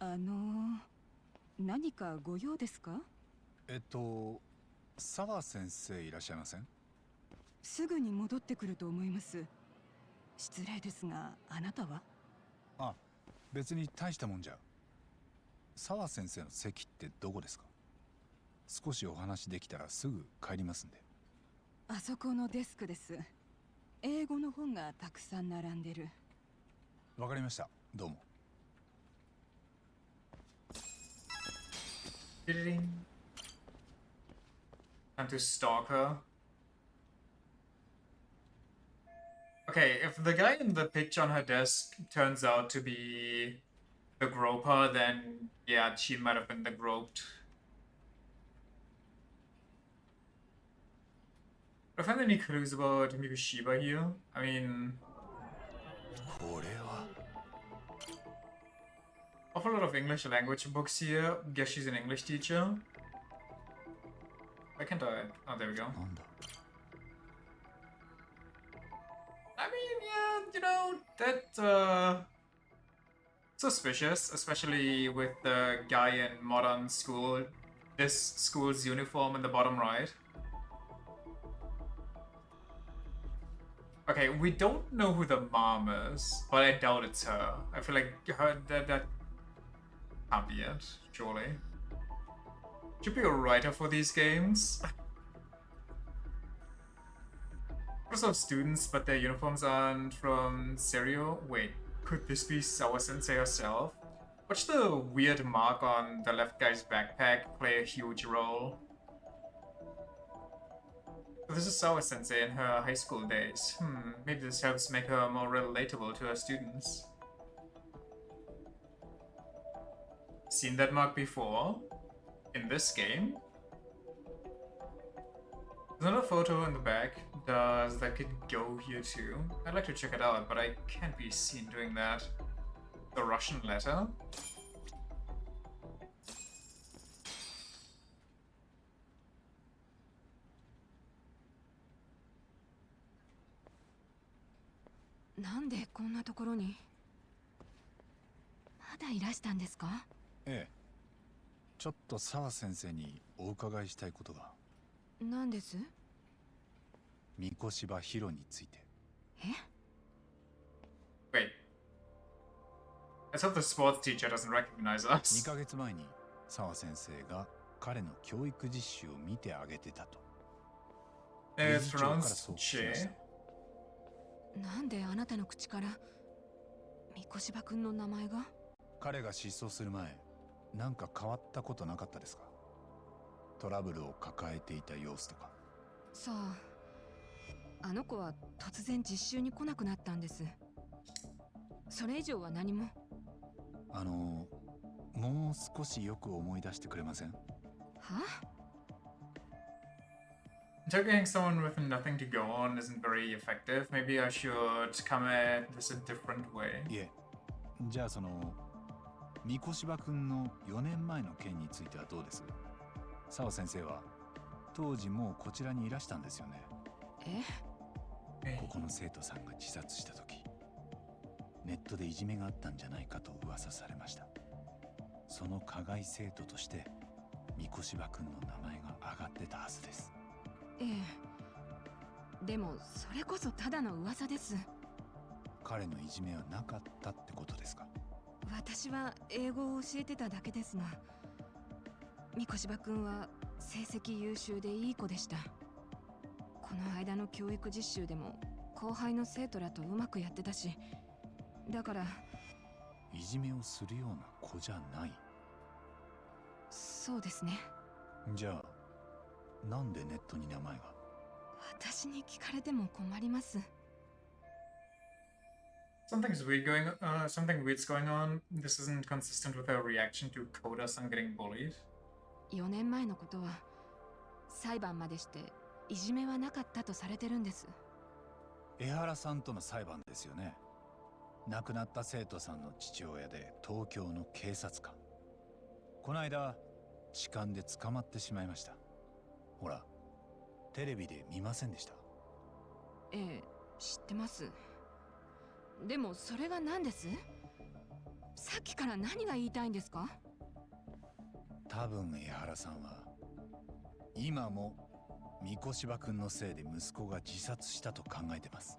Ah, 何かご用ですか？澤先生いらっしゃいません？すぐに戻ってくると思います。失礼ですが、あなたは？あ、別に大したもんじゃ。澤先生の席ってどこですか？少しお話できたらすぐ帰りますんで。あそこのデスクです。英語の本がたくさん並んでる。わかりました。どうも。Time to stalk her. Okay, if the guy in the picture on her desk turns out to be the groper, then yeah, she might have been the groped. Do I find any clues about Mikushiba here? I mean... Awful lot of English language books here. Guess she's an English teacher. Why can't I? Oh, there we go. That suspicious, especially with the guy in modern school, this school's uniform in the bottom right. Okay, we don't know who the mom is, but I doubt it's her. I feel like that can't be it, surely. Should be a writer for these games. Also students, but their uniforms aren't from Serio. Wait, could this be Sawa Sensei herself? Watch the weird mark on the left guy's backpack play a huge role. So this is Sawa Sensei in her high school days. Maybe this helps make her more relatable to her students. Seen that mark before? In this game? There's another photo in the back. Does that kid go here too? I'd like to check it out, but I can't be seen doing that. The Russian letter?なんでこんなところにまだいらしたんですか？ええ、ちょっと澤先生にお伺いしたいことが。何です？三越柴ヒロについて。え？ Wait. Let's hope the sports teacher doesn't recognize us. 2ヶ月前に澤先生が彼の教育実習を見てあげてたと。It's pronounced Che. なんであなたの口から三越柴君の名前が？彼が失踪する前、なんか変わったことなかったですか？トラブルを抱えていた様子とか。さあ、あの子は突然実習に来なくなったんです。それ以上は何も。もう少しよく思い出してくれません？は？Interrogating someone with nothing to go on isn't very effective. Maybe I should come at this a different way. いえ、じゃあ三越柴君の4年前の件についてはどうです？澤先生は当時もうこちらにいらしたんですよね。ここの生徒さんが自殺した時、ネットでいじめがあったんじゃないかと噂されました。その加害生徒として三越柴君の名前が挙がってたはずです。ええ。でもそれこそただの噂です。彼のいじめはなかったってことですか？私は英語を教えてただけですが、三越柴君は成績優秀でいい子でした。この間の教育実習でも後輩の生徒らとうまくやってたし、だからいじめをするような子じゃない。そうですね。じゃあなんでネットに名前が？私に聞かれても困ります。Something weird's going on. This isn't consistent with her reaction to Koda-san getting bullied. 4年前のことは裁判までしていじめはなかったとされてるんです。江原さんとの裁判ですよね。亡くなった生徒さんの父親で東京の警察官。この間痴漢で捕まってしまいました。ほら、テレビで見ませんでした？ええ、知ってます。でもそれが何です？さっきから何が言いたいんですか？多分江原さんは今も三越柴君のせいで息子が自殺したと考えてます。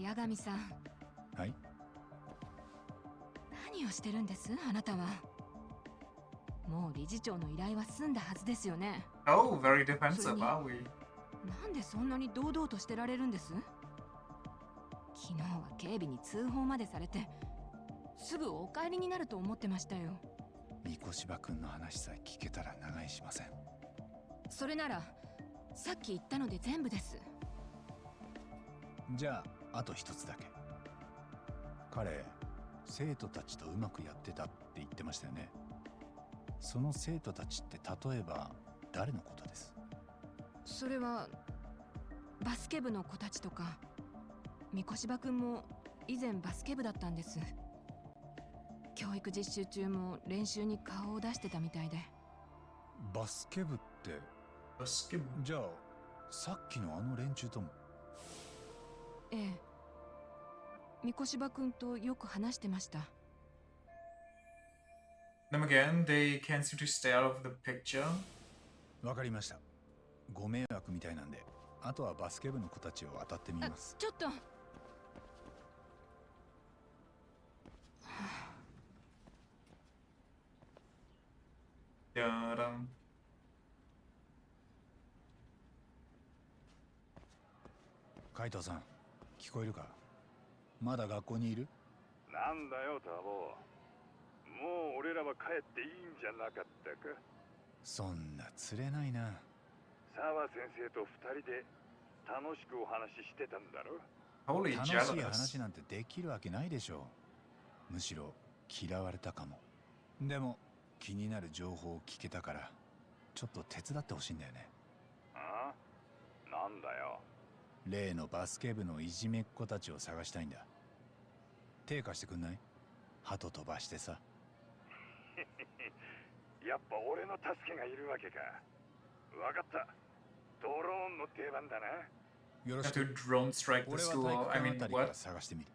八神さん。はい。何をしてるんですあなたは？もう理事長の依頼は済んだはずですよね。Oh, very defensive, are we? なんでそんなに堂々としてられるんです？昨日は警備に通報までされて、すぐお帰りになると思ってましたよ。三越柴君の話さえ聞けたら長居しません。それならさっき言ったので全部です。じゃああと一つだけ。彼生徒たちとうまくやってたって言ってましたよね。その生徒たちって例えば誰のことです？それはバスケ部の子たちとか。三越柴君も以前バスケ部だったんです。教育実習中も練習に顔を出してたみたいで。バスケ部って？バスケ部？じゃあさっきのあの連中とも？ええ。三越柴君とよく話してました。Them again, they can't seem to stay out of the picture. わかりました。ご迷惑みたいなんで、あとはバスケ部の子たちを当たってみます。ちょっと。カイトさん、聞こえるか？まだ学校にいる？なんだよ、タボ。もう俺らは帰っていいんじゃなかったか？そんな釣れないな。澤先生と二人で楽しくお話ししてたんだろ？楽しい話なんてできるわけないでしょう。むしろ嫌われたかも。でも気になる情報を聞けたからちょっと手伝ってほしいんだよね。あ？なんだよ。例のバスケ部のいじめっ子たちを探したいんだ。手貸してくんない？鳩飛ばしてさ。やっぱ俺の助けがいるわけか。わかった。ドローンの定番だな。よろしく。drone strike the school. I mean, what? 探してみる。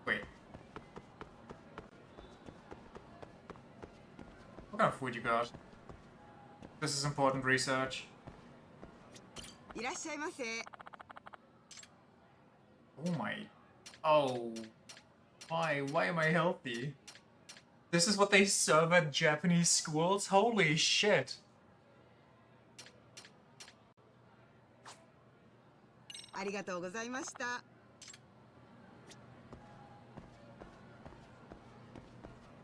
Wait. What kind of food you got? This is important research. いらっしゃいませ。Oh my. Oh. Why am I healthy? This is what they serve at Japanese schools? Holy shit. ありがとうございました。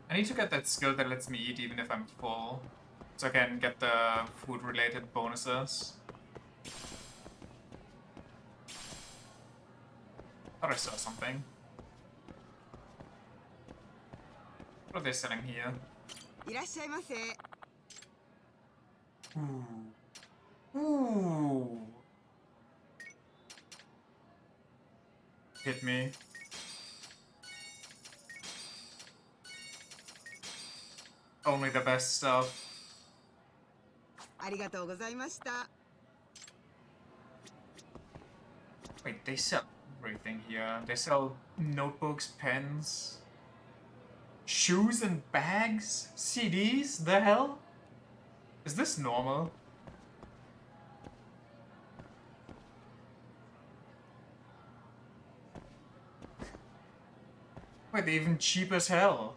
I need to get that skill that lets me eat even if I'm full, so I can get the food-related bonuses. Thought I saw something. What are they selling here? いらっしゃいませ。Ooh. Hit me. Only the best stuff. ありがとうございました。 Wait, they sell everything here. They sell notebooks, pens, shoes and bags, CDs? The hell? Is this normal? Wait, they're even cheap as hell.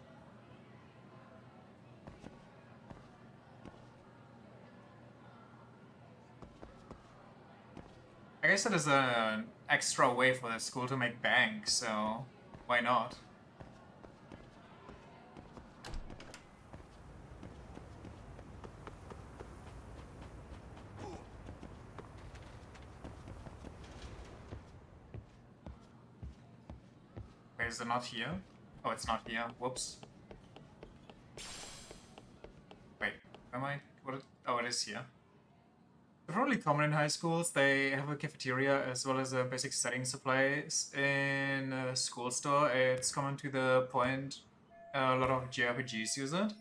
I guess that is an extra way for the school to make bank, so why not? Wait, is it not here? Oh, it's not here. Whoops. Wait, am I? Oh, it is here. Probably common in high schools. They have a cafeteria as well as a basic studying supplies in a school store. It's common to the point a lot of JRPGs use it.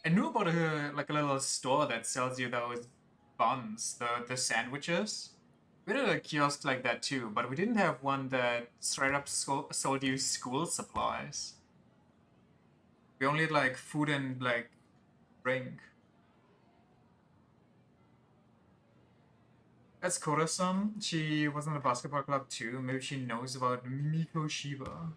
I knew about a little store that sells you those buns, the sandwiches. We had a kiosk like that too, but we didn't have one that straight up sold you school supplies. We only had like food and like drink. That's Koda-san. She was in the basketball club too. Maybe she knows about Miko Shiba.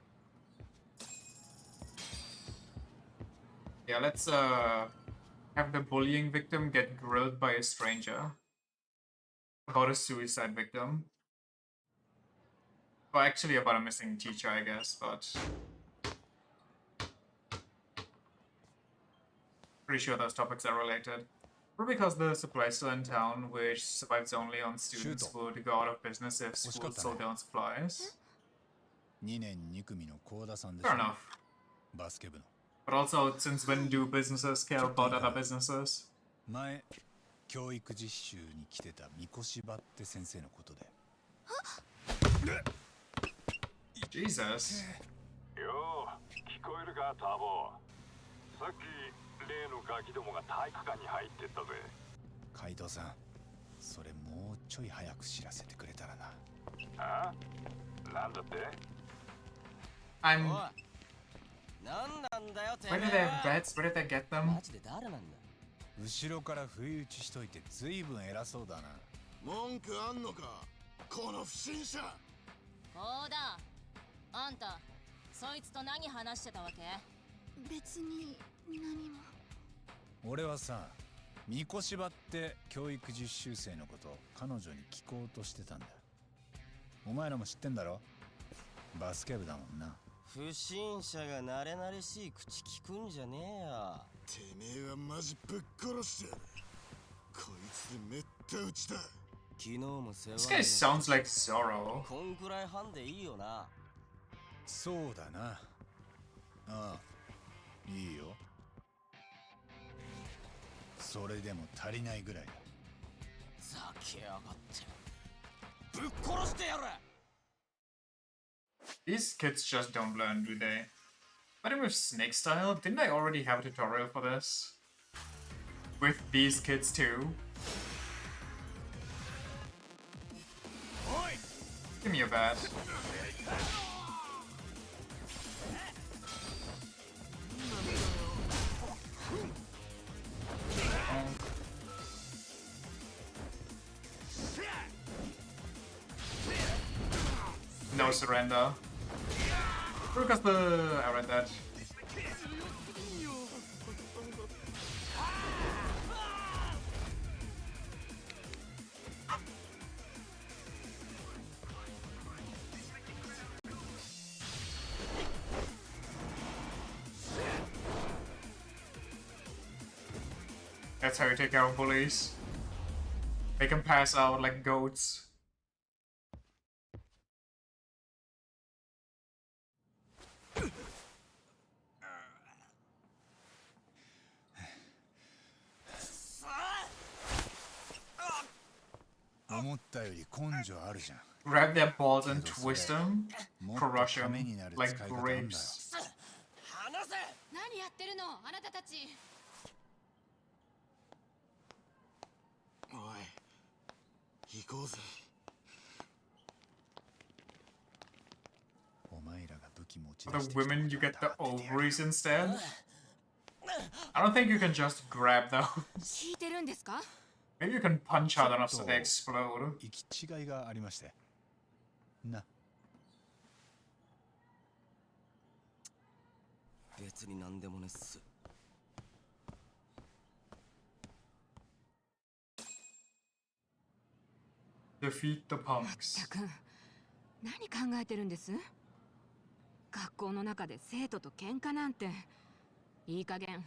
Yeah, let's have the bullying victim get grilled by a stranger about a suicide victim. Well, actually about a missing teacher, I guess, but pretty sure those topics are related. Probably because the supply store in town, which survives only on students, would go out of business if schools sold their own supplies. Fair enough. But also, since when do businesses care about other businesses? 前教育実習に来てた三越柴って先生のことで。Jesus. よう、聞聞こえるか、ターボ。さっき例のガキどもが体育館に入ってったぜ。海藤さん、それもうちょい早く知らせてくれたらな。あ？なんだって？ I'm... なんなんだよ、て Where め did え they have bets? Where did they get them? マジで誰なんだ。後ろから不意打ちしといてずいぶん偉そうだな。文句あんのか、この不審者。こうだ。あんた、そいつと何話してたわけ？別に何も。俺はさ、三越柴って教育実習生のこと彼女に聞こうとしてたんだ。お前らも知ってんだろ？バスケ部だもんな。不審者が慣れ慣れしい口聞くんじゃねえよ。てめえはマジぶっ殺してやる。こいつでめった打ちだ。昨日も世話 This guy sounds like Zoro. こんくらい半でいいよな。そうだな。ああ、いいよ。それでも足りないぐらいだ。ざけやがって。ぶっ殺してやる。 These kids just don't learn, do they? Fighting with Snake style? Didn't I already have a tutorial for this? With these kids too? Give me a bat. No surrender. Because I read that. That's how you take out bullies. Make them pass out like goats. Grab their balls and twist them, crush them like grapes. 何やってるの、あなたたち。おい、行こうぜ。For the women, you get the ovaries instead. I don't think you can just grab those. 聞いてるんですか？ Maybe you can punch hard enough so they explode. 行き違いがありましてな。別に何でもねっす。Defeat the punks. たくん、何考えてるんです？学校の中で生徒と喧嘩なんて。いい加減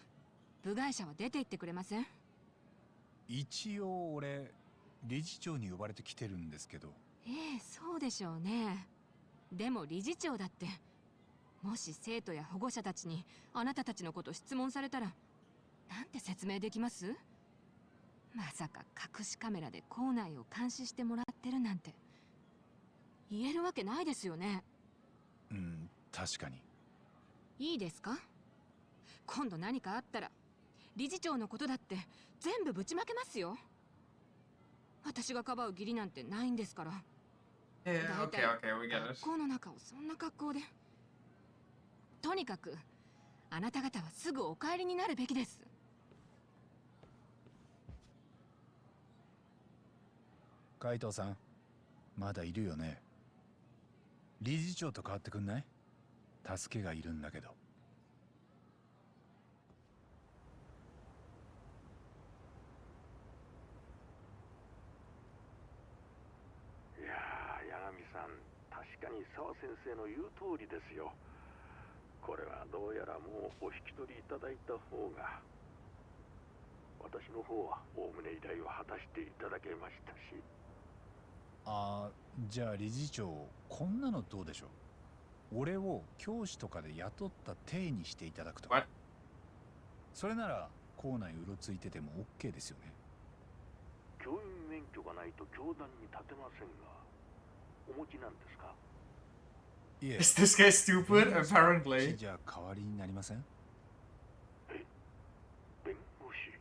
部外者は出て行ってくれません？一応俺理事長に呼ばれてきてるんですけど。ええ、そうでしょうね。でも理事長だって、もし生徒や保護者たちにあなたたちのこと質問されたらなんて説明できます？まさか隠しカメラで校内を監視してもらってるなんて言えるわけないですよね。うん、確かに。いいですか？今度何かあったら理事長のことだって全部ぶちまけますよ。私がかばう義理なんてないんですから。Yeah, okay, okay, we get it. 学校の中をそんな格好で。とにかくあなた方はすぐお帰りになるべきです。海藤さん、まだいるよね。理事長と代わってくんない？助けがいるんだけど。いやー、柳さん、確かに沢先生の言う通りですよ。これはどうやらもうお引き取りいただいた方が。私の方はおおむね依頼を果たしていただけましたし。ああ、じゃあ理事長、こんなのどうでしょう。俺を教師とかで雇った体にしていただくとか。それなら校内うろついてても OK ですよね。教員免許がないと教壇に立てませんが、お持ちなんですか？ Is this guy stupid? Apparently. じゃあ代わりになりません？弁護士。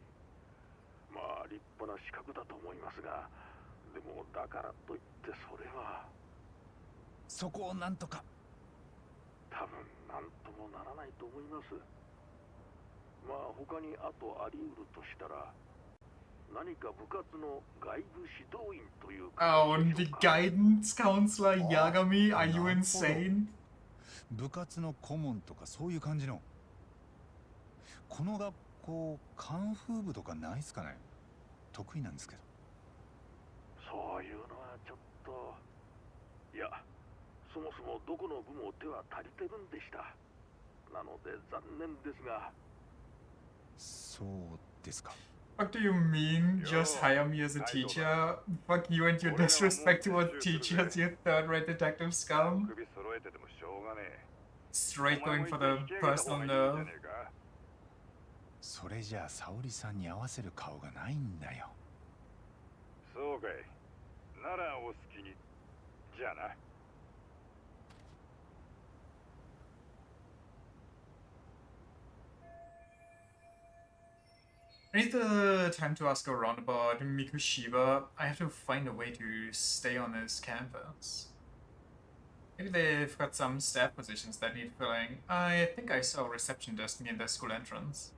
まあ立派な資格だと思いますが、でもだからといってそれは。そこをなんとか。多分なんともならないと思います。まあ他にあとあり得るとしたら、何か部活の外部指導員というか。Oh, and the guidance counselor Yagami, are you insane? 部活の顧問とかそういう感じの。この学校カンフー部とかないっすかね？得意なんですけど。そういうのはちょっと。いや、そもそもどこの部も手は足りてるんでした。なので残念ですが。そうですか。What do you mean? Just hire me as a teacher? Fuck you and your disrespect toward teachers, you third-rate detective scum. Straight going for the personal nerve. それじゃあ沙織さんに合わせる顔がないんだよ。そうかい。ならお好きに。じゃあな。I need the time to ask around about Mikushiba. I have to find a way to stay on this campus. Maybe they've got some staff positions that need filling. I think I saw a reception desk near the school entrance.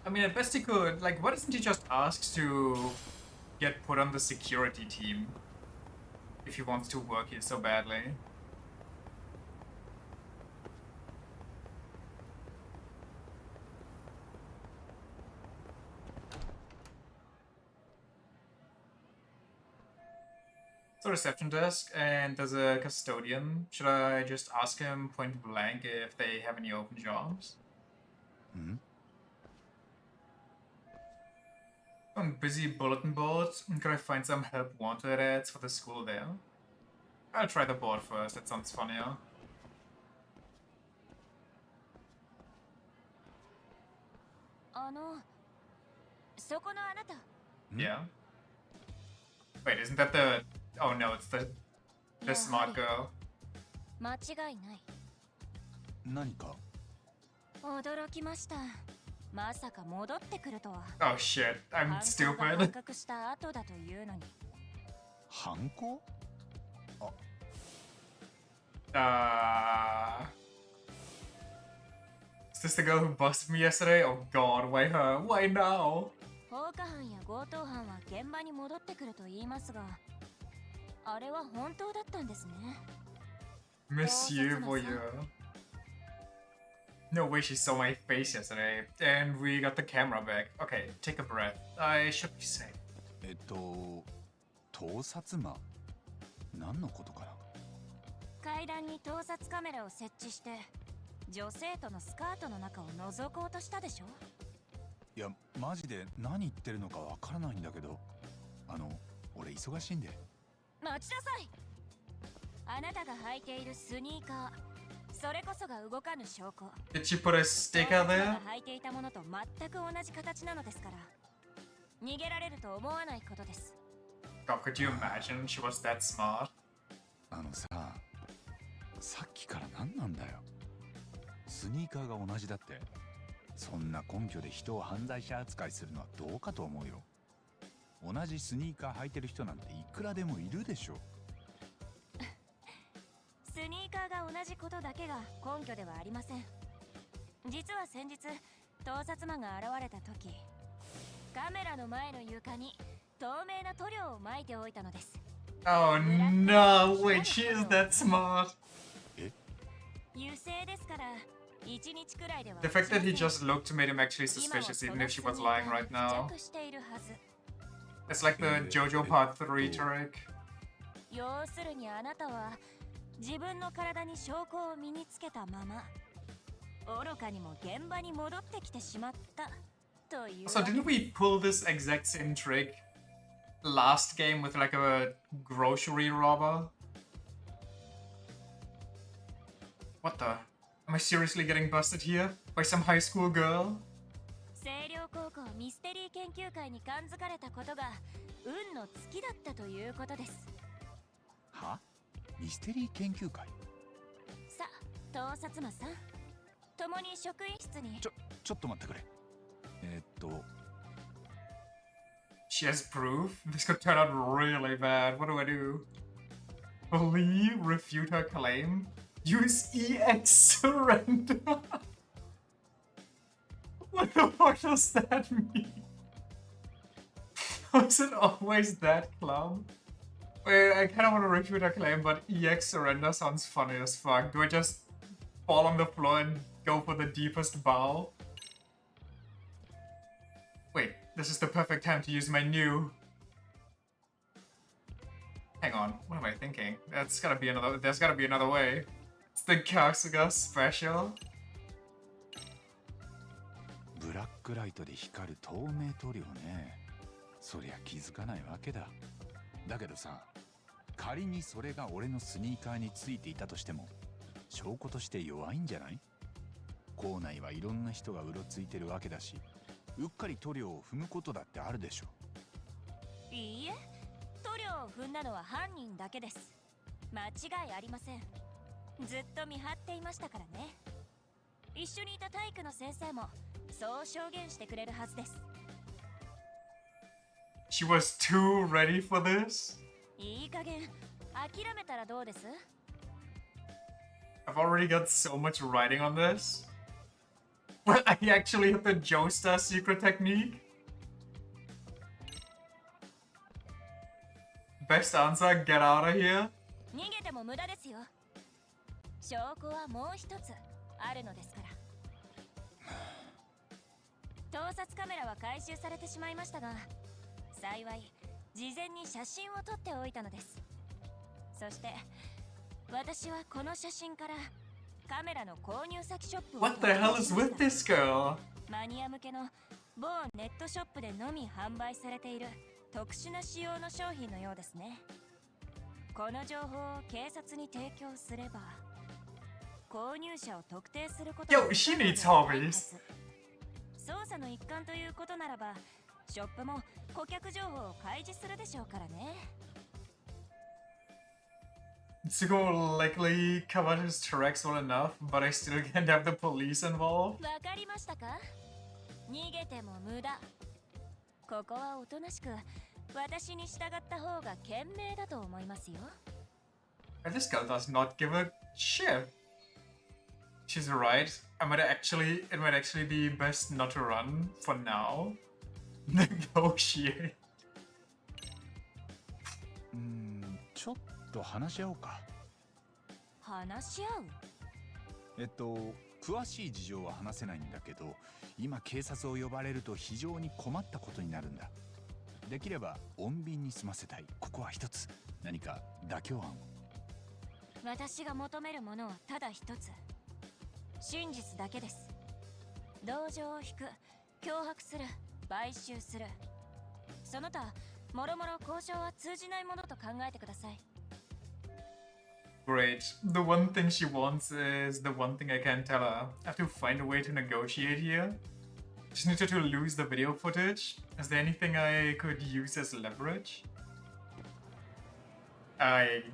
I mean, at best he could, like, why doesn't he just ask to get put on the security team if he wants to work here so badly? It's a reception desk, and there's a custodian. Should I just ask him point blank if they have any open jobs? On busy bulletin boards, could I find some help wanted ads for the school there? I'll try the board first, that sounds funnier. Yeah. Wait, isn't that the... Oh no, it's the smart girl. 間違いない。何か？驚きました。まさか戻ってくるとは。Oh shit, I'm stupid. 発覚した後だというのに。犯行？Is this the girl who busted me yesterday? Oh god, why her? Why now? 放火犯や強盗犯は現場に戻ってくると言いますが、あれは本当だったんですね。Monsieur Voyeur. No way she saw my face yesterday, and we got the camera back. Okay, take a breath. I should be safe. 盗撮魔？何のことかな？階段に盗撮カメラを設置して、女性とのスカートの中を覗こうとしたでしょ？いや、マジで何言ってるのかわからないんだけど、俺忙しいんで。待ちなさい。あなたが履いているスニーカー、それこそが動かぬ証拠。Did she put a sticker there? 履いていたものと全く同じ形なのですから、逃げられると思わないことです。God, could you imagine she was that smart? さっきから何なんだよ。スニーカーが同じだって。そんな根拠で人を犯罪者扱いするのはどうかと思うよ。同じスニーカー履いてる人なんていくらでもいるでしょ。スニーカーが同じことだけが根拠ではありません。実は先日、盗撮魔が現れた時、カメラの前の床に透明な塗料を撒いておいたのです。Oh no, wait, she is that smart. 油性ですから、1日くらいでは。The fact that he just looked made him actually suspicious even if she was lying right now. It's like the JoJo Part 3 trick. 要するにあなたは自分の体に証拠を身につけたまま、愚かにも現場に戻ってきてしまったという。So didn't we pull this exact same trick last game with like a grocery robber? What the? Am I seriously getting busted here? By some high school girl? 星稜高校ミステリー研究会に感づかれたことが運の尽きだったということです。は？ミステリー研究会。さあ、盗撮魔さん、共に職員室に。ちょっと待ってくれ。She has proof? This could turn out really bad. What do I do? Believe, refute her claim? Use EX surrender? What the fuck does that mean? Was it always that club? Wait, I kind of want to refute her claim, but EX surrender sounds funny as fuck. Do I just fall on the floor and go for the deepest bow? Wait, this is the perfect time to use my new... Hang on, what am I thinking? There's gotta be another way. It's the Kasuga special. ブラックライトで光る透明塗料ね。そりゃ気づかないわけだ。だけどさ、仮にそれが俺のスニーカーについていたとしても、証拠として弱いんじゃない？校内はいろんな人がうろついてるわけだし、うっかり塗料を踏むことだってあるでしょ。いいえ、塗料を踏んだのは犯人だけです。間違いありません。ずっと見張っていましたからね。一緒にいた体育の先生もそう証言してくれるはずです。She was too ready for this? いい加減諦めたらどうです？ I've already got so much writing on this. But I actually hit the Joestar secret technique. Best answer, get out of here. 逃げても無駄ですよ。証拠はもう一つあるのですから。盗撮カメラは回収されてしまいましたが、幸い事前に写真を撮っておいたのです。そして私はこの写真からカメラの購入先ショップを What the hell is with this girl? マニア向けの某ネットショップでのみ販売されている特殊な仕様の商品のようですね。この情報を警察に提供すれば購入者を特定することが Yo, she needs hobbies. 捜査の一環ということならばショップも顧客情報を開示するでしょうからね。Tsugo likely covered his tracks well enough, but I still can't have the police involved. わかりましたか？逃げても無駄。ここはおとなしく私に従った方が賢明だと思いますよ。This girl does not give a shit. She's right. It might actually be best not to run for now. Negotiate. ちょっと話し合おうか。話し合う？詳しい事情は話せないんだけど、今警察を呼ばれると非常に困ったことになるんだ。できれば穏便に済ませたい。ここは一つ何か妥協案を。私が求めるものはただ一つ。真実だけです。同情を引く、脅迫する、買収する。その他もろもろ交渉は通じないものと考えてください。Great. The one thing she wants is the one thing I can't tell her. I have to find a way to negotiate here. Just need her to lose the video footage. Is there anything I could use as leverage? I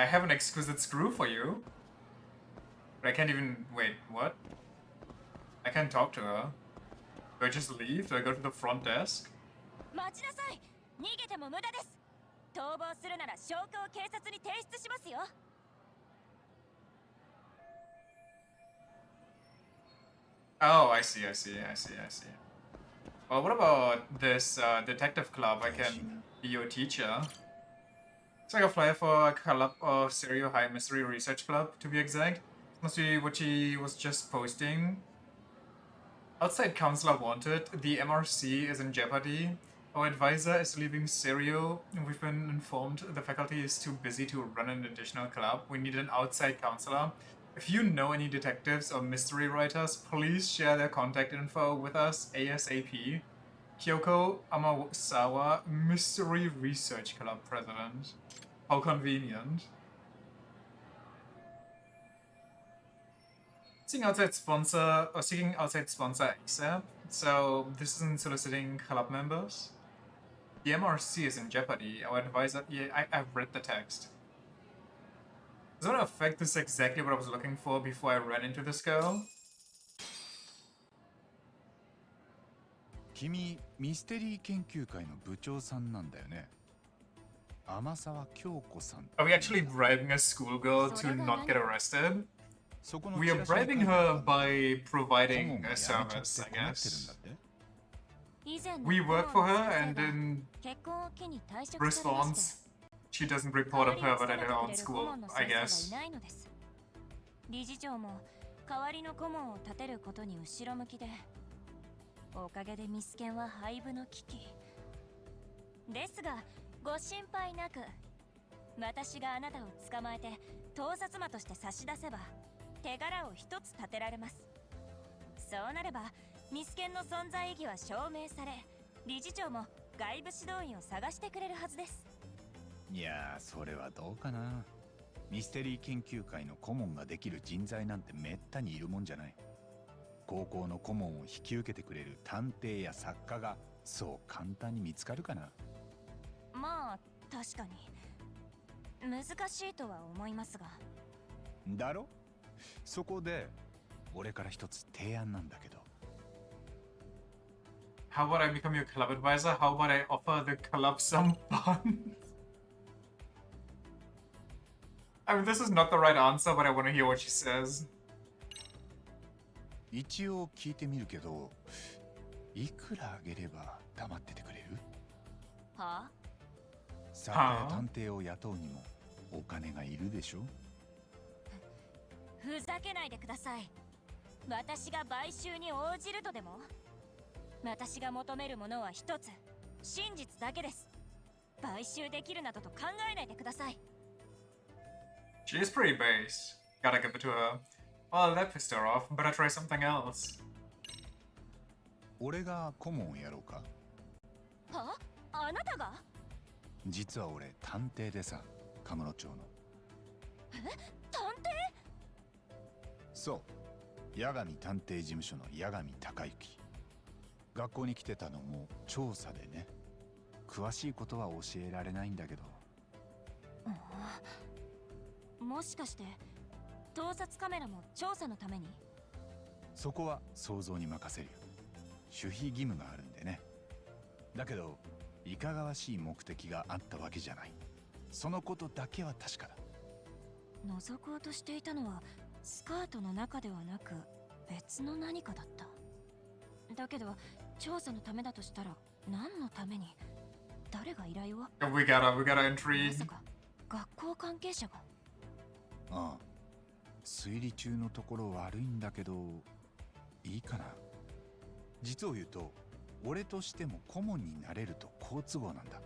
have an exquisite screw for you. But I can't even... Wait, what? I can't talk to her. Do I just leave? Do I go to the front desk? 待ちなさい。逃げても無駄です。逃亡するなら証拠を警察に提出しますよ。Oh, I see. Well, what about this detective club? I can be your teacher. It's like a flyer for a club of serial high mystery research club, to be exact. Must be what she was just posting. Outside counselor wanted. The MRC is in jeopardy. Our advisor is leaving Serio. We've been informed the faculty is too busy to run an additional club. We need an outside counselor. If you know any detectives or mystery writers, please share their contact info with us ASAP. Kyoko Amasawa, Mystery Research Club President. How convenient. Seeking outside sponsor ASAP. So this isn't soliciting club members. The MRC is in jeopardy. Our advisor... Yeah, I've read the text. Does that affect this exactly what I was looking for before I ran into this girl? 君、ミステリー研究会の部長さんなんだよね。天沢京子さん。Are we actually bribing a schoolgirl to not get arrested? We are bribing her by providing a service, I guess. We work for her, and in response, she doesn't report a pervert at her own school, I guess. 理事長も代わりの顧問を立てることに後ろ向きで、おかげでミスケンは廃部の危機。ですが、ご心配なく、私があなたを捕まえて盗撮魔として差し出せば、手柄を一つ立てられます。そうなれば、ミスケンの存在意義は証明され、理事長も外部指導員を探してくれるはずです。いやー、それはどうかな。ミステリー研究会の顧問ができる人材なんてめったにいるもんじゃない。高校の顧問を引き受けてくれる探偵や作家がそう簡単に見つかるかな。まあ確かに難しいとは思いますが。だろ？そこで俺から一つ提案なんだけど。How about I become your club advisor? How about I offer the club some fun? I mean, this is not the right answer, but I want to hear what she says. 一応聞いてみるけど、いくらあげれば黙っててくれる？はあ？作家や探偵を雇うにもお金がいるでしょ？ふざけないでください。私が買収に応じるとでも？私が求めるものは一つ、真実だけです。買収できるなどと考えないでください。She is pretty base. Gotta give it to her. Well, that pissed her off. Better try something else. 俺が顧問をやろうか？は？あなたが？実は俺探偵でさ、カムロ町の。え？探偵？そう、八神探偵事務所の八神隆之。学校に来てたのも調査でね。詳しいことは教えられないんだけど。もしかして盗撮カメラも調査のために？そこは想像に任せるよ。守秘義務があるんでね。だけどいかがわしい目的があったわけじゃない。そのことだけは確かだ。覗こうとしていたのはスカートの中ではなく別の何かだった。だけど調査のためだとしたら何のために？誰が依頼を？ We gotta intrigue. まさか学校関係者が？ああ、推理中のところ悪いんだけどいいかな。実を言うと俺としても顧問になれると好都合なんだ。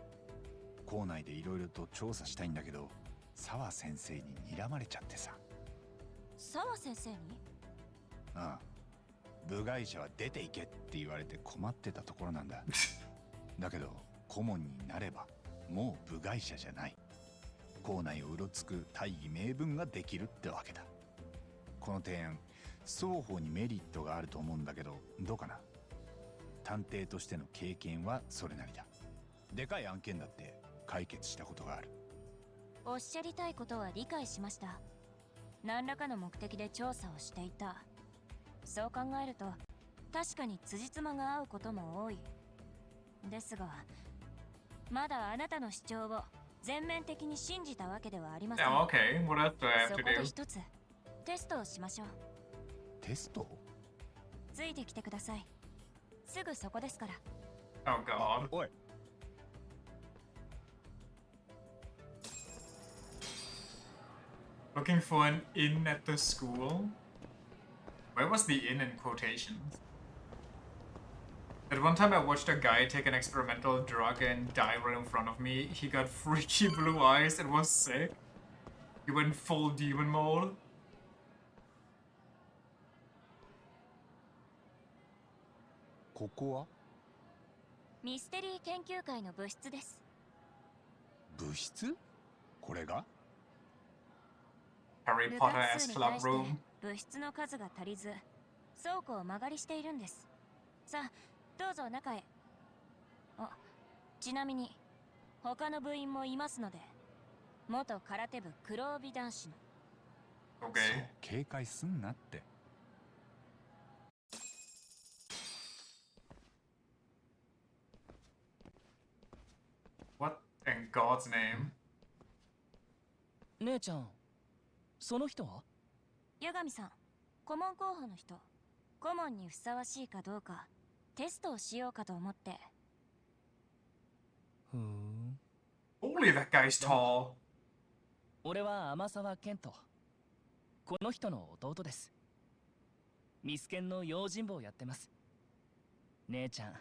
校内でいろいろと調査したいんだけど澤先生に睨まれちゃってさ。澤先生に？ああ、部外者は出ていけって言われて困ってたところなんだ。だけど顧問になればもう部外者じゃない。校内をうろつく大義名分ができるってわけだ。この提案、双方にメリットがあると思うんだけどどうかな。探偵としての経験はそれなりだ。でかい案件だって解決したことがある。おっしゃりたいことは理解しました。何らかの目的で調査をしていた。そう考えると確かに辻褄が合うことも多い。ですがまだあなたの主張を全面的に信じたわけではありません。Yeah, okay. What else do I have そ to こで do? 一つテストをしましょう。テスト？ついてきてください。すぐそこですから。Oh god. おい。Looking for an inn at the school? Where was the inn in quotations? That one time I watched a guy take an experimental drug and die right in front of me. He got freaky blue eyes. It was sick. He went full demon mode. ここは？ミステリー研究会の部室です。部室？これが？ Harry 部 Potter 活 as 数に club 対して room. 部室の数が足りず倉庫を間借りしているんです。さあどうぞ中へ。あ、ちなみに他の部員もいますので、元空手部黒帯男子の。そう警戒すんなって。What in God's name? 姉ちゃん、その人は？八神さん、顧問候補の人。顧問にふさわしいかどうかテストをしようかと思って。Holy, that guy's tall. 俺は天沢健人。この人の弟です。ミスケンの用心棒をやってます。姉ちゃん、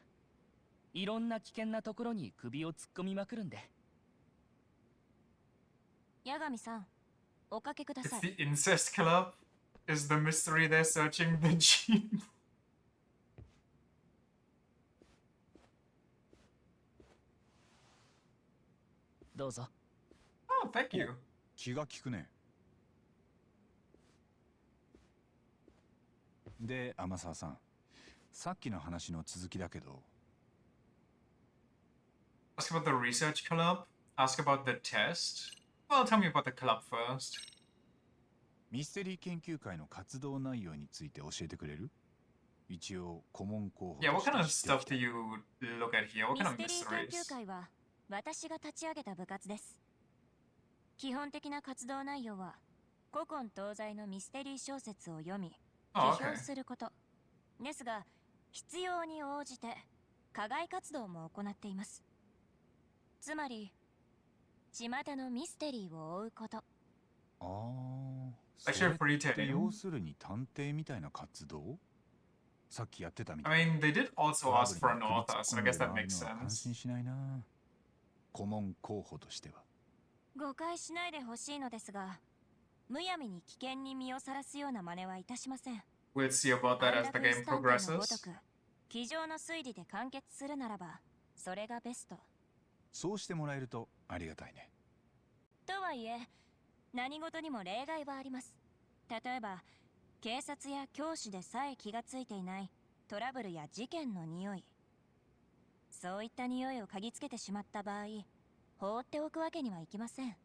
いろんな危険なところに首を突っ込みまくるんで。八神さん、おかけくだ It's さい。 the incest club? Is the mystery they're searching the gene? どうぞ。Oh, thank you. 気が利くね。で、天沢さん、さっきの話の続きだけど。Ask about the research club? Ask about the test? Well, tell me about the club first. ミステリー研究会の活動内容について教えてくれる？一応顧問候補。Yeah, what kind of stuff do you look at here? What ミ kind ス of テリー研 mysteries? 究会は私が立ち上げた部活です。基本的な活動内容は古今東西のミステリー小説を読み批評すること。ですが必要に応じて課外活動も行っています。つまり巷のミステリーを追うこと。ああ、Actually それ pretty って要 tame. するに探偵みたいな活動？さっきやってたみた I い。 mean, they did also ask for an author, so I guess that makes 感 sense. 心しないな。顧問候補としては。誤解しないでほしいのですが、むやみに危険に身をさらすような真似はいたしません。 We'll see about that as the game のごと progresses. く、机上の推理で完結するならば、それがベスト。そうしてもらえるとありがたいね。とはいえ、何事にも例外はあります。例えば、警察や教師でさえ気がついていないトラブルや事件の匂い。そういった匂いを嗅ぎつけてしまった場合、放っておくわけにはいきません。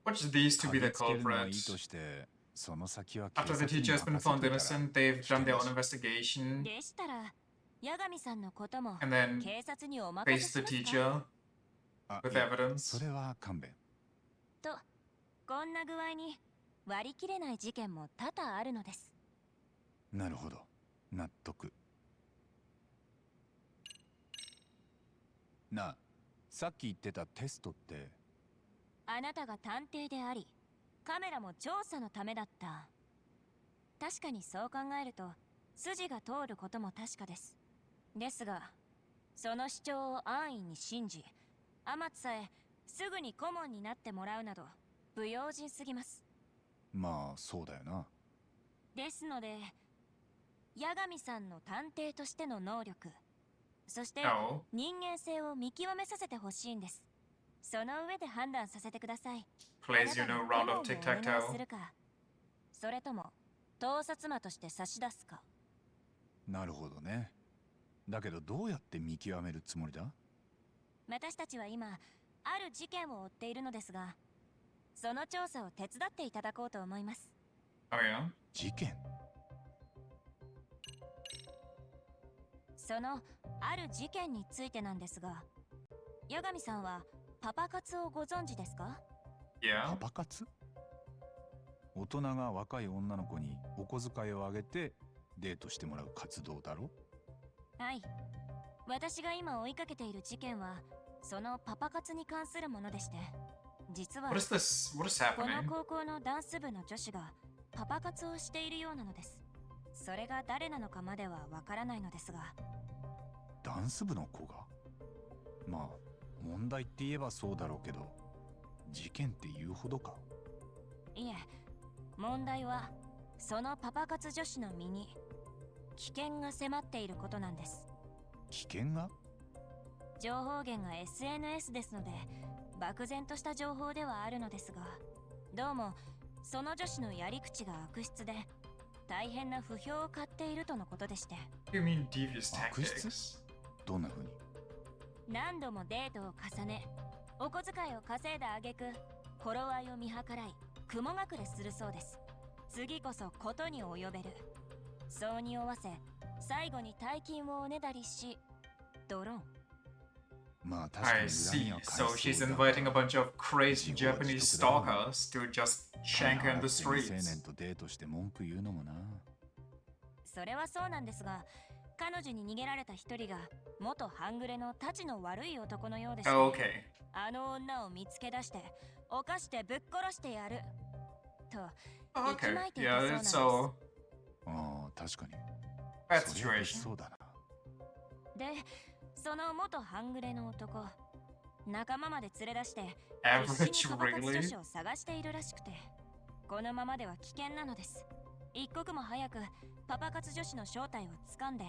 Watch these to be the 嗅ぎつけるのはいい culprits. として、その先は After 警 the 察に teacher has been 任せ found といたら innocent, they've done their own investigation でしたら、八神さんのことも and then 警察にお任 face せ the しますか teacher あ、 with いや evidence. それは勘弁。と、こんな具合に割り切れない事件も多々あるのです。なるほど。納得。なあ、さっき言ってたテストって。あなたが探偵であり、カメラも調査のためだった。確かにそう考えると、筋が通ることも確かです。ですが、その主張を安易に信じ、天津さえすぐに顧問になってもらうなど、不用心すぎます。まあ、そうだよな。ですので、八神さんの探偵としての能力、そして No. 人間性を見極めさせてほしいんです。その上で判断させてください。 Plays, you know, round of 顧問をお願いす tic-tac-toe. るか、それとも盗撮魔として差し出すか。なるほどね。だけどどうやって見極めるつもりだ？私たちは今ある事件を追っているのですが、その調査を手伝っていただこうと思います。 Oh yeah? 事件？そのある事件についてなんですが、八神さんはパパ活をご存知ですか？ Yeah. パパ活？大人が若い女の子にお小遣いをあげてデートしてもらう活動だろ？はい。私が今追いかけている事件は、そのパパ活に関するものでして、実は What is this? What is この happening? 高校のダンス部の女子がパパ活をしているようなのです。それが誰なのかまではわからないのですが。ダンス部の子が？まあ、問題って言えばそうだろうけど、事件って言うほどか？いえ、問題はそのパパ活女子の身に危険が迫っていることなんです。危険が？情報源が SNS ですので、漠然とした情報ではあるのですが、どうもその女子のやり口が悪質で、大変な不評を買っているとのことでして。 You mean devious 悪質？ tactics? どんな風に？何度もデートを重ね、お小遣いを稼いだ挙句、頃合いを見計らい、雲隠れするそうです。次こそことに及べる。そうにおわせ、最後に大金をおねだりし、ドロン。I see. So she's inviting a bunch of crazy Japanese stalkers to just shank her in the streets. それはそうなんですが、彼女に逃げられた一人が元半グレのたちの悪い男のようでして、あの女を見つけ出して犯してぶっ殺してやると息巻いていたそうなんです。ああ、確かに。Bad situation. そうだな。で、その元半グレの男、仲間まで連れ出して必死にパパ活女子を探しているらしくて、このままでは危険なのです。一刻も早くパパ活女子の正体を掴んで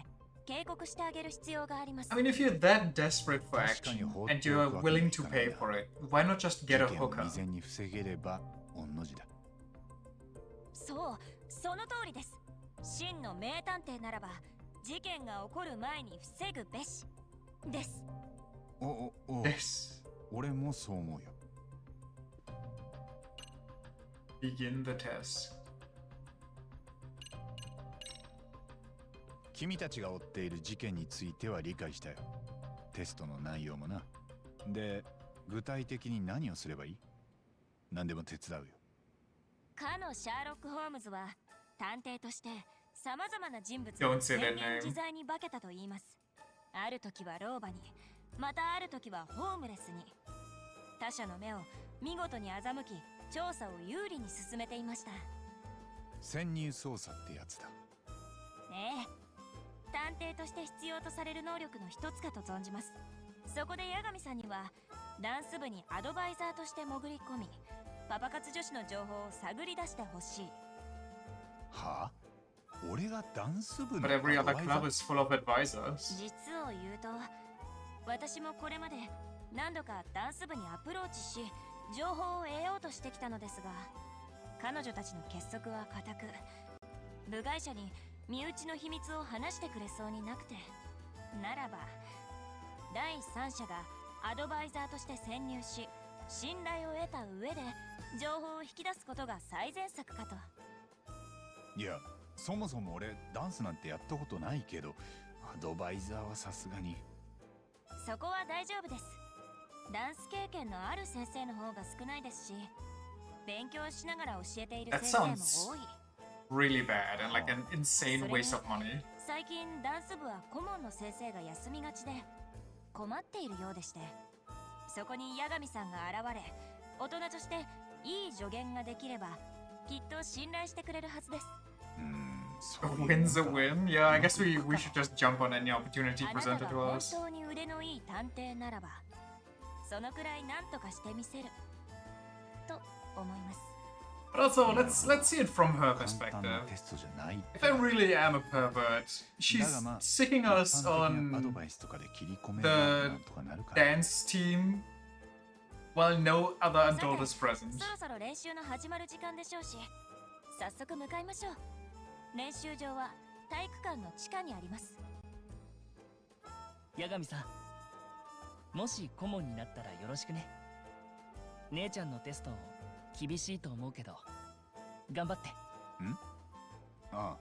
警告してあげる必要があります。I mean, if you're that desperate for action and you're willing to pay for it, why not just get a hooker? そう、その通りです。真の名探偵ならば、事件が起こる前に防ぐべしです。です。俺もそう思うよ。Begin the test. 君たちが追っている事件については理解したよ。テストの内容もな。で、具体的に何をすればいい？何でも手伝うよ。かのシャーロック・ホームズは探偵としてさまざまな人物を変幻自在に化けたと言います。ある時は老婆に、またある時はホームレスに。他者の目を見事に欺き、調査を有利に進めていました。潜入捜査ってやつだ。ねえ、探偵として必要とされる能力の一つかと存じます。そこで八神さんにはダンス部にアドバイザーとして潜り込み、パパ活女子の情報を探り出してほしい。はあ？俺がダンス部の But every other club is full of advisors. 実を言うと、私もこれまで何度かダンス部にアプローチし、情報を得ようとしてきたのですが、彼女たちの結束は固く、部外者に身内の秘密を話してくれそうになくて、ならば第三者がアドバイザーとして潜入し、信頼を得た上で情報を引き出すことが最善策かと。いや、そもそも俺ダンスなんてやったことないけど、アドバイザーはさすがに。そこは大丈夫です。ダンス経験のある先生の方が少ないですし、勉強しながら教えている先生も多い。Really bad and like an insane waste of money. 最近ダンス部は顧問の先生が休みがちで困っているようでして、そこに八神さんが現れ、大人としていい助言ができればきっと信頼してくれるはずです。A win's a win. Yeah, I guess we should just jump on any opportunity presented to us. 本当に腕のいい探偵ならば、そのくらい何とかしてみせると思います。But also, let's see it from her perspective. If I really am a pervert, she's sicking us on the dance team while no other adult is present. そろそろ練習の始まる時間でしょうし、早速向かいましょう。練習場は体育館の地下にあります。八神さん、もし顧問になったらよろしくね。姉ちゃんのテスト厳しいと思うけど頑張って。ああ。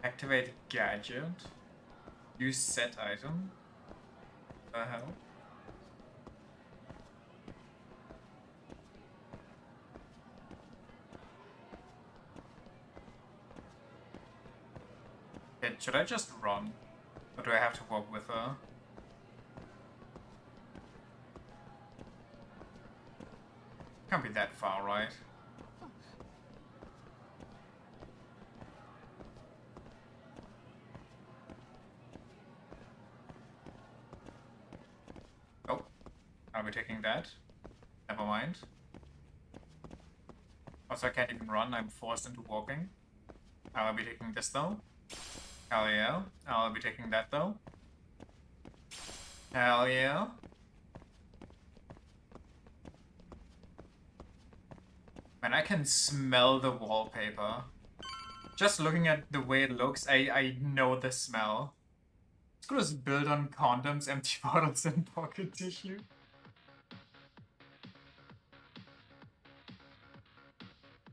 Activate gadget. Use set item. The hell? Okay, should I just run? Or do I have to walk with her? Can't be that far, right? Oh, I'll be taking that. Never mind. Also, I can't even run, I'm forced into walking. I'll be taking this though. Hell yeah. I'll be taking that though. Hell yeah. Man, I can smell the wallpaper. Just looking at the way it looks, I know the smell. School is built on condoms, empty bottles, and pocket tissue.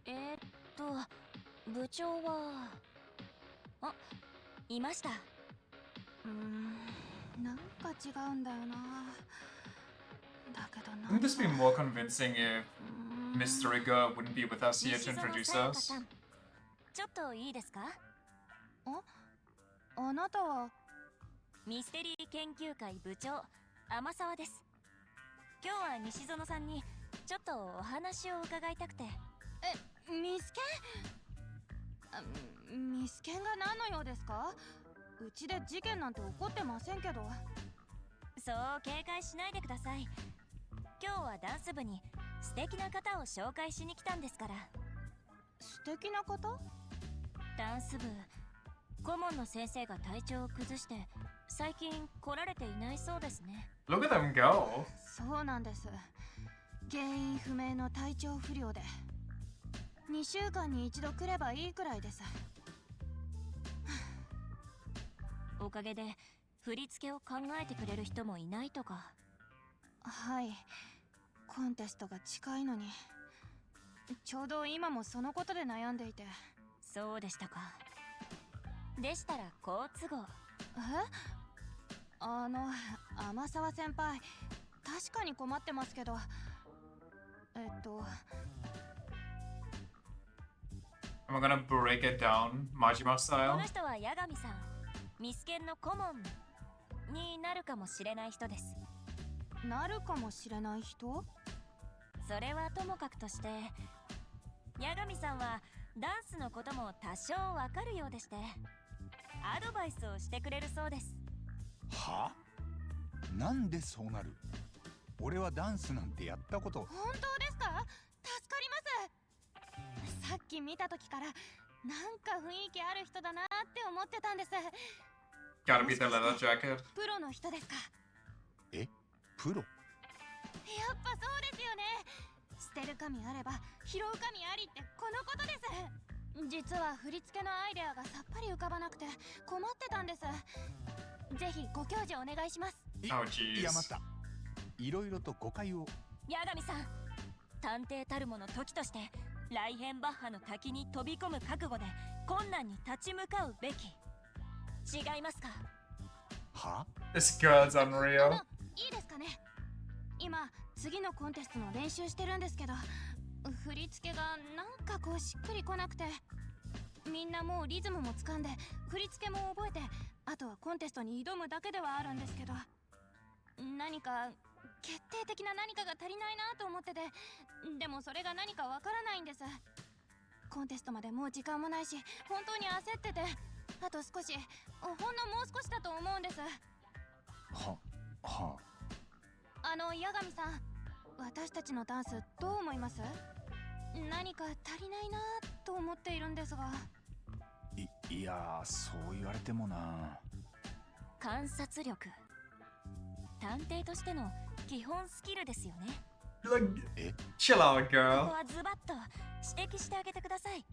Eh, 部長はあ、いました。なんか違うんだよな。だけどな。 Wouldn't this be more convincing if Mystery Girl wouldn't be with us here to introduce us? ちょっといいですか？あなたはミステリー研究会部長天沢です。今日は西園さんにちょっとお話を伺いたくて。ミスケン？ミスケンが何の用ですか？うちで事件なんて起こってませんけど。そう警戒しないでください。今日はダンス部に素敵な方を紹介しに来たんですから。素敵な方？ダンス部顧問の先生が体調を崩して最近来られていないそうですね。 Look at them go! そうなんです。原因不明の体調不良で2週間に一度来ればいいくらいです。おかげで振り付けを考えてくれる人もいないとか。はい、コンテストが近いのにちょうど今もそのことで悩んでいて。そうでしたか。でしたら好都合。天沢先輩、確かに困ってますけど、Am I gonna break it down, Majima こ style? の人は八神さん、ミスケンの顧問になるかもしれない人です。なるかもしれない人？それはともかくとして、八神さんはダンスのことも多少わかるようでして、アドバイスをしてくれるそうです。は？なんでそうなる？俺はダンスなんてやったこと。本当ですか？助かります。さっき見た時からなんか雰囲気ある人だなって思ってたんです。 Gotta be the leather jacket. プロの人ですか？え？プロ？やっぱそうですよね。捨てる神あれば拾う神ありってこのことです。実は振り付けのアイデアがさっぱり浮かばなくて困ってたんです。ぜひご教授お願いします。Oh jeez. いやまたいろいろと誤解を。八神さん、探偵たるもの時としてライヘンバッハの滝に飛び込む覚悟で困難に立ち向かうべき。違いますか？は？ This girl's unreal. いいですかね。今次のコンテストの練習してるんですけど、振り付けがなんかこうしっくりこなくて、みんなもうリズムも掴んで振り付けも覚えて、あとはコンテストに挑むだけではあるんですけど、何か決定的な何かが足りないなと思ってて、でもそれが何かわからないんです。コンテストまでもう時間もないし本当に焦ってて、あと少し、ほんのもう少しだと思うんです。は八神さん、私たちのダンスどう思います？何か足りないなと思っているんですが。いや、そう言われてもな。観察力、探偵としての基本スキルですよね。Chill out, こ girl. こはズバッと指摘してあげてください。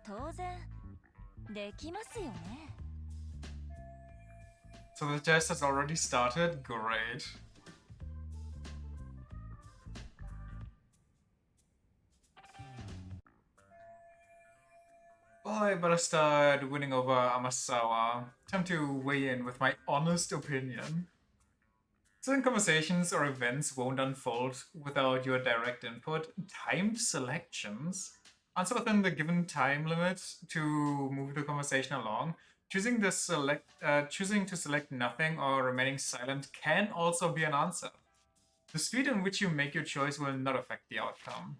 当然できますよね。 So the test has already started? Great. Well, I better start winning over Amasawa. Time to weigh in with my honest opinion. Certain conversations or events won't unfold without your direct input. Timed selections. Answer within the given time limit to move the conversation along. Choosing to select nothing or remaining silent can also be an answer. The speed in which you make your choice will not affect the outcome.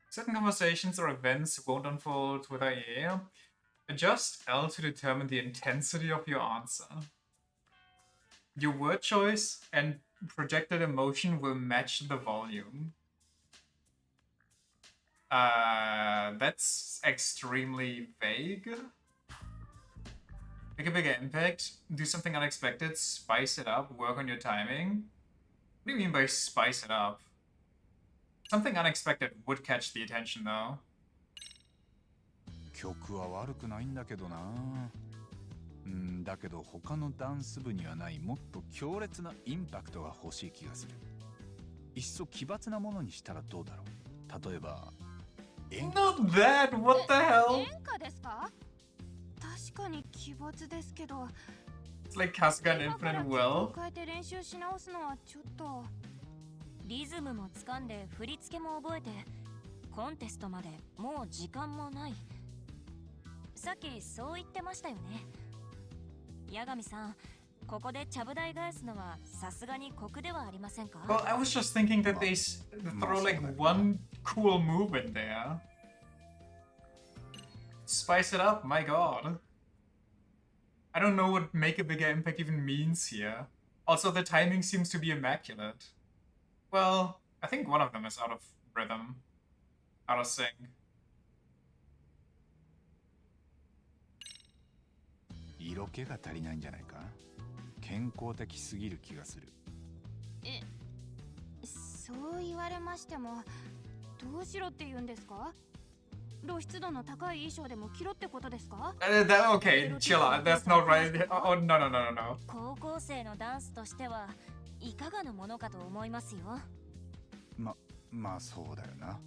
Certain conversations or events won't unfold without you. Adjust L to determine the intensity of your answer. Your word choice and projected emotion will match the volume. That's extremely vague. Make a bigger impact, do something unexpected, spice it up, work on your timing. What do you mean by spice it up? Something unexpected would catch the attention though. 曲は悪くないんだけどな。だけど他のダンス部にはないもっと強烈なインパクトが欲しい気がする。いっそ奇抜なものにしたらどうだろう。例えばNot that! What the hell? 演歌ですか？確かに奇抜ですけど。It's like Kasuga and Infinite Will. 変えて練習し直すのはちょっと。リズムも掴んで振り付けも覚えて、コンテストまでもう時間もない。さっきそう言ってましたよね。八神さん、ここでちゃぶ台返すのはさすがに酷ではありませんか？ Well, I was just thinking that they throw like one cool move in there. Spice it up, my god. I don't know what make a bigger impact even means here. Also, the timing seems to be immaculate. Well, I think one of them is out of rhythm. Out of sync. 色気が足りないんじゃないか。健康的すぎる気がする。そう言われましても、どうしろって言うんですか？露出度の高い衣装でも着ろってことですか？ Okay, chill out. That's not right. Oh, no, no, no, no, no. 高校生のダンスとしてはいかがなものかと思いますよ。まあそうだよな。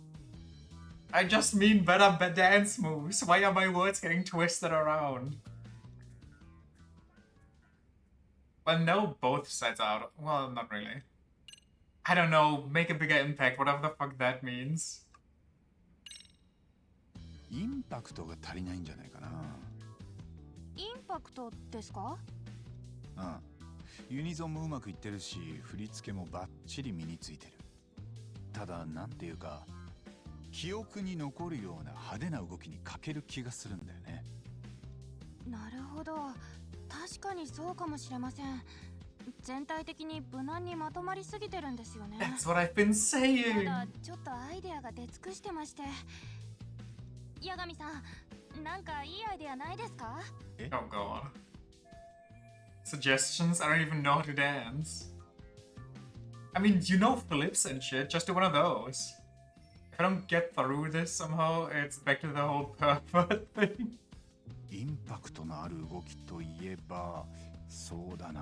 I just mean better dance moves. Why are my words getting twisted around? Well, no, both sides out. Well, not really. I don't know. Make a bigger impact. Whatever the fuck that means. インパクトが足りないんじゃないかな。インパクトですか？ユニゾンもうまくいってるし、振り付けもバッチリ身についてる。ただなんていうか、記憶に残るような派手な動きに欠ける気がするんだよね。なるほど。確かにそうかもしれません。全体的に無難にまとまりすぎてるんですよね。That's what I've been saying. ただちょっとアイデアが出尽くしてまして。八神さん、なんかいいアイデアないですか？ Oh god. Suggestions? I don't even know how to dance. I mean, you know flips and shit. Just do one of those. If I don't get through this somehow, it's back to the whole purpose thing. インパクトのある動きといえば、そうだな。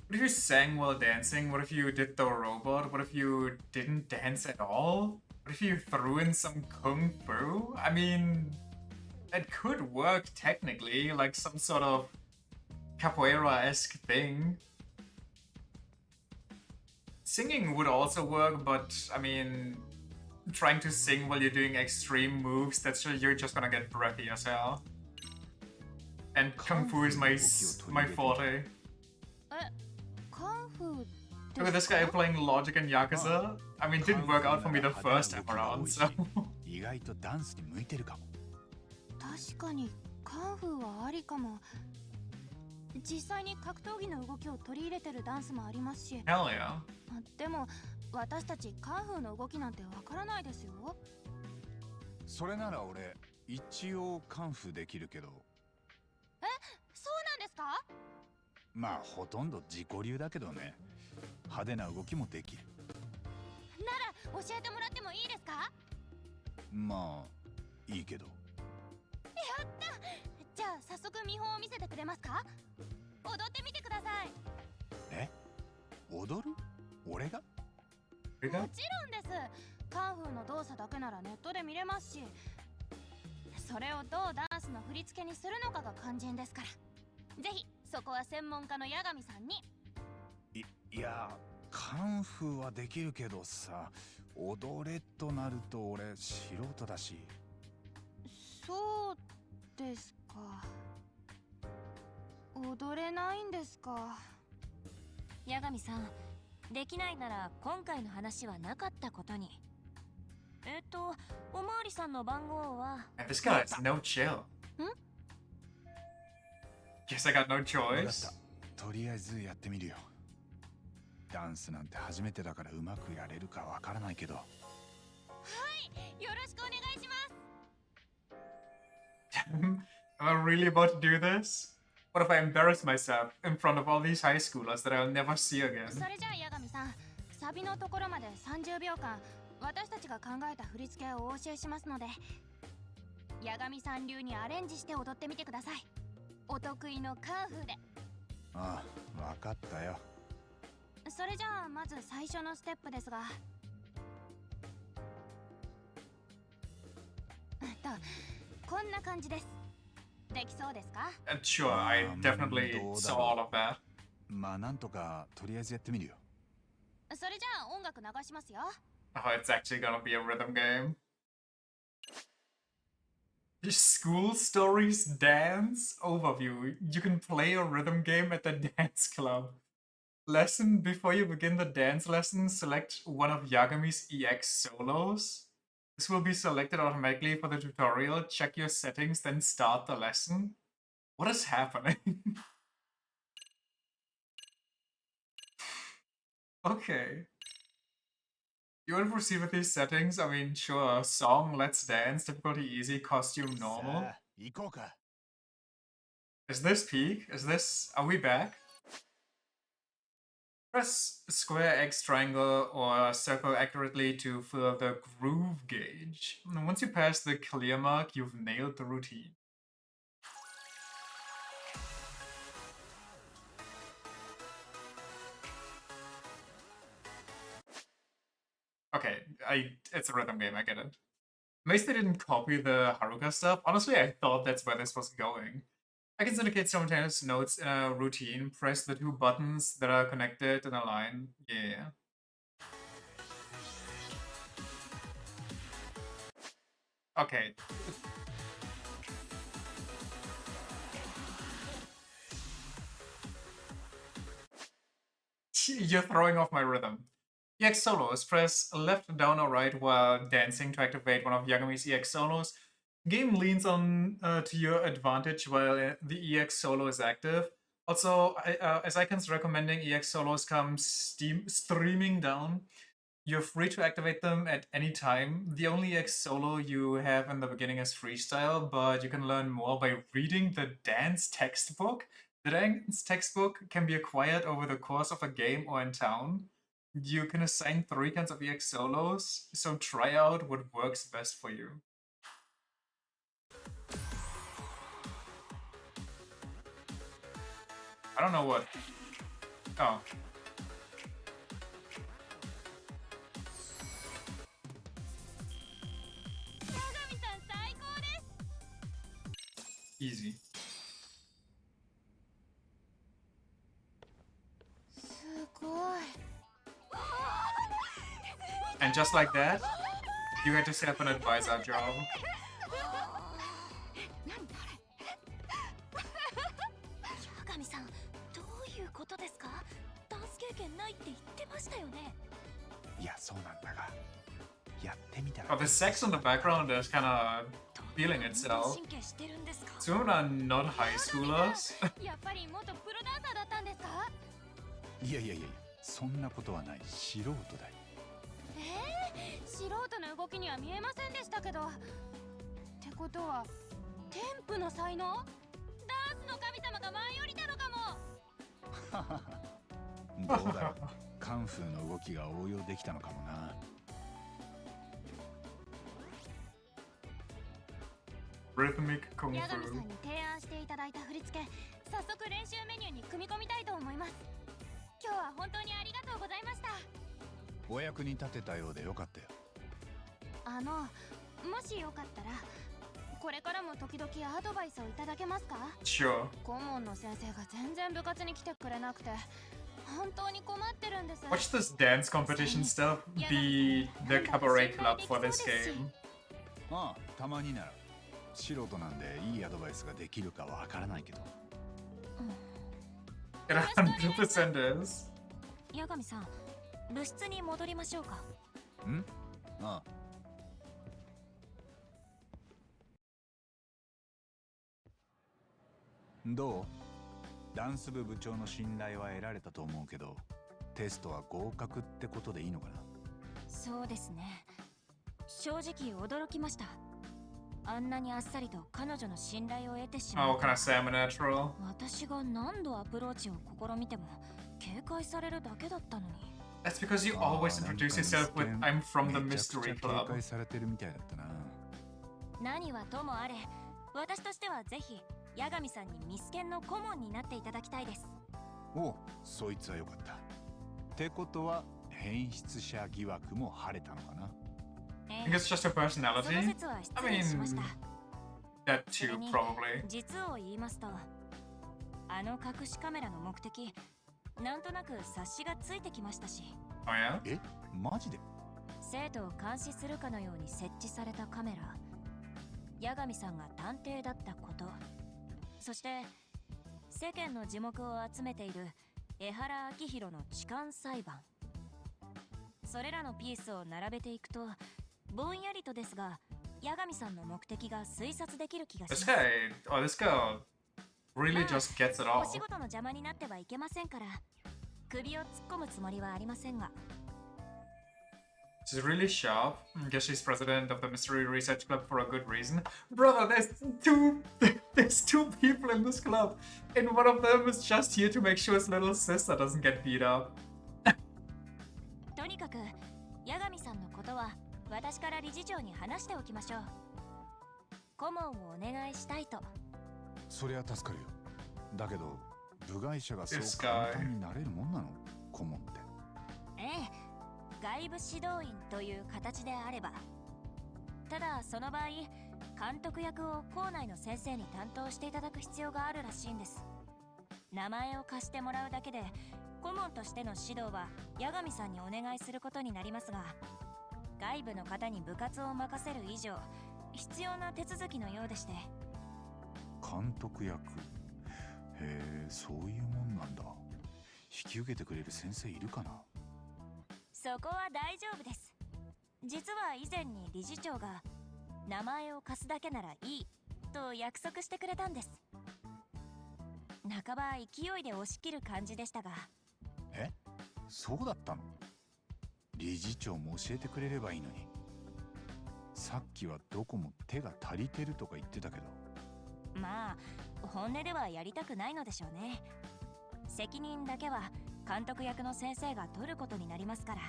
What if you sang while dancing? What if you did the robot? What if you didn't dance at all? What if you threw in some kung fu? I mean, that could work technically, like some sort of capoeira-esque thing. Singing would also work, but I mean, trying to sing while you're doing extreme moves, you're just gonna get breathy as hell. And kung fu is my forte. Look at this guy playing Logic and Yakuza. I mean, it didn't work out for me the first time around, so. 意外とダンスに向いてるかも。確かにカンフーはありかも。実際に格闘技の動きを取り入れてるダンスもありますし。Hell yeah. でも私たちカンフーの動きなんてわからないですよ。それなら俺一応カンフーできるけど。そうなんですか？まあほとんど自己流だけどね。派手な動きもできる。なら教えてもらってもいいですか？まあいいけど。やった！じゃあ早速見本を見せてくれますか？踊ってみてください。踊る？俺が？もちろんです。カンフーの動作だけならネットで見れますし、それをどうダンスの振り付けにするのかが肝心ですから。ぜひそこは専門家の八神さんに。いや、カンフーはできるけどさ、踊れとなると俺素人だし。そうですか。踊れないんですか。八神さん、できないなら今回の話はなかったことに。おまわりさんの番号は。This guy has no chill. Guess I got no choice. とりあえずやってみるよ。ダンスなんて初めてだからうまくやれるかわからないけど。はい、よろしくお願いします。Am I really about to do this? What if I embarrass myself in front of all these high schoolers that I'll never see again? それじゃあ八神さん、サビのところまで30秒間私たちが考えた振り付けをお教えしますので、八神さん流にアレンジして踊ってみてください。お得意のカンフーで。ああ、分かったよ。それじゃあまず最初のステップですが、こんな感じです。できそうですか？ Sure, I definitely saw all of that. まあなんとかとりあえずやってみるよ。それじゃあ音楽流しますよ。Oh, it's actually gonna be a rhythm game. School Stories Dance Overview. You can play a rhythm game at the dance club. Lesson: before you begin the dance lesson, select one of Yagami's EX solos. This will be selected automatically for the tutorial. Check your settings, then start the lesson. What is happening? Okay. You want to proceed with these settings? I mean, sure. Song, let's dance, difficulty easy, costume normal. Is this peak? Is this... Are we back? Press square, X, triangle, or circle accurately to fill the groove gauge. And once you pass the clear mark, you've nailed the routine. Okay, it's a rhythm game, I get it. Amazed they didn't copy the Haruka stuff. Honestly, I thought that's where this was going. I can syndicate simultaneous notes in a routine. Press the two buttons that are connected in a line. Yeah. Okay. You're throwing off my rhythm. EX solos. Press left, down, or right while dancing to activate one of Yagami's EX solos. Game leans on to your advantage while the EX solo is active. Also, as Icon's recommending, EX solos come streaming down. You're free to activate them at any time. The only EX solo you have in the beginning is freestyle, but you can learn more by reading the dance textbook. The dance textbook can be acquired over the course of a game or in town. You can assign 3 kinds of EX solos, so try out what works best for you. I don't know what... Oh. Easy. And just like that, you get to set up an advisor job. Oh, the sex in the background is kind of feeling itself. Some women are not high schoolers. いやいやいや、そんなことはない。素人だよ。素人の動きには見えませんでしたけど。ってことは、テンプの才能？ダンスの神様が舞い降りたのかも。どうだろう。カンフーの動きが応用できたのかもな。Rhythmic Kung Fu. 八神さんに提案していただいた振り付け、早速練習メニューに組み込みたいと思います。今日は本当にありがとうございました。お役に立てたようでよかったよ。もしよかったら、これからも時々アドバイスをいただけますか？ Sure. 顧問の先生が全然部活に来てくれなくて、本当に困ってるんです。 Watch this dance competition stuff be the cabaret club for this game. ああ、たまになら。素人なんでいいアドバイスができるかわからないけど。It 100% is. 八神さん、部室に戻りましょうか。ん？ああ。どう？ダンス部部長の信頼は得られたと思うけど、テストは合格ってことでいいのかな？そうですね。正直驚きました。あんなにあっさりと彼女の信頼を得てし Oh, まう what can I say? I'm a natural. 私が何度アプローチを試みても警戒されるだけだったのに That's because you always introduce yourself with I'm from the mystery club. 警戒されてるみたいだったな。何はともあれ、私としてはぜひ八神さんにミスケンの顧問になっていただきたいです。お、そいつはよかった。ってことは変質者疑惑も晴れたのかな。I think it's just her personality. I mean, that too, probably. 実を言いますと、あの隠しカメラの目的、なんとなく察しがついてきましたし。Oh yeah? え、マジで？生徒を監視するかのように設置されたカメラ、八神さんが探偵だったこと、そして世間の耳目を集めている江原明宏の痴漢裁判。それらのピースを並べていくと、ぼんやりとですが、八神さんの目的が推察できる気がします。This guy, oh, this girl really just gets it all. お仕事の邪魔になってはいけませんから、首を突っ込むつもりはありませんが。She's really sharp. I guess she's president of the Mystery Research Club for a good reason. Brother, there's two people in this club, and one of them is just here to make sure his little sister doesn't get beat up. とにかく、八神さんのことは私から理事長に話しておきましょう。顧問をお願いしたいと。そりゃ助かるよ。だけど、部外者がそう簡単になれるもんなの？顧問って。ええ。外部指導員という形であれば、ただその場合監督役を校内の先生に担当していただく必要があるらしいんです。名前を貸してもらうだけで顧問としての指導は八神さんにお願いすることになりますが、外部の方に部活を任せる以上必要な手続きのようでして。監督役、へえ、そういうもんなんだ。引き受けてくれる先生いるかな？そこは大丈夫です。実は以前に理事長が名前を貸すだけならいいと約束してくれたんです。半ば勢いで押し切る感じでしたが。え？そうだったの？理事長も教えてくれればいいのに。さっきはどこも手が足りてるとか言ってたけど。まあ本音ではやりたくないのでしょうね。責任だけは監督役の先生が取ることになりますから。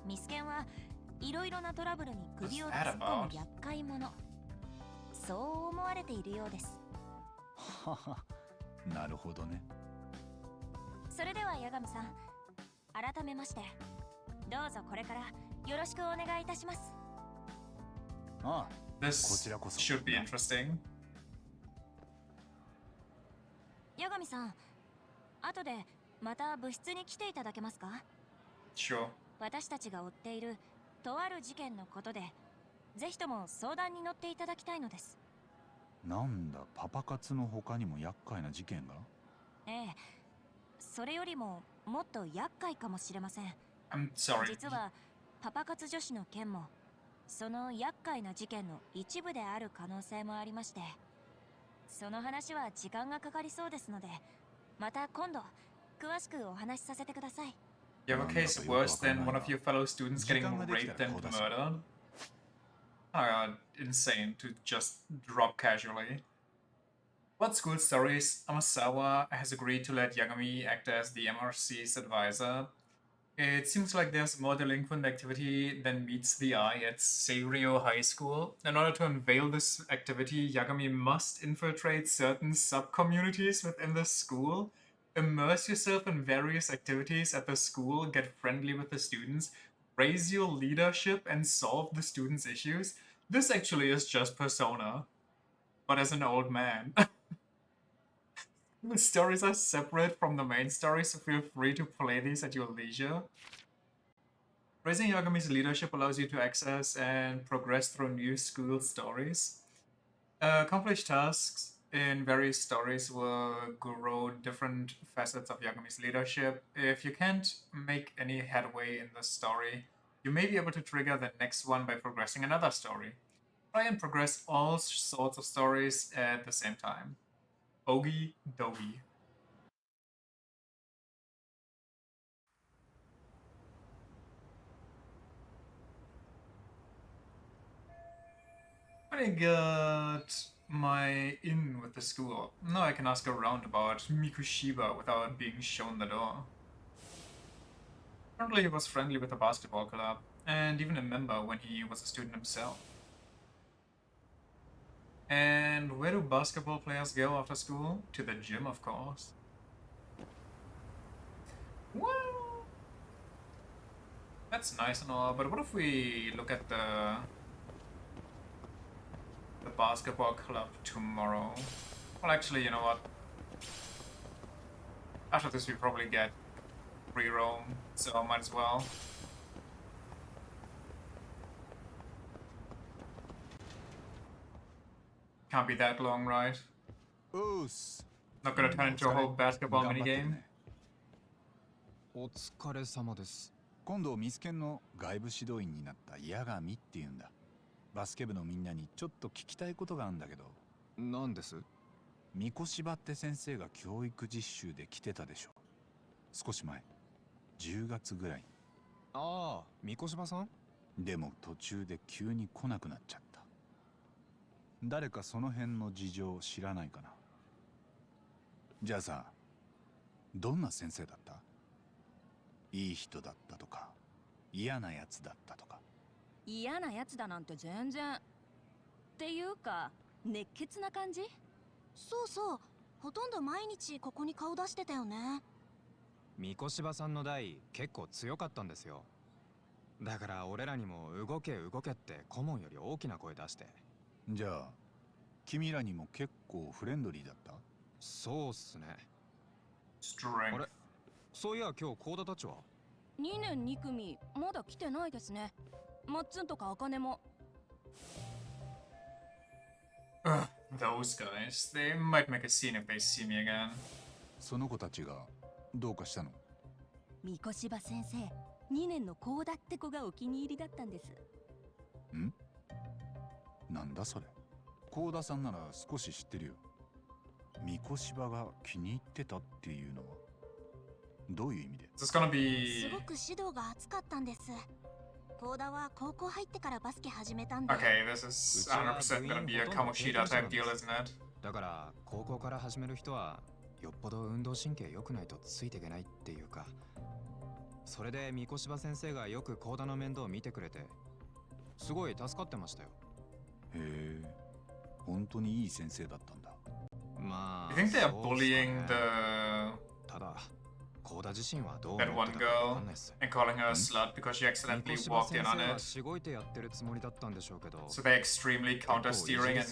ミスケンはいろいろなトラブルに首を突っ込む厄介者、そう思われているようです。はは、なるほどね。それでは八神さん、改めましてどうぞこれからよろしくお願いいたします。ああ、This こちらこそ。 should be interesting. 八神さん、後でまた部室に来ていただけますか？ Sure. 私たちが追っているとある事件のことで、ぜひとも相談に乗っていただきたいのです。なんだ、パパ活の他にも厄介な事件が？ええ、それよりももっと厄介かもしれません。 I'm sorry. 実はパパ活女子の件もその厄介な事件の一部である可能性もありまして、その話は時間がかかりそうですので、また今度詳しくお話しさせてください。You have a case worse than one of your fellow students getting raped and murdered? Insane to just drop casually. What school stories? Amasawa has agreed to let Yagami act as the MRC's advisor. It seems like there's more delinquent activity than meets the eye at Seirio High School. In order to unveil this activity, Yagami must infiltrate certain sub-communities within the school, immerse yourself in various activities at the school, get friendly with the students, raise your leadership, and solve the students' issues. This actually is just Persona, but as an old man. The stories are separate from the main story, so feel free to play these at your leisure. Raising Yagami's leadership allows you to access and progress through new school stories. Accomplish tasks in various stories will grow different facets of Yagami's leadership. If you can't make any headway in the story, you may be able to trigger the next one by progressing another story. Try and progress all sorts of stories at the same time. Ogie dogie. I got my in with the school. Now I can ask around about Mikushiba without being shown the door. Apparently he was friendly with the basketball club, and even a member when he was a student himself. And where do basketball players go after school? To the gym, of course. Well, that's nice and all, but what if we look at the basketball club tomorrow? Well, actually, you know what? After this, we probably get free roam, so might as well. Can't be that long, right? Not gonna turn into a whole basketball minigame. お疲れ様です。今度ミスケンの外部指導員になった矢神っていうんだ。バスケ部のみんなにちょっと聞きたいことがあるんだけど。何です？三越柴って先生が教育実習で来てたでしょ。少し前、10月ぐらいに。ああ、三越柴さん？でも途中で急に来なくなっちゃった。誰かその辺の事情知らないかな。じゃあさ、どんな先生だった？いい人だったとか、嫌なやつだったとか。嫌なやつだなんて全然。っていうか、熱血な感じ？そうそう、ほとんど毎日ここに顔出してたよね。三越柴さんの代結構強かったんですよ。だから俺らにも動け動けって顧問より大きな声出して。じゃあ君らにも結構フレンドリーだった？そうっすね。あれ、そういや今日コーダたちは2年2組まだ来てないですね。マッツンとかアカネも。Those guys, they might make a scene if they see me again. その子たちがどうかしたの？三越柴先生、2年のコーダって子がお気に入りだったんです。ん？なんだそれ。コーダさんなら少し知ってるよ。三越柴が気に入ってたっていうのはどういう意味で？ This is gonna be... すごく指導が熱かったんです。コーダは高校入ってからバスケ始めたんで。Okay, this is 100% gonna be a Kamoshida type deal, isn't it? だから高校から始める人はよっぽど運動神経良くないとついていけないっていうか。それで三越柴先生がよくコーダの面倒を見てくれて、すごい助かってましたよ。へえ、本当にいい先生だったんだ。まあ、 You think they are bullying the... ただ、コーダ自身はどう that 思っ one てたかわか girl んないっす。 and calling her a slut because she accidentally walked in on は it. しごいてやってるつもりだったんでしょうけど。 So they're extremely counter-steering and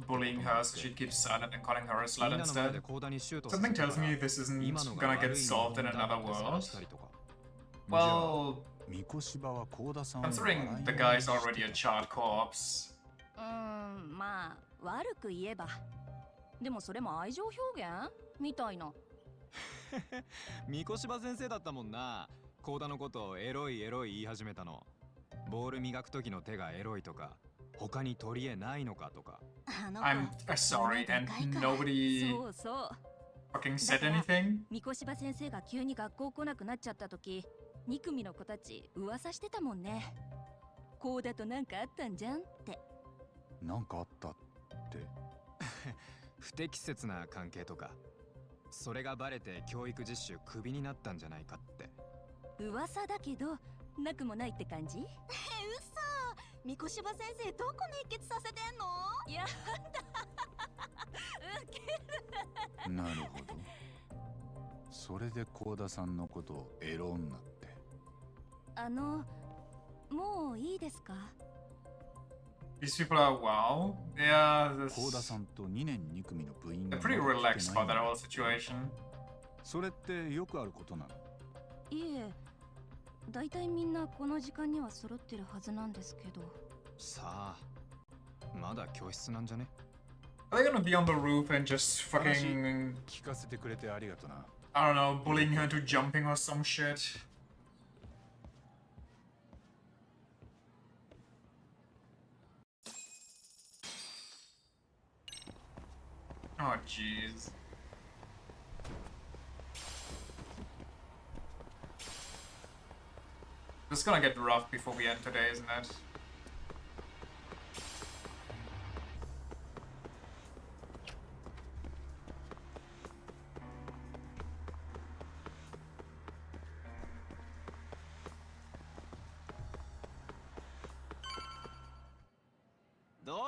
bullying her so she keeps silent and calling her a slut instead. Something tells me this isn't gonna get solved in another world. Well, considering the guy's already a child corpse. まあ悪く言えば。でもそれも愛情表現みたいな。三越柴先生だったもんな。コーダのことをエロいエロい言い始めたの。ボール磨く時の手がエロいとか、他に取り柄ないのかとか。I'm sorry, and nobody そうそう。 fucking said anything? 三越柴先生が急に学校来なくなっちゃった時、2組の子たち噂してたもんね。コーダとなんかあったんじゃんって。なんかあったって？不適切な関係とか。それがバレて教育実習クビになったんじゃないかって。噂だけどなくもないって感じ？嘘。三越柴先生どこ熱血させてんの？やだ。ウケる。なるほど。それでコーダさんのことをエロ女って。もういいですか？These people are wow. Yeah, they're pretty relaxed about that whole situation. それってよくあることなの？いえ、だいたいみんなこの時間には揃ってるはずなんですけど。さあ、まだ教室なんじゃね？ Are they gonna be on the roof and just fucking... 聞かせてくれてありがとな。I don't know, bullying her into jumping or some shit. Oh, jeez. This is gonna get rough before we end today, isn't it?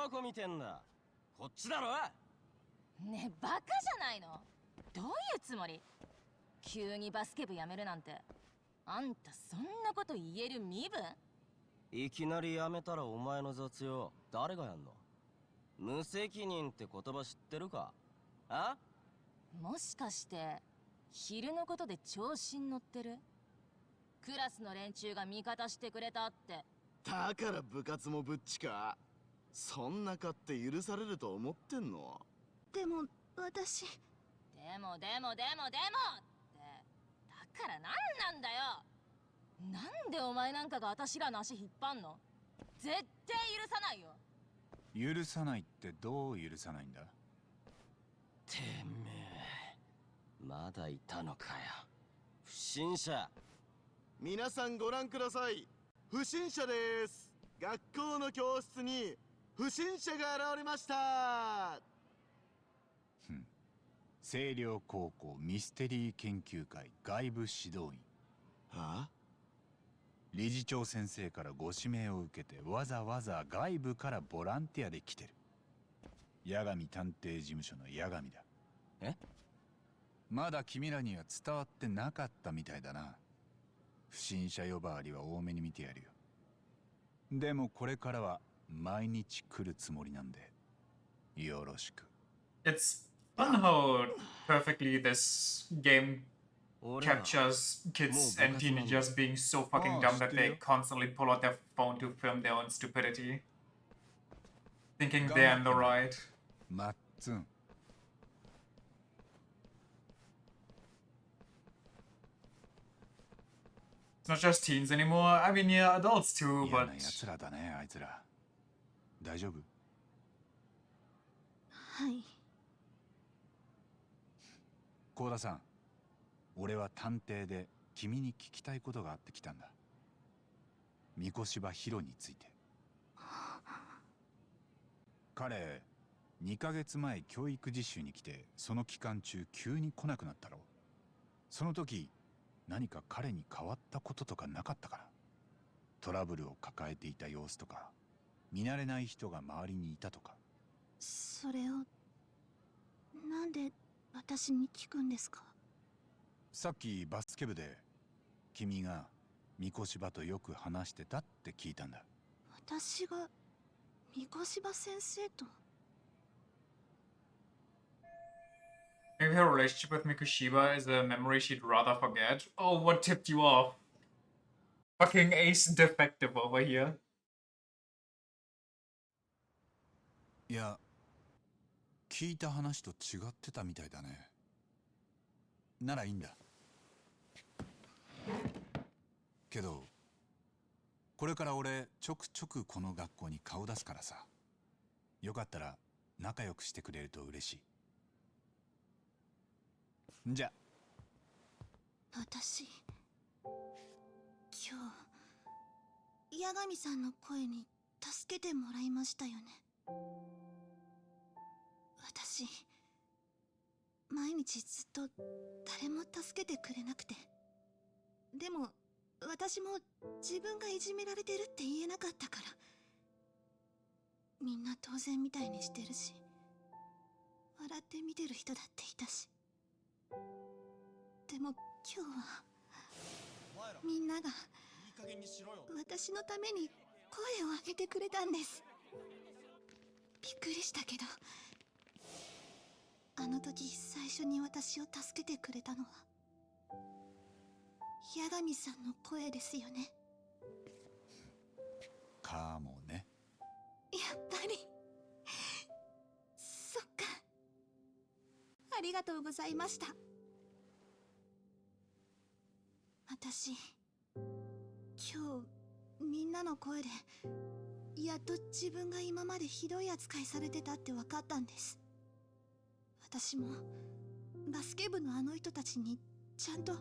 どこ見てんだ。こっちだろ。ねえ、バカじゃないの。どういうつもり？急にバスケ部辞めるなんて。あんたそんなこと言える身分？いきなりやめたらお前の雑用誰がやんの？無責任って言葉知ってるか？あ？もしかして昼のことで調子に乗ってる？クラスの連中が味方してくれたって。だから部活もぶっちか。そんな勝手許されると思ってんの？でも私。でもってだからなんなんだよ。なんでお前なんかが私らの足引っ張んの？絶対許さないよ。許さないってどう許さないんだ？てめえ、まだいたのかよ。不審者。皆さんご覧ください。不審者です。学校の教室に不審者が現れました。星稜高校ミステリー研究会外部指導員。はあ？理事長先生からご指名を受けてわざわざ外部からボランティアで来てる。八神探偵事務所の八神だ。え？まだ君らには伝わってなかったみたいだな。不審者呼ばわりは多めに見てやるよ。でもこれからは毎日来るつもりなんでよろしく。 It's fun how perfectly this game captures kids and teenagers being so fucking dumb that they constantly pull out their phone to film their own stupidity, thinking they're in the right. マッツン。It's not just teens anymore. I mean, yeah, adults too, 嫌 but な奴らだね、あいつら。大丈夫？はい。幸田さん、俺は探偵で君に聞きたいことがあって来たんだ。三越柴ヒロについて。彼、2ヶ月前教育実習に来て、その期間中急に来なくなったろ。その時、何か彼に変わったこととかなかったかな？トラブルを抱えていた様子とか、見慣れない人が周りにいたとか。それをなんで私に聞くんですか？さっきバスケ部で君が三越柴とよく話してたって聞いたんだ。私が三越柴先生と？ Maybe her relationship with Mikushiba is a memory she'd rather forget. Oh, what tipped you off? Fucking ace defective over here. いや、聞いた話と違ってたみたいだね。ならいいんだ。けど、これから俺ちょくちょくこの学校に顔出すからさ。よかったら仲良くしてくれると嬉しい。じゃ。私、今日、八神さんの声に助けてもらいましたよね。私、毎日ずっと誰も助けてくれなくて。でも、私も自分がいじめられてるって言えなかったから。みんな当然みたいにしてるし、笑って見てる人だっていたし。でも今日はみんなが私のために声を上げてくれたんです。びっくりしたけど、あの時最初に私を助けてくれたのは八神さんの声ですよね。かもね。やっぱり。そっか。ありがとうございました。私、今日みんなの声でやっと自分が今までひどい扱いされてたって分かったんです。私もバスケ部のあの人たちにちゃんと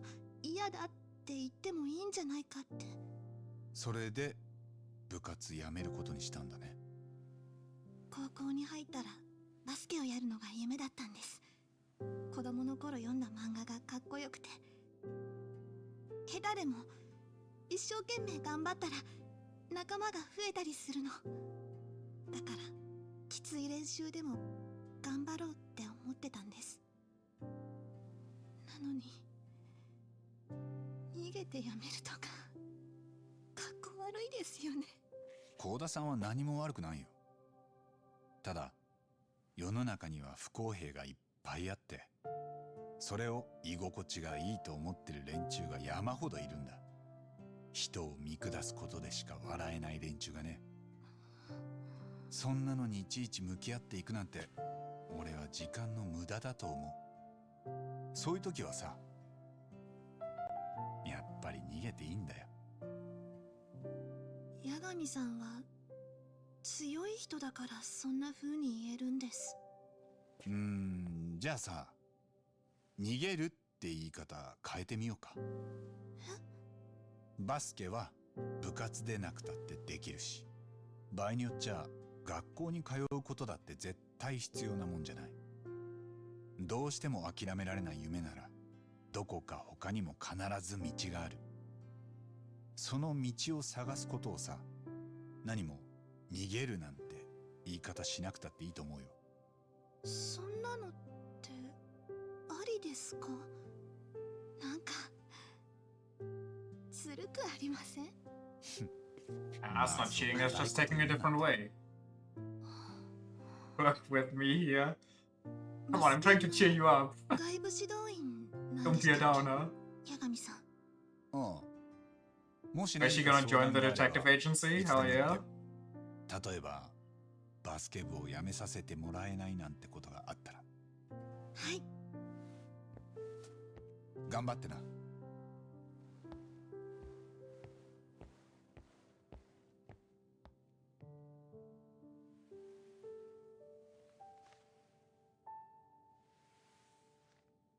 嫌だって言ってもいいんじゃないかって。それで部活やめることにしたんだね。高校に入ったらバスケをやるのが夢だったんです。子供の頃読んだ漫画がかっこよくて、下手でも一生懸命頑張ったら仲間が増えたりするの。だからきつい練習でも頑張ろうって思ってたんです。なのに逃げてやめるとかかっこ悪いですよね。幸田さんは何も悪くないよ。ただ世の中には不公平がいっぱいあって、それを居心地がいいと思ってる連中が山ほどいるんだ。人を見下すことでしか笑えない連中がね。そんなのにいちいち向き合っていくなんて、俺は時間の無駄だと思う。そういう時はさ、やっぱり逃げていいんだよ。八神さんは強い人だからそんな風に言えるんです。じゃあさ、逃げるって言い方変えてみようか。バスケは部活でなくたってできるし、場合によっちゃ学校に通うことだって絶対必要なもんじゃない。どうしても諦められない夢なら、どこか他にも必ず道がある。その道を探すことをさ、何も逃げるなんて言い方しなくたっていいと思うよ。そんなのってありですか？なんかずるくありません？ That's not cheating, that's just taking a different way. Work with me here. Come on, I'm trying to cheer you up. 外部指導員なん Don't でし be a たっけ？ downer. 八神さん。もし Is she gonna join the detective agency? Hell yeah. 例えばバスケ部を辞めさせてもらえないなんてことがあったら。はい。頑張ってな。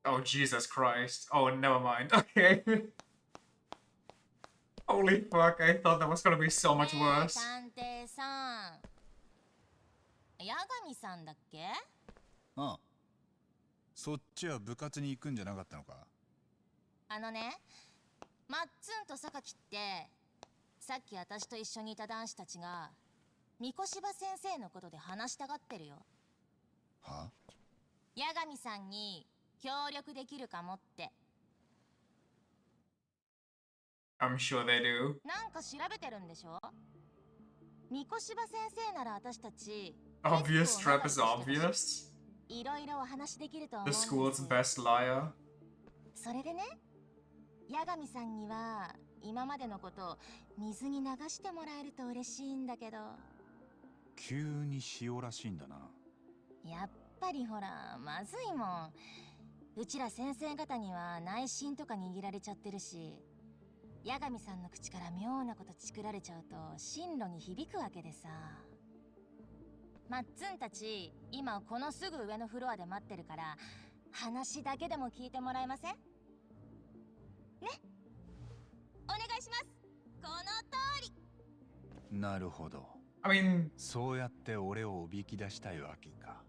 Oh, Jesus Christ. Oh, never mind. Okay. Holy fuck, I thought that was gonna be so much worse. 探偵さん。八神さんだっけ？ああ。そっちは部活に行くんじゃなかったのか？あのね、マッツンと榊って、さっき私と一緒にいた男子たちが、三越柴先生のことで話したがってるよ。は？八神さんに協力できるかもって。I'm sure they do. なんか調べてるんでしょ？三越柴先生なら私たち。Obvious trap is obvious. いろいろお話できると思うん The です。 school's best liar. それでね、八神さんには今までのことを水に流してもらえると嬉しいんだけど。急に塩らしいんだな。やっぱりほら、まずいもん。うちら先生方には内心とか握られちゃってるし、八神さんの口から妙なことチクられちゃうと進路に響くわけでさ。マッツンたち今このすぐ上のフロアで待ってるから、話だけでも聞いてもらえません？ね、お願いします。この通り。なるほど。I mean, そうやって俺をおびき出したいわけか。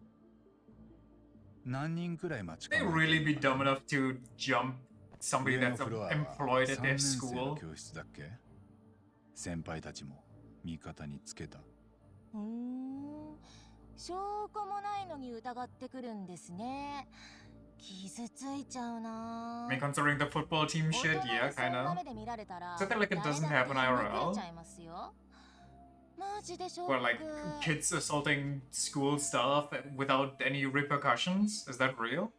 何人くらい待ちか they really be dumb enough to jump somebody that's employed at their school? 教室だっけ？先輩たちも味方につけた。証拠もないのに疑ってくるんですね。傷ついちゃうな。 I mean, considering the football team shit, yeah, kinda. Something like it doesn't happen IRL. マジでショック。 Well, like kids assaulting school staff without any repercussions? Is that real?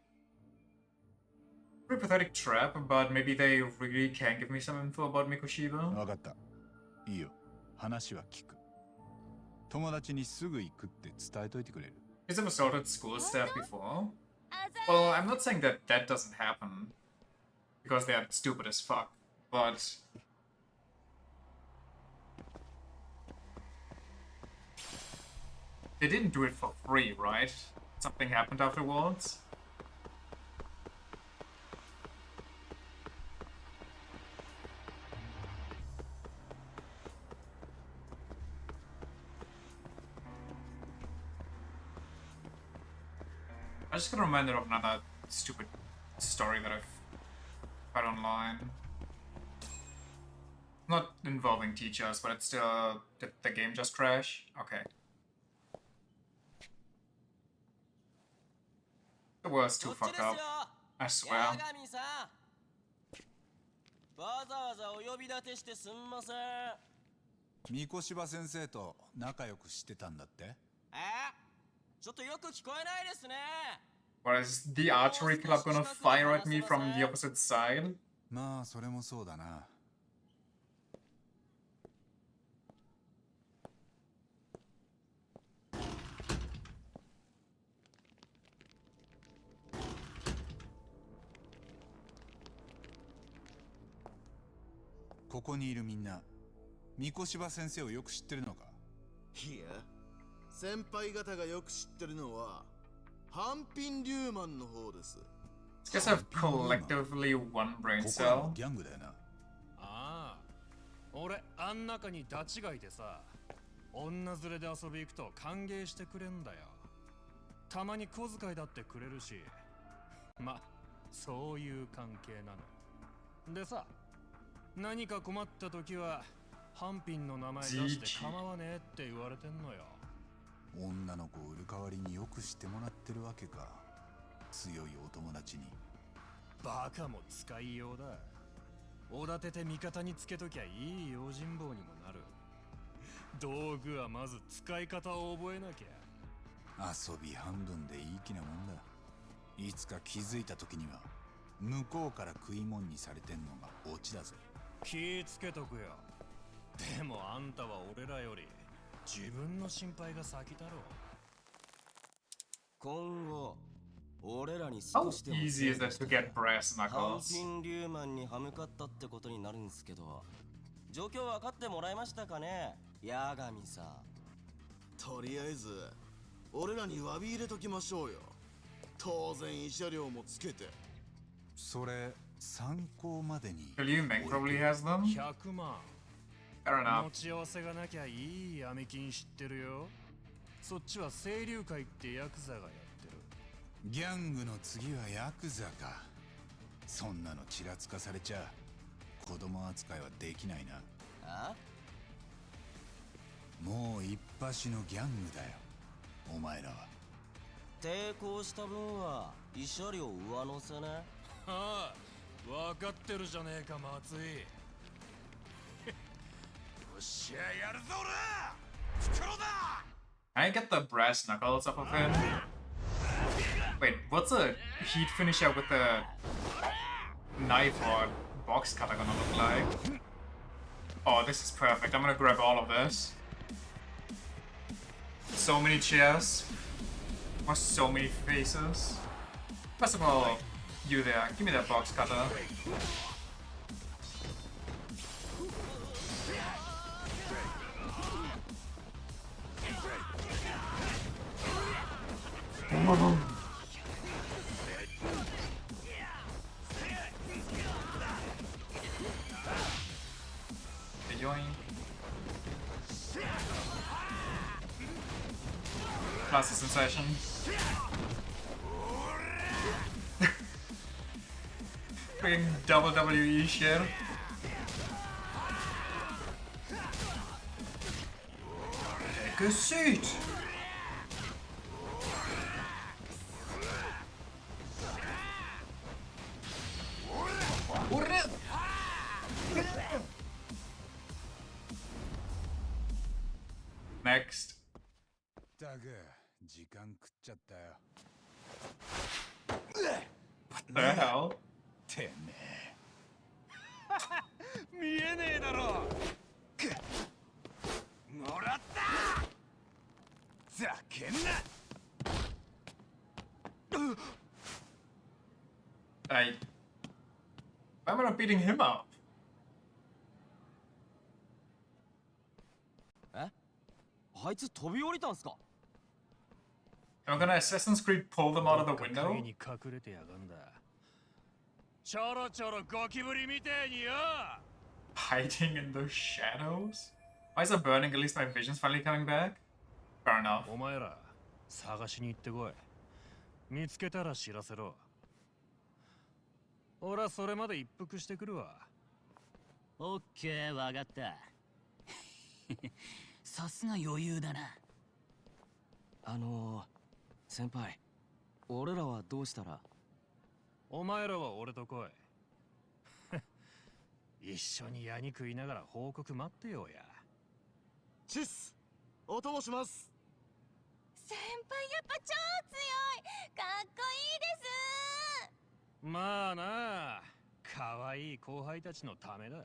Pretty pathetic trap, but maybe they really can give me some info about Mikoshiba. わかった。いいよ。話は聞く。友達にすぐ行くって伝えといてくれる？ He's ever assaulted school staff before? Well, I'm not saying that that doesn't happen, because they're stupid as fuck, but... They didn't do it for free, right? Something happened afterwards? I just got reminded of another stupid story that I've read online. Not involving teachers, but it's still... Did the game just crash? Okay. The world's too fucked up. I swear. わざわざお呼び立てしてすんません。三越柴先生と仲良くしてたんだって？ちょっとよく聞こえないですね。What is the archery club gonna fire at me from the opposite side? まあそれもそうだな。ここにいるみんな、三越柴先生をよく知ってるのか？いや、先輩方がよく知ってるのはハンピン・リューマンの方です。These guys have collectively one brain ここら cell. のギャングだよな。ああ、俺あん中にダチがいてさ、女連れで遊び行くと歓迎してくれんだよ。たまに小遣いだってくれるし、ま、そういう関係なの。でさ、何か困った時はハンピンの名前出して構わねえって言われてんのよ。女の子を売る代わりによくしてもらってるわけか。強いお友達に。バカも使いようだ。おだてて味方につけときゃいい用心棒にもなる。道具はまず使い方を覚えなきゃ。遊び半分でいい気なもんだ。いつか気づいた時には向こうから食い物にされてんのがオチだぜ。気ぃつけとくよ。でもあんたは俺らより自分の心配が先だろう。今後俺らに How 少しでも easy is it to get brass ハン knuckles? ピン・リューマンに歯向かったってことになるんですけど、状況分かってもらえましたかね、八神さん。とりあえず俺らに詫び入れときましょうよ。当然慰謝料もつけて。それ参考までに。 Liu Meng probably has them. 100万。Fair enough. 持ち合わせがなきゃいい闇金知ってるよ。そっちは清流会ってヤクザがやってる。ギャングの次はヤクザか。そんなのちらつかされちゃ子供扱いはできないな。あ？もう一発のギャングだよ、お前らは。抵抗した分は慰謝料上乗せね。はあ、分かってるじゃねえか松井。よっしゃやるぞ俺。袋だ。 Can I get the brass knuckles off of him? Wait, what's a heat finisher with a knife or box cutter gonna look like? Oh, this is perfect. I'm gonna grab all of this. So many chairs. Or so many faces. First of all, you there. Give me that box cutter. Yoink. Classic sensation. Freaking WWE shit. Take a seat. Next. だが時間食っちゃったよ。 What the hell? てめ見えねえだろ。もらった。ざけんな。Why am I not beating him up? あいつ飛び降りたんすか？ Am I gonna Assassin's Creed pull them out of the window? に隠れてやがんだ。ちょろちょろゴキブリみてえによ。 Hiding in the shadows? Why is it burning? At least my vision's finally coming back? Fair enough. お前ら探しに行ってこい。見つけたら知らせろ。俺はそれまで一服してくるわ。オッケー、わかった。さすが余裕だな。先輩、俺らはどうしたら？お前らは俺と来い。一緒にヤニ食いながら報告待ってようや。チッス、お供します。先輩やっぱ超強い。かっこいいです。まあなあ、可愛い後輩たちのためだ。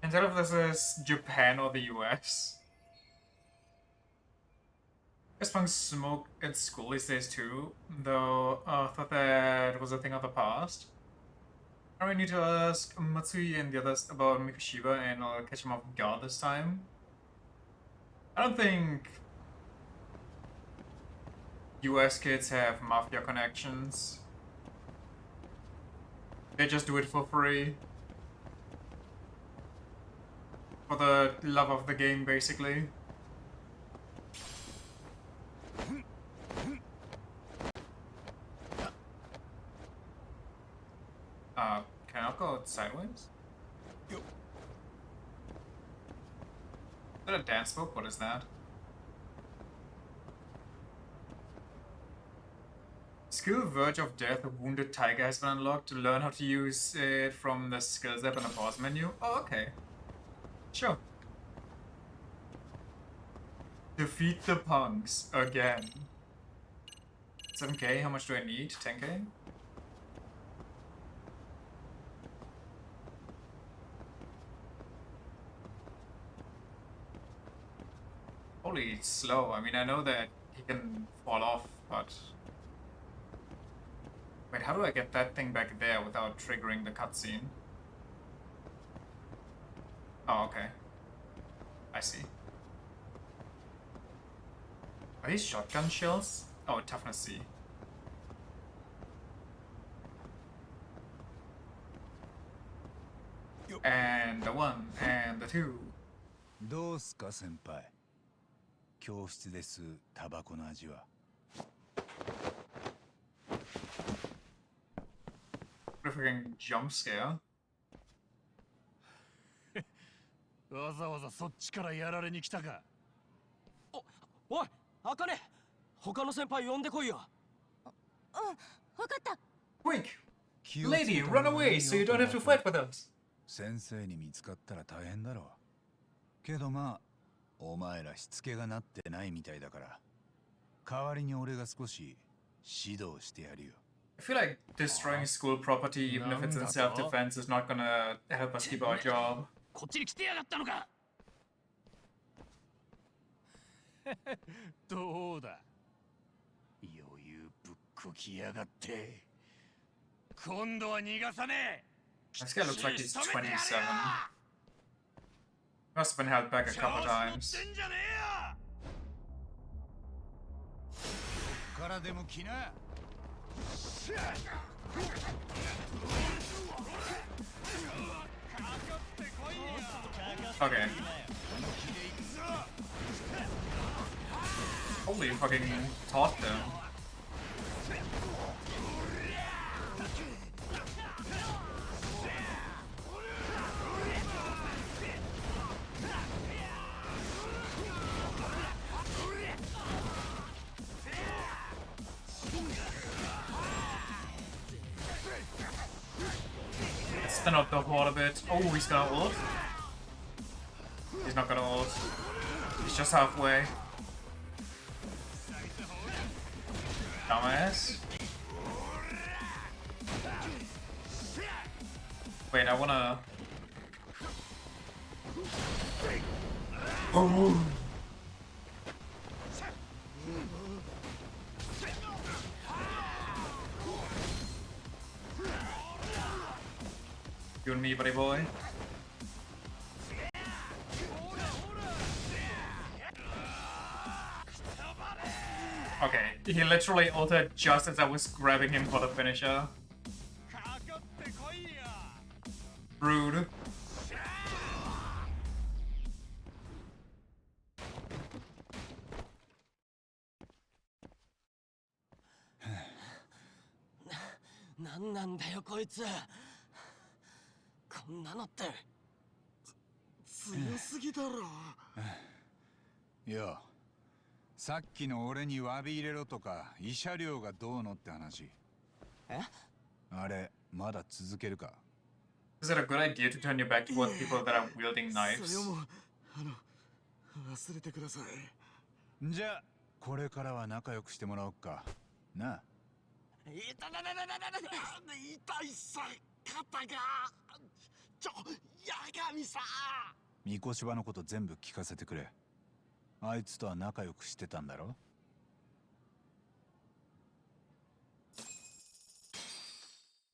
Can't tell if this is Japan or the US. Guess punks smoke at school these days too, though I thought that was a thing of the past. I need to ask Matsui and the others about Mikoshiba and I'll catch him off guard this time. I don't think US kids have mafia connections. They just do it for free. For the love of the game, basically. Can I go sideways? Is that a dance book? What is that? Skill Verge of Death, a Wounded Tiger has been unlocked. To learn how to use it from the skills app in the pause menu. Oh, okay. Sure. Defeat the punks again. 7k, how much do I need? 10k? Holy slow. I mean, I know that he can fall off, but... Wait, how do I get that thing back there without triggering the cutscene? Oh, okay. I see. Are these shotgun shells? Oh, toughness C. And the 1 and the 2. どうすか先輩。教室です。タバコの味は。What a freaking jump scare. わざわざそっちからやられに来たか。おい、あかね、他の先輩呼んでこいよ。わかった。Quick! Lady, run away so you don't have to fight with us. 先生に見つかったら大変だろう。けどまあ、お前らしつけがなってないみたいだから、代わりに俺が少し指導してやるよ。I feel like destroying school property, even if it's in self-defense, is not gonna help us keep our job. こっちに来てやがったのか。どうだ。余裕ぶっこきやがって。今度は逃がさねえ。This guy looks like he's 27. Must have been held back a couple times. からでも来な。Okay. Holy fucking taught them. Let's thin out the horde a bit. Oh, he's gonna ult. He's not gonna ult. He's just halfway. Dumbass. Wait, I wanna... Oh. You and me, buddy boy. Okay, he literally ulted just as I was grabbing him for the finisher. Rude. 強すぎだろ。いや、さっきの俺に詫び入れろとか慰謝料がどうのって話。え？あれまだ続けるか？ Is it a good idea to turn your back towards people that are wielding それ knives? も忘れてください。じゃあこれからは仲良くしてもらおうかなあ。痛いさ、肩が。八神さん。三越場のこと全部聞かせてくれ。あいつとは仲良くしてたんだろ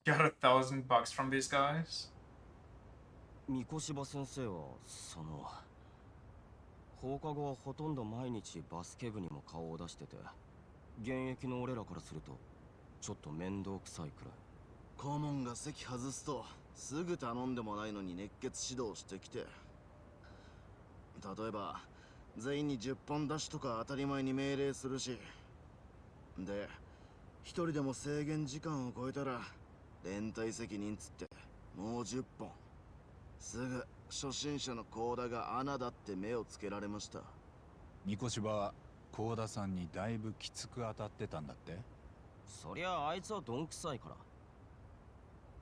Got $1,000 from these guys? 三越場先生は放課後はほとんど毎日バスケ部にも顔を出してて、現役の俺らからするとちょっと面倒くさいくらい。顧問が席外すとすぐ頼んでもないのに熱血指導してきて、例えば全員に10本出しとか当たり前に命令するし、で一人でも制限時間を超えたら連帯責任つってもう10本。すぐ初心者の甲田が穴だって目をつけられました。三越場は甲田さんにだいぶきつく当たってたんだって。そりゃあいつはどんくさいから。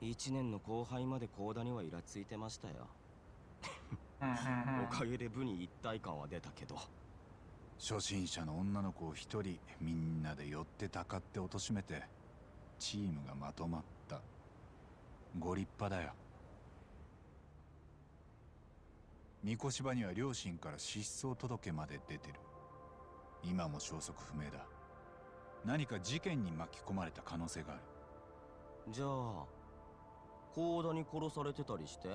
1年の後輩まで甲田にはイラついてましたよ。おかげで部に一体感は出たけど。初心者の女の子を一人みんなで寄ってたかって貶めてチームがまとまった。ご立派だよ。三越場には両親から失踪届まで出てる。今も消息不明だ。何か事件に巻き込まれた可能性がある。じゃあ甲田に殺されてたりして、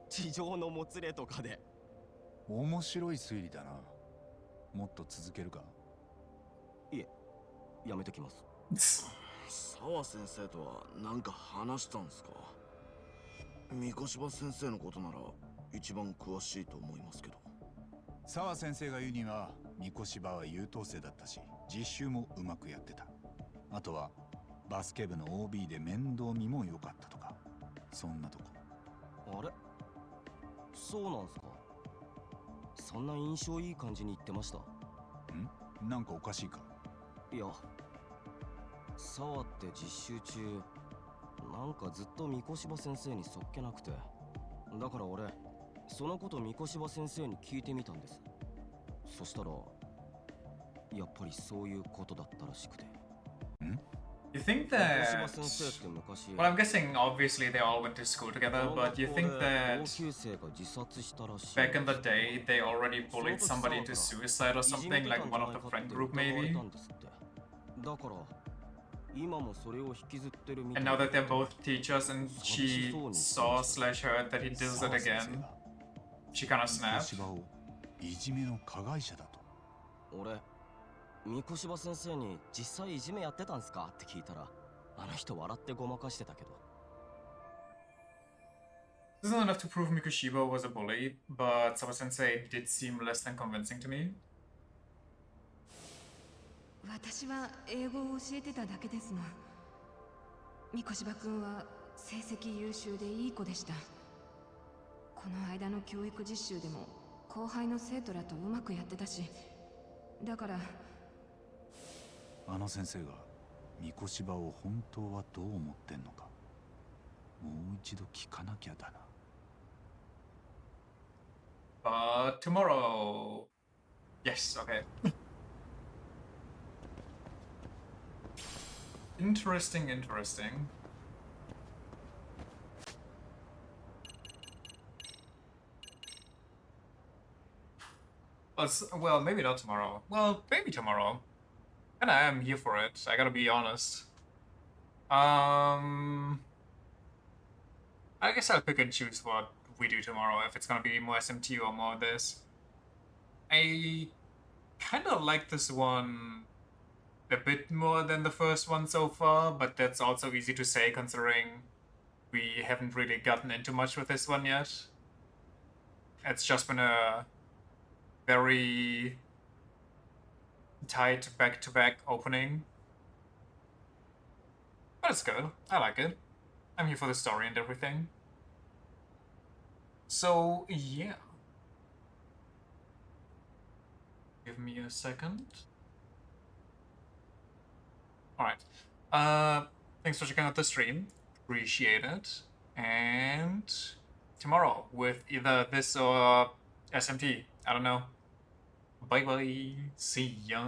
地上のもつれとかで。面白い推理だな。もっと続けるか？いえ、やめときます。沢先生とは何か話したんすか？三越場先生のことなら一番詳しいと思いますけど。沢先生が言うには三越場は優等生だったし、実習もうまくやってた。あとはバスケ部の OB で面倒見も良かったとか、そんなとこ。あれ、そうなんすか？そんな印象いい感じに言ってました。なんかおかしいか？いや、沢って実習中なんかずっと三越場先生にそっけなくて、だから俺そのこと三越場先生に聞いてみたんです。そしたらやっぱりそういうことだったらしくて。You think that... Well, I'm guessing obviously they all went to school together, but you think that back in the day they already bullied somebody to suicide or something, like one of the friend group maybe? And now that they're both teachers and she saw/heard that he does it again, she kind of snapped. いじめの加害者だと。俺三越場先生に実際いじめやってたんすかって聞いたら、あの人笑ってごまかしてたけど。This isn't enough to prove Mikushiba was a bully, but Sawa-sensei did seem less than convincing to me. 私は英語を教えてただけですが、三越場君は成績優秀でいい子でした。この間の教育実習でも後輩の生徒らとうまくやってたし、だからあの先生が三越場を本当はどう思ってんのか、もう一度聞かなきゃだな。But tomorrow... Yes, okay. Interesting, interesting. Well, maybe not tomorrow. Well, maybe tomorrow. And I am here for it, I gotta be honest. I guess I'll pick and choose what we do tomorrow, if it's gonna be more SMT or more of this. I kind of like this one a bit more than the first one so far, but that's also easy to say considering we haven't really gotten into much with this one yet. It's just been a very tight back-to-back opening. But it's good. I like it. I'm here for the story and everything. So, yeah. Give me a second. Alright. Thanks for checking out the stream. Appreciate it. And tomorrow with either this or SMT. I don't know. Bye bye. See ya.